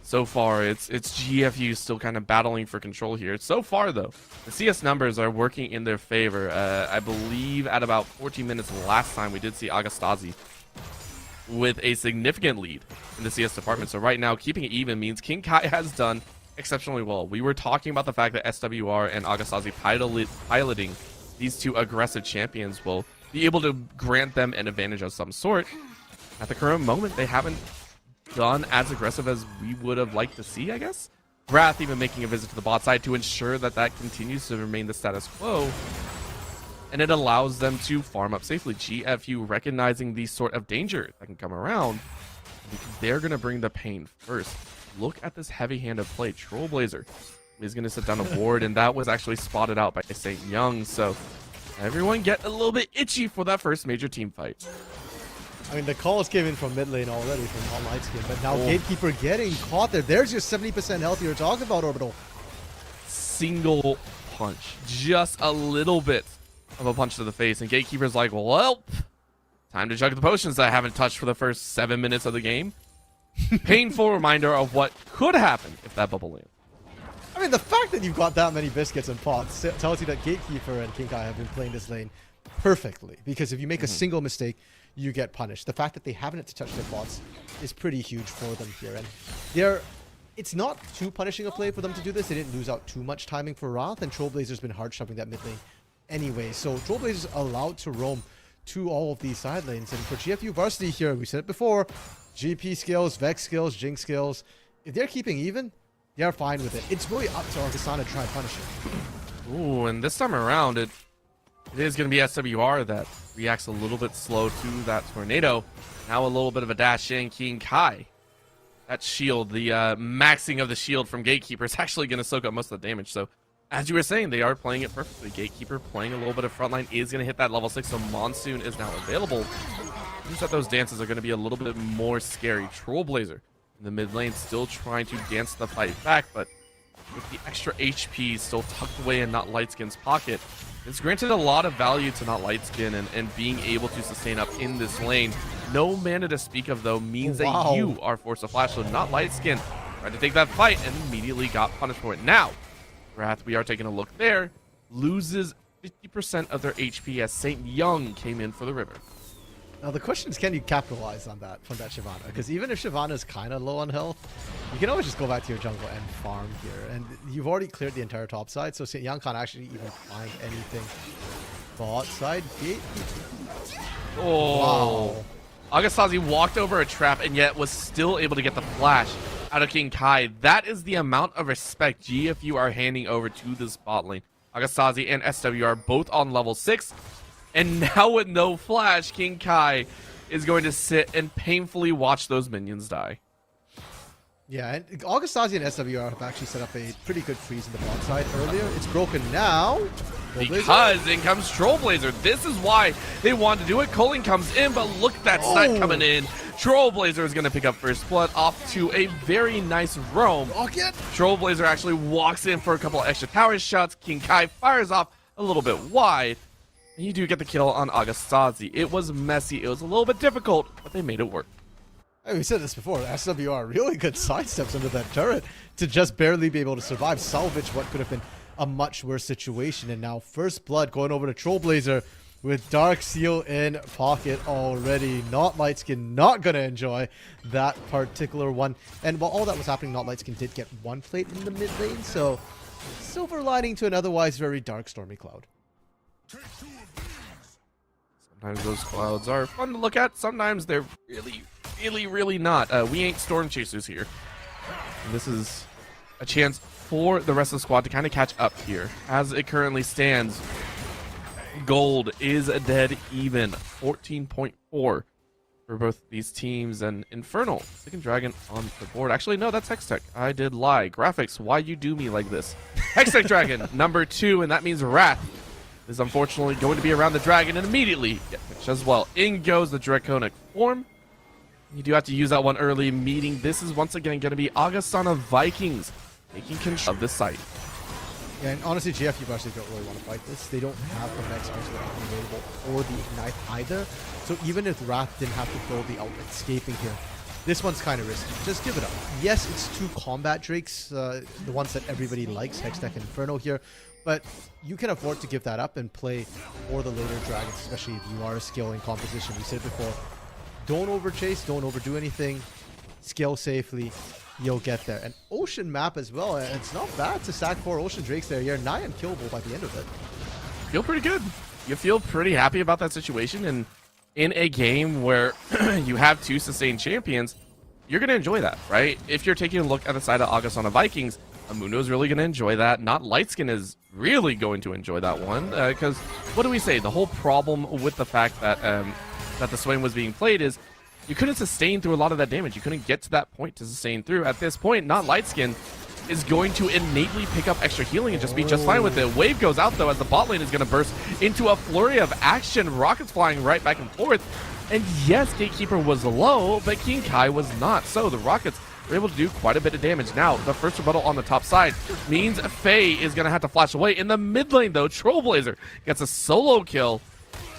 so far it's GFU still kind of battling for control here. So far though, the CS numbers are working in their favor. I believe at about 14 minutes last time we did see Agastasi with a significant lead in the CS department. So right now keeping it even means King Kai has done exceptionally well. We were talking about the fact that SWR and Agastasi piloting these two aggressive champions will be able to grant them an advantage of some sort. At the current moment, they haven't done as aggressive as we would have liked to see, I guess. Wrath even making a visit to the bot side to ensure that that continues to remain the status quo. And it allows them to farm up safely. GFU recognizing the sort of danger that can come around, they're going to bring the pain first. Look at this heavy-handed play. Trollblazer is going to sit down a ward, and that was actually spotted out by St. Young. So everyone get a little bit itchy for that first major team fight. I mean, the calls came in from mid lane already from All Lightskin, but now Gatekeeper getting caught there. There's your 70% health you're talking about, Orbital. Single punch. Just a little bit of a punch to the face, and Gatekeeper's like, well, time to chug the potions that I haven't touched for the first 7 minutes of the game. Painful reminder of what could happen if that bubble lands. I mean, the fact that you've got that many biscuits and pots tells you that Gatekeeper and King Kai have been playing this lane perfectly, because if you make a single mistake, you get punished. The fact that they haven't had to touch their bots is pretty huge for them here, and it's not too punishing a play for them to do this. They didn't lose out too much timing for Wrath, and Trollblazer's been hard shoving that mid lane anyway, so Trollblazer's allowed to roam to all of these side lanes. And for GFU Varsity here, we said it before, GP skills, Vex skills, Jinx skills, if they're keeping even, they're fine with it. It's really up to Augustana to try and punish it. Ooh, and this time around, it is going to be SWR that reacts a little bit slow to that tornado. Now a little bit of a dash in. King Kai, that shield, the maxing of the shield from Gatekeeper is actually going to soak up most of the damage. So as you were saying, they are playing it perfectly. Gatekeeper playing a little bit of frontline is going to hit that level 6, so Monsoon is now available. Seems that those dances are going to be a little bit more scary. Trollblazer in the mid lane still trying to dance the fight back, but with the extra HP still tucked away in Not Lightskin's pocket, it's granted a lot of value to Not Lightskin and being able to sustain up in this lane. No mana to speak of, though, means that you are forced to flash, so Not Lightskin tried to take that fight and immediately got punished for it. Now, Wrath, we are taking a look there, loses 50% of their HP as St. Young came in for the river. Now the question is, can you capitalize on that from that Shyvana? Because even if Shyvana's kind of low on health, you can always just go back to your jungle and farm here. And you've already cleared the entire top side, so St. Young can't actually even find anything. Bot side gate. Oh. Wow. Agastasi walked over a trap and yet was still able to get the flash out of King Kai. That is the amount of respect GFU are handing over to this bot lane. Agastasi and SWR both on level 6. And now with no flash, King Kai is going to sit and painfully watch those minions die. Yeah, and Agastasi and SWR have actually set up a pretty good freeze in the bot side earlier. It's broken now. Because in comes Trollblazer. This is why they want to do it. Culling comes in, but look at that snipe coming in. Trollblazer is going to pick up first blood off to a very nice roam. Trollblazer actually walks in for a couple of extra tower shots. King Kai fires off a little bit wide. And you do get the kill on Agastasi. It was messy. It was a little bit difficult, but they made it work. Hey, we said this before. SWR really good sidesteps under that turret to just barely be able to survive, salvage what could have been a much worse situation. And now first blood going over to Trollblazer with Dark Seal in pocket already. Not Lightskin not going to enjoy that particular one. And while all that was happening, Not Lightskin did get one plate in the mid lane. So silver lining to an otherwise very dark stormy cloud. Sometimes those clouds are fun to look at. Sometimes they're really not. We ain't storm chasers here. And this is a chance for the rest of the squad to kind of catch up here. As it currently stands, gold is dead even. 14.4 for both these teams. And Infernal, Second Dragon on the board. Actually, no, that's Hextech. I did lie. Graphics, why you do me like this? Hextech Dragon, number 2, and that means Wrath is unfortunately going to be around the dragon and immediately get picked damage as well. In goes the Draconic form. You do have to use that one early, meeting this is once again going to be Augustana Vikings taking control of the site. Yeah, and honestly, GFU actually don't really want to fight this. They don't have the next available or the Ignite either. So even if Wrath didn't have to build the outlet escaping here, this one's kind of risky. Just give it up. Yes, it's 2 combat Drakes, the ones that everybody likes, Hextech and Inferno here, but you can afford to give that up and play for the later Dragons, especially if you are scaling composition. We said it before, don't overchase, don't overdo anything, scale safely, you'll get there. And Ocean map as well, and it's not bad to stack 4 Ocean Drakes there. You're nigh unkillable by the end of it. Feel pretty good. You feel pretty happy about that situation, and in a game where you have 2 sustained champions, you're going to enjoy that, right? If you're taking a look at the side of Augustana Vikings, Amuno is really going to enjoy that. Not Lightskin is really going to enjoy that one, because what do we say? The whole problem with the fact that that the Swain was being played is you couldn't sustain through a lot of that damage. You couldn't get to that point to sustain through. At this point, Not Lightskin is going to innately pick up extra healing and just be just fine with it. Wave goes out, though, as the bot lane is going to burst into a flurry of action. Rockets flying right back and forth. And yes, Gatekeeper was low, but King Kai was not. So the Rockets were able to do quite a bit of damage. Now, the first rebuttal on the top side means Faye is going to have to flash away. In the mid lane, though, Trollblazer gets a solo kill.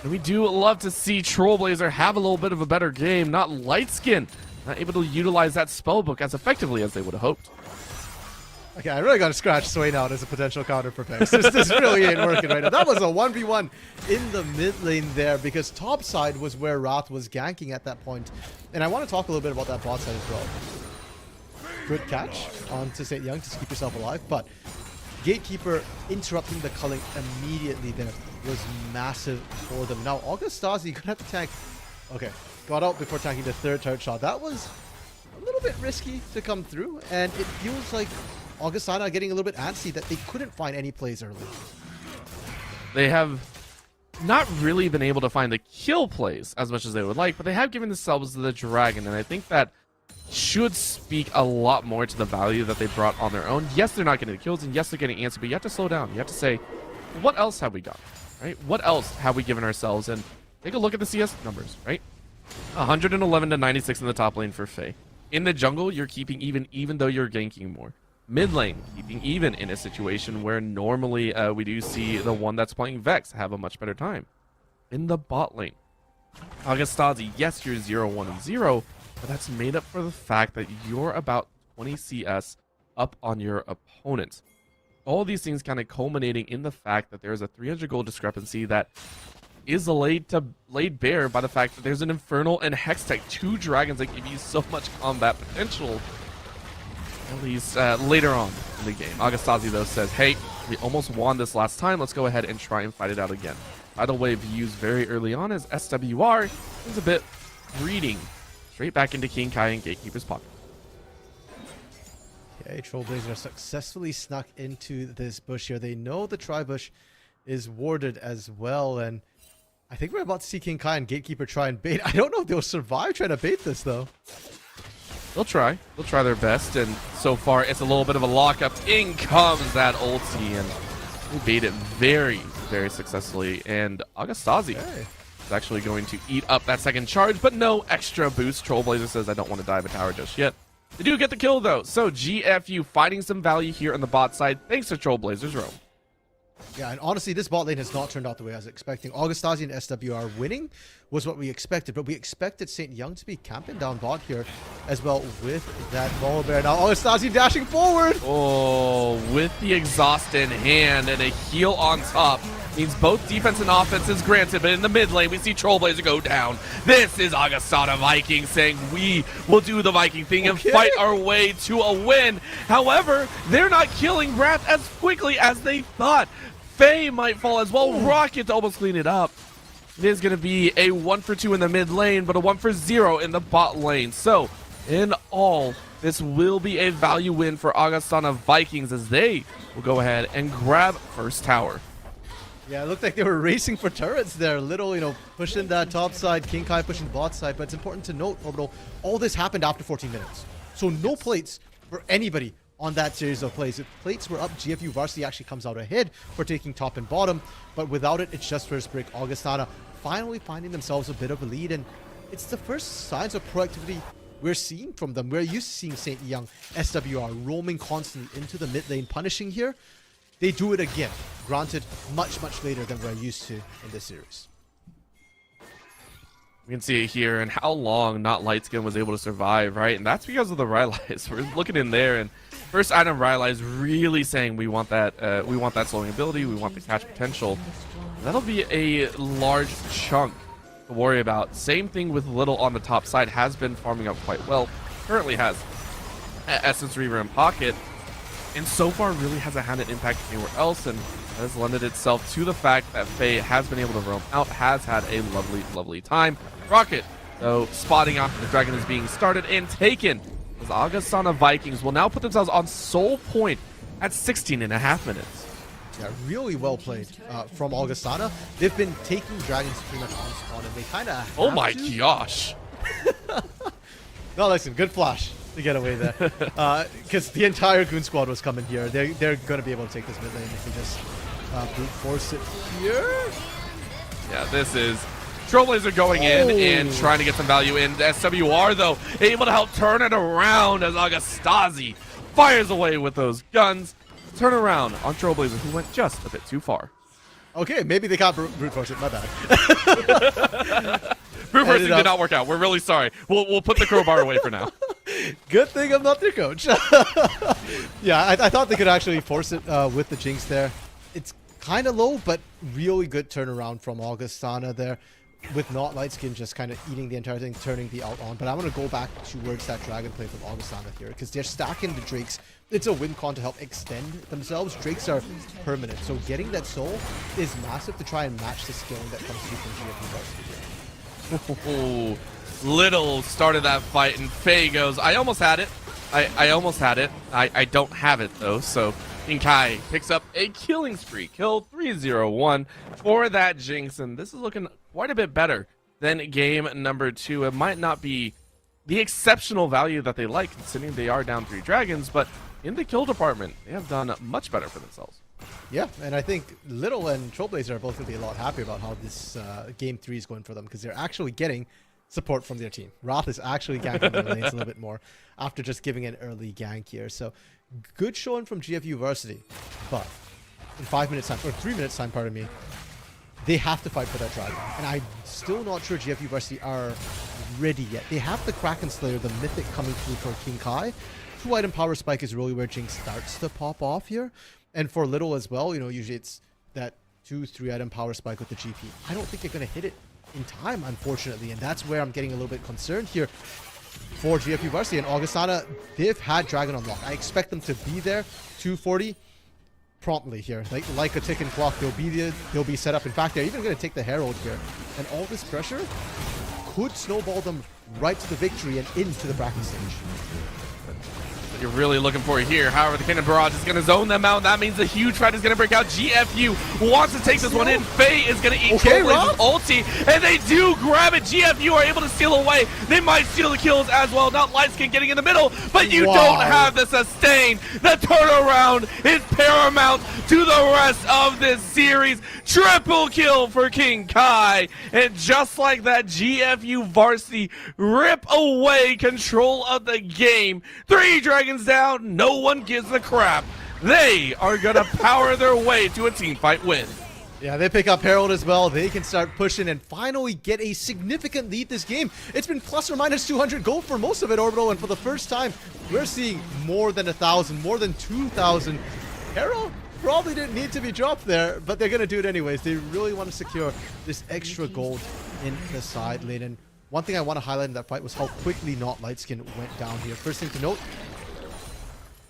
And we do love to see Trollblazer have a little bit of a better game. Not Lightskin, not able to utilize that spellbook as effectively as they would have hoped. Okay, I really got to scratch Swain out as a potential counter for Vex. This really ain't working right now. That was a 1v1 in the mid lane there, because top side was where Wrath was ganking at that point. And I want to talk a little bit about that bot side as well. Good catch onto St. Young to keep yourself alive, but Gatekeeper interrupting the culling immediately there was massive for them. Now, Augustasi could have to tank. Okay, got out before tanking the 3rd turret shot. That was a little bit risky to come through, and it feels like Augustana getting a little bit antsy that they couldn't find any plays early. They have not really been able to find the kill plays as much as they would like, but they have given themselves the Dragon, and I think that should speak a lot more to the value that they brought on their own. Yes, they're not getting the kills, and yes, they're getting answered, but you have to slow down. You have to say, what else have we got, right? What else have we given ourselves? And take a look at the CS numbers, right? 111 to 96 in the top lane for Faye. In the jungle, you're keeping even though you're ganking more. Mid lane, keeping even in a situation where normally we do see the one that's playing Vex have a much better time. In the bot lane, Augustasi, yes, you're 0-1 and 0, but that's made up for the fact that you're about 20 CS up on your opponent. All these things kind of culminating in the fact that there's a 300 gold discrepancy that is laid bare by the fact that there's an Infernal and Hextech, 2 dragons that give you so much combat potential, at least later on in the game. Augustasi, though, says, hey, we almost won this last time. Let's go ahead and try and fight it out again. Tidal Wave used very early on as SWR is a bit breeding straight back into King Kai and Gatekeeper's pocket. Okay, Trollblazer successfully snuck into this bush here. They know the tri-bush is warded as well, and I think we're about to see King Kai and Gatekeeper try and bait. I don't know if they'll survive trying to bait this, though. They'll try. They'll try their best, and so far it's a little bit of a lockup. In comes that ulti, and they bait it very, very successfully. And Augustasi is actually going to eat up that second charge, but no extra boost. Trollblazer says, I don't want to dive a tower just yet. They do get the kill, though. So GFU finding some value here on the bot side, thanks to Trollblazer's roam. Yeah, and honestly, this bot lane has not turned out the way I was expecting. Augustasi and SWR winning was what we expected, but we expected St. Young to be camping down bot here as well with that Ball Bear. Now Augustasi dashing forward! Oh, with the exhaust in hand and a heal on top. Means both defense and offense is granted, but in the mid lane, we see Trollblazer go down. This is Augustana Vikings saying, we will do the Viking thing and fight our way to a win. However, they're not killing Wrath as quickly as they thought. Faye might fall as well. Rocket to almost clean it up. It is going to be a 1-for-2 in the mid lane, but a 1-for-0 in the bot lane. So, in all, this will be a value win for Augustana Vikings as they will go ahead and grab first tower. Yeah, it looked like they were racing for turrets there. Little, pushing that top side, King Kai pushing bot side. But it's important to note, Orbital, all this happened after 14 minutes. So no plates for anybody on that series of plays. If plates were up, GFU Varsity actually comes out ahead for taking top and bottom, but without it, it's just first break. Augustana finally finding themselves a bit of a lead, and it's the first signs of proactivity we're seeing from them. We're used to seeing St. Young, SWR, roaming constantly into the mid lane, punishing here. They do it again, granted much later than we're used to in this series. We can see it here and how long Not Lightskin was able to survive, right? And that's because of the Rylai's. We're looking in there, and first item Rylai's really saying we want that slowing ability, we want the catch potential. That'll be a large chunk to worry about. Same thing with Little on the top side, has been farming up quite well. Currently has Essence Reaver in pocket, and so far really hasn't had an impact anywhere else, and that has lended itself to the fact that Faye has been able to roam out, has had a lovely time. Rocket, though, spotting out the dragon is being started and taken, as Augustana Vikings will now put themselves on sole point at 16.5 minutes. Yeah, really well played from Augustana. They've been taking dragons pretty much on spawn, and they kind of Oh my gosh. No, listen, good flash to get away there. Because the entire Goon Squad was coming here. They're going to be able to take this mid lane if we just brute force it here. Yeah, this is Trailblazer going in and trying to get some value in. SWR, though, able to help turn it around as Augustasi fires away with those guns. Turn around on Trailblazer, who went just a bit too far. Okay, maybe they can't brute force it. My bad. Brute forcing did not work out. We're really sorry. We'll put the crowbar away for now. Good thing I'm not their coach. Yeah, I thought they could actually force it with the Jinx there. It's kind of low, but really good turnaround from Augustana there, with Not Lightskin just kind of eating the entire thing, turning the ult on. But I'm going to go back towards that dragon play from Augustana here, because they're stacking the Drakes. It's a win con to help extend themselves. Drakes are permanent, so getting that soul is massive to try and match the scaling that comes through from GFU Varsity. Little started that fight, and Faye goes, I almost had it. I almost had it. I don't have it, though, so Inkai picks up a killing spree. Kill 3-0-1 for that Jinx, and this is looking quite a bit better than game number 2. It might not be the exceptional value that they like, considering they are down 3 dragons, but in the kill department, they have done much better for themselves. Yeah, and I think Little and Trailblazer are both going to be a lot happier about how this game 3 is going for them, because they're actually getting support from their team. Wrath is actually ganking their lanes a little bit more after just giving an early gank here. So good showing from GFU Varsity, but in 5 minutes time, or 3 minutes time, pardon me, they have to fight for that dragon. And I'm still not sure GFU Varsity are ready yet. They have the Kraken Slayer, the Mythic, coming through for King Kai. 2-item Power Spike is really where Jinx starts to pop off here. And for Little as well, you know, usually it's that 2-3-item Power Spike with the GP. I don't think they're going to hit it in time, unfortunately, and that's where I'm getting a little bit concerned here for GFU Varsity. And Augustana, they've had Dragon Unlock. I expect them to be there 240 promptly here, like a ticking clock. They'll be there, they'll be set up. In fact, they're even going to take the Herald here, and all this pressure could snowball them right to the victory and into the bracket stage. You're really looking for it here. However, the Cannon Barrage is going to zone them out. That means a huge fight is going to break out. GFU wants to take this one in. Faye is going to eat Trailblazer's ulti, and they do grab it. GFU are able to steal away. They might steal the kills as well. Not Lightskin getting in the middle, but you don't have the sustain. The turnaround is paramount to the rest of this series. Triple kill for King Kai, and just like that, GFU Varsity rip away control of the game. 3 dragons down, no one gives a crap. They are gonna power their way to a team fight win. Yeah, they pick up Herald as well. They can start pushing and finally get a significant lead this game. It's been plus or minus 200 gold for most of it, Orbital, and for the first time, we're seeing more than 1,000, more than 2,000. Herald probably didn't need to be dropped there, but they're gonna do it anyways. They really want to secure this extra gold in the side lane. And one thing I want to highlight in that fight was how quickly Not Lightskin went down here. First thing to note,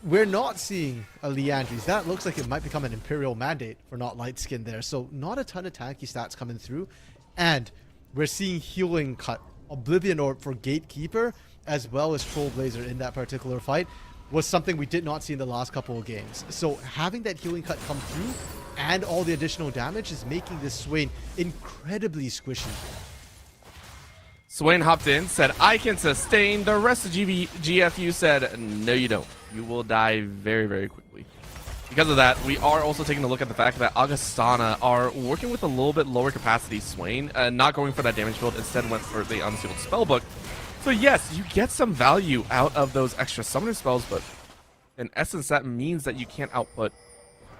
we're not seeing a Leandries. That looks like it might become an Imperial mandate for Not Lightskin there. So not a ton of tanky stats coming through. And we're seeing healing cut. Oblivion Orb for Gatekeeper, as well as Trailblazer in that particular fight, was something we did not see in the last couple of games. So having that healing cut come through and all the additional damage is making this Swain incredibly squishy. Swain hopped in, said, I can sustain. The rest of GFU said, no, you don't. you will die very, very quickly. Because of that, we are also taking a look at the fact that Augustana are working with a little bit lower capacity Swain, not going for that damage build, instead went for the Unsealed Spellbook. So yes, you get some value out of those extra summoner spells, but in essence that means that you can't output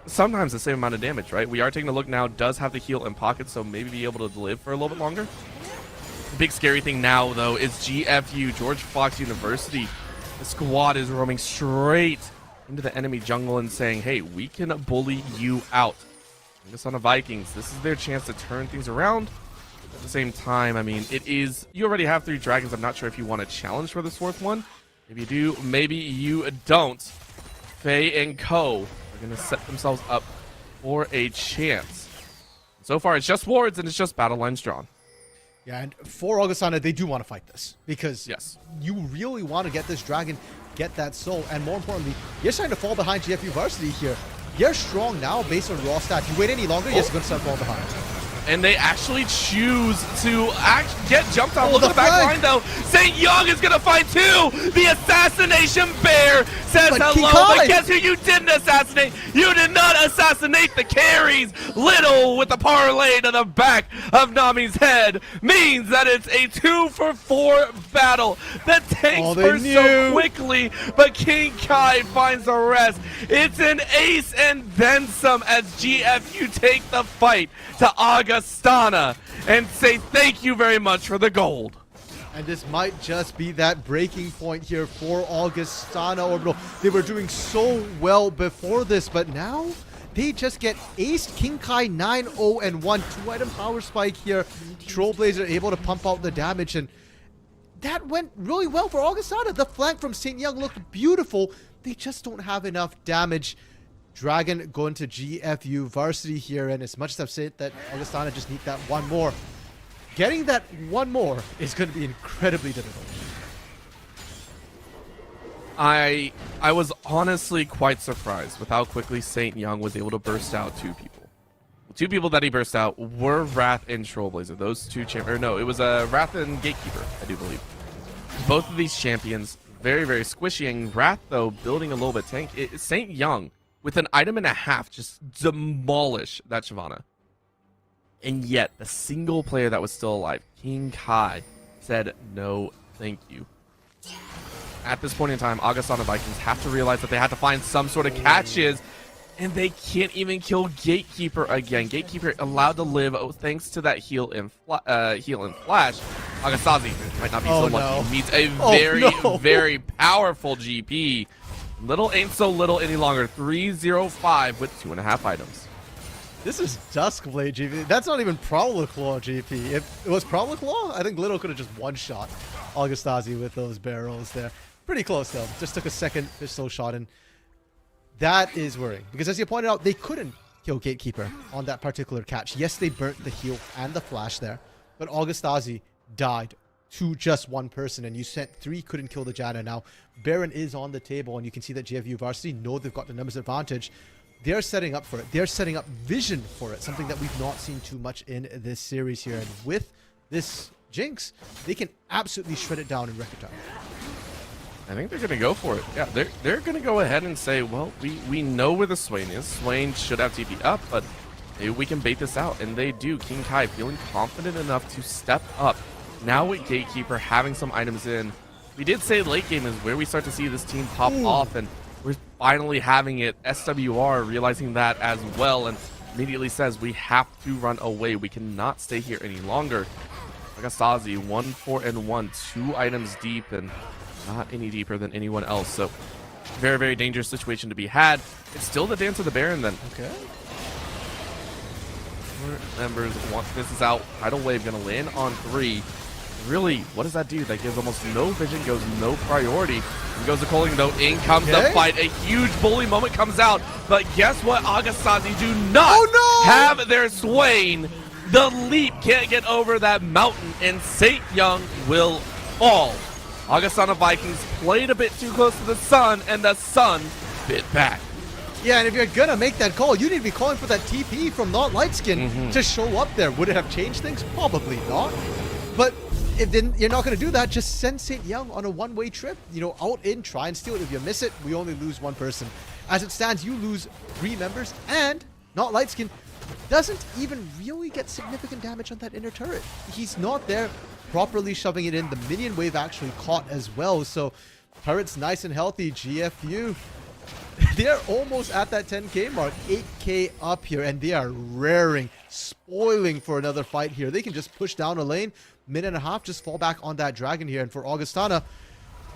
sometimes the same amount of damage, right? We are taking a look now, does have the heal in pocket, so maybe be able to live for a little bit longer. The big scary thing now, though, is GFU, George Fox University. The squad is roaming straight into the enemy jungle and saying, hey, we can bully you out. This on the Vikings, this is their chance to turn things around. At the same time, I mean, it is, you already have 3 dragons. I'm not sure if you want to challenge for this 4th one. Maybe you do, maybe you don't. Faye and Co are going to set themselves up for a chance. So far, it's just wards and it's just battle lines drawn. Yeah, and for Augustana, they do want to fight this because yes, you really want to get this dragon, get that soul, and more importantly, you're starting to fall behind GFU Varsity here. You're strong now based on raw stats. You wait any longer, you're going to start falling behind. And they actually choose to get jumped on. Look at the back line, though. St. Young is going to find 2. The assassination bear says hello. But guess who you didn't assassinate? You did not assassinate the carries. Little with the parlay to the back of Nami's head means that it's a 2-for-4 battle. The tanks burst so quickly, but King Kai finds the rest. It's an ace and then some as GFU take the fight to Augustana and say thank you very much for the gold. And this might just be that breaking point here for Augustana Orbital. They were doing so well before this, but now they just get aced. King Kai 9-0-1. 2-item power spike here. Trollblazer able to pump out the damage, and that went really well for Augustana. The flank from St. Young looked beautiful. They just don't have enough damage. Dragon going to GFU Varsity here, and as much as I've said that Augustana just need that one more, getting that one more is going to be incredibly difficult. I was honestly quite surprised with how quickly St. Young was able to burst out 2 people. The 2 people that he burst out were Wrath and Trollblazer. Those 2 champions, or no, it was Wrath and Gatekeeper, I do believe. Both of these champions very, very squishy, and Wrath, though, building a little bit tank. St. Young, with an item and a half, just demolish that Shyvana. And yet, the single player that was still alive, King Kai, said no thank you. At this point in time, Augustana Vikings have to realize that they have to find some sort of catches, and they can't even kill Gatekeeper again. Gatekeeper allowed to live thanks to that heal and flash. Agasazi might not be so lucky. He meets a very powerful GP. Little ain't so little any longer. 305 with 2.5 items. This is Duskblade GP. That's not even Prowler Claw GP. If it was Prowler Claw, I think Little could have just one-shot Augustasi with those barrels there. Pretty close, though. Just took a second pistol shot, and that is worrying. Because as you pointed out, they couldn't kill Gatekeeper on that particular catch. Yes, they burnt the heal and the flash there, but Augustasi died to just one person, and you sent 3, couldn't kill the Janna. Now, Baron is on the table, and you can see that GFU Varsity know they've got the numbers advantage. They're setting up for it. They're setting up vision for it, something that we've not seen too much in this series here. And with this Jinx, they can absolutely shred it down in record time. I think they're going to go for it. Yeah, they're going to go ahead and say, well, we know where the Swain is. Swain should have TP up, but maybe we can bait this out. And they do. King Kai feeling confident enough to step up. Now with Gatekeeper having some items in, we did say late game is where we start to see this team pop off, and we're finally having it. SWR realizing that as well, and immediately says we have to run away. We cannot stay here any longer. Agasazi 1-4-1, 2 items deep, and not any deeper than anyone else. So very, very dangerous situation to be had. It's still the dance of the Baron then. Okay. Members once this is out, tidal wave gonna land on 3. Really, what does that do? That gives almost no vision, goes no priority. And goes to Coling, though. In comes the fight. A huge bully moment comes out. But guess what? Agasazi do not have their Swain. The leap can't get over that mountain, and St. Young will fall. Augustana Vikings played a bit too close to the sun, and the sun bit back. Yeah, and if you're gonna make that call, you need to be calling for that TP from Not Lightskin to show up there. Would it have changed things? Probably not. But if then you're not going to do that, just send St. Young on a one-way trip. Out in, try and steal it. If you miss it, we only lose one person. As it stands, you lose 3 members, and Not Lightskin doesn't even really get significant damage on that inner turret. He's not there properly shoving it in. The minion wave actually caught as well, so turret's nice and healthy. GFU, they're almost at that 10k mark, 8k up here, and they are raring, spoiling for another fight here. They can just push down a lane, minute and a half, just fall back on that dragon here. And for Augustana,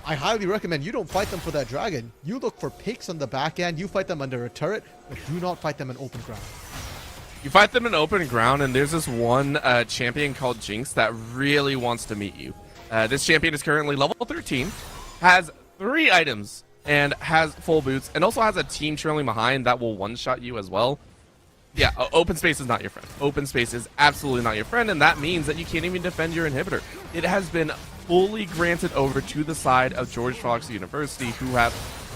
I highly recommend you don't fight them for that dragon. You look for picks on the back end, you fight them under a turret, but do not fight them in open ground. You fight them in open ground, and there's this one champion called Jinx that really wants to meet you. This champion is currently level 13, has 3 items, and has full boots, and also has a team trailing behind that will one-shot you as well. Yeah, open space is not your friend. Open space is absolutely not your friend, and that means that you can't even defend your inhibitor. It has been fully granted over to the side of George Fox University, who have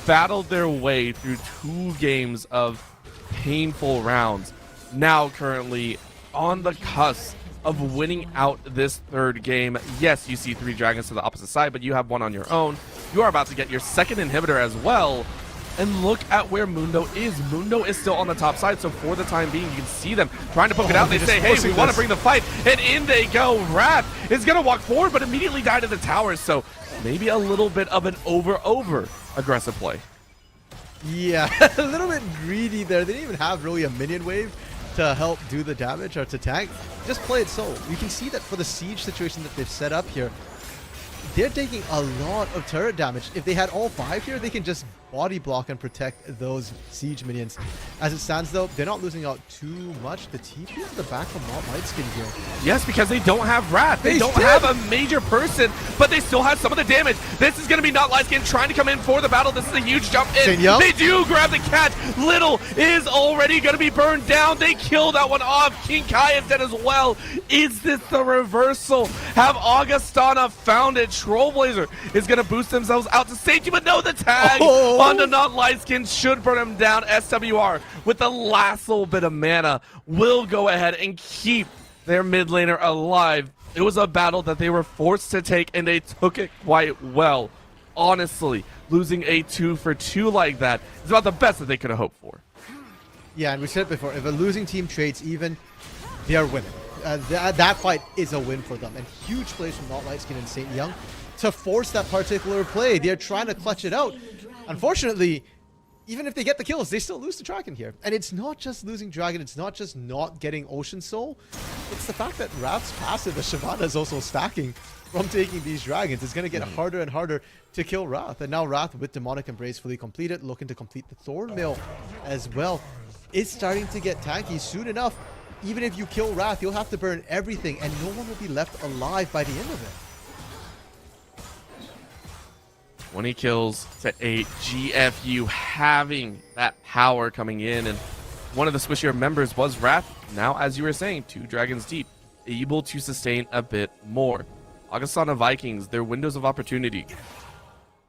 battled their way through 2 games of painful rounds. Now currently on the cusp of winning out this 3rd game. Yes, you see 3 dragons to the opposite side, but you have 1 on your own. You are about to get your 2nd inhibitor as well. And look at where Mundo is. Mundo is still on the top side, so for the time being, you can see them trying to poke it out. They say, hey, we want to bring the fight, and in they go. Wrath is going to walk forward, but immediately die to the towers, so maybe a little bit of an over aggressive play. Yeah, a little bit greedy there. They didn't even have really a minion wave to help do the damage or to tank. Just play it solo. You can see that for the siege situation that they've set up here, they're taking a lot of turret damage. If they had all 5 here, they can just body block and protect those siege minions. As it stands though, they're not losing out too much. The TP is the back from Not Lightskin here. Yes, because they don't have Wrath. They don't have a major person, but they still have some of the damage. This is going to be Not Lightskin trying to come in for the battle. This is a huge jump in. They do grab the catch. Little is already going to be burned down. They kill that one off. King Kai is dead as well. Is this the reversal? Have Augustana found it? Trollblazer is going to boost themselves out to safety, but no, the tag onto Not Lightskin should burn him down. SWR, with the last little bit of mana, will go ahead and keep their mid laner alive. It was a battle that they were forced to take, and they took it quite well. Honestly, losing a 2-for-2 like that is about the best that they could have hoped for. Yeah, and we said it before, if a losing team trades even, they are winning. That fight is a win for them. And huge plays from Not Lightskin and St. Young to force that particular play. They're trying to clutch it out. Unfortunately, even if they get the kills, they still lose the dragon here. And it's not just losing dragon, it's not just not getting Ocean Soul. It's the fact that Wrath's passive, as Shyvana, is also stacking from taking these dragons. It's going to get harder and harder to kill Wrath. And now Wrath, with Demonic Embrace fully completed, looking to complete the Thornmail as well. It's starting to get tanky. Soon enough, even if you kill Wrath, you'll have to burn everything, and no one will be left alive by the end of it. 20 kills to 8. GFU having that power coming in, and one of the squishier members was Wrath. Now, as you were saying, 2 dragons deep, able to sustain a bit more. Augustana Vikings, their windows of opportunity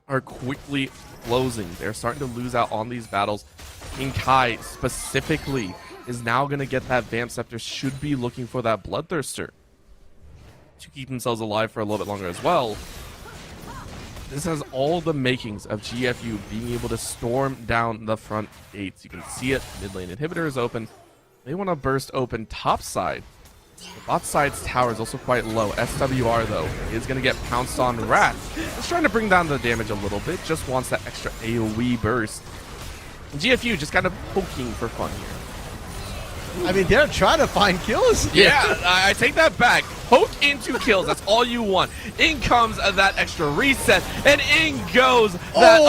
are quickly closing. They're starting to lose out on these battles. King Kai specifically is now going to get that Vamp Scepter, should be looking for that Bloodthirster to keep themselves alive for a little bit longer as well. This has all the makings of GFU being able to storm down the front gates. You can see it. Mid lane inhibitor is open. They want to burst open top side. The bot side's tower is also quite low. SWR, though, is going to get pounced on. Wrath is trying to bring down the damage a little bit. Just wants that extra AoE burst. And GFU just kind of poking for fun here. I mean, they're trying to find kills. Yeah, I take that back. Poke into kills. That's all you want. In comes that extra reset, and in goes that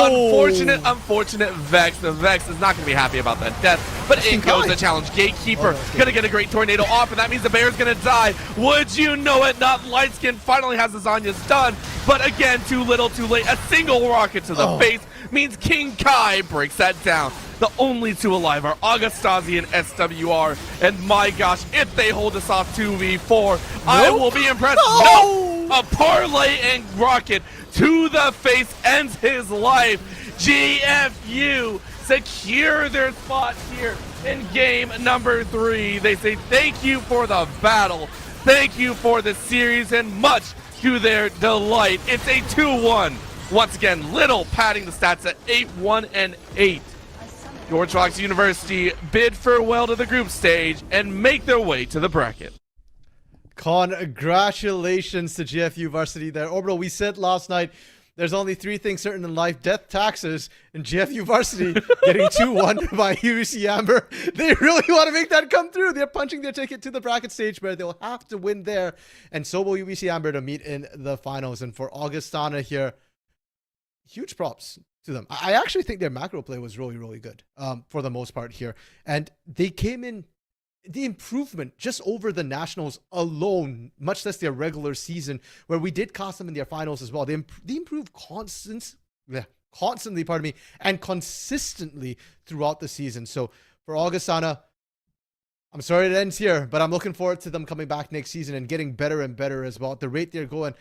unfortunate Vex. The Vex is not going to be happy about that death, but in goes the challenge Gatekeeper. Going to get a great tornado off, and that means the bear's going to die. Would you know it? Not Lightskin finally has the Zanya's done, but again, too little, too late. A single rocket to the face means King Kai breaks that down. The only 2 alive are Augustasi and SWR, and my gosh, if they hold us off 2v4, I will be impressed. No! A parlay and rocket to the face ends his life. GFU secure their spot here in game number 3. They say thank you for the battle, thank you for the series, and much to their delight. It's a 2-1. Once again, Little padding the stats at 8-1 and 8. George Fox University bid farewell to the group stage and make their way to the bracket. Congratulations to GFU Varsity there. Orbital, we said last night there's only 3 things certain in life: death, taxes, and GFU Varsity getting 2-1 by UBC Amber. They really want to make that come through. They're punching their ticket to the bracket stage where they'll have to win there, and so will UBC Amber to meet in the finals. And for Augustana here, huge props to them. I actually think their macro play was really, really good for the most part here. And they came in, the improvement just over the Nationals alone, much less their regular season, where we did cast them in their finals as well. They improved constantly, and consistently throughout the season. So for Augustana, I'm sorry it ends here, but I'm looking forward to them coming back next season and getting better and better as well. At the rate they're going,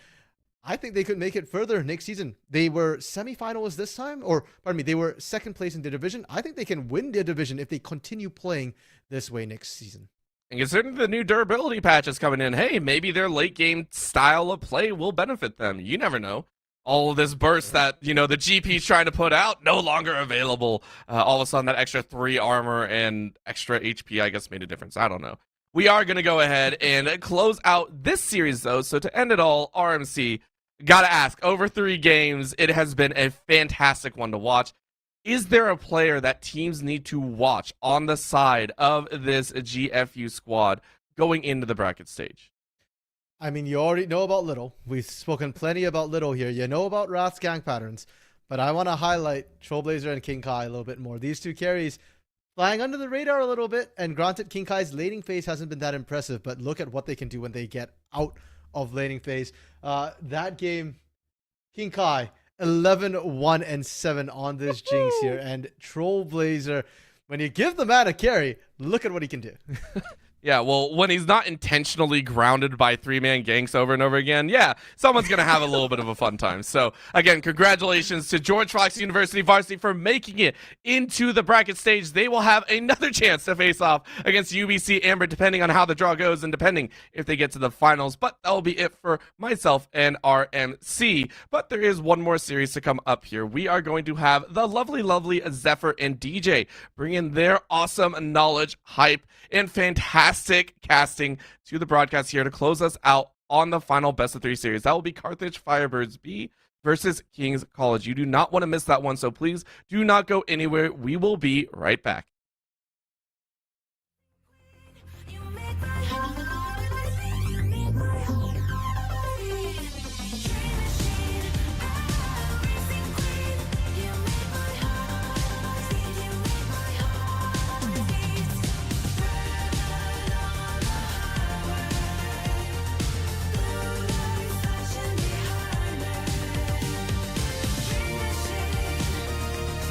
I think they could make it further next season. They were semifinalists this time, or pardon me, they were second place in their division. I think they can win their division if they continue playing this way next season. And considering the new durability patch is coming in, hey, maybe their late game style of play will benefit them. You never know. All of this burst that, the GP's trying to put out, no longer available. All of a sudden, that extra 3 armor and extra HP, I guess, made a difference. I don't know. We are going to go ahead and close out this series, though. So to end it all, RMC, gotta ask, over 3 games, it has been a fantastic one to watch. Is there a player that teams need to watch on the side of this GFU squad going into the bracket stage? I mean, you already know about Little. We've spoken plenty about Little here. You know about Wrath's gang patterns. But I want to highlight Trailblazer and King Kai a little bit more. These 2 carries flying under the radar a little bit. And granted, King Kai's laning phase hasn't been that impressive. But look at what they can do when they get out of laning phase. That game, King Kai 11-1 and 7 on this Jinx here, and Trailblazer, when you give the man a carry, look at what he can do. Yeah, well, when he's not intentionally grounded by 3-man ganks over and over again, yeah, someone's going to have a little bit of a fun time. So, again, congratulations to George Fox University Varsity for making it into the bracket stage. They will have another chance to face off against UBC Amber, depending on how the draw goes and depending if they get to the finals. But that will be it for myself and RMC. But there is one more series to come up here. We are going to have the lovely, lovely Zephyr and DJ bring in their awesome knowledge, hype, and fantastic casting to the broadcast here to close us out on the final best of 3 series. That will be Carthage Firebirds B versus King's College. You do not want to miss that one, so please do not go anywhere. We will be right back. You make my heart, you make my heart beat. Dream machine, racing queen. You make my heart beat. You make my heart beat. Red on the highway, blue lights flashing behind me. Dream machine,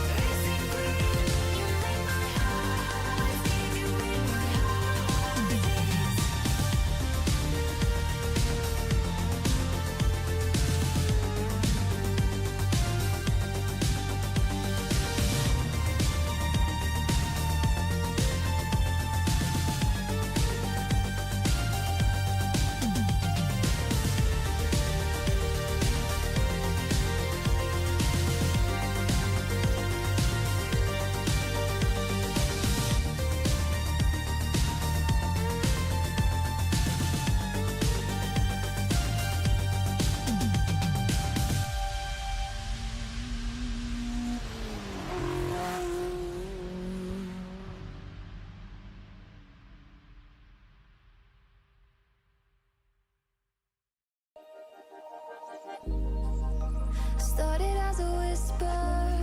racing queen. You make my heart beat. You make my heart beat. Started as a whisper,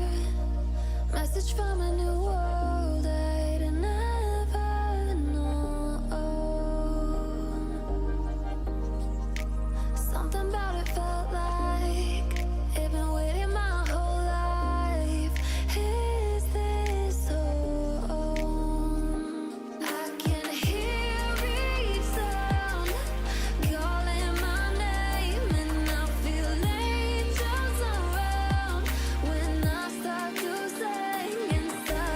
message from a new world I'd never known. Something about it felt like it'd been waiting my whole life. Is this home? I can hear each sound calling my name, and I feel angels around when I start to sing inside.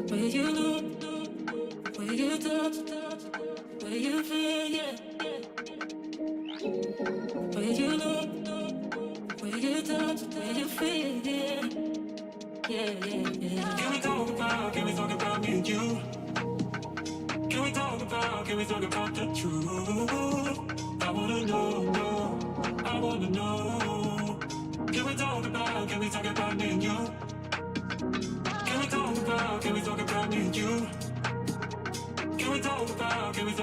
Where you look, where you touch, where you feel, yeah. Where you look, where you touch, where you feel, yeah. Yeah, yeah, yeah. Can we talk about me and you? Can we talk about the truth? I wanna know, no, I wanna know. Can we talk about me and you? Can we talk about me and you? Can we talk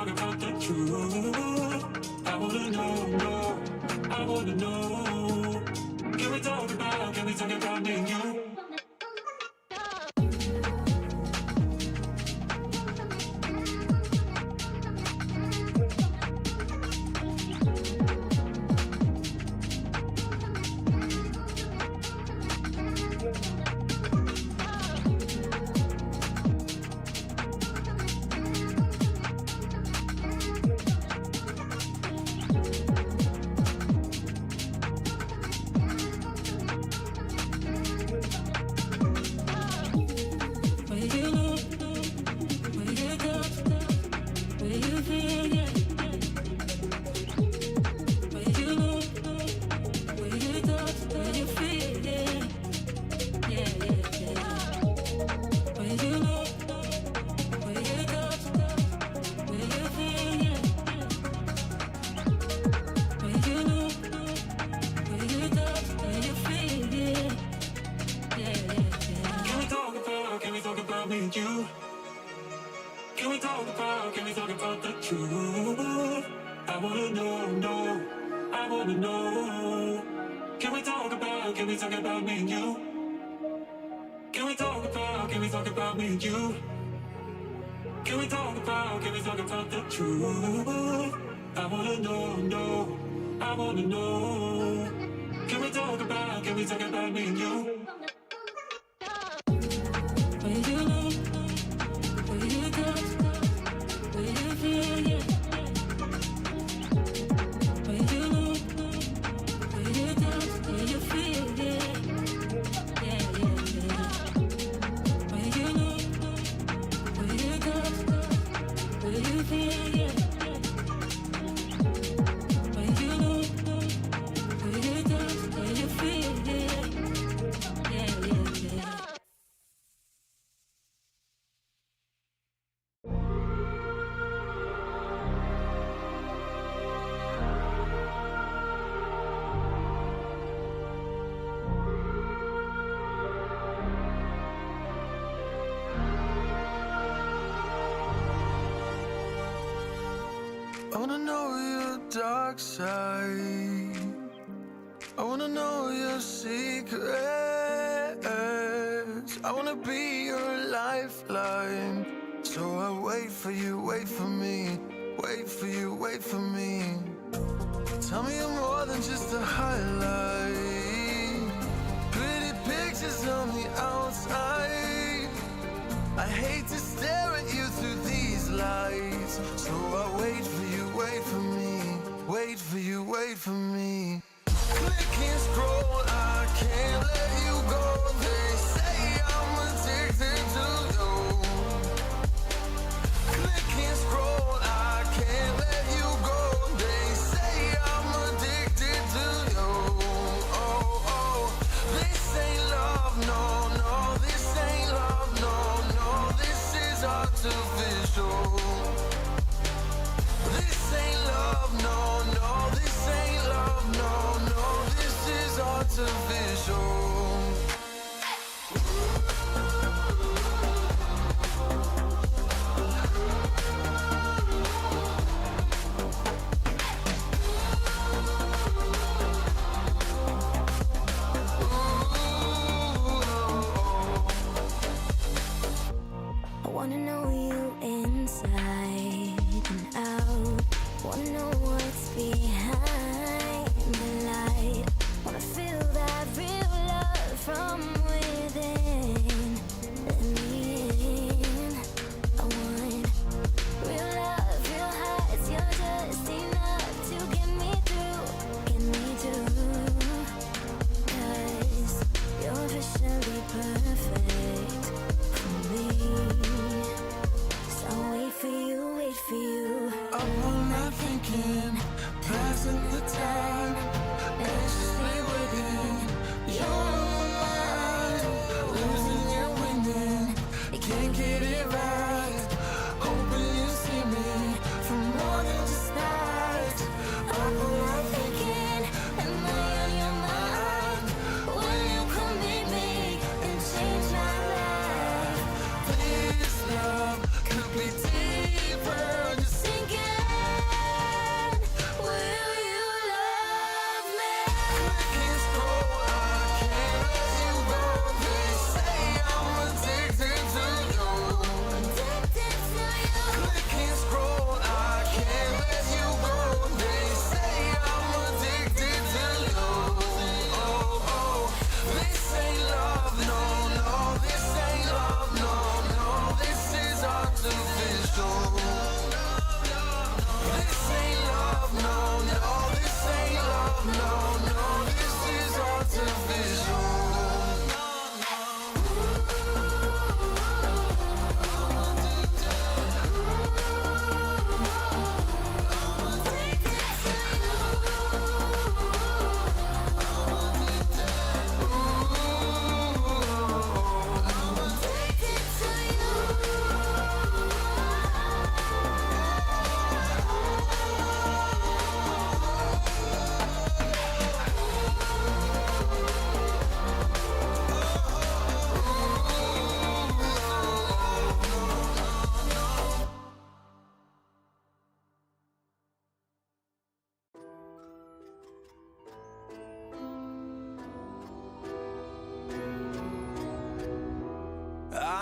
about the truth? I wanna know, no, I wanna know. Can we talk about me and you? Where you look, where you touch, where you feel, yeah. Where you look, where you touch, where you feel, yeah. Yeah, yeah, yeah. Where you look, where you touch, where you feel, yeah. Where you look, where you touch, where you feel, yeah. Yeah, yeah, yeah. Can we talk about me and you? Can we talk about the truth? I wanna know, no, I wanna know. Can we talk about me and you? Can we talk about me and you? Can we talk about the truth? I wanna know, no, I wanna know. Can we talk about me and you? Where you look, where you touch, where you feel, yeah. Where you look, where you touch, where you feel, yeah. Yeah, yeah, yeah. Where you look, where you touch, where you feel, yeah. Where you look, where you touch, where you feel, yeah. Yeah, yeah, yeah. I wanna know your dark side. I wanna know your secrets. I wanna be your lifeline. So I wait for you, wait for me. Wait for you, wait for me. Tell me you're more than just a highlight. Pretty pictures on the outside. I hate to stare at you through these lights. So I wait for you, wait for me. Wait for you, wait for me. Click and scroll, I can't let you go. They say I'm addicted to you. Click and scroll, I can't let you go. They say I'm addicted to you. Oh, oh, this ain't love, no, no. This ain't love, no, no. This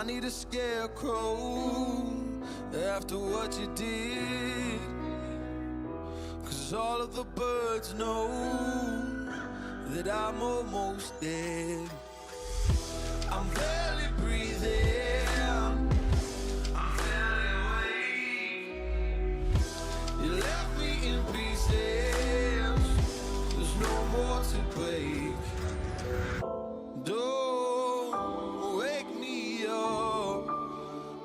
I need a scarecrow after what you did. 'Cause all of the birds know that I'm almost dead. I'm barely breathing, I'm barely awake. You left me in pieces, there's no more to break. Don't wake me up,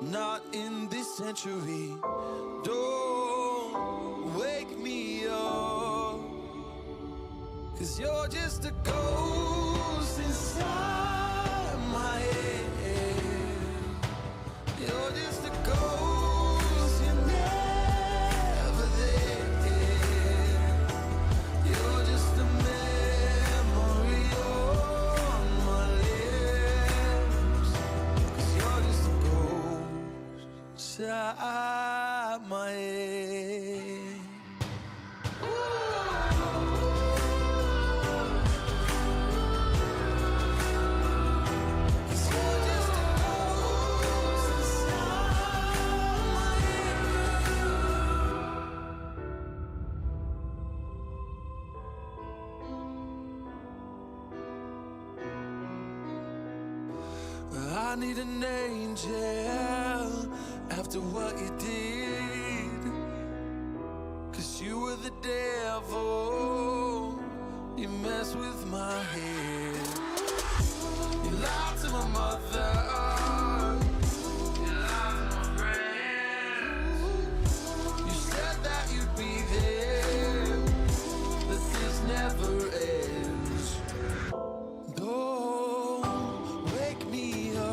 not in this century. Don't wake me up, 'cause you're just a ghost inside my head. You're just a ghost, you're never there. You're just a memory on my lips. 'Cause you're just a ghost inside my head. I need an angel after what you did. 'Cause you were the devil, you mess with my head. You lied to my mother, you lied to my friends. You said that you'd be there, that this never ends. Don't wake me up.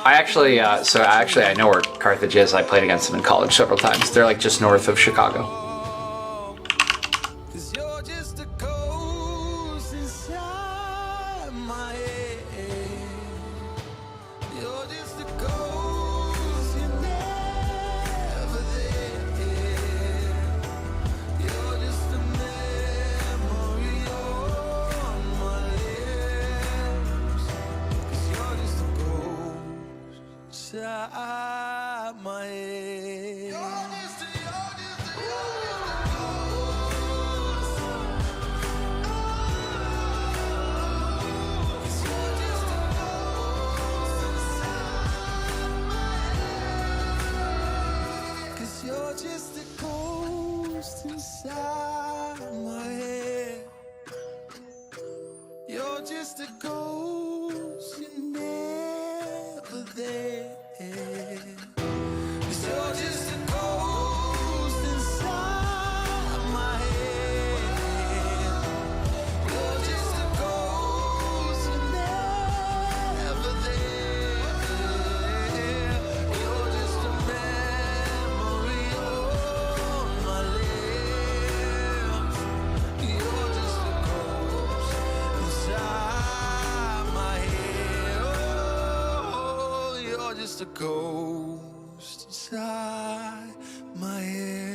I know where Carthage is. I played against them in college several times. They're like just north of Chicago. 'Cause you're just a ghost inside my head. You're just a ghost, you're never there. You're just a memory on my lips. 'Cause you're just a ghost inside my head. You're just a Cause you're just a ghost inside my head. You're just a ghost, you're never there. 'Cause you're just a ghost inside my head. You're just a ghost, you're never there. You're just a memory on my lips. You're just a ghost inside my head. Oh, you're just a ghost inside my head.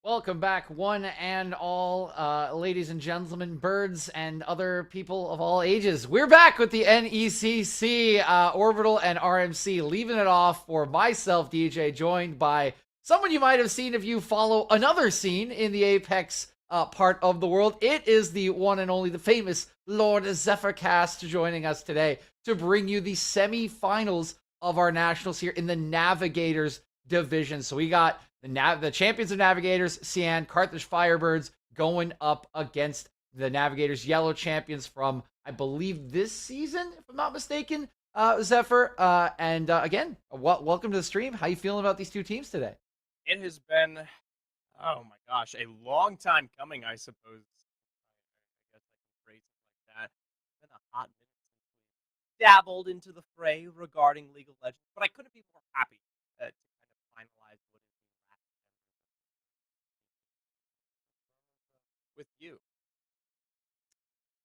Welcome back, one and all, ladies and gentlemen, birds and other people of all ages. We're back with the NECC, Orbital and RMC, leaving it off for myself, DJ, joined by someone you might have seen if you follow another scene in the Apex part of the world. It is the one and only, the famous Lord Zephyrcast joining us today to bring you the semifinals of our nationals here in the Navigators division. So we got the champions of Navigators, Cian, Carthage Firebirds, going up against the Navigators Yellow champions from, I believe, this season, if I'm not mistaken, Zephyr. Again, welcome to the stream. How you feeling about these two teams today? It has been, oh my gosh, a long time coming, I suppose. I guess I can phrase it like that. It's been a hot minute since we dabbled into the fray regarding League of Legends, but I couldn't be more happy to kind of finalize what is the last with you.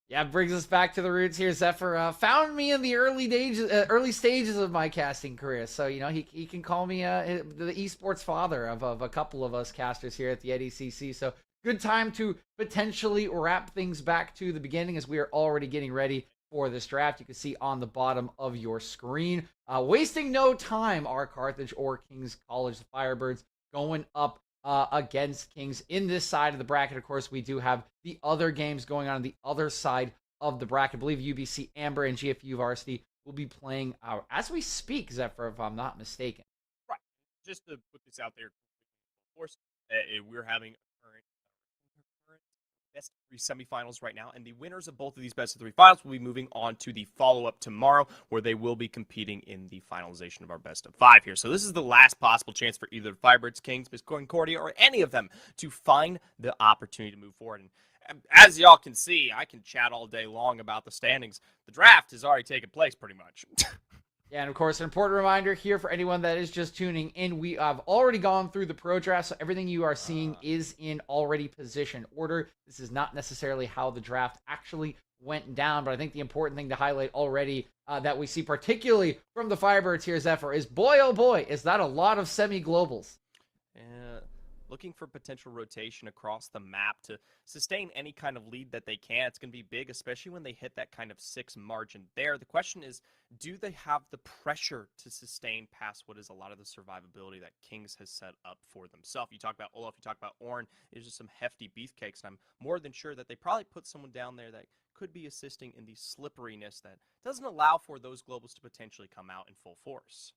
Yeah, brings us back to the roots here. Zephyr found me in the early stages of my casting career, so he can call me the esports father of a couple of us casters here at the NECC. So good time to potentially wrap things back to the beginning as we are already getting ready for this draft. You can see on the bottom of your screen, wasting no time, are Carthage or King's College, the Firebirds, going up against Kings in this side of the bracket. Of course, we do have the other games going on the other side of the bracket. I believe UBC Amber and GFU Varsity will be playing out as we speak, Zephyr, if I'm not mistaken. Right. Just to put this out there, of course, we're having current best of three semifinals right now, and the winners of both of these best of three finals will be moving on to the follow-up tomorrow, where they will be competing in the finalization of our best of five here. So this is the last possible chance for either Firebirds, Kings, Miss Concordia, or any of them to find the opportunity to move forward. And as y'all can see, I can chat all day long about the standings. The draft has already taken place pretty much. Yeah, and of course, an important reminder here for anyone that is just tuning in, we have already gone through the pro draft, so everything you are seeing is in already position order. This is not necessarily how the draft actually went down, but I think the important thing to highlight already that we see, particularly from the Firebirds here, Zephyr, is boy, oh boy, is that a lot of semi-globals. Looking for potential rotation across the map to sustain any kind of lead that they can. It's going to be big, especially when they hit that kind of 6 margin there. The question is, do they have the pressure to sustain past what is a lot of the survivability that Kings has set up for themselves? You talk about Olaf, you talk about Ornn, there's just some hefty beefcakes, and I'm more than sure that they probably put someone down there that could be assisting in the slipperiness that doesn't allow for those globals to potentially come out in full force.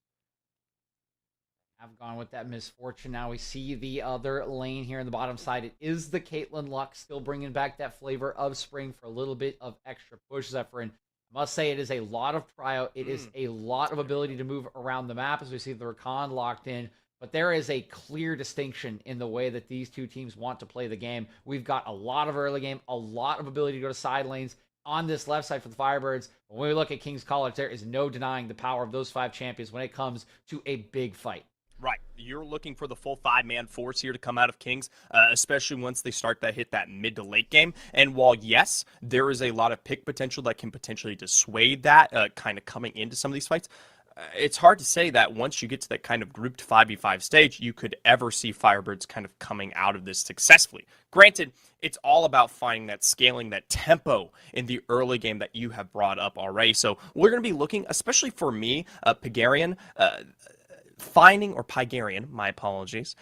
I've gone with that misfortune. Now we see the other lane here in the bottom side. It is the Caitlyn Luck, still bringing back that flavor of spring for a little bit of extra push, Zephyr. And I must say, it is a lot of prio. It is a lot of ability to move around the map as we see the Rakan locked in. But there is a clear distinction in the way that these two teams want to play the game. We've got a lot of early game, a lot of ability to go to side lanes on this left side for the Firebirds. When we look at King's College, there is no denying the power of those 5 champions when it comes to a big fight. Right. You're looking for the full 5-man force here to come out of Kings, especially once they start to hit that mid to late game. And while, yes, there is a lot of pick potential that can potentially dissuade that kind of coming into some of these fights, it's hard to say that once you get to that kind of grouped 5v5 stage, you could ever see Firebirds kind of coming out of this successfully. Granted, it's all about finding that scaling, that tempo in the early game that you have brought up already. So we're going to be looking, especially for me, Pygarian, Pygarian, my apologies,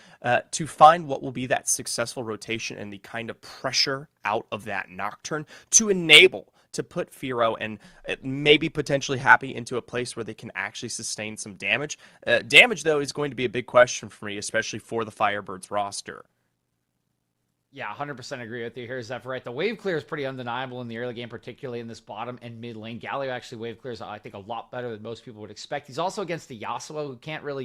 to find what will be that successful rotation and the kind of pressure out of that Nocturne to enable to put Firo and maybe potentially Happy into a place where they can actually sustain some damage. Damage, though, is going to be a big question for me, especially for the Firebirds roster. Yeah, 100% agree with you here, Zephyr. Right, the wave clear is pretty undeniable in the early game, particularly in this bottom and mid lane. Galio actually wave clears, I think, a lot better than most people would expect. He's also against the Yasuo, who can't really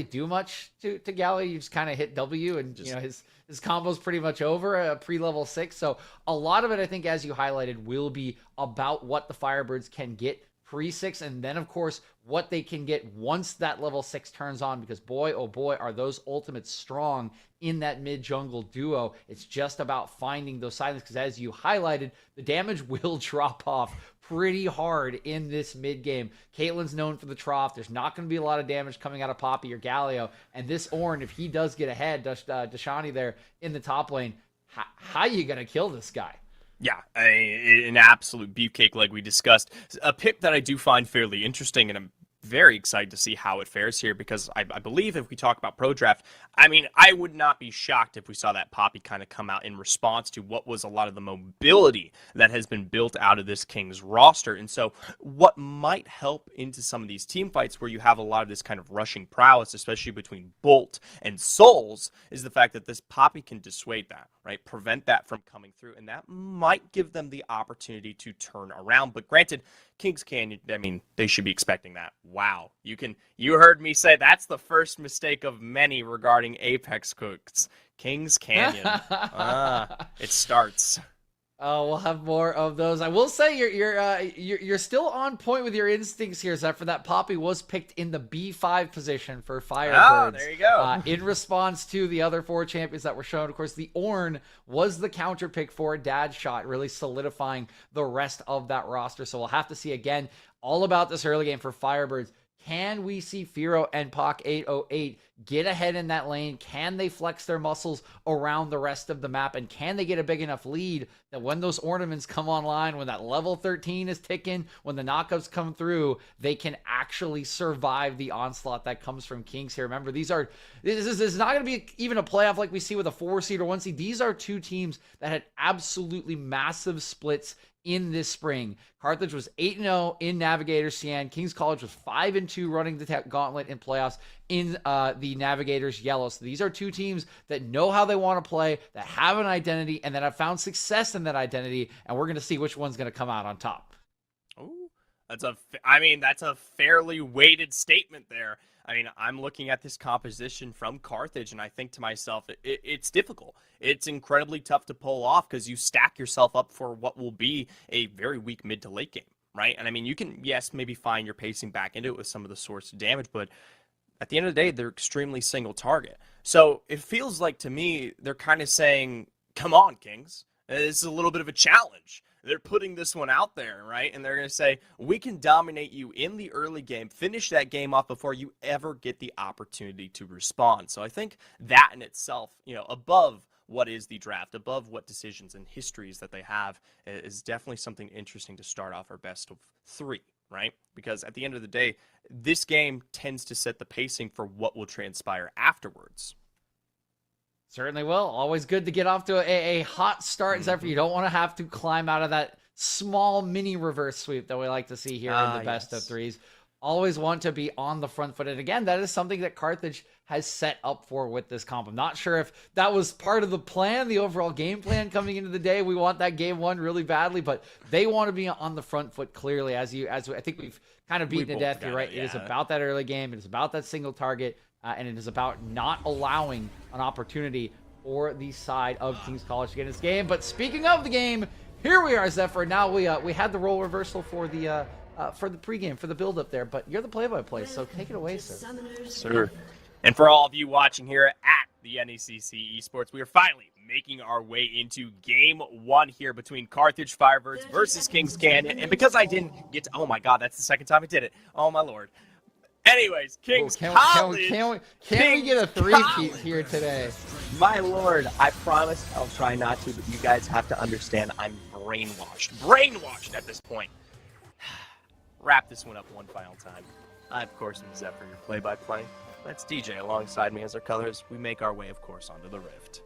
do much to Galio. You just kind of hit W, and his combo's pretty much over pre-level 6. So a lot of it, I think, as you highlighted, will be about what the Firebirds can get pre-6, and then, of course, what they can get once that level 6 turns on, because boy, oh boy, are those ultimates strong in that mid-jungle duo. It's just about finding those silences, because as you highlighted, the damage will drop off pretty hard in this mid game. Caitlyn's known for the trough. There's not going to be a lot of damage coming out of Poppy or Galio. And this Ornn, if he does get ahead, Dashani there in the top lane, how you going to kill this guy? Yeah, an absolute beefcake like we discussed. A pick that I do find fairly interesting, and I'm very excited to see how it fares here, because I believe if we talk about pro draft, I mean, I would not be shocked if we saw that Poppy kind of come out in response to what was a lot of the mobility that has been built out of this Kings roster. And so what might help into some of these team fights where you have a lot of this kind of rushing prowess, especially between Bolt and Souls, is the fact that this Poppy can dissuade that, right? Prevent that from coming through, and that might give them the opportunity to turn around. But granted, Kings Canyon, I mean, they should be expecting that. Wow. You heard me say that's the first mistake of many regarding Apex cooks. Kings Canyon. It starts. Oh, we'll have more of those. I will say you're still on point with your instincts here, Zeph. For that Poppy was picked in the B5 position for Firebirds. Oh, there you go. In response to the other 4 champions that were shown. Of course, the Ornn was the counter pick for Dad Shot, really solidifying the rest of that roster. So we'll have to see again all about this early game for Firebirds. Can we see Firo and Pak 808 get ahead in that lane? Can they flex their muscles around the rest of the map? And can they get a big enough lead that when those ornaments come online, when that level 13 is ticking, when the knockouts come through, they can actually survive the onslaught that comes from Kings here? Remember, this is not going to be even a playoff like we see with a 4 seed or 1 seed. These are 2 teams that had absolutely massive splits in this spring. Carthage was 8-0 in Navigator CN. King's College was 5-2 running the gauntlet in playoffs in the Navigators Yellow. So these are 2 teams that know how they want to play, that have an identity, and that have found success in that identity. And we're going to see which one's going to come out on top. Ooh, that's a fairly weighted statement there. I mean, I'm looking at this composition from Carthage, and I think to myself, it's difficult. It's incredibly tough to pull off because you stack yourself up for what will be a very weak mid to late game, right? And I mean, you can, yes, maybe find your pacing back into it with some of the source of damage, but at the end of the day, they're extremely single target. So it feels like to me, they're kind of saying, come on, Kings. This is a little bit of a challenge. They're putting this one out there, right? And they're going to say, we can dominate you in the early game, finish that game off before you ever get the opportunity to respond. So I think that in itself, above what is the draft, above what decisions and histories that they have, is definitely something interesting to start off our best of 3, right? Because at the end of the day, this game tends to set the pacing for what will transpire afterwards. Certainly will. Always good to get off to a hot start, Zephyr. You don't want to have to climb out of that small mini reverse sweep that we like to see here in the best of 3s. Always want to be on the front foot. And again, that is something that Carthage has set up for with this comp. I'm not sure if that was part of the plan, the overall game plan coming into the day. We want that game 1 really badly, but they want to be on the front foot clearly, as I think we've kind of beaten to death here, right? It is about that early game. It is about that single target. And it is about not allowing an opportunity for the side of King's College to get in this game. But speaking of the game, here we are, Zephyr. Now we had the role reversal for the pregame, for the build-up there. But you're the play-by-play, so take it away, sir. Sure. And for all of you watching here at the NECC Esports, we are finally making our way into game 1 here between Carthage Firebirds versus Kings Canyon. And because I didn't get to, oh my God, that's the second time I did it. Oh my Lord. Anyways, Kings College. Can we get a 3-peat here today? My Lord, I promise I'll try not to, but you guys have to understand I'm brainwashed at this point. Wrap this one up one final time. I, of course, am Zephyr, your play-by-play. That's DJ alongside me as our colors. We make our way, of course, onto the Rift.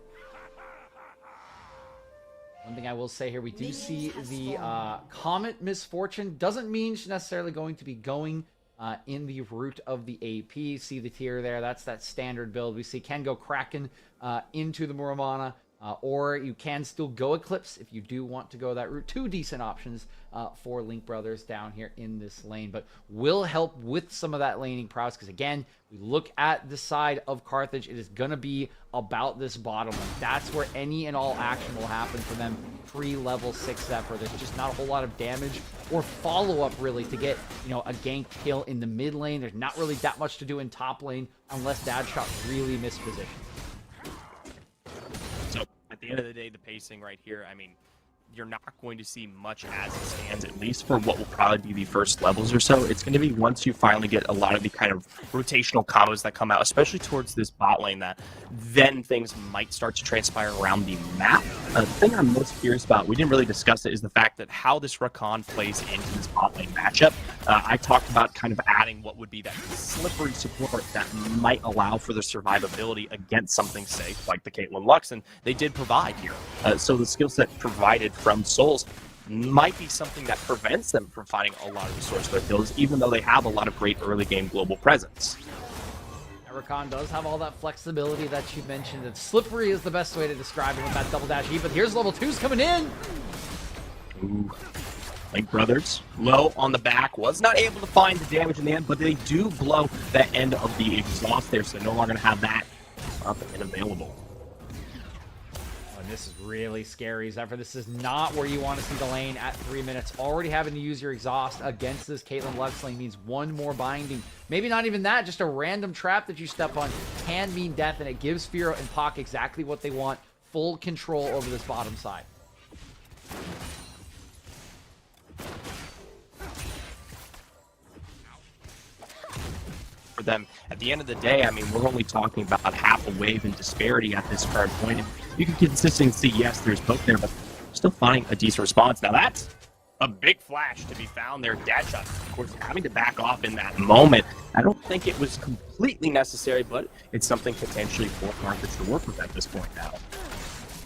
One thing I will say here, we do see the Comet Misfortune. Doesn't mean she's necessarily going to be going in the route of the AP. See the tier there. That's that standard build. We see can go Kraken into the Muramana, or you can still go Eclipse if you do want to go that route. 2 decent options for Link Brothers down here in this lane, but will help with some of that laning prowess, because again, we look at the side of Carthage, it is going to be about this bottom lane. That's where any and all action will happen for them pre-level 6 Zephyr. There's just not a whole lot of damage or follow-up really to get, a gank kill in the mid lane. There's not really that much to do in top lane unless Dad Shot really mispositions. So at the end of the day, the pacing right here, I mean, you're not going to see much as it stands, at least for what will probably be the first levels or so. It's going to be once you finally get a lot of the kind of rotational combos that come out, especially towards this bot lane, that then things might start to transpire around the map. The thing I'm most curious about, we didn't really discuss it, is the fact that how this Rakan plays into this bot lane matchup. I talked about kind of adding what would be that slippery support that might allow for the survivability against something safe like the Caitlyn Lux, and they did provide here. So the skill set provided from Souls might be something that prevents them from finding a lot of the source code kills, even though they have a lot of great early game global presence. Rakan does have all that flexibility that you mentioned, and slippery is the best way to describe him with that double dash E, but here's level 2's coming in! Ooh. Link Brothers, low on the back, was not able to find the damage in the end, but they do blow that end of the exhaust there, so they're no longer going to have that up and available. This is really scary, Zephyr. This is not where you want to see the lane at 3 minutes. Already having to use your exhaust against this Caitlyn Lux lane means one more binding. Maybe not even that, just a random trap that you step on can mean death, and it gives Firo and Pac exactly what they want. Full control over this bottom side. For them, at the end of the day, I mean, we're only talking about half a wave in disparity at this current point. And you can consistently see, yes, there's poke there, but still finding a decent response. Now that's a big flash to be found there. Deadshot, of course, having to back off in that moment. I don't think it was completely necessary, but it's something potentially for Carthage to work with at this point now.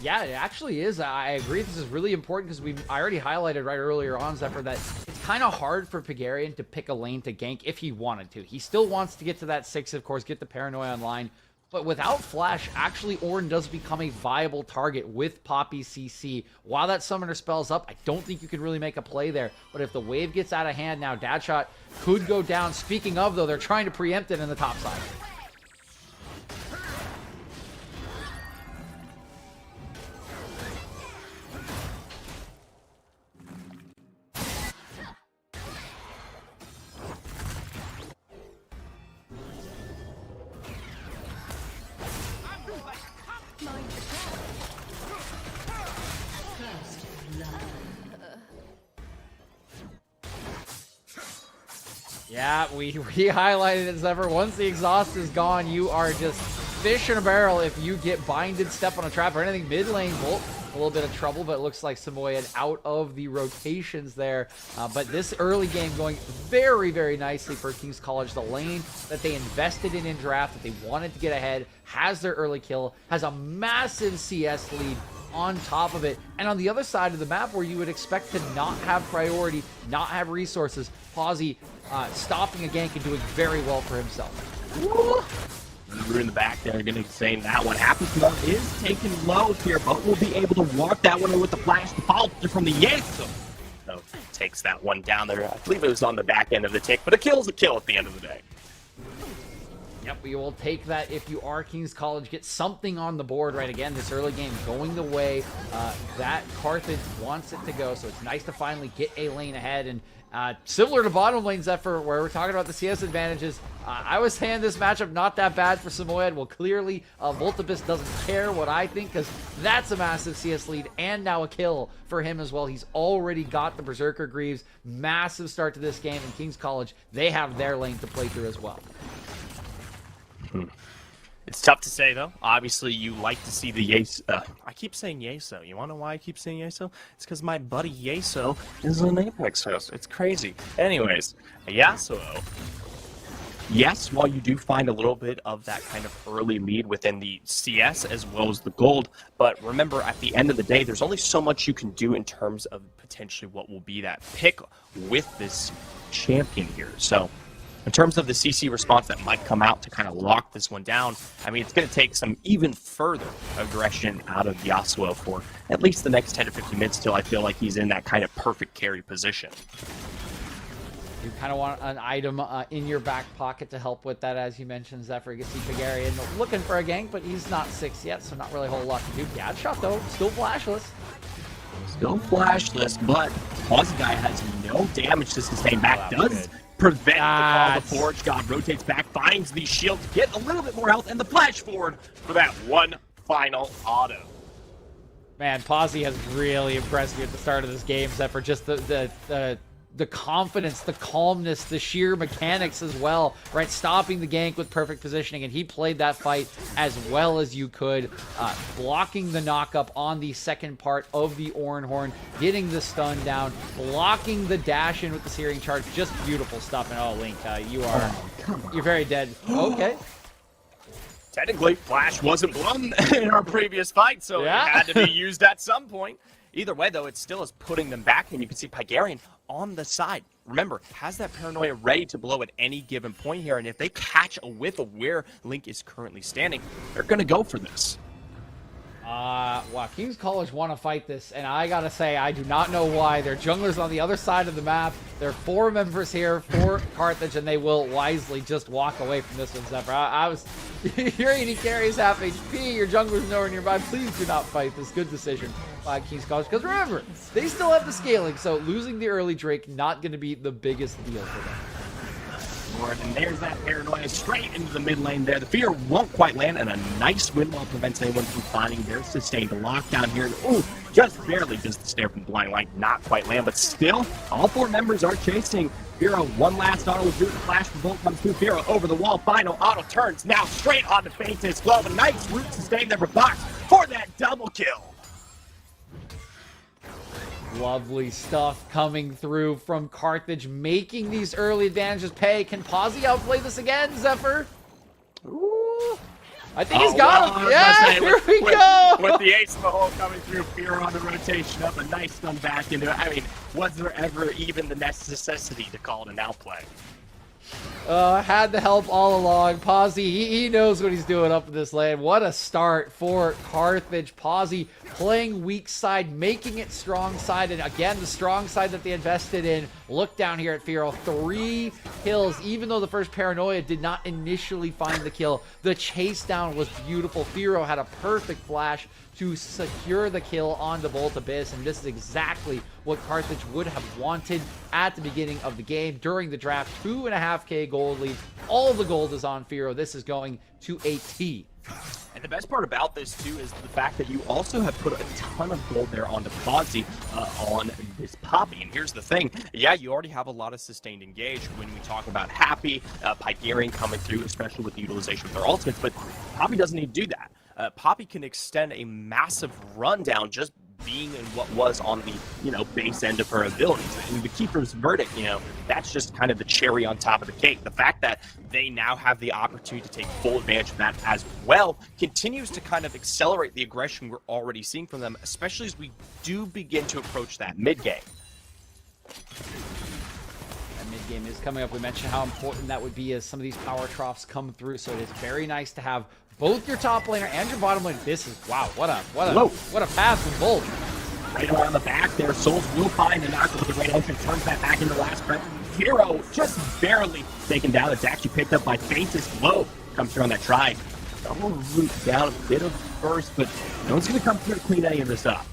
Yeah, it actually is. I agree. This is really important because I already highlighted right earlier on, Zephyr, that it's kind of hard for Pagarian to pick a lane to gank if he wanted to. He still wants to get to that 6, of course, get the Paranoia online. But without Flash, actually, Ornn does become a viable target with Poppy CC. While that Summoner spells up, I don't think you can really make a play there. But if the wave gets out of hand now, Dadshot could go down. Speaking of, though, they're trying to preempt it in the top side. Yeah, we highlighted it, Zephyr. Once the exhaust is gone, you are just fish in a barrel if you get binded, step on a trap, or anything. Mid lane, Bolt, a little bit of trouble, but it looks like Samoyed out of the rotations there. But this early game going very, very nicely for King's College. The lane that they invested in draft, that they wanted to get ahead, has their early kill, has a massive CS lead on top of it. And on the other side of the map, where you would expect to not have priority, not have resources, Pawsey stopping a gank and doing very well for himself. We're in the back there, gonna say that one. Happy Smoke is taking low here, but will be able to walk that one with the flash. The follow from the Yeso. So takes that one down there. I believe it was on the back end of the tick, but a kill's a kill at the end of the day. Yep, we will take that if you are King's College. Get something on the board right again. This early game going the way that Carthage wants it to go. So it's nice to finally get a lane ahead. And similar to bottom lane, Zephyr, where we're talking about the CS advantages, I was saying this matchup not that bad for Samoyed. Well, clearly, Voltibus doesn't care what I think, because that's a massive CS lead and now a kill for him as well. He's already got the Berserker Greaves. Massive start to this game, and King's College, they have their lane to play through as well. It's tough to say, though. Obviously, you like to see the Yeso. I keep saying Yeso. You want to know why I keep saying Yeso? It's because my buddy Yeso is an Apex host. It's crazy. Anyways, Yasuo. Yes, while you do find a little bit of that kind of early lead within the CS as well as the gold, but remember, at the end of the day, there's only so much you can do in terms of potentially what will be that pick with this champion here. So in terms of the CC response that might come out to kind of lock this one down, I mean, it's going to take some even further aggression out of Yasuo for at least the next 10 to 15 minutes till I feel like he's in that kind of perfect carry position. You kind of want an item in your back pocket to help with that, as you mentioned, Zephyr. You can see Pagarian looking for a gank, but he's not 6 yet, so not really a whole lot to do. Bad shot, though. Still flashless. Still flashless, but Pawsey guy has no damage to sustain back. Does prevent the call. The Forge God rotates back, finds the shield to get a little bit more health, and the flash forward for that one final auto. Man, Posy has really impressed me at the start of this game, except for just the confidence, the calmness, the sheer mechanics as well, right? Stopping the gank with perfect positioning, and he played that fight as well as you could, blocking the knockup on the second part of the Oranhorn, getting the stun down, blocking the dash in with the Searing Charge, just beautiful stuff. And oh, Link, you're very dead. Okay. Technically, Flash wasn't blown in our previous fight, so Yeah. it had to be used at some point. Either way, though, it still is putting them back, and you can see Pygarian on the side. Remember, has that Paranoia ready to blow at any given point here, and if they catch a whiff of where Link is currently standing, they're going to go for this. Wow, King's College want to fight this, and I gotta say, I do not know why. Their junglers on the other side of the map. There are 4 members here for Carthage, and they will wisely just walk away from this one, Zephyr. I was hearing he carries half HP, your jungler's nowhere nearby. Please do not fight this. Good decision by King's College, because remember, they still have the scaling, so losing the early Drake not going to be the biggest deal for them. And there's that Paranoia straight into the mid lane there. The fear won't quite land, and a nice windwall prevents anyone from finding their sustained lockdown here. Ooh, just barely does the snare from Blind Light not quite land, but still, all 4 members are chasing. Firo, one last auto with the flash from Bolt comes through. Firo over the wall, final auto turns, now straight on the Faintest Glove. A nice root sustain there for Fox for that double kill. Lovely stuff coming through from Carthage, making these early advantages pay. Can Posy outplay this again, Zephyr? Ooh. I think he's got him. Yeah, here we go. With the ace in the hole coming through, Fear on the rotation up, a nice stun back into it. I mean, was there ever even the necessity to call it an outplay? Had the help all along. Posy, he knows what he's doing up in this lane. What a start for Carthage. Posy playing weak side, making it strong side, and again, the strong side that they invested in. Look down here at Firo. 3 kills, even though the first Paranoia did not initially find the kill. The chase down was beautiful. Firo had a perfect flash to secure the kill on the Volt Abyss, and this is exactly what Carthage would have wanted at the beginning of the game. During the draft, 2.5k gold lead. All of the gold is on Firo. This is going to a T. And the best part about this, too, is the fact that you also have put a ton of gold there on the Posy on this Poppy. And here's the thing. Yeah, you already have a lot of sustained engage when we talk about Happy, Pygarian coming through, especially with the utilization of their ultimates. But Poppy doesn't need to do that. Poppy can extend a massive rundown just being in what was on the, base end of her abilities. And the Keeper's Verdict, that's just kind of the cherry on top of the cake. The fact that they now have the opportunity to take full advantage of that as well continues to kind of accelerate the aggression we're already seeing from them, especially as we do begin to approach that mid-game. That mid-game is coming up. We mentioned how important that would be as some of these power troughs come through, so it is very nice to have both your top laner and your bottom lane. This is, wow, what a pass from Bolt. Right around the back there, Souls will find the knock with the great entrance, turns that back into the last breath. Hero just barely taken down. It's actually picked up by Faintest Glow. Comes through on that try. Double root down, a bit of burst, but no one's going to come through to clean any of this up.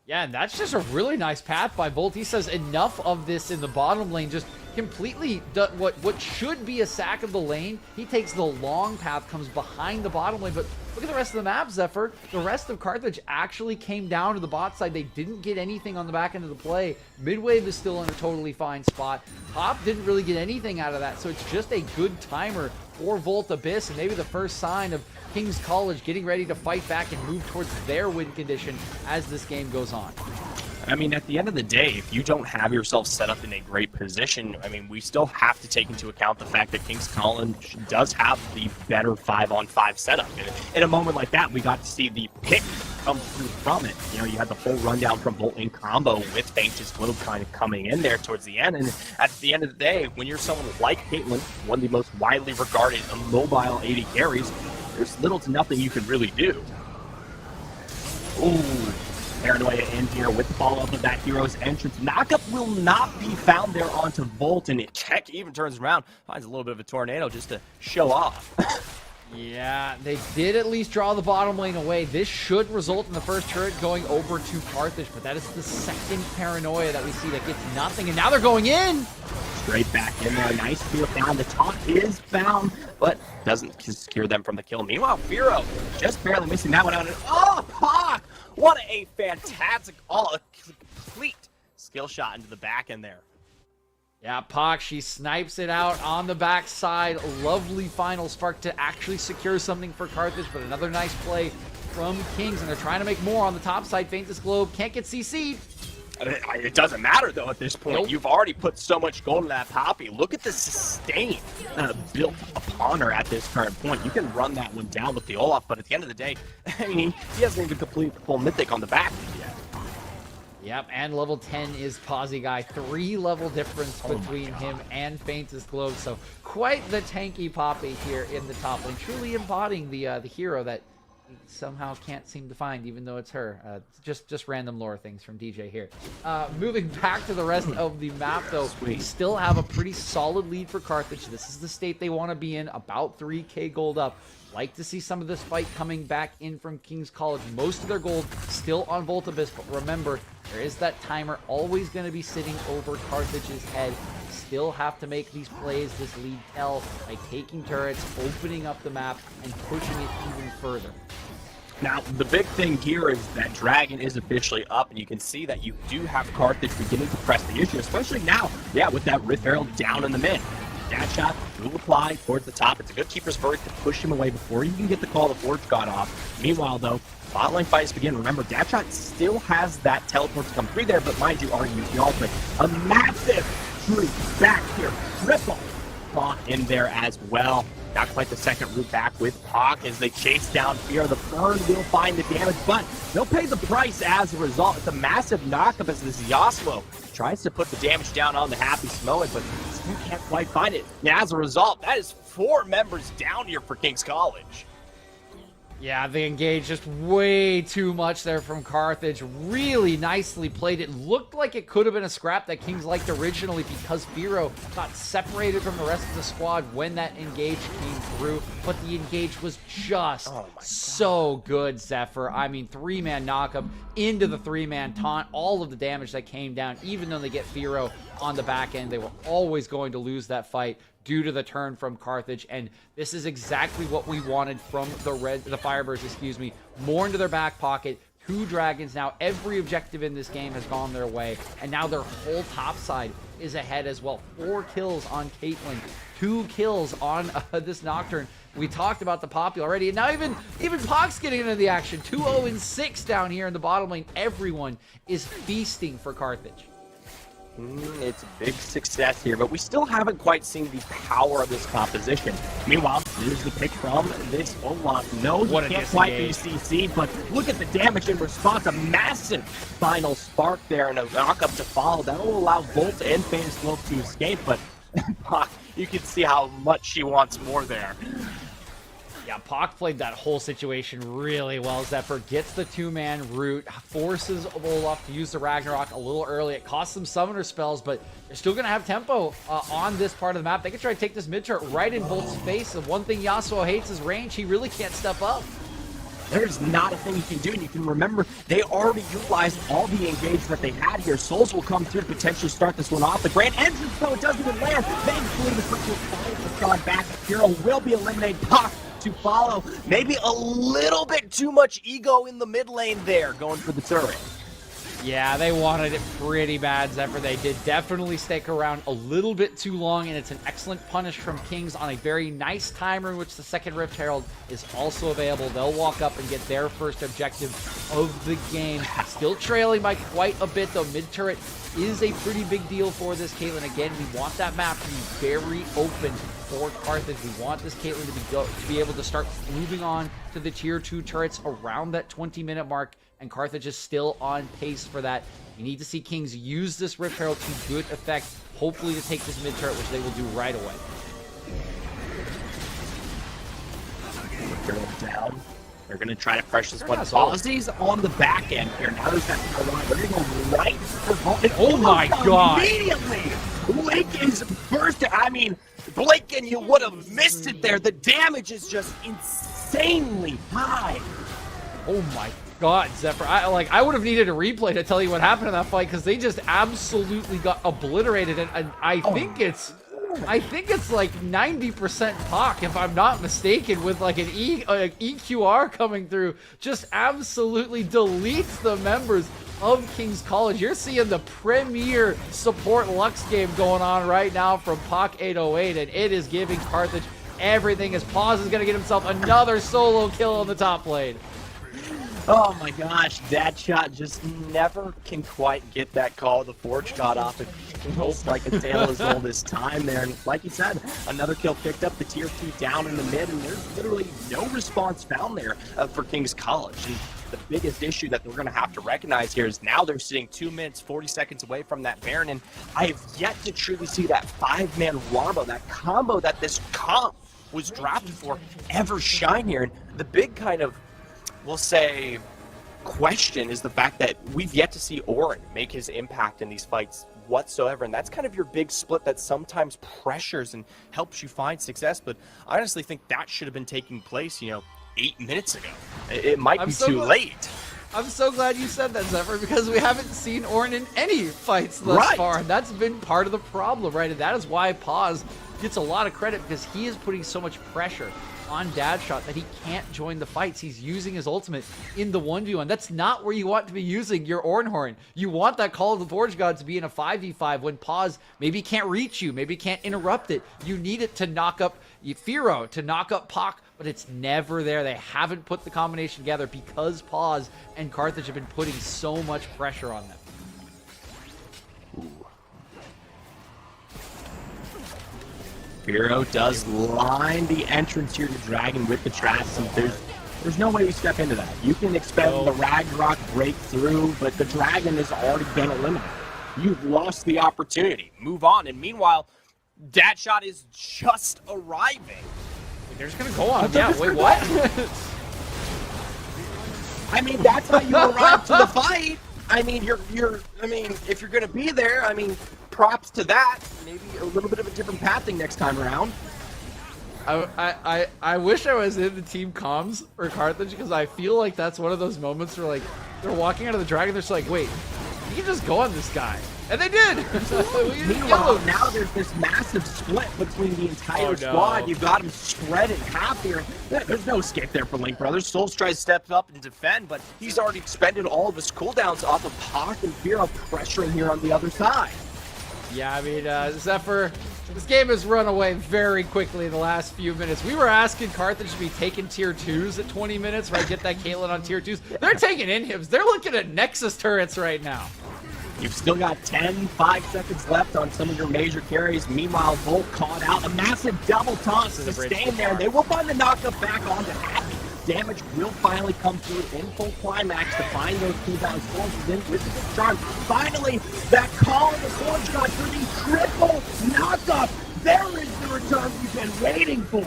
Yeah, and that's just a really nice path by Bolt. He says enough of this in the bottom lane, just completely what should be a sack of the lane. He takes the long path, comes behind the bottom lane, but look at the rest of the map, Zephyr. The rest of Carthage actually came down to the bot side. They didn't get anything on the back end of the play. Midwave is still in a totally fine spot. Hop didn't really get anything out of that, so it's just a good timer for Volt Abyss, and maybe the first sign of King's College getting ready to fight back and move towards their win condition as this game goes on. I mean, at the end of the day, if you don't have yourself set up in a great position, I mean, we still have to take into account the fact that King's College does have the better 5-on-5 setup. In a moment like that, we got to see the pick come through from it. You had the full rundown from Bolt in combo with Faintest Glow kind of coming in there towards the end. And at the end of the day, when you're someone like Caitlyn, one of the most widely regarded mobile AD carries, there's little to nothing you can really do. Ooh. Paranoia in here with the follow-up of that hero's entrance. Knockup will not be found there onto Volt, and Keck even turns around, finds a little bit of a tornado just to show off. Yeah, they did at least draw the bottom lane away. This should result in the first turret going over to Carthage, but that is the second Paranoia that we see that gets nothing, and now they're going in! Straight back in there. Nice steal down. The top is found, but doesn't secure them from the kill. Meanwhile, Firo just barely missing that one out. And oh, Pac! What a fantastic, a complete skill shot into the back end there. Yeah, Pak, she snipes it out on the backside. Lovely final spark to actually secure something for Carthage, but another nice play from Kings, and they're trying to make more on the top side. Faintest Globe can't get CC'd. It doesn't matter, though, at this point. Nope. You've already put so much gold in that Poppy. Look at the sustain built upon her at this current point. You can run that one down with the Olaf, but at the end of the day, I mean, he hasn't even completed the full mythic on the back yet. Yep, and level 10 is Posy Guy. 3 level difference between him and Faintest Globe. So quite the tanky Poppy here in the top lane. Truly embodying the hero that he somehow can't seem to find, even though it's her. Just random lore things from DJ here. Moving back to the rest of the map, though, we still have a pretty solid lead for Carthage. This is the state they want to be in, about 3k gold up. Like to see some of this fight coming back in from King's College. Most of their gold still on Voltabyss, but remember, there is that timer always going to be sitting over Carthage's head. Still have to make these plays, this lead tell, by taking turrets, opening up the map, and pushing it even further. Now, the big thing here is that Dragon is officially up, and you can see that you do have Carthage beginning to press the issue, especially now, with that Rift Herald down in the mid. Dash shot will apply towards the top. It's a good keeper's verdict to push him away before you can get the call the Forge God off. Meanwhile, though, bot lane fights begin. Remember, dash shot still has that teleport to come through there, but mind you, already used the ultimate. A massive tree back here. Triple Pak in there as well. Not quite the second route back with Pak as they chase down Fear. The burn will find the damage, but they'll pay the price as a result. It's a massive knockup as this Yasuo tries to put the damage down on the Happy Samoan, but still can't quite find it. And as a result, that is 4 members down here for King's College. Yeah, they engaged just way too much there from Carthage. Really nicely played. It looked like it could have been a scrap that Kings liked originally because Firo got separated from the rest of the squad when that engage came through. But the engage was just so good, Zephyr. I mean, 3-man knockup into the 3-man taunt. All of the damage that came down, even though they get Firo on the back end, they were always going to lose that fight due to the turn from Carthage, and this is exactly what we wanted from the Firebirds, more into their back pocket. 2 dragons now. Every objective in this game has gone their way, and now their whole top side is ahead as well. 4 kills on Caitlyn, 2 kills on this Nocturne. We talked about the Poppy already, and now even Pak's getting into the action. 2-0-6 down here in the bottom lane. Everyone is feasting for Carthage. It's a big success here, but we still haven't quite seen the power of this composition. Meanwhile, here's the pick from this Olaf. No, he can't quite be CC, but look at the damage in response. A massive final spark there and a knockup to follow. That will allow Volt and Faintest Globe to escape, but you can see how much she wants more there. Yeah, Pak played that whole situation really well. Zephyr gets the 2-man route, forces Olaf to use the Ragnarok a little early. It costs them summoner spells, but they're still going to have tempo on this part of the map. They can try to take this mid turret right in Volt's face. The one thing Yasuo hates is range. He really can't step up. There's not a thing you can do, and you can remember they already utilized all the engage that they had here. Souls will come through to potentially start this one off. The grand entrance, though, it doesn't even land. Thankfully, the quick will fall back. Hero will be eliminated. Pak to follow. Maybe a little bit too much ego in the mid lane there, going for the turret. Yeah, they wanted it pretty bad, Zephyr. They did definitely stick around a little bit too long, and it's an excellent punish from Kings on a very nice timer in which the second Rift Herald is also available. They'll walk up and get their first objective of the game. Still trailing by quite a bit, though. Mid-turret is a pretty big deal for this Caitlyn. Again, we want that map to be very open for Carthage. We want this Caitlyn to be able to start moving on to the tier 2 turrets around that 20-minute mark, and Carthage is still on pace for that. We need to see Kings use this Rift Herald to good effect, hopefully to take this mid-turret, which they will do right away. Down. They're going to try to pressure this one. Ozzy's on the back end here. Now there's that line. They're going to go right for Volt. Oh my god! Immediately! Blake is bursting. I mean, Blake, and you would have missed it there. The damage is just insanely high. Oh my god, Zephyr. I would have needed a replay to tell you what happened in that fight, because they just absolutely got obliterated, and I think it's I think it's like 90% Pac, if I'm not mistaken, with like an EQR coming through, just absolutely deletes the members of King's College. You're seeing the premier support Lux game going on right now from Pac 808, and it is giving Carthage everything as Paz is going to get himself another solo kill on the top lane. Oh my gosh, Deadshot just never can quite get that call. The Forge God off. It feels like a tale as old as time there. And like you said, another kill picked up, the tier 2 down in the mid, and there's literally no response found there for King's College. And the biggest issue that we're going to have to recognize here is now they're sitting 2 minutes, 40 seconds away from that Baron, and I have yet to truly see that 5-man wombo, that combo that this comp was drafted for, ever shine here. And the big kind of, we'll say, question is the fact that we've yet to see Orin make his impact in these fights whatsoever, and that's kind of your big split that sometimes pressures and helps you find success. But I honestly think that should have been taking place, 8 minutes ago. It might be too late. I'm so glad you said that, Zephyr, because we haven't seen Orin in any fights thus far, and that's been part of the problem, right? And that is why Paz gets a lot of credit, because he is putting so much pressure on Dadshot that he can't join the fights. He's using his ultimate in the 1v1. That's not where you want to be using your Ornhorn. You want that Call of the Forge God to be in a 5v5 when Paz maybe can't reach you, maybe can't interrupt it. You need it to knock up Firo, to knock up Pac, but it's never there. They haven't put the combination together because Paz and Carthage have been putting so much pressure on them. Firo does line the entrance here to Dragon with the traps, and there's no way we step into that. You can expect the Ragnarok breakthrough, but the Dragon has already been eliminated. You've lost the opportunity. Move on. And meanwhile, Dadshot is just arriving. They're just gonna go on him. Yeah, wait, what? I mean, that's how you arrive to the fight. I mean, if you're gonna be there, props to that. Maybe a little bit of a different pathing next time around. I wish I was in the team comms for Carthage, because I feel like that's one of those moments where like they're walking out of the Dragon, they're just like, wait, you can just go on this guy. And they did! Meanwhile, now there's this massive split between the entire squad. You've got them spread in half here. There's no escape there for Link Brothers. Souls tries to step up and defend, but he's already expended all of his cooldowns off of Pac and Firo pressuring here on the other side. Yeah, Zephyr, this game has run away very quickly in the last few minutes. We were asking Carthage to be taking tier 2s at 20 minutes, right? Get that Caitlyn on tier 2s. They're taking inhibs. They're looking at Nexus turrets right now. You've still got 5 seconds left on some of your major carries. Meanwhile, Volt caught out. A massive double toss to stay there. They will find the knockup back onto Happy. Damage will finally come through in full climax to find those cooldown forces in with the charm. Finally, that Call of the Forge God for the triple knockup. There is the return we've been waiting for.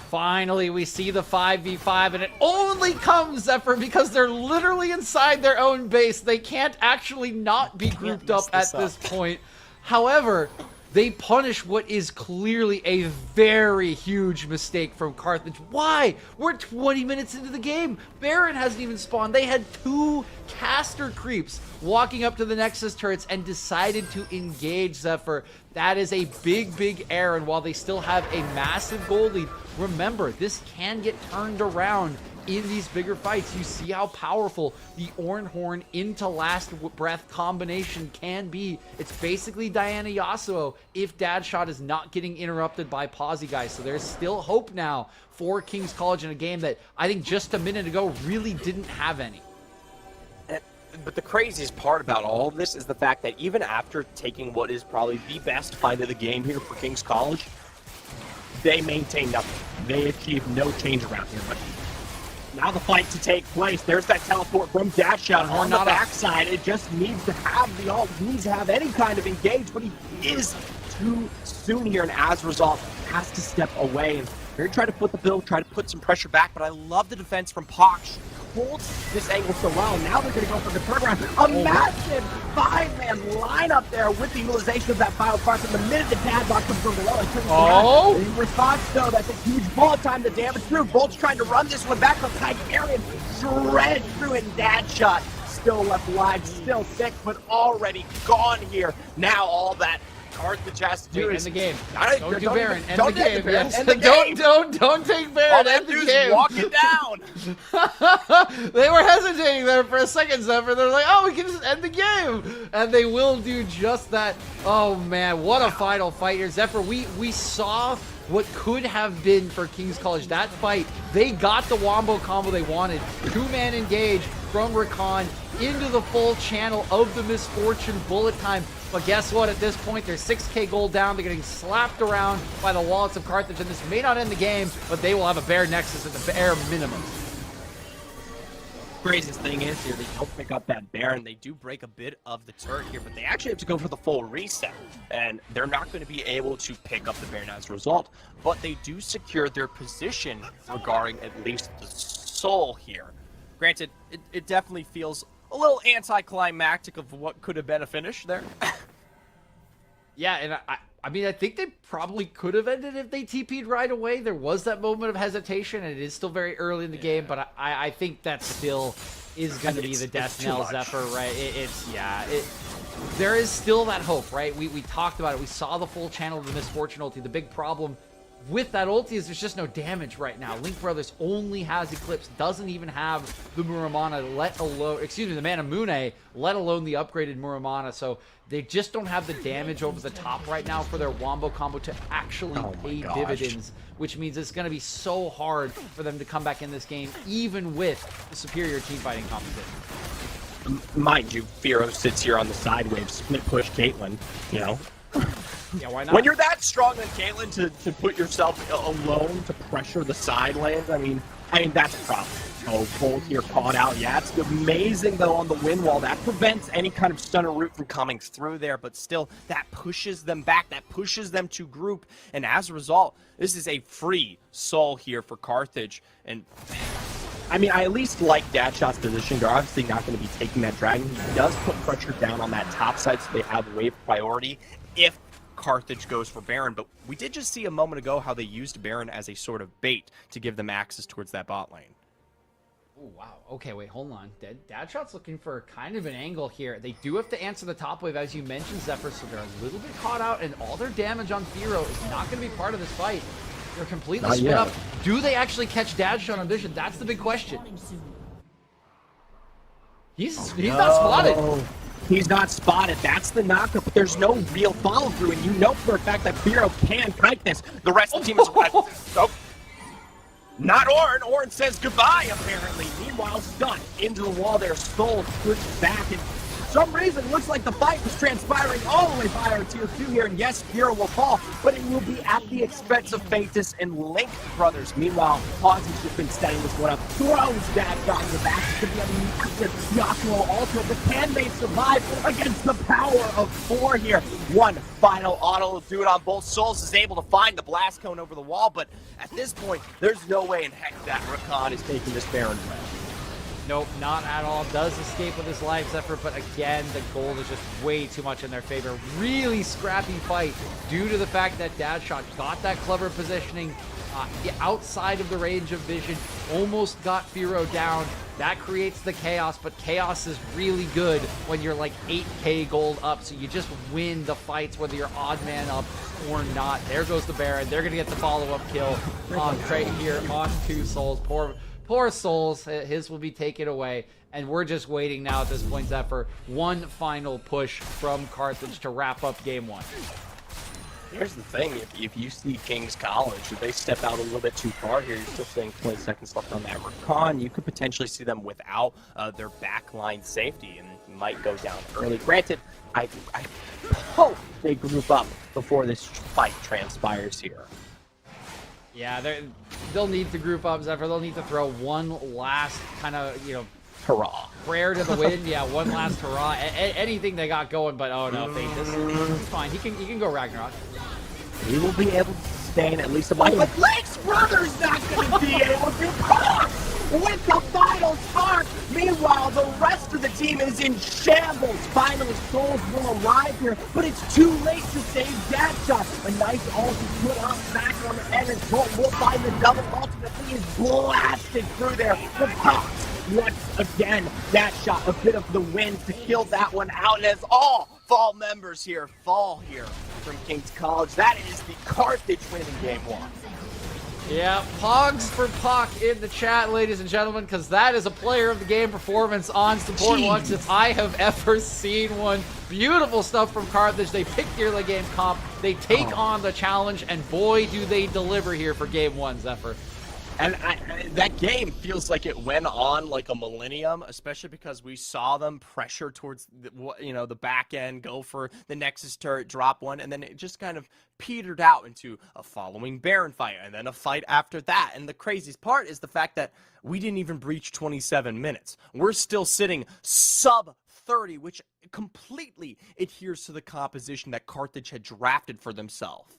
Finally, we see the 5v5, and it only comes, Zephyr, because they're literally inside their own base. They can't actually not be grouped up at this point. However, they punish what is clearly a very huge mistake from Carthage. Why? We're 20 minutes into the game. Baron hasn't even spawned. They had 2 caster creeps walking up to the Nexus turrets and decided to engage Zephyr. That is a big, big error, and while they still have a massive gold lead, remember, this can get turned around in these bigger fights. You see how powerful the Ornhorn into Last Breath combination can be. It's basically Diana Yasuo if Dadshot is not getting interrupted by Posy guys. So there's still hope now for King's College in a game that I think just a minute ago really didn't have any. But the craziest part about all of this is the fact that even after taking what is probably the best fight of the game here for King's College, they maintain nothing. They achieve no change around here. But now the fight to take place. There's that teleport from Dadshot on the backside. It just needs to have the ult, needs to have any kind of engage, but he is too soon here, and as a result, has to step away. And they're trying to put the build, try to put some pressure back, but I love the defense from Pac. Holds this angle so well. Now they're going to go for the turnaround. A massive 5-man lineup there with the utilization of that Biofarce. And the minute the Tadbot comes from below, it turns down. In response, though, that's a huge bullet time to damage through. Bolt's trying to run this one back, but Tigerian shred through it, and Dadshot still left alive, still sick, but already gone here. Now all that Carthage has to do Dude, is end the game. I Don't do Baron. End don't the end game. Yes. End the game. Don't take Baron. All they have End to do the is game. walk it down. They were hesitating there for a second, Zephyr. They're like, oh, we can just end the game. And they will do just that. Oh, man. What a final fight here. Zephyr, we saw what could have been for King's College. That fight, they got the wombo combo they wanted. Two-man engage from Rakan into the full channel of the Misfortune bullet time. But guess what? At this point, they're 6k gold down. They're getting slapped around by the wallets of Carthage, and this may not end the game, but they will have a bare Nexus at the bare minimum. Craziest thing is here, they don't pick up that Baron. They do break a bit of the turret here, but they actually have to go for the full reset, and they're not going to be able to pick up the Baron as a result, but they do secure their position regarding at least the soul here. Granted, it definitely feels a little anticlimactic of what could have been a finish there. Yeah, and I mean, I think they probably could have ended if they TP'd right away. There was that moment of hesitation, and it is still very early in the game, but I think that still is going to be the death knell, Zephyr, right? There is still that hope, right? We talked about it. We saw the full channel of the Misfortune ulti. The big problem with that ulti is there's just no damage right now. Link Brothers only has Eclipse, doesn't even have the Muramana, the Manamune, let alone the upgraded Muramana, so they just don't have the damage over the top right now for their wombo combo to actually pay dividends, which means it's going to be so hard for them to come back in this game, even with the superior team fighting composition. Mind you, Firo sits here on the side wave, split push Caitlyn, you know? Yeah, why not? When you're that strong on Caitlyn to put yourself alone to pressure the side lanes, I mean that's a problem. Oh, Bolt here caught out. Yeah, it's amazing though on the wind wall. That prevents any kind of stunner route from coming through there, but still that pushes them back. That pushes them to group, and as a result, this is a free soul here for Carthage. And I mean, I at least like Dadshot's position. They're obviously not going to be taking that dragon. He does put pressure down on that top side, so they have wave priority if Carthage goes for Baron, but we did just see a moment ago how they used Baron as a sort of bait to give them access towards that bot lane. Oh, wow. Okay, wait, hold on. Dadshot's looking for kind of an angle here. They do have to answer the top wave, as you mentioned, Zephyr, so they're a little bit caught out, and all their damage on Firo is not going to be part of this fight. They're completely split up. Do they actually catch Dadshot on Vision? That's the big question. He's not spotted. He's not spotted. That's the knockup. But there's no real follow through, and you know for a fact that Firo can kite this. The rest of the team is not Ornn. Ornn says goodbye, apparently. Meanwhile, stunned into the wall there. Soul pushed back, and for some reason, it looks like the fight was transpiring all the way by our tier 2 here. And yes, Firo will fall, but it will be at the expense of Faintus and Link Brothers. Meanwhile, Pawsy's just been setting this one up. Throws Dadshot in the back. It's going to be a massive Yakuo Ultra, but can they survive against the power of 4 here? One final auto will do it on both. Souls is able to find the blast cone over the wall, but at this point, there's no way in heck that Rakan is taking this Baron away. Nope, not at all. Does escape with his life, Zephyr, but again, the gold is just way too much in their favor. Really scrappy fight due to the fact that Dadshot got that clever positioning outside of the range of vision, almost got Firo down. That creates the chaos, but chaos is really good when you're like 8k gold up, so you just win the fights whether you're odd man up or not. There goes the Baron. They're going to get the follow-up kill on Trey here on 2 souls. Poor Souls, his will be taken away, and we're just waiting now at this point, Zephyr. One final push from Carthage to wrap up game 1. Here's the thing, if you see King's College, if they step out a little bit too far here, you're still saying 20 seconds left on that Rakan, you could potentially see them without their backline safety and might go down early. Granted, I hope they group up before this fight transpires here. Yeah, they'll need to group up, Zephyr. They'll need to throw one last kind of, hurrah. Prayer to the wind. Yeah, one last hurrah. Anything they got going, but oh no, Faintus. He's fine. He can go Ragnarok. He will be able to sustain at least a bite, but Link's brother's not going to be able to cross with the final spark. Meanwhile, the rest of the team is in shambles. Finally, Souls will arrive here, but it's too late to save Dadshot. A nice ulti put on back on the end, and Bolt will find the double ultimately is blasted through there. The Pox once again. Dadshot, a bit of the wind to kill that one out, and as all fall members here fall here from King's College. That is the Carthage winning game 1. Yeah, Pogs for Puck in the chat, ladies and gentlemen, because that is a player of the game performance on support once if I have ever seen one. Beautiful stuff from Carthage. They pick the early game comp. They take on the challenge, and boy, do they deliver here for game 1, Zephyr. And that game feels like it went on like a millennium, especially because we saw them pressure towards the back end, go for the Nexus turret, drop one, and then it just kind of petered out into a following Baron fight, and then a fight after that. And the craziest part is the fact that we didn't even breach 27 minutes. We're still sitting sub 30, which completely adheres to the composition that Carthage had drafted for themselves.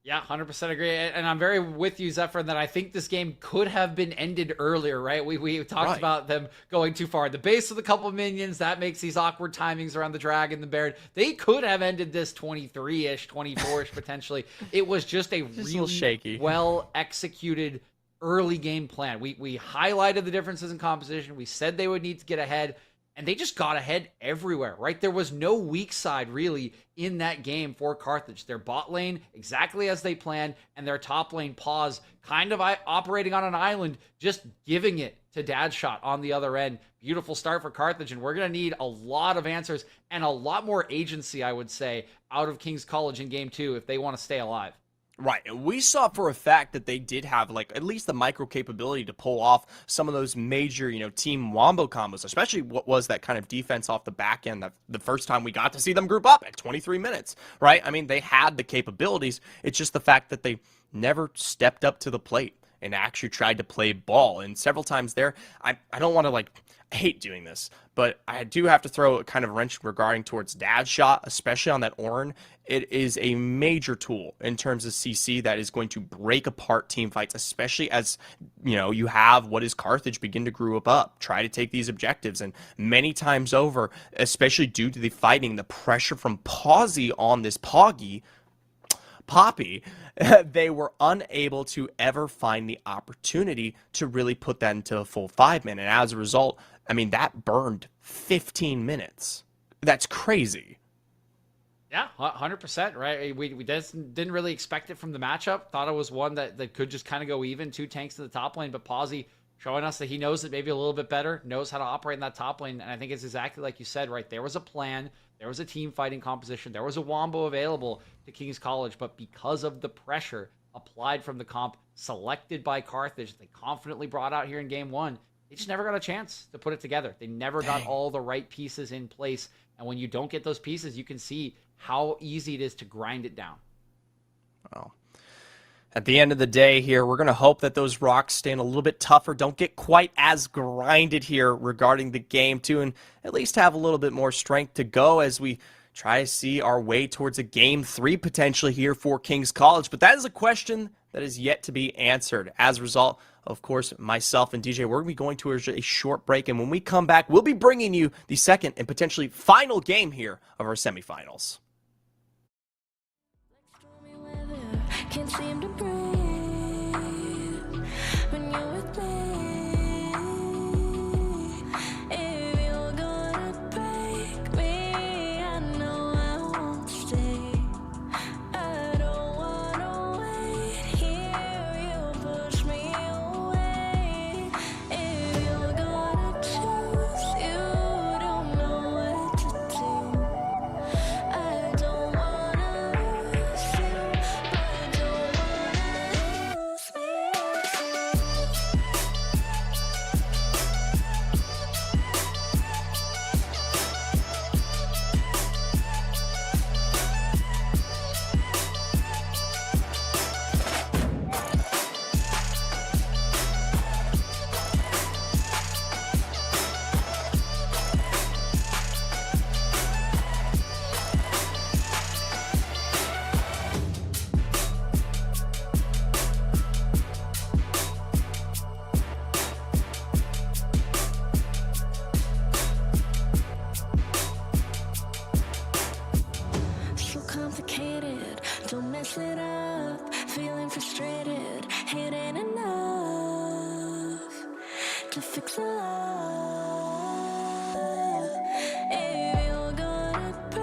Yeah, 100% agree. And I'm very with you, Zephyr, that I think this game could have been ended earlier, right? We talked about them going too far. The base with a couple of minions, that makes these awkward timings around the Dragon, the Baron. They could have ended this 23-ish, 24-ish potentially. It was just a really shaky, well-executed early game plan. We highlighted the differences in composition. We said they would need to get ahead. And they just got ahead everywhere, right? There was no weak side, really, in that game for Carthage. Their bot lane, exactly as they planned, and their top lane, Pause, kind of operating on an island, just giving it to Dadshot on the other end. Beautiful start for Carthage, and we're going to need a lot of answers and a lot more agency, I would say, out of King's College in Game 2 if they want to stay alive. Right, and we saw for a fact that they did have, like, at least the micro capability to pull off some of those major, team wombo combos, especially what was that kind of defense off the back end that the first time we got to see them group up at 23 minutes, right? I mean, they had the capabilities. It's just the fact that they never stepped up to the plate and actually tried to play ball. And several times there, I don't want to, I hate doing this, but I do have to throw a kind of wrench regarding towards Dadshot, especially on that Ornn. It is a major tool in terms of CC that is going to break apart team fights, especially as, you have what is Carthage begin to group up, try to take these objectives. And many times over, especially due to the fighting, the pressure from Poppy on this Poppy, they were unable to ever find the opportunity to really put that into a full 5-man. And as a result, I mean, that burned 15 minutes. That's crazy. Yeah, 100%, right? We didn't really expect it from the matchup. Thought it was one that could just kind of go even, 2 tanks in the top lane, but Pawsey showing us that he knows it maybe a little bit better, knows how to operate in that top lane, and I think it's exactly like you said, right? There was a plan, there was a team fighting composition, there was a wombo available to King's College, but because of the pressure applied from the comp, selected by Carthage, they confidently brought out here in Game 1, they just never got a chance to put it together. They never got all the right pieces in place, and when you don't get those pieces, you can see how easy it is to grind it down. Well, at the end of the day here, we're going to hope that those rocks stand a little bit tougher, don't get quite as grinded here regarding the game too, and at least have a little bit more strength to go as we try to see our way towards a Game 3 potentially here for King's College. But that is a question that is yet to be answered. As a result, of course, myself and DJ, we're going to be going to a short break, and when we come back, we'll be bringing you the second and potentially final game here of our semifinals. Can't seem to breathe when you're with me. If you're gonna break me, I know I won't stay. I don't wanna wait here. You push me away. If you're gonna choose, you don't know what to do. I don't wanna lose you. So complicated, don't mess it up. Feeling frustrated, it ain't enough to fix a love. If you're gonna break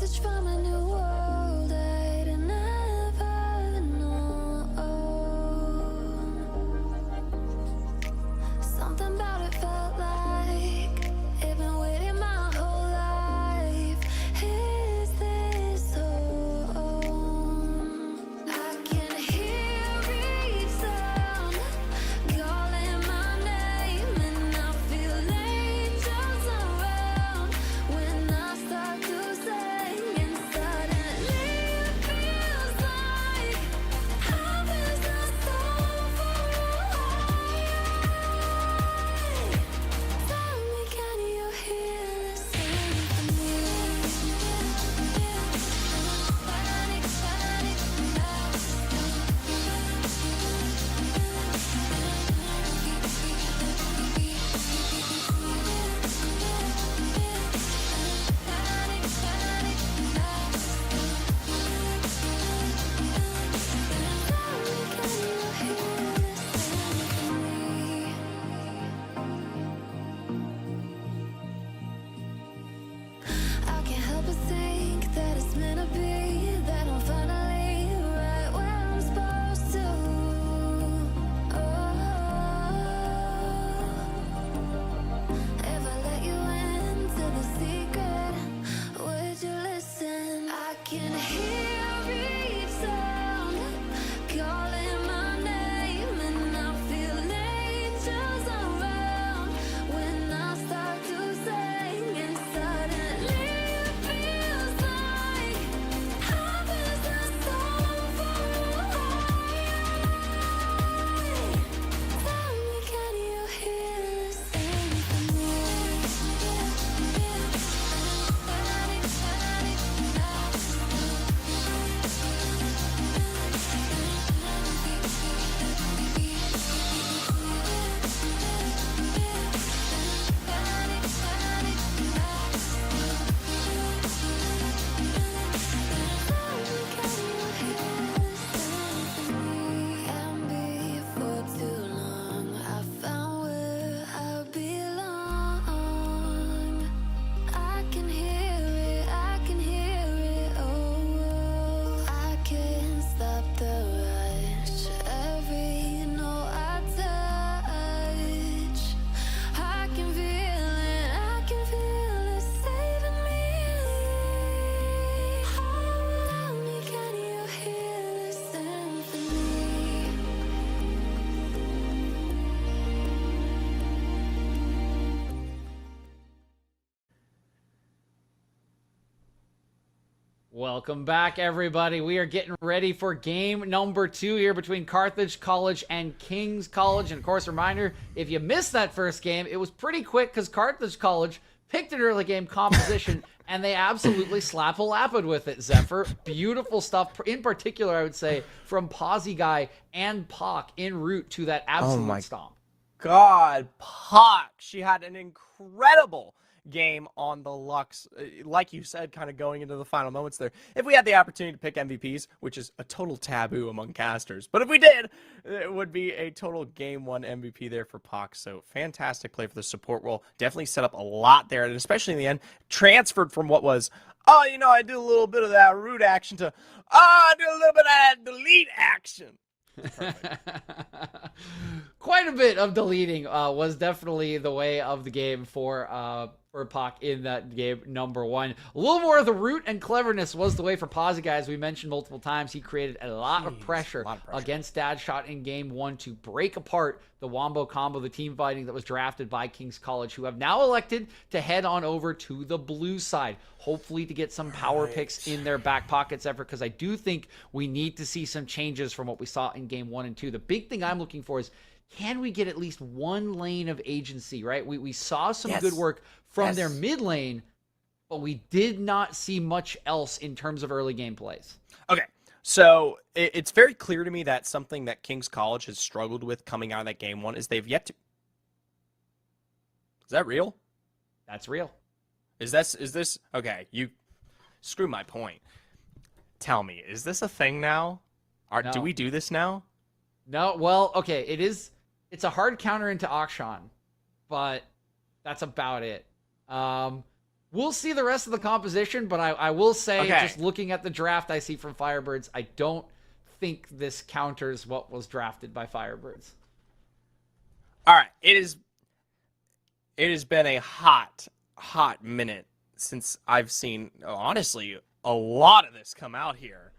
message from a new world I'd never known. Something about it felt like it'd been waiting my whole life. Is this home? I can hear each sound calling my name, and I feel angels around when I start to sing, and suddenly it feels like heaven's not so far away. Tell me, can you hear the symphony? Panic, panic, I can't help but think that it's meant to be, that I'm finally right where I'm supposed to. If I let you into the secret, would you listen? I can hear each sound calling my name, and I feel angels around when I start to sing, and suddenly it feels like heaven's not so far away. Tell me, can you hear the symphony? Panic, panic, and before too long I found where I belong. I can hear it, I can hear it, oh, I can't stop the rush. Every note I touch, I can feel it saving me. Tell me, can you hear the symphony? Welcome back, everybody. We are getting ready for game number 2 here between Carthage College and King's College. And of course, reminder, if you missed that first game, it was pretty quick because Carthage College picked an early game composition and they absolutely slap-a-lapped with it, Zephyr. Beautiful stuff. In particular, I would say, from Posy Guy and Pock en route to that absolute stomp. God, Puck. She had an incredible game on the Lux. Like you said, kind of going into the final moments there. If we had the opportunity to pick MVPs, which is a total taboo among casters, but if we did, it would be a total game 1 MVP there for Puck. So fantastic play for the support role. Definitely set up a lot there, and especially in the end, transferred from what was, oh, you know, I did a little bit of that root action to, I did a little bit of that delete action. Quite a bit of deleting was definitely the way of the game for Pac in that game number 1. A little more of the root and cleverness was the way for Posy Guy, as we mentioned multiple times. He created a lot of pressure against Dad Shot in game 1 to break apart the Wombo combo, the team fighting that was drafted by King's College, who have now elected to head on over to the blue side, hopefully to get some power picks in their back pockets ever, because I do think we need to see some changes from what we saw in game 1 and 2. The big thing I'm looking for is, can we get at least one lane of agency, right? We saw some good work from their mid lane, but we did not see much else in terms of early game plays. Okay, so it's very clear to me that something that King's College has struggled with coming out of that game 1 is they've yet to... Is that real? That's real. Is this... Okay, you... Screw my point. Tell me, is this a thing now? No. Do we do this now? No, well, okay, it is. It's a hard counter into Akshan, but that's about it. We'll see the rest of the composition, but I will say, Okay. just looking at the draft I see from Firebirds, I don't think this counters what was drafted by Firebirds. All right, it has been a hot minute since I've seen, honestly, a lot of this come out here.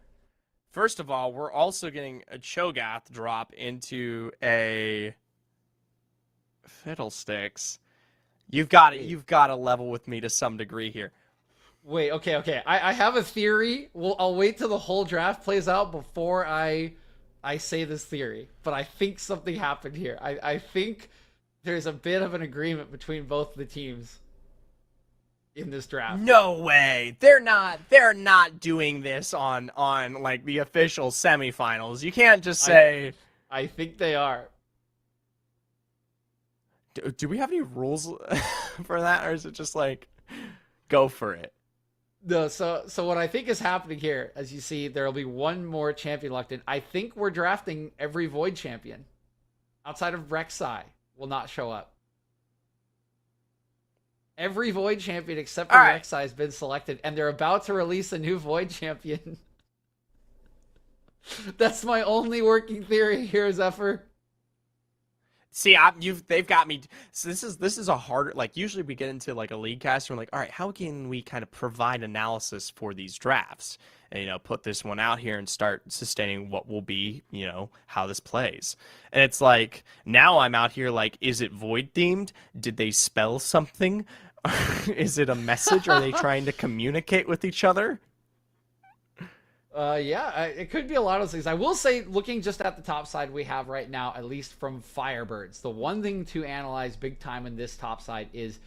First of all, we're also getting a Cho'Gath drop into a Fiddlesticks. You've got to level with me to some degree here. Wait, okay. I have a theory. I'll wait till the whole draft plays out before I say this theory. But I think something happened here. I think there's a bit of an agreement between both the teams in this draft. No way. They're not doing this on like the official semifinals. You can't just say I think they are. Do we have any rules for that, or is it just like go for it? No, so what I think is happening here, as you see, there will be one more champion locked in. I think we're drafting every Void champion outside of Rek'Sai will not show up. Every Void champion except for Rek'Sai has been selected, and they're about to release a new Void champion. That's my only working theory here, Zephyr. See, they've got me. So this is a harder, like, usually we get into like a league cast and we're like, all right, how can we kind of provide analysis for these drafts and, you know, put this one out here and start sustaining what will be, you know, how this plays. And it's like, now I'm out here like, is it Void themed? Did they spell something? Is it a message? Are they trying to communicate with each other? Yeah, it could be a lot of things. I will say, looking just at the top side we have right now, at least from Firebirds, the one thing to analyze big time in this top side is,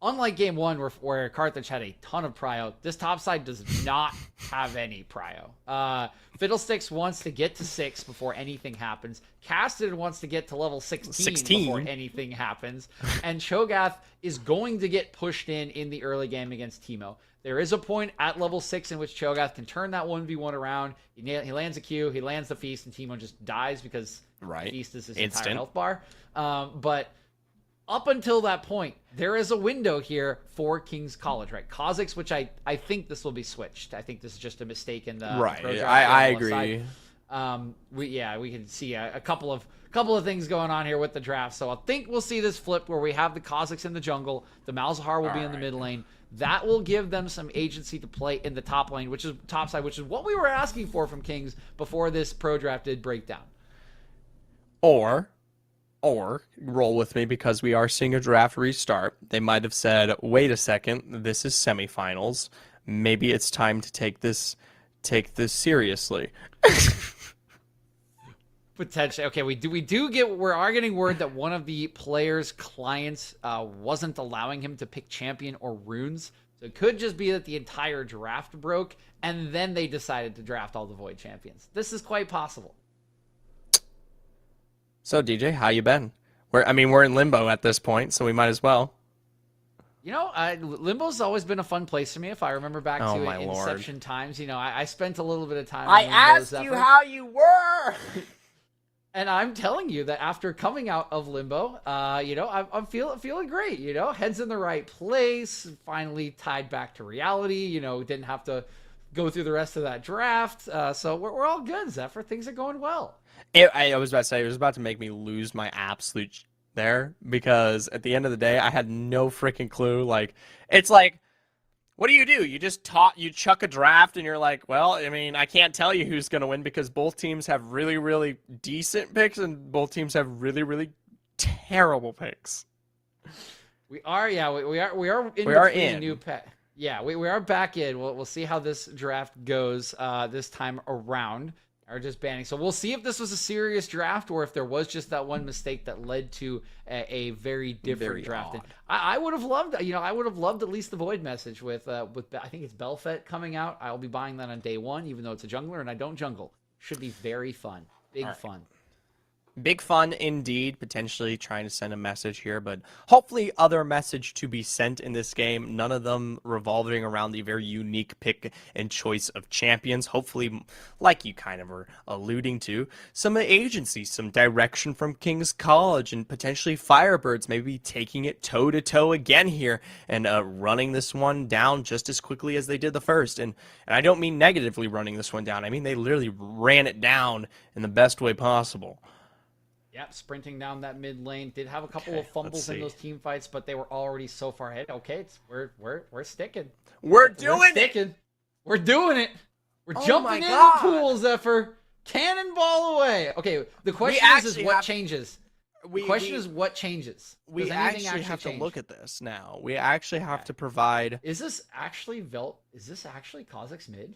unlike game one where Carthage had a ton of prio, this top side does not have any prio. Fiddlesticks wants to get to 6 before anything happens. Casted wants to get to level 16 before anything happens. And Cho'Gath is going to get pushed in the early game against Teemo. There is a point at level 6 in which Cho'Gath can turn that 1v1 around. He lands a Q, he lands the Feast, and Teemo just dies because Feast is his entire health bar. But up until that point, there is a window here for King's College, right? Kha'Zix, which I think this will be switched. I think this is just a mistake in the pro draft I on the agree. side. We can see a couple of things going on here with the draft. So I think we'll see this flip where we have the Kha'Zix in the jungle, the Malzahar will be in the mid lane. That will give them some agency to play in the top lane, which is top side, which is what we were asking for from Kings before this pro draft did break down. Or roll with me, because we are seeing a draft restart. They might have said, wait a second, this is semifinals. Maybe it's time to take this seriously. Potentially. Okay, we are getting word that one of the players' clients wasn't allowing him to pick champion or runes. So it could just be that the entire draft broke, and then they decided to draft all the Void champions. This is quite possible. So DJ, how you been? We're in limbo at this point, so we might as well. You know, Limbo's always been a fun place for me. If I remember back to Inception times, you know, I spent a little bit of time. I asked you how you were. And I'm telling you that after coming out of Limbo, you know, I'm feeling great. You know, head's in the right place. Finally tied back to reality. You know, didn't have to go through the rest of that draft. So we're all good, Zephyr. Things are going well. I was about to say, it was about to make me lose my absolute there, because at the end of the day, I had no freaking clue. Like, it's like, what do? You just chuck a draft and you're like, well, I mean, I can't tell you who's going to win, because both teams have really, really decent picks and both teams have really, really terrible picks. We are in new pet. Yeah, we are back in. We'll see how this draft goes this time around. Are just banning. So we'll see if this was a serious draft or if there was just that one mistake that led to a very different draft. I would have loved, you know, at least the Void message with I think it's Belfet coming out. I'll be buying that on day one, even though it's a jungler and I don't jungle. Should be very fun. Big fun. Big fun indeed, potentially trying to send a message here, but hopefully other message to be sent in this game. None of them revolving around the very unique pick and choice of champions. Hopefully, like you kind of were alluding to, some agency, some direction from King's College, and potentially Firebirds maybe taking it toe-to-toe again here and running this one down just as quickly as they did the first. And I don't mean negatively running this one down. I mean they literally ran it down in the best way possible. Yep, sprinting down that mid lane. Did have a couple of fumbles in those team fights, but they were already so far ahead. Okay, we're sticking. We're doing it. We're doing it. We're Oh jumping my in God. the pool, Zephyr. Cannonball away. Okay, the question is what changes. The question is what changes. We Does anything actually have change? to look at this now. We actually have to provide. Is this actually Is this actually Kazakh's mid?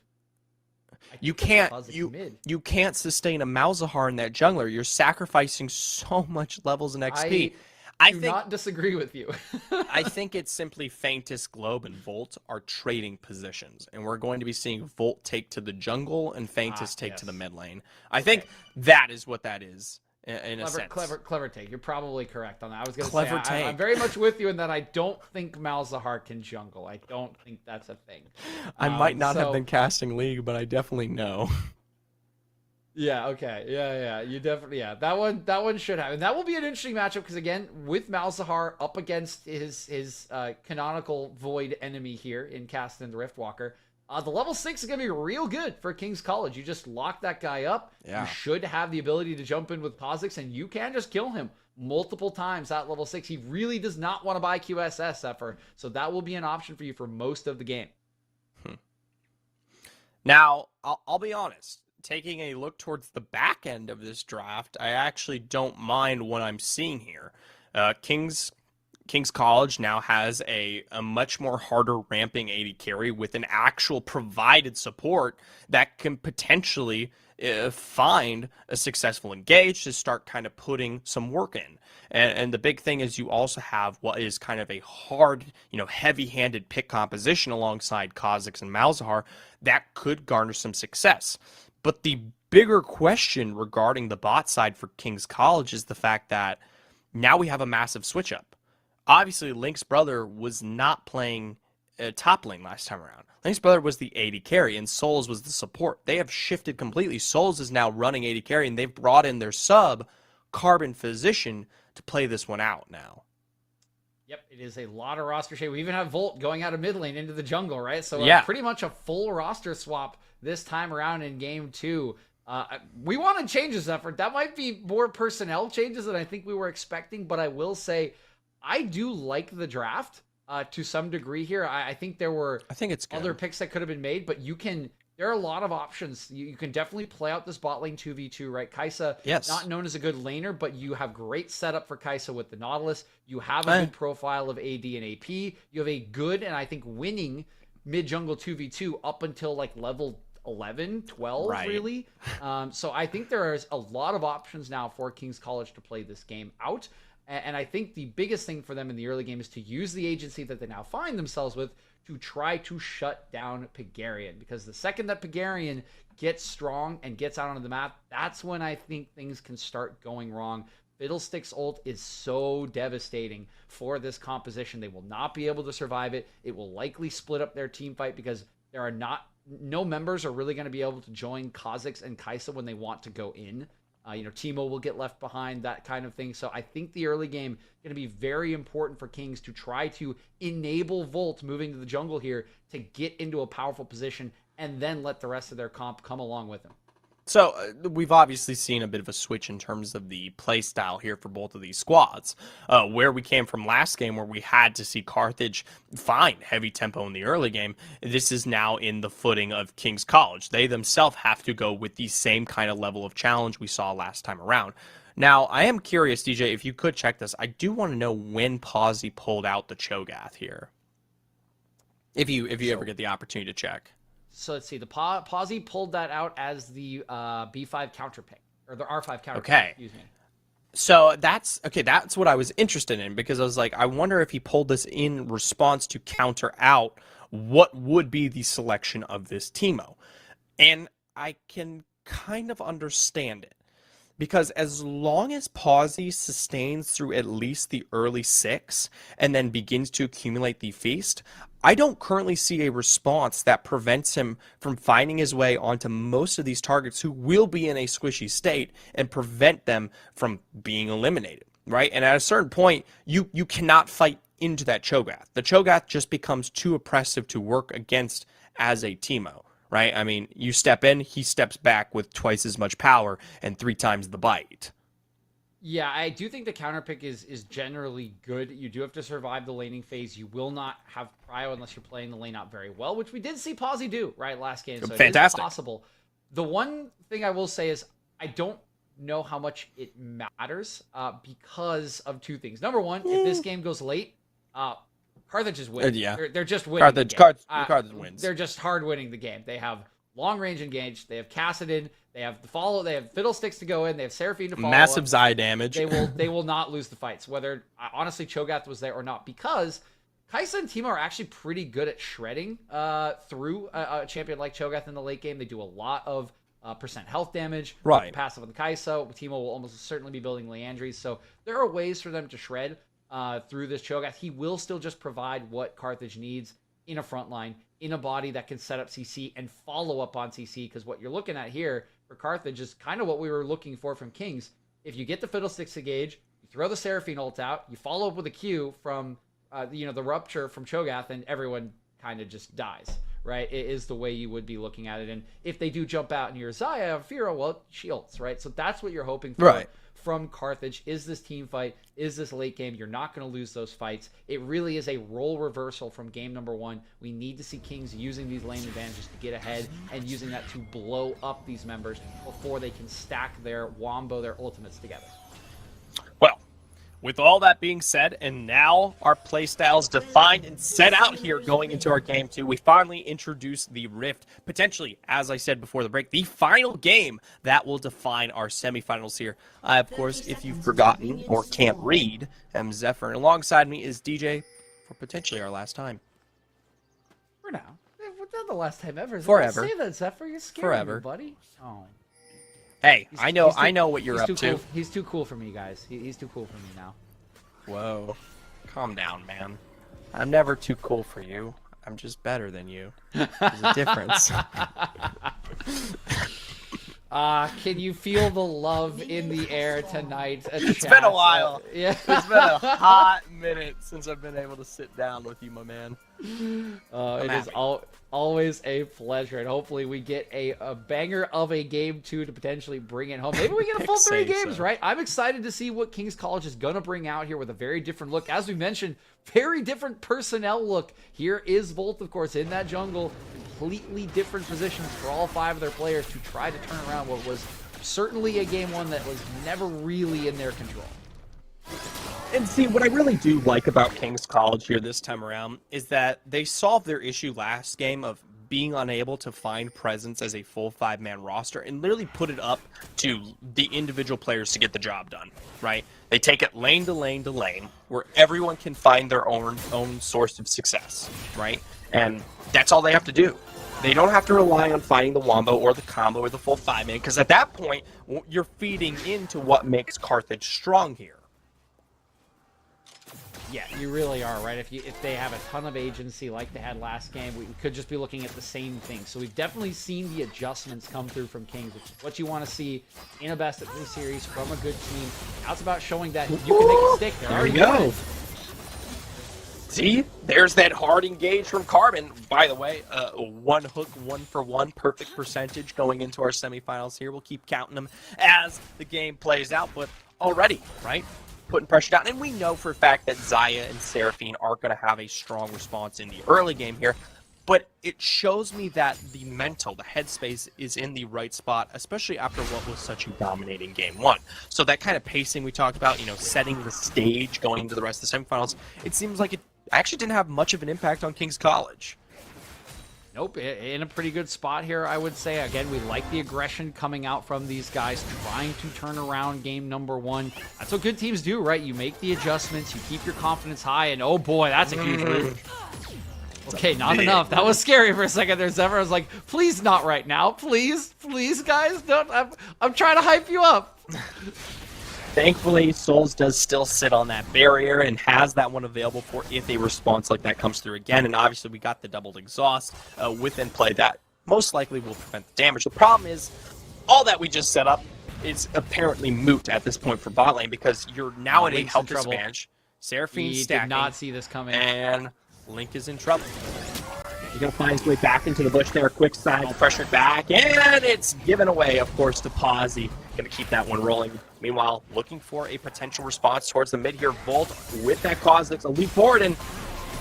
You can't sustain a Malzahar in that jungler. You're sacrificing so much levels in XP. I do not disagree with you. I think it's simply Faintus, Globe, and Volt are trading positions, and we're going to be seeing Volt take to the jungle and Faintus take to the mid lane. I think that is what that is. In a sense. Clever take. You're probably correct on that. I was going to Clever say, take. I'm very much with you in that I don't think Malzahar can jungle. I don't think that's a thing. I might not have been casting League, but I definitely know. Yeah, okay. Yeah. You definitely, that one should happen. That will be an interesting matchup because, again, with Malzahar up against his canonical Void enemy here in Castan the Riftwalker, the level 6 is going to be real good for King's College. You just lock that guy up. Yeah. You should have the ability to jump in with Kha'Zix, and you can just kill him multiple times at level 6. He really does not want to buy QSS, Zephyr, so that will be an option for you for most of the game. Now, I'll be honest. Taking a look towards the back end of this draft, I actually don't mind what I'm seeing here. King's College now has a much more harder ramping AD carry with an actual provided support that can potentially find a successful engage to start kind of putting some work in. And the big thing is you also have what is kind of a hard, heavy-handed pick composition alongside Kha'Zix and Malzahar that could garner some success. But the bigger question regarding the bot side for King's College is the fact that now we have a massive switch up. Obviously, Link's brother was not playing top lane last time around. Link's brother was the AD carry, and Souls was the support. They have shifted completely. Souls is now running AD carry, and they've brought in their sub, Carbon Physician, to play this one out now. Yep, it is a lot of roster shape. We even have Volt going out of mid lane into the jungle, right? So pretty much a full roster swap this time around in game 2. We wanted changes, Effort. That might be more personnel changes than I think we were expecting, but I will say I do like the draft to some degree here. I think there were it's other picks that could have been made, but there are a lot of options. You can definitely play out this bot lane 2v2, right? Kai'Sa, not known as a good laner, but you have great setup for Kai'Sa with the Nautilus. You have a good profile of AD and AP. You have a good and I think winning mid-jungle 2v2 up until like level 11, 12, really. So I think there is a lot of options now for King's College to play this game out. And I think the biggest thing for them in the early game is to use the agency that they now find themselves with to try to shut down Pagarian. Because the second that Pagarian gets strong and gets out onto the map, that's when I think things can start going wrong. Fiddlestick's ult is so devastating for this composition. They will not be able to survive it. It will likely split up their team fight because there are no members are really going to be able to join Kha'Zix and Kai'Sa when they want to go in. Teemo will get left behind, that kind of thing. So I think the early game is going to be very important for Kings to try to enable Volt moving to the jungle here to get into a powerful position and then let the rest of their comp come along with him. So we've obviously seen a bit of a switch in terms of the play style here for both of these squads. Where we came from last game, where we had to see Carthage find heavy tempo in the early game, this is now in the footing of King's College. They themselves have to go with the same kind of level of challenge we saw last time around. Now, I am curious, DJ, if you could check this. I do want to know when Pawsey pulled out the Cho'Gath here. If you ever get the opportunity to check. So let's see. The Pawsey pulled that out as the B5 counter pick, or the R5 counter pick, excuse me. So that's what I was interested in, because I was like, I wonder if he pulled this in response to counter out what would be the selection of this Teemo. And I can kind of understand it, Because as long as Pawsey sustains through at least the early 6 and then begins to accumulate the feast, I don't currently see a response that prevents him from finding his way onto most of these targets who will be in a squishy state and prevent them from being eliminated, right? And at a certain point, you cannot fight into that Cho'Gath. The Cho'Gath just becomes too oppressive to work against as a Teemo. Right? I mean, you step in, he steps back with twice as much power and 3 times the bite. Yeah, I do think the counter pick is generally good. You do have to survive the laning phase. You will not have prio unless you're playing the lane out very well, which we did see Pawsey do, right, last game. So Fantastic. It is possible. The one thing I will say is I don't know how much it matters because of 2 things. Number one, if this game goes late, Carthage is winning. Yeah. They're just winning. Carthage wins. They're just hard winning the game. They have long range engaged. They have Kassadin. They have the follow. They have Fiddlesticks to go in. They have Seraphine to follow. Massive up. Zai damage. They will not lose the fights. Whether honestly Cho'Gath was there or not, because Kai'Sa and Teemo are actually pretty good at shredding through a champion like Cho'Gath in the late game. They do a lot of percent health damage. Right. Passive on the Kai'Sa. Teemo will almost certainly be building Leandries. So there are ways for them to shred through this Cho'Gath. He will still just provide what Carthage needs in a front line, in a body that can set up CC and follow up on CC, because what you're looking at here for Carthage is kind of what we were looking for from Kings. If you get the Fiddlesticks engage, you throw the Seraphine ult out, you follow up with a Q from the Rupture from Cho'Gath, and everyone kind of just dies, right? It is the way you would be looking at it. And if they do jump out and you're Zaya or Fira, well, she ults, right? So that's what you're hoping for. Right. From Carthage. Is this team fight? Is this late game? You're not going to lose those fights. It really is a role reversal from game number 1. We need to see Kings using these lane advantages to get ahead and using that to blow up these members before they can stack their wombo, their ultimates together. Well, with all that being said, and now our playstyles defined and set out here going into our game 2, we finally introduce the Rift, potentially, as I said before the break, the final game that will define our semifinals here. Of course, if you've forgotten or can't read, am Zephyr, and alongside me is DJ for potentially our last time. For now. Not the last time ever. Forever. Say that, Zephyr. You're scared, Forever. buddy. Oh. Hey, I know what you're up to. Cool. He's too cool for me, guys. He's too cool for me now. Whoa. Calm down, man. I'm never too cool for you. I'm just better than you. There's a difference. Can you feel the love in the air tonight? It's been a while. Yeah. It's been a hot minute since I've been able to sit down with you, my man. It is always a pleasure, and hopefully we get a banger of a game 2 to potentially bring it home. Maybe we get a full 3 games, right? I'm excited to see what Kings College is going to bring out here with a very different look. As we mentioned, very different personnel look. Here is Volt, of course, in that jungle. Completely different positions for all 5 of their players to try to turn around what was certainly a game 1 that was never really in their control. And see, what I really do like about King's College here this time around is that they solved their issue last game of being unable to find presence as a full 5-man roster and literally put it up to the individual players to get the job done, right? They take it lane to lane to lane where everyone can find their own source of success, right? And that's all they have to do. They don't have to rely on finding the wombo or the combo or the full 5-man, because at that point, you're feeding into what makes Carthage strong here. Yeah, you really are, right? If they have a ton of agency like they had last game, we could just be looking at the same thing. So we've definitely seen the adjustments come through from Kings, which is what you want to see in a best-of-3 series from a good team. Now it's about showing that you can make it stick. There we go. See, there's that hard engage from Carbon. By the way, 1 hook, 1-for-1, perfect percentage going into our semifinals here. We'll keep counting them as the game plays out, but already, right? Putting pressure down, and we know for a fact that Zaya and Seraphine aren't going to have a strong response in the early game here, but it shows me that the mental, the headspace is in the right spot, especially after what was such a dominating game 1. So that kind of pacing we talked about, setting the stage going into the rest of the semifinals, it seems like it actually didn't have much of an impact on King's College. Nope, in a pretty good spot here, I would say. Again, we like the aggression coming out from these guys, trying to turn around game number 1. That's what good teams do, right? You make the adjustments, you keep your confidence high, and oh boy, that's a huge root. Okay, not enough. That was scary for a second there, Zephyr. I was like, please not right now. Please, guys, don't. I'm trying to hype you up. Thankfully, Souls does still sit on that barrier and has that one available for if a response like that comes through again. And obviously, we got the doubled exhaust within play that most likely will prevent the damage. The problem is, all that we just set up is apparently moot at this point for bot lane because you're now at a Link's in health trouble. disadvantage. Seraphine's He stacking. did not see this coming. And Link is in trouble. He's going to find his way back into the bush there. Quick side, pressured back, and it's given away, of course, to Pawsey. Going to keep that one rolling. Meanwhile, looking for a potential response towards the mid here. Volt with that Cosmix, a leap forward, and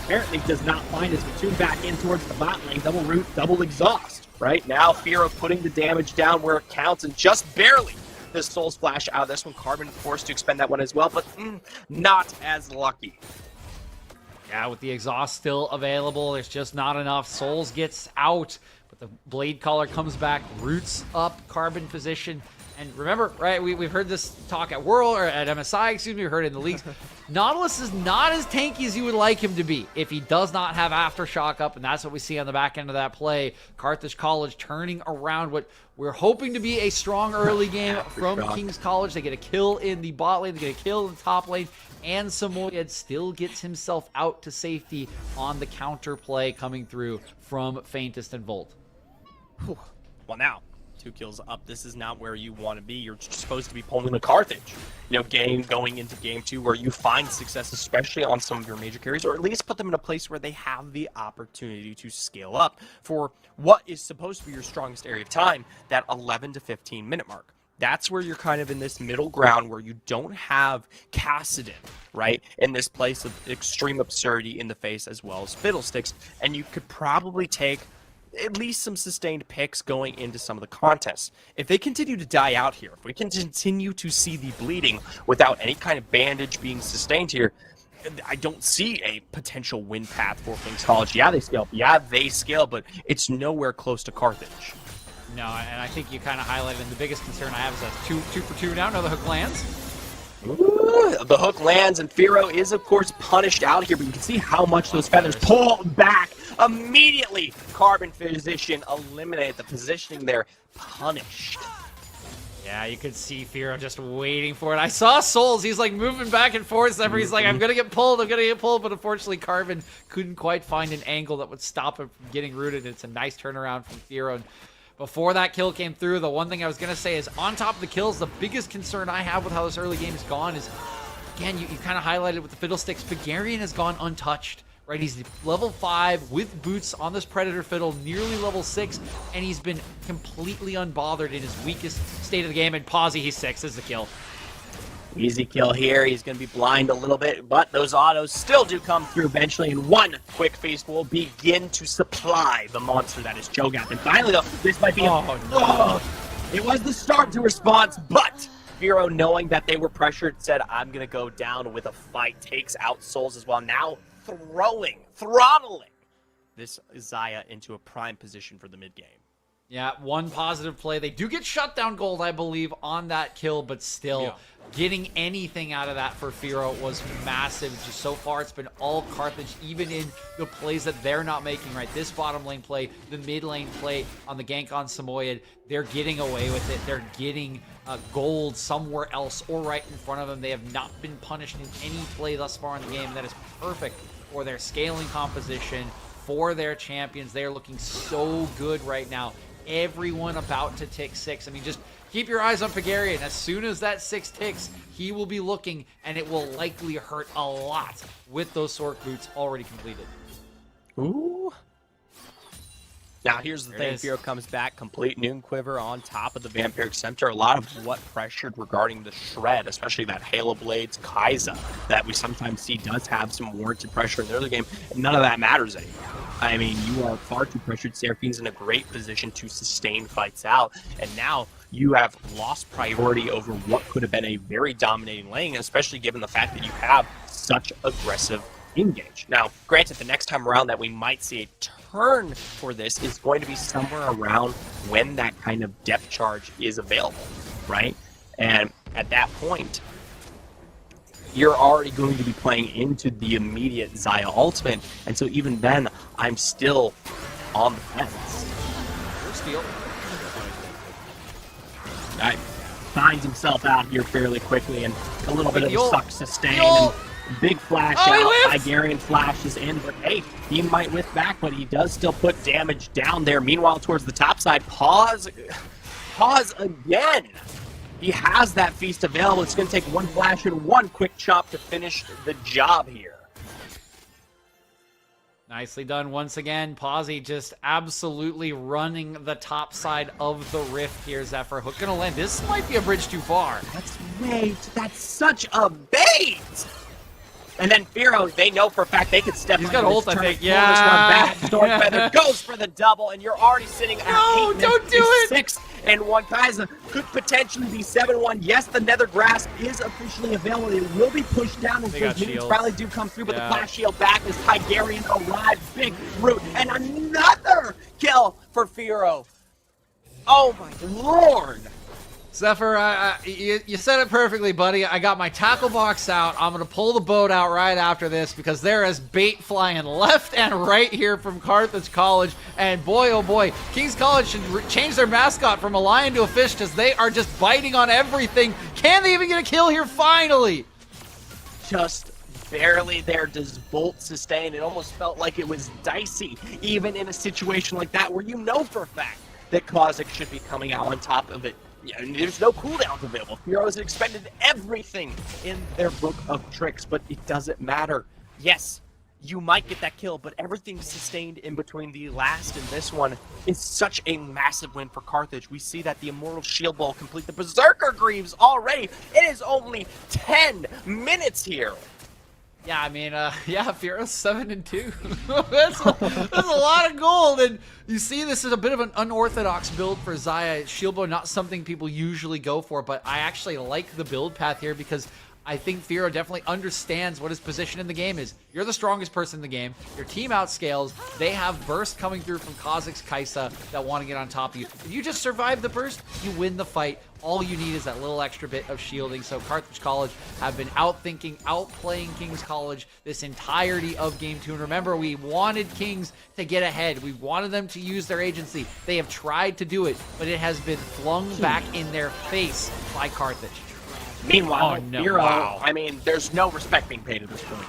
apparently does not find his platoon back in towards the bot lane. Double root, double exhaust. Right now, Firo putting the damage down where it counts, and just barely the Soul Splash out of this one. Carbon forced to expend that one as well, but not as lucky. Yeah, with the exhaust still available, there's just not enough. Souls gets out, but the Blade Caller comes back, roots up Carbon position. And remember, right, we've heard this talk at World, or at MSI, excuse me, we heard it in the leagues. Nautilus is not as tanky as you would like him to be if he does not have Aftershock up, and that's what we see on the back end of that play. Carthage College turning around what we're hoping to be a strong early game from King's College. They get a kill in the bot lane, they get a kill in the top lane, and Samoyed still gets himself out to safety on the counter play coming through from Faintest and Volt. Well, now, 2 kills up. This is not where you want to be. You're supposed to be pulling the Carthage. Going into game 2 where you find success, especially on some of your major carries, or at least put them in a place where they have the opportunity to scale up for what is supposed to be your strongest area of time, that 11 to 15 minute mark. That's where you're kind of in this middle ground where you don't have Kassadin, right? In this place of extreme absurdity in the face as well as Fiddlesticks. And you could probably take at least some sustained picks going into some of the contests. If they continue to die out here, if we can continue to see the bleeding without any kind of bandage being sustained here, I don't see a potential win path for King's College. Yeah, they scale, but it's nowhere close to Carthage. No, and I think you kind of highlighted, and the biggest concern I have is that 2 for 2 now. Another hook lands. Ooh, the hook lands, and Firo is, of course, punished out here, but you can see how much those feathers pull back. Immediately, Carbon Physician eliminated the positioning there. Punished. Yeah, you could see Firo just waiting for it. I saw Souls. He's like moving back and forth. He's like, I'm going to get pulled. But unfortunately, Carbon couldn't quite find an angle that would stop him from getting rooted. It's a nice turnaround from Firo. And before that kill came through, the one thing I was going to say is on top of the kills, the biggest concern I have with how this early game has gone is, again, you kind of highlighted with the Fiddlesticks, Pagarian has gone untouched. Right, he's level 5 with boots on this Predator Fiddle, nearly level 6, and he's been completely unbothered in his weakest state of the game. And Pawsey, he's 6, is the kill. Easy kill here. He's going to be blind a little bit, but those autos still do come through eventually, and one quick face will begin to supply the monster that is Cho'Gath. And finally, though, this might be it was the start to response, but Firo, knowing that they were pressured, said, I'm going to go down with a fight, takes out Souls as well. Now throttling this Xayah into a prime position for the mid game. Yeah, one positive play. They do get shutdown gold, I believe, on that kill, but still, getting anything out of that for Firo was massive. Just so far, it's been all Carthage, even in the plays that they're not making, right? This bottom lane play, the mid lane play on the gank on Samoyed, they're getting away with it. They're getting gold somewhere else or right in front of them. They have not been punished in any play thus far in the game. That is perfect for their scaling composition, for their champions. They're looking so good right now. Everyone about to tick 6. I mean, just keep your eyes on Pagarian. As soon as that 6 ticks, he will be looking, and it will likely hurt a lot with those Sork boots already completed. Ooh. Now, here's the thing. Firo comes back, complete Noon Quiver on top of the Vampiric Scepter. A lot of what pressured regarding the Shred, especially that Halo Blades Kai'Sa that we sometimes see does have some warranted pressure in the early game. None of that matters anymore. I mean, you are far too pressured. Seraphine's in a great position to sustain fights out. And now you have lost priority over what could have been a very dominating lane, especially given the fact that you have such aggressive engage. Now, granted, the next time around that we might see a turn for this is going to be somewhere around when that kind of depth charge is available, right? And at that point, you're already going to be playing into the immediate Xayah ultimate, and so even then, I'm still on the fence. Steal. finds himself out here fairly quickly, and a little bit of the suck sustain. Yol. And big flash Oh, he out. whiffed! Hygarian flashes in, but hey, he might whiff back, but he does still put damage down there. Meanwhile, towards the top side, pause again. He has that feast available. It's going to take one flash and one quick chop to finish the job here. Nicely done once again. Pawsey just absolutely running the top side of the rift here, Zephyr. Hook gonna land. This might be a bridge too far. That's such a bait! And then Firo, they know for a fact they could step He's on got this ult, I turn, think. pull Yeah. this one back. Stormfeather goes for the double, and you're already sitting at No, 8 don't do it! 6 and 1. Kaiser could potentially be 7-1. Yes, the Nether Grasp is officially available. It will be pushed down They until got minions shields. finally do come through, but Yeah. the flash shield back as Hygarian arrives. Big root, and another kill for Firo. Oh my lord! Zephyr, you said it perfectly, buddy. I got my tackle box out. I'm going to pull the boat out right after this because there is bait flying left and right here from Carthage College. And boy, oh boy, King's College should change their mascot from a lion to a fish because they are just biting on everything. Can they even get a kill here finally? Just barely there. Does Bolt sustain? It almost felt like it was dicey, even in a situation like that where you know for a fact that Kozik should be coming out on top of it. Yeah, there's no cooldowns available. Heroes expended everything in their book of tricks, but it doesn't matter. Yes, you might get that kill, but everything sustained in between the last and this one is such a massive win for Carthage. We see that the Immortal Shield Ball complete the Berserker Greaves already. It is only 10 minutes here. Yeah, I mean, yeah, Firo's 7-2. that's a lot of gold, and you see this is a bit of an unorthodox build for Xayah. Shieldbow, not something people usually go for, but I actually like the build path here because I think Firo definitely understands what his position in the game is. You're the strongest person in the game. Your team outscales. They have burst coming through from Kha'Zix Kaisa that want to get on top of you. If you just survive the burst, you win the fight. All you need is that little extra bit of shielding. So Carthage College have been outthinking, outplaying King's College this entirety of Game 2. And remember, we wanted Kings to get ahead. We wanted them to use their agency. They have tried to do it, but it has been flung back in their face by Carthage. Meanwhile, Oh, no. Firo, Wow. I mean, there's no respect being paid at this point.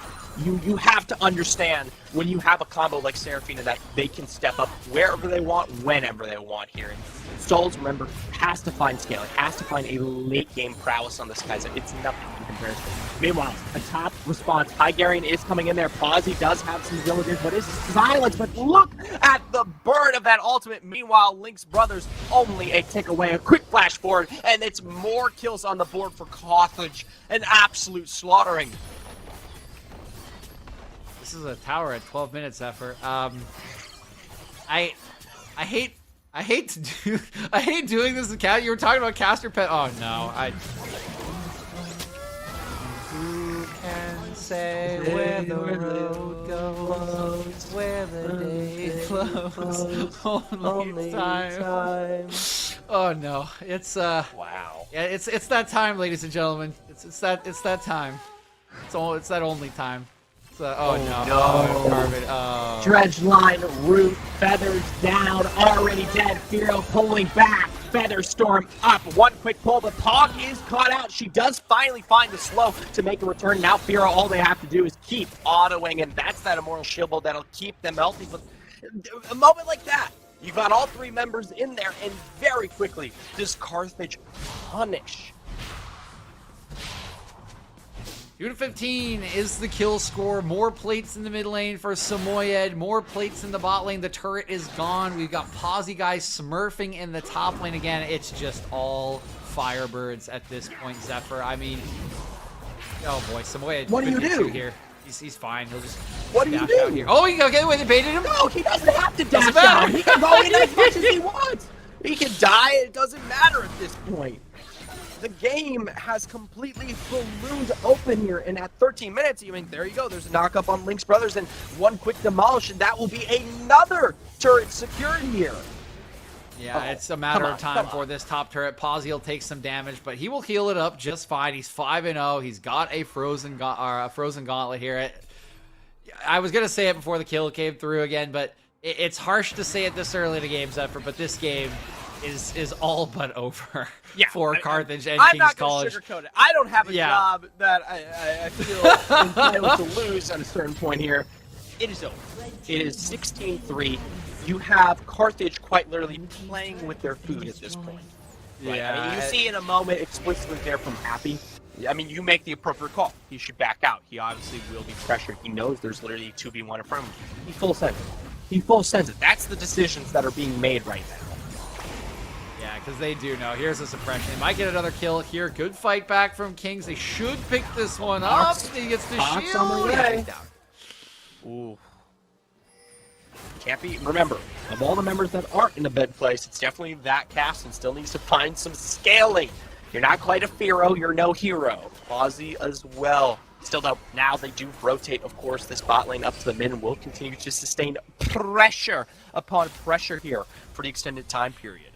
You have to understand when you have a combo like Seraphina that they can step up wherever they want, whenever they want here. And Souls, remember, has to find scale. It has to find a late game prowess on this guy. It's nothing in comparison. Meanwhile, a top response. Hygarian is coming in there. Pawsey does have some villagers, but it's silence. But look at the burn of that ultimate. Meanwhile, Link's brothers only a tick away. A quick flash forward, and it's more kills on the board for Carthage. An absolute slaughtering. This is a tower at 12 minutes effort. I hate to do I hate doing this. Cat, you were talking about caster pet. Oh no, Who can say where the road goes, where the day flows? Only time. Oh no, it's Wow. Yeah, it's that time, ladies and gentlemen. It's that time. It's that only time. Oh no. Oh, Carbon. Oh. Dredge line, root, feathers down, already dead. Firo pulling back, feather storm up. One quick pull, but Pog is caught out. She does finally find the slow to make a return. Now Firo, all they have to do is keep autoing, and that's that Immortal Shield Bolt that'll keep them healthy. But a moment like that, you got all three members in there, and very quickly does Carthage punish. 2-15 is the kill score. More plates in the mid lane for Samoyed. More plates in the bot lane. The turret is gone. We've got Pawsey guys smurfing in the top lane again. It's just all Firebirds at this point, Zephyr. I mean, oh boy, Samoyed. What do you do here? He's fine. He'll just What do you dash do? out here. Oh, he okay. Wait, they baited him. No, he doesn't have to dash Doesn't matter. out. He can go in as much as he wants. He can die. It doesn't matter at this point. The game has completely ballooned open here, and at 13 minutes, you mean, there you go, there's a knock-up on Link's brothers, and one quick demolish, and that will be another turret secured here. Yeah, it's a matter of time for this top turret. Pawsey will take some damage, but he will heal it up just fine. He's 5-0. He's got a frozen gauntlet here. I was gonna say it before the kill came through again, but it's harsh to say it this early in the game, Zephyr. But this game, is all but over Yeah, for Carthage and I'm King's not gonna College. sugarcoat it. I don't have a Yeah. job that I feel entitled to lose at a certain point here. It is over. It is 16-3. You have Carthage quite literally playing with their food at this point. Right? Yeah, I mean, you see in a moment explicitly there from Happy. I mean, you make the appropriate call. He should back out. He obviously will be pressured. He knows there's literally a 2v1 in front of him. He full sends it. He full sends it. That's the decisions that are being made right now. Yeah, because they do know. Here's a suppression. They might get another kill here. Good fight back from Kings. They should pick this one up. He gets the Hawks on the shield. way. Yeah, he's down. Ooh. Can't be. Remember, of all the members that aren't in a bed place, it's definitely that cast and still needs to find some scaling. You're not quite a Firo, you're no hero. Aussie as well. Still though, now they do rotate, of course, this bot lane up to the mid and will continue to sustain pressure upon pressure here for the extended time period.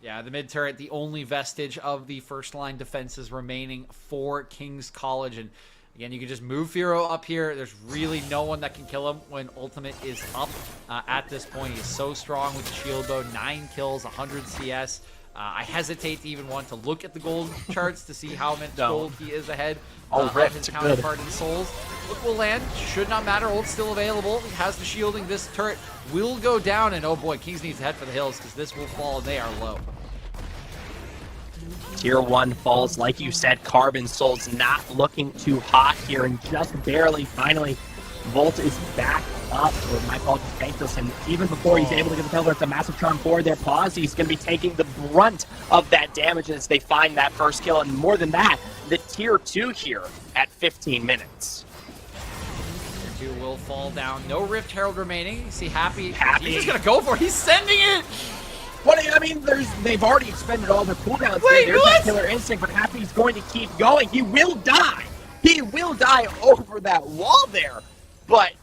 Yeah, the mid turret, the only vestige of the first line defenses remaining for King's College. And again, you can just move Firo up here. There's really no one that can kill him when ultimate is up at this point. He's so strong with the shield bow. 9 kills, 100 CS. I hesitate to even want to look at the gold charts to see how much gold he is ahead of his counterpart in souls. Look will land. Should not matter. Ult's still available. He has the shielding. This turret will go down. And oh boy, Kings needs to head for the hills because this will fall. They are low. Tier 1 falls, like you said. Carbon Soul's not looking too hot here, and just barely, finally, Volt is back up. Or my fault, Bankless, and even before he's able to get the kill, it's a massive charm forward there. Pause, he's going to be taking the brunt of that damage as they find that first kill, and more than that, the Tier 2 here at 15 minutes. Tier 2 will fall down. No Rift Herald remaining. You see Happy. Happy. He's just going to go for it. He's sending it. What I mean, they've already expended all their cooldowns. Wait, there's what? that killer instinct, but Happy's going to keep going. He will die. He will die over that wall there. But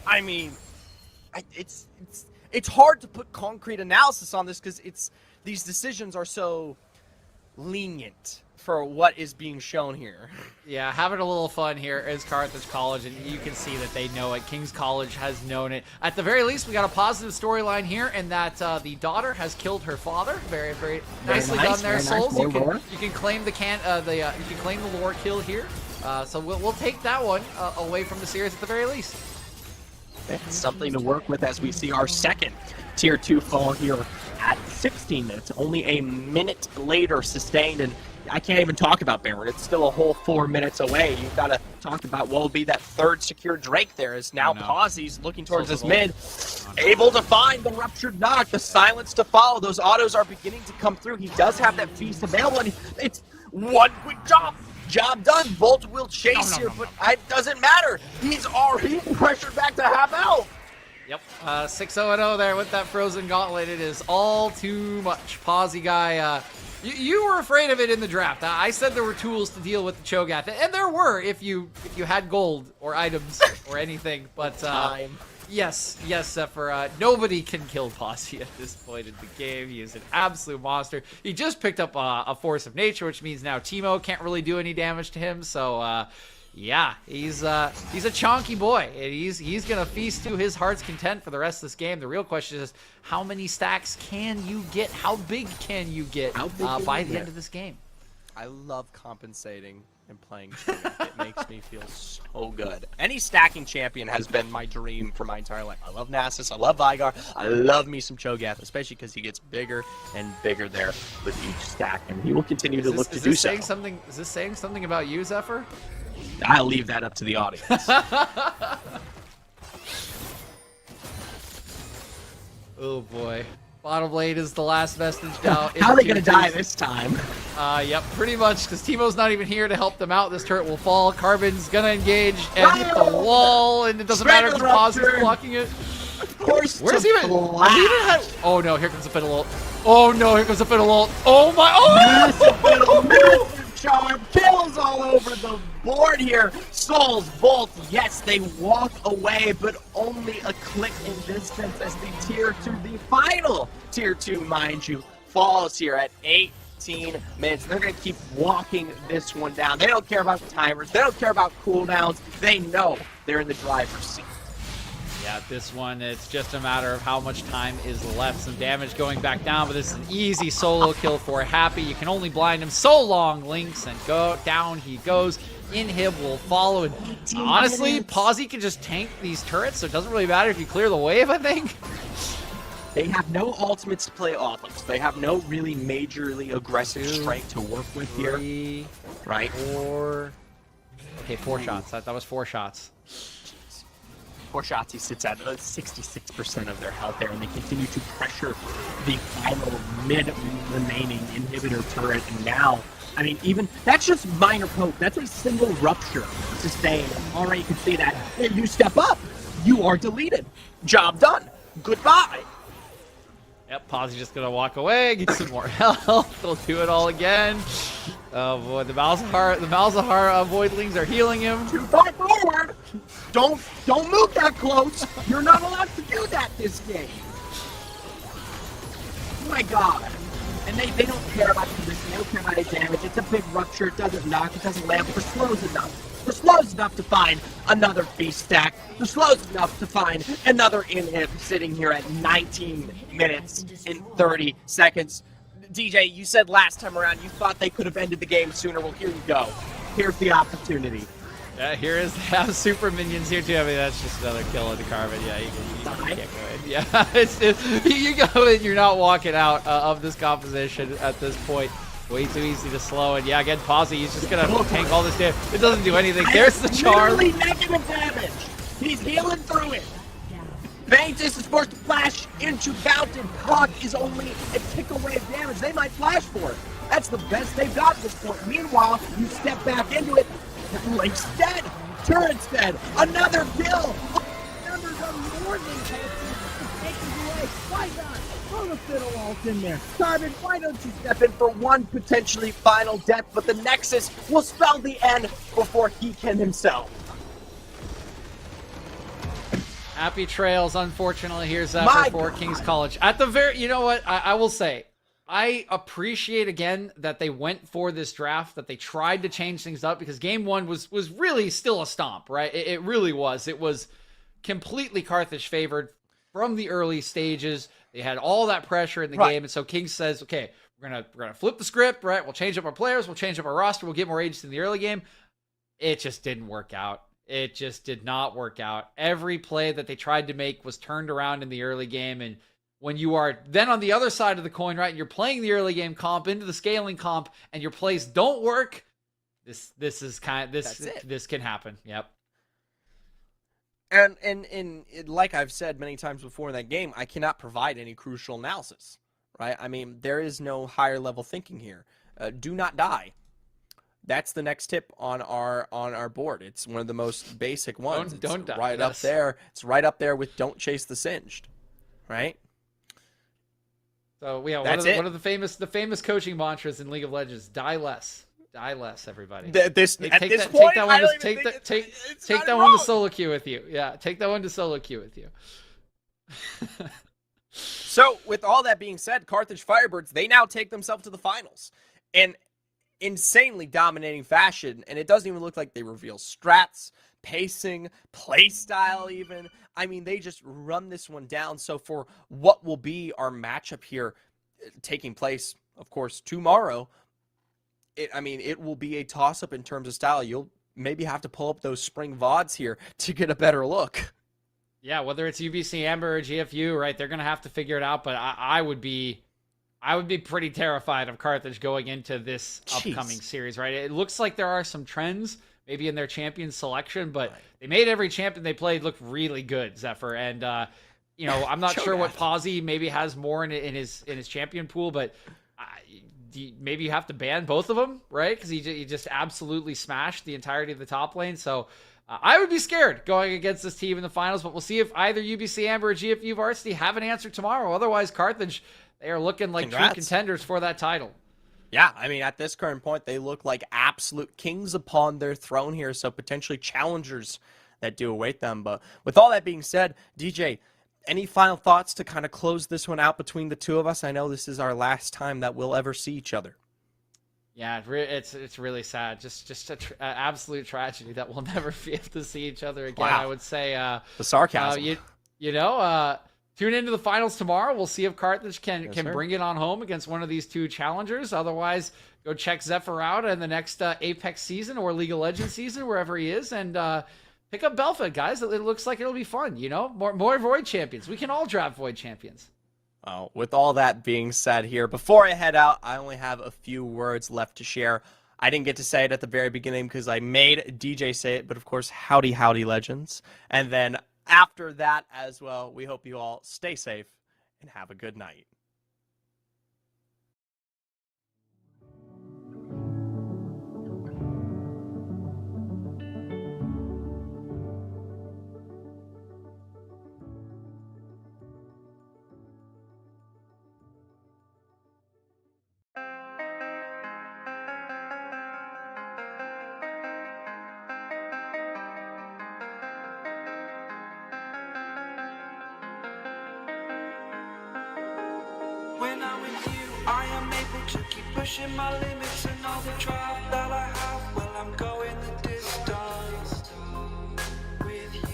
I mean, it's hard to put concrete analysis on this because these decisions are so lenient for what is being shown here. Yeah, having a little fun here is Carthage College, and you can see that they know it. King's College has known it. At the very least, we got a positive storyline here, and that the daughter has killed her father. Very, very nicely done there, Souls. You can claim the you can claim the lore kill here. So we'll take that one away from the series at the very least. It's something to work with as we see our second Tier 2 fall here at 16 minutes. Only a minute later sustained, and I can't even talk about Baron. It's still a whole 4 minutes away. You've got to talk about what will be that third secure Drake there. As now Pawsy's looking towards his mid, able to find the ruptured knock, the silence to follow. Those autos are beginning to come through. He does have that feast available, and it's one quick job done. Volt will chase here, but it doesn't matter. He's already pressured back to half health. Yep, 6-0-0 there with that Frozen Gauntlet. It is all too much. Pawsy guy, you were afraid of it in the draft. I said there were tools to deal with the Cho'Gath, and there were if you had gold or items or anything. But yes, Zephyr, nobody can kill Pawsy at this point in the game. He is an absolute monster. He just picked up a Force of Nature, which means now Teemo can't really do any damage to him. So yeah, he's a chonky boy, and he's gonna feast to his heart's content for the rest of this game. The real question is, how many stacks can you get? How big can you get by the end of this game? I love compensating and playing Cho'Gath. It makes me feel so good. Any stacking champion has been my dream for my entire life. I love Nasus, I love Vigar, I love me some Cho'Gath, especially because he gets bigger and bigger there with each stack, and he will continue to look to do so. Is this saying something about you, Zephyr? I'll leave that up to the audience. Oh boy. Bottom lane is the last vestige now. How are they going to die this time? Yep, pretty much, because Teemo's not even here to help them out. This turret will fall. Carbon's going to engage and hit the wall, and it doesn't matter if Paw's is blocking it. Of course. Where's he even? Oh no, here comes the Fiddle ult. Oh no, here comes the Fiddle ult. Oh my, oh! Massive charm, kills all over the board here. Souls, Volt, yes, they walk away, but only a click in distance as the Tier 2, the final Tier 2, mind you, falls here at 18 minutes. They're going to keep walking this one down. They don't care about timers. They don't care about cooldowns. They know they're in the driver's seat. Yeah, this one, it's just a matter of how much time is left. Some damage going back down, but this is an easy solo kill for Happy. You can only blind him so long, Lynx, and go down he goes. Inhib will follow, and honestly, Pawsey can just tank these turrets, so it doesn't really matter if you clear the wave, I think. They have no ultimates to play off of. They have no really majorly aggressive strength to work with here. 3, right? 4. Okay, 4 shots. That was 4 shots. 4 shots, he sits at 66% of their health there, and they continue to pressure the final mid-remaining inhibitor turret. And now, I mean, even that's just minor poke. That's a single rupture sustained. Already, you can see that. If you step up, you are deleted. Job done. Goodbye. Yep, Pawsey's just gonna walk away, get some more health. They'll do it all again. Oh boy, the Malzahar voidlings are healing him. Too far forward. Don't move that close. You're not allowed to do that this game. Oh my God. And they don't care about the position. They don't care about any damage. It's a big rupture. It doesn't knock. It doesn't land. But they're slows enough. They're slows enough to find another feast stack. They're slows enough to find another inhib sitting here at 19 minutes and 30 seconds. DJ, you said last time around you thought they could have ended the game sooner. Well, here you go. Here's the opportunity. Yeah, here is have super minions here too. I mean, that's just another kill of the Carmen. Yeah, you can't go in. Yeah, you go in, you're not walking out of this composition at this point. Way too easy to slow. And yeah, again, Pawsey, he's just gonna tank all this damage. It doesn't do anything. There's the charm. Literally negative damage. He's healing through it. Ventus is forced to flash into Fountain. Hog is only a tick away of damage. They might flash for it. That's the best they've got at this point. Meanwhile, you step back into it. Link's dead. Turret's dead. Another kill. Numbers are more than taken away. Why not? Throw the fiddle ult in there. Carbon, why don't you step in for one potentially final death? But the Nexus will spell the end before he can himself. Happy trails, unfortunately. Here's that for King's College. At the very, you know what? I will say, I appreciate again that they went for this draft, that they tried to change things up, because game one was really still a stomp, right? It really was. It was completely Carthage favored from the early stages. They had all that pressure in the game, and so King says, okay, we're gonna flip the script, right? We'll change up our players, we'll change up our roster, we'll get more agents in the early game. It just didn't work out. It just did not work out. Every play that they tried to make was turned around in the early game, and when you are then on the other side of the coin, right, and you're playing the early game comp into the scaling comp, and your plays don't work, this is this can happen. Yep. And like I've said many times before in that game, I cannot provide any crucial analysis, right? I mean, there is no higher level thinking here. Do not die. That's the next tip on our board. It's one of the most basic ones. Don't die. Right up there. It's right up there with don't chase the singed, right? So yeah, one of the famous coaching mantras in League of Legends: die less. Die less, everybody. Take that one to solo queue with you. Yeah, take that one to solo queue with you. So, with all that being said, Carthage Firebirds, they now take themselves to the finals in insanely dominating fashion, and it doesn't even look like they reveal strats, pacing, play style even. I mean, they just run this one down. So for what will be our matchup here taking place, of course, tomorrow, it will be a toss-up in terms of style. You'll maybe have to pull up those spring VODs here to get a better look. Yeah, whether it's UBC Amber or GFU, right? They're gonna have to figure it out. But I would be pretty terrified of Carthage going into this upcoming series, right? It looks like there are some trends maybe in their champion selection, but they made every champion they played look really good, Zephyr. And I'm not sure what Pawsey maybe has more in his champion pool, but maybe you have to ban both of them, right? Because he just absolutely smashed the entirety of the top lane. So I would be scared going against this team in the finals, but we'll see if either UBC Amber or GFU Varsity have an answer tomorrow. Otherwise, Carthage, they are looking like true contenders for that title. Yeah, I mean, at this current point, they look like absolute kings upon their throne here, so potentially challengers that do await them. But with all that being said, DJ, any final thoughts to kind of close this one out between the two of us? I know this is our last time that we'll ever see each other. Yeah, it's really sad. Just an absolute tragedy that we'll never be able to see each other again. Wow. I would say the sarcasm. Tune into the finals tomorrow. We'll see if Carthage can sir. bring it on home against one of these two challengers. Otherwise, go check Zephyr out in the next Apex season or League of Legends season, wherever he is, and pick up Belfast, guys. It looks like it'll be fun. More Void champions. We can all draft Void champions. With all that being said here, before I head out, I only have a few words left to share. I didn't get to say it at the very beginning because I made DJ say it, but of course, howdy, legends. And then after that as well, we hope you all stay safe and have a good night. When I'm with you, I am able to keep pushing my limits, and all the drive that I have, well, I'm going the distance with you.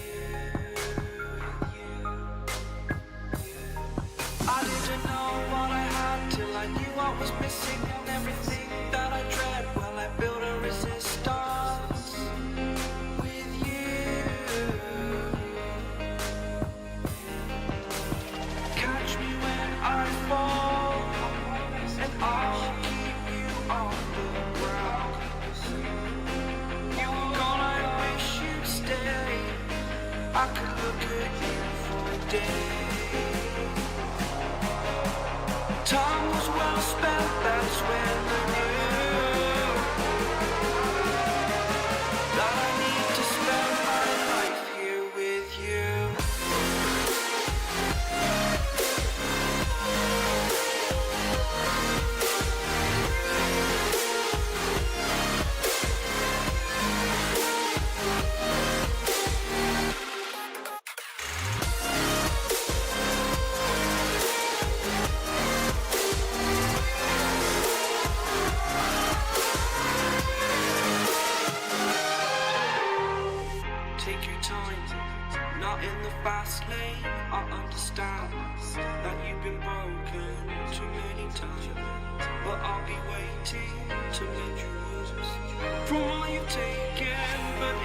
I didn't know what I had till I knew what was missing, and everything that I dread, well, I built a resistance with you. Catch me when I fall, and I'll keep you on the ground. You were gone, I wish you'd stay. I could look at you for days. Time was well spent, that's when I knew that I need to spend my life here with you. Take your time, not in the fast lane. I understand that you've been broken too many times, but I'll be waiting to mend your wounds from all you've taken. But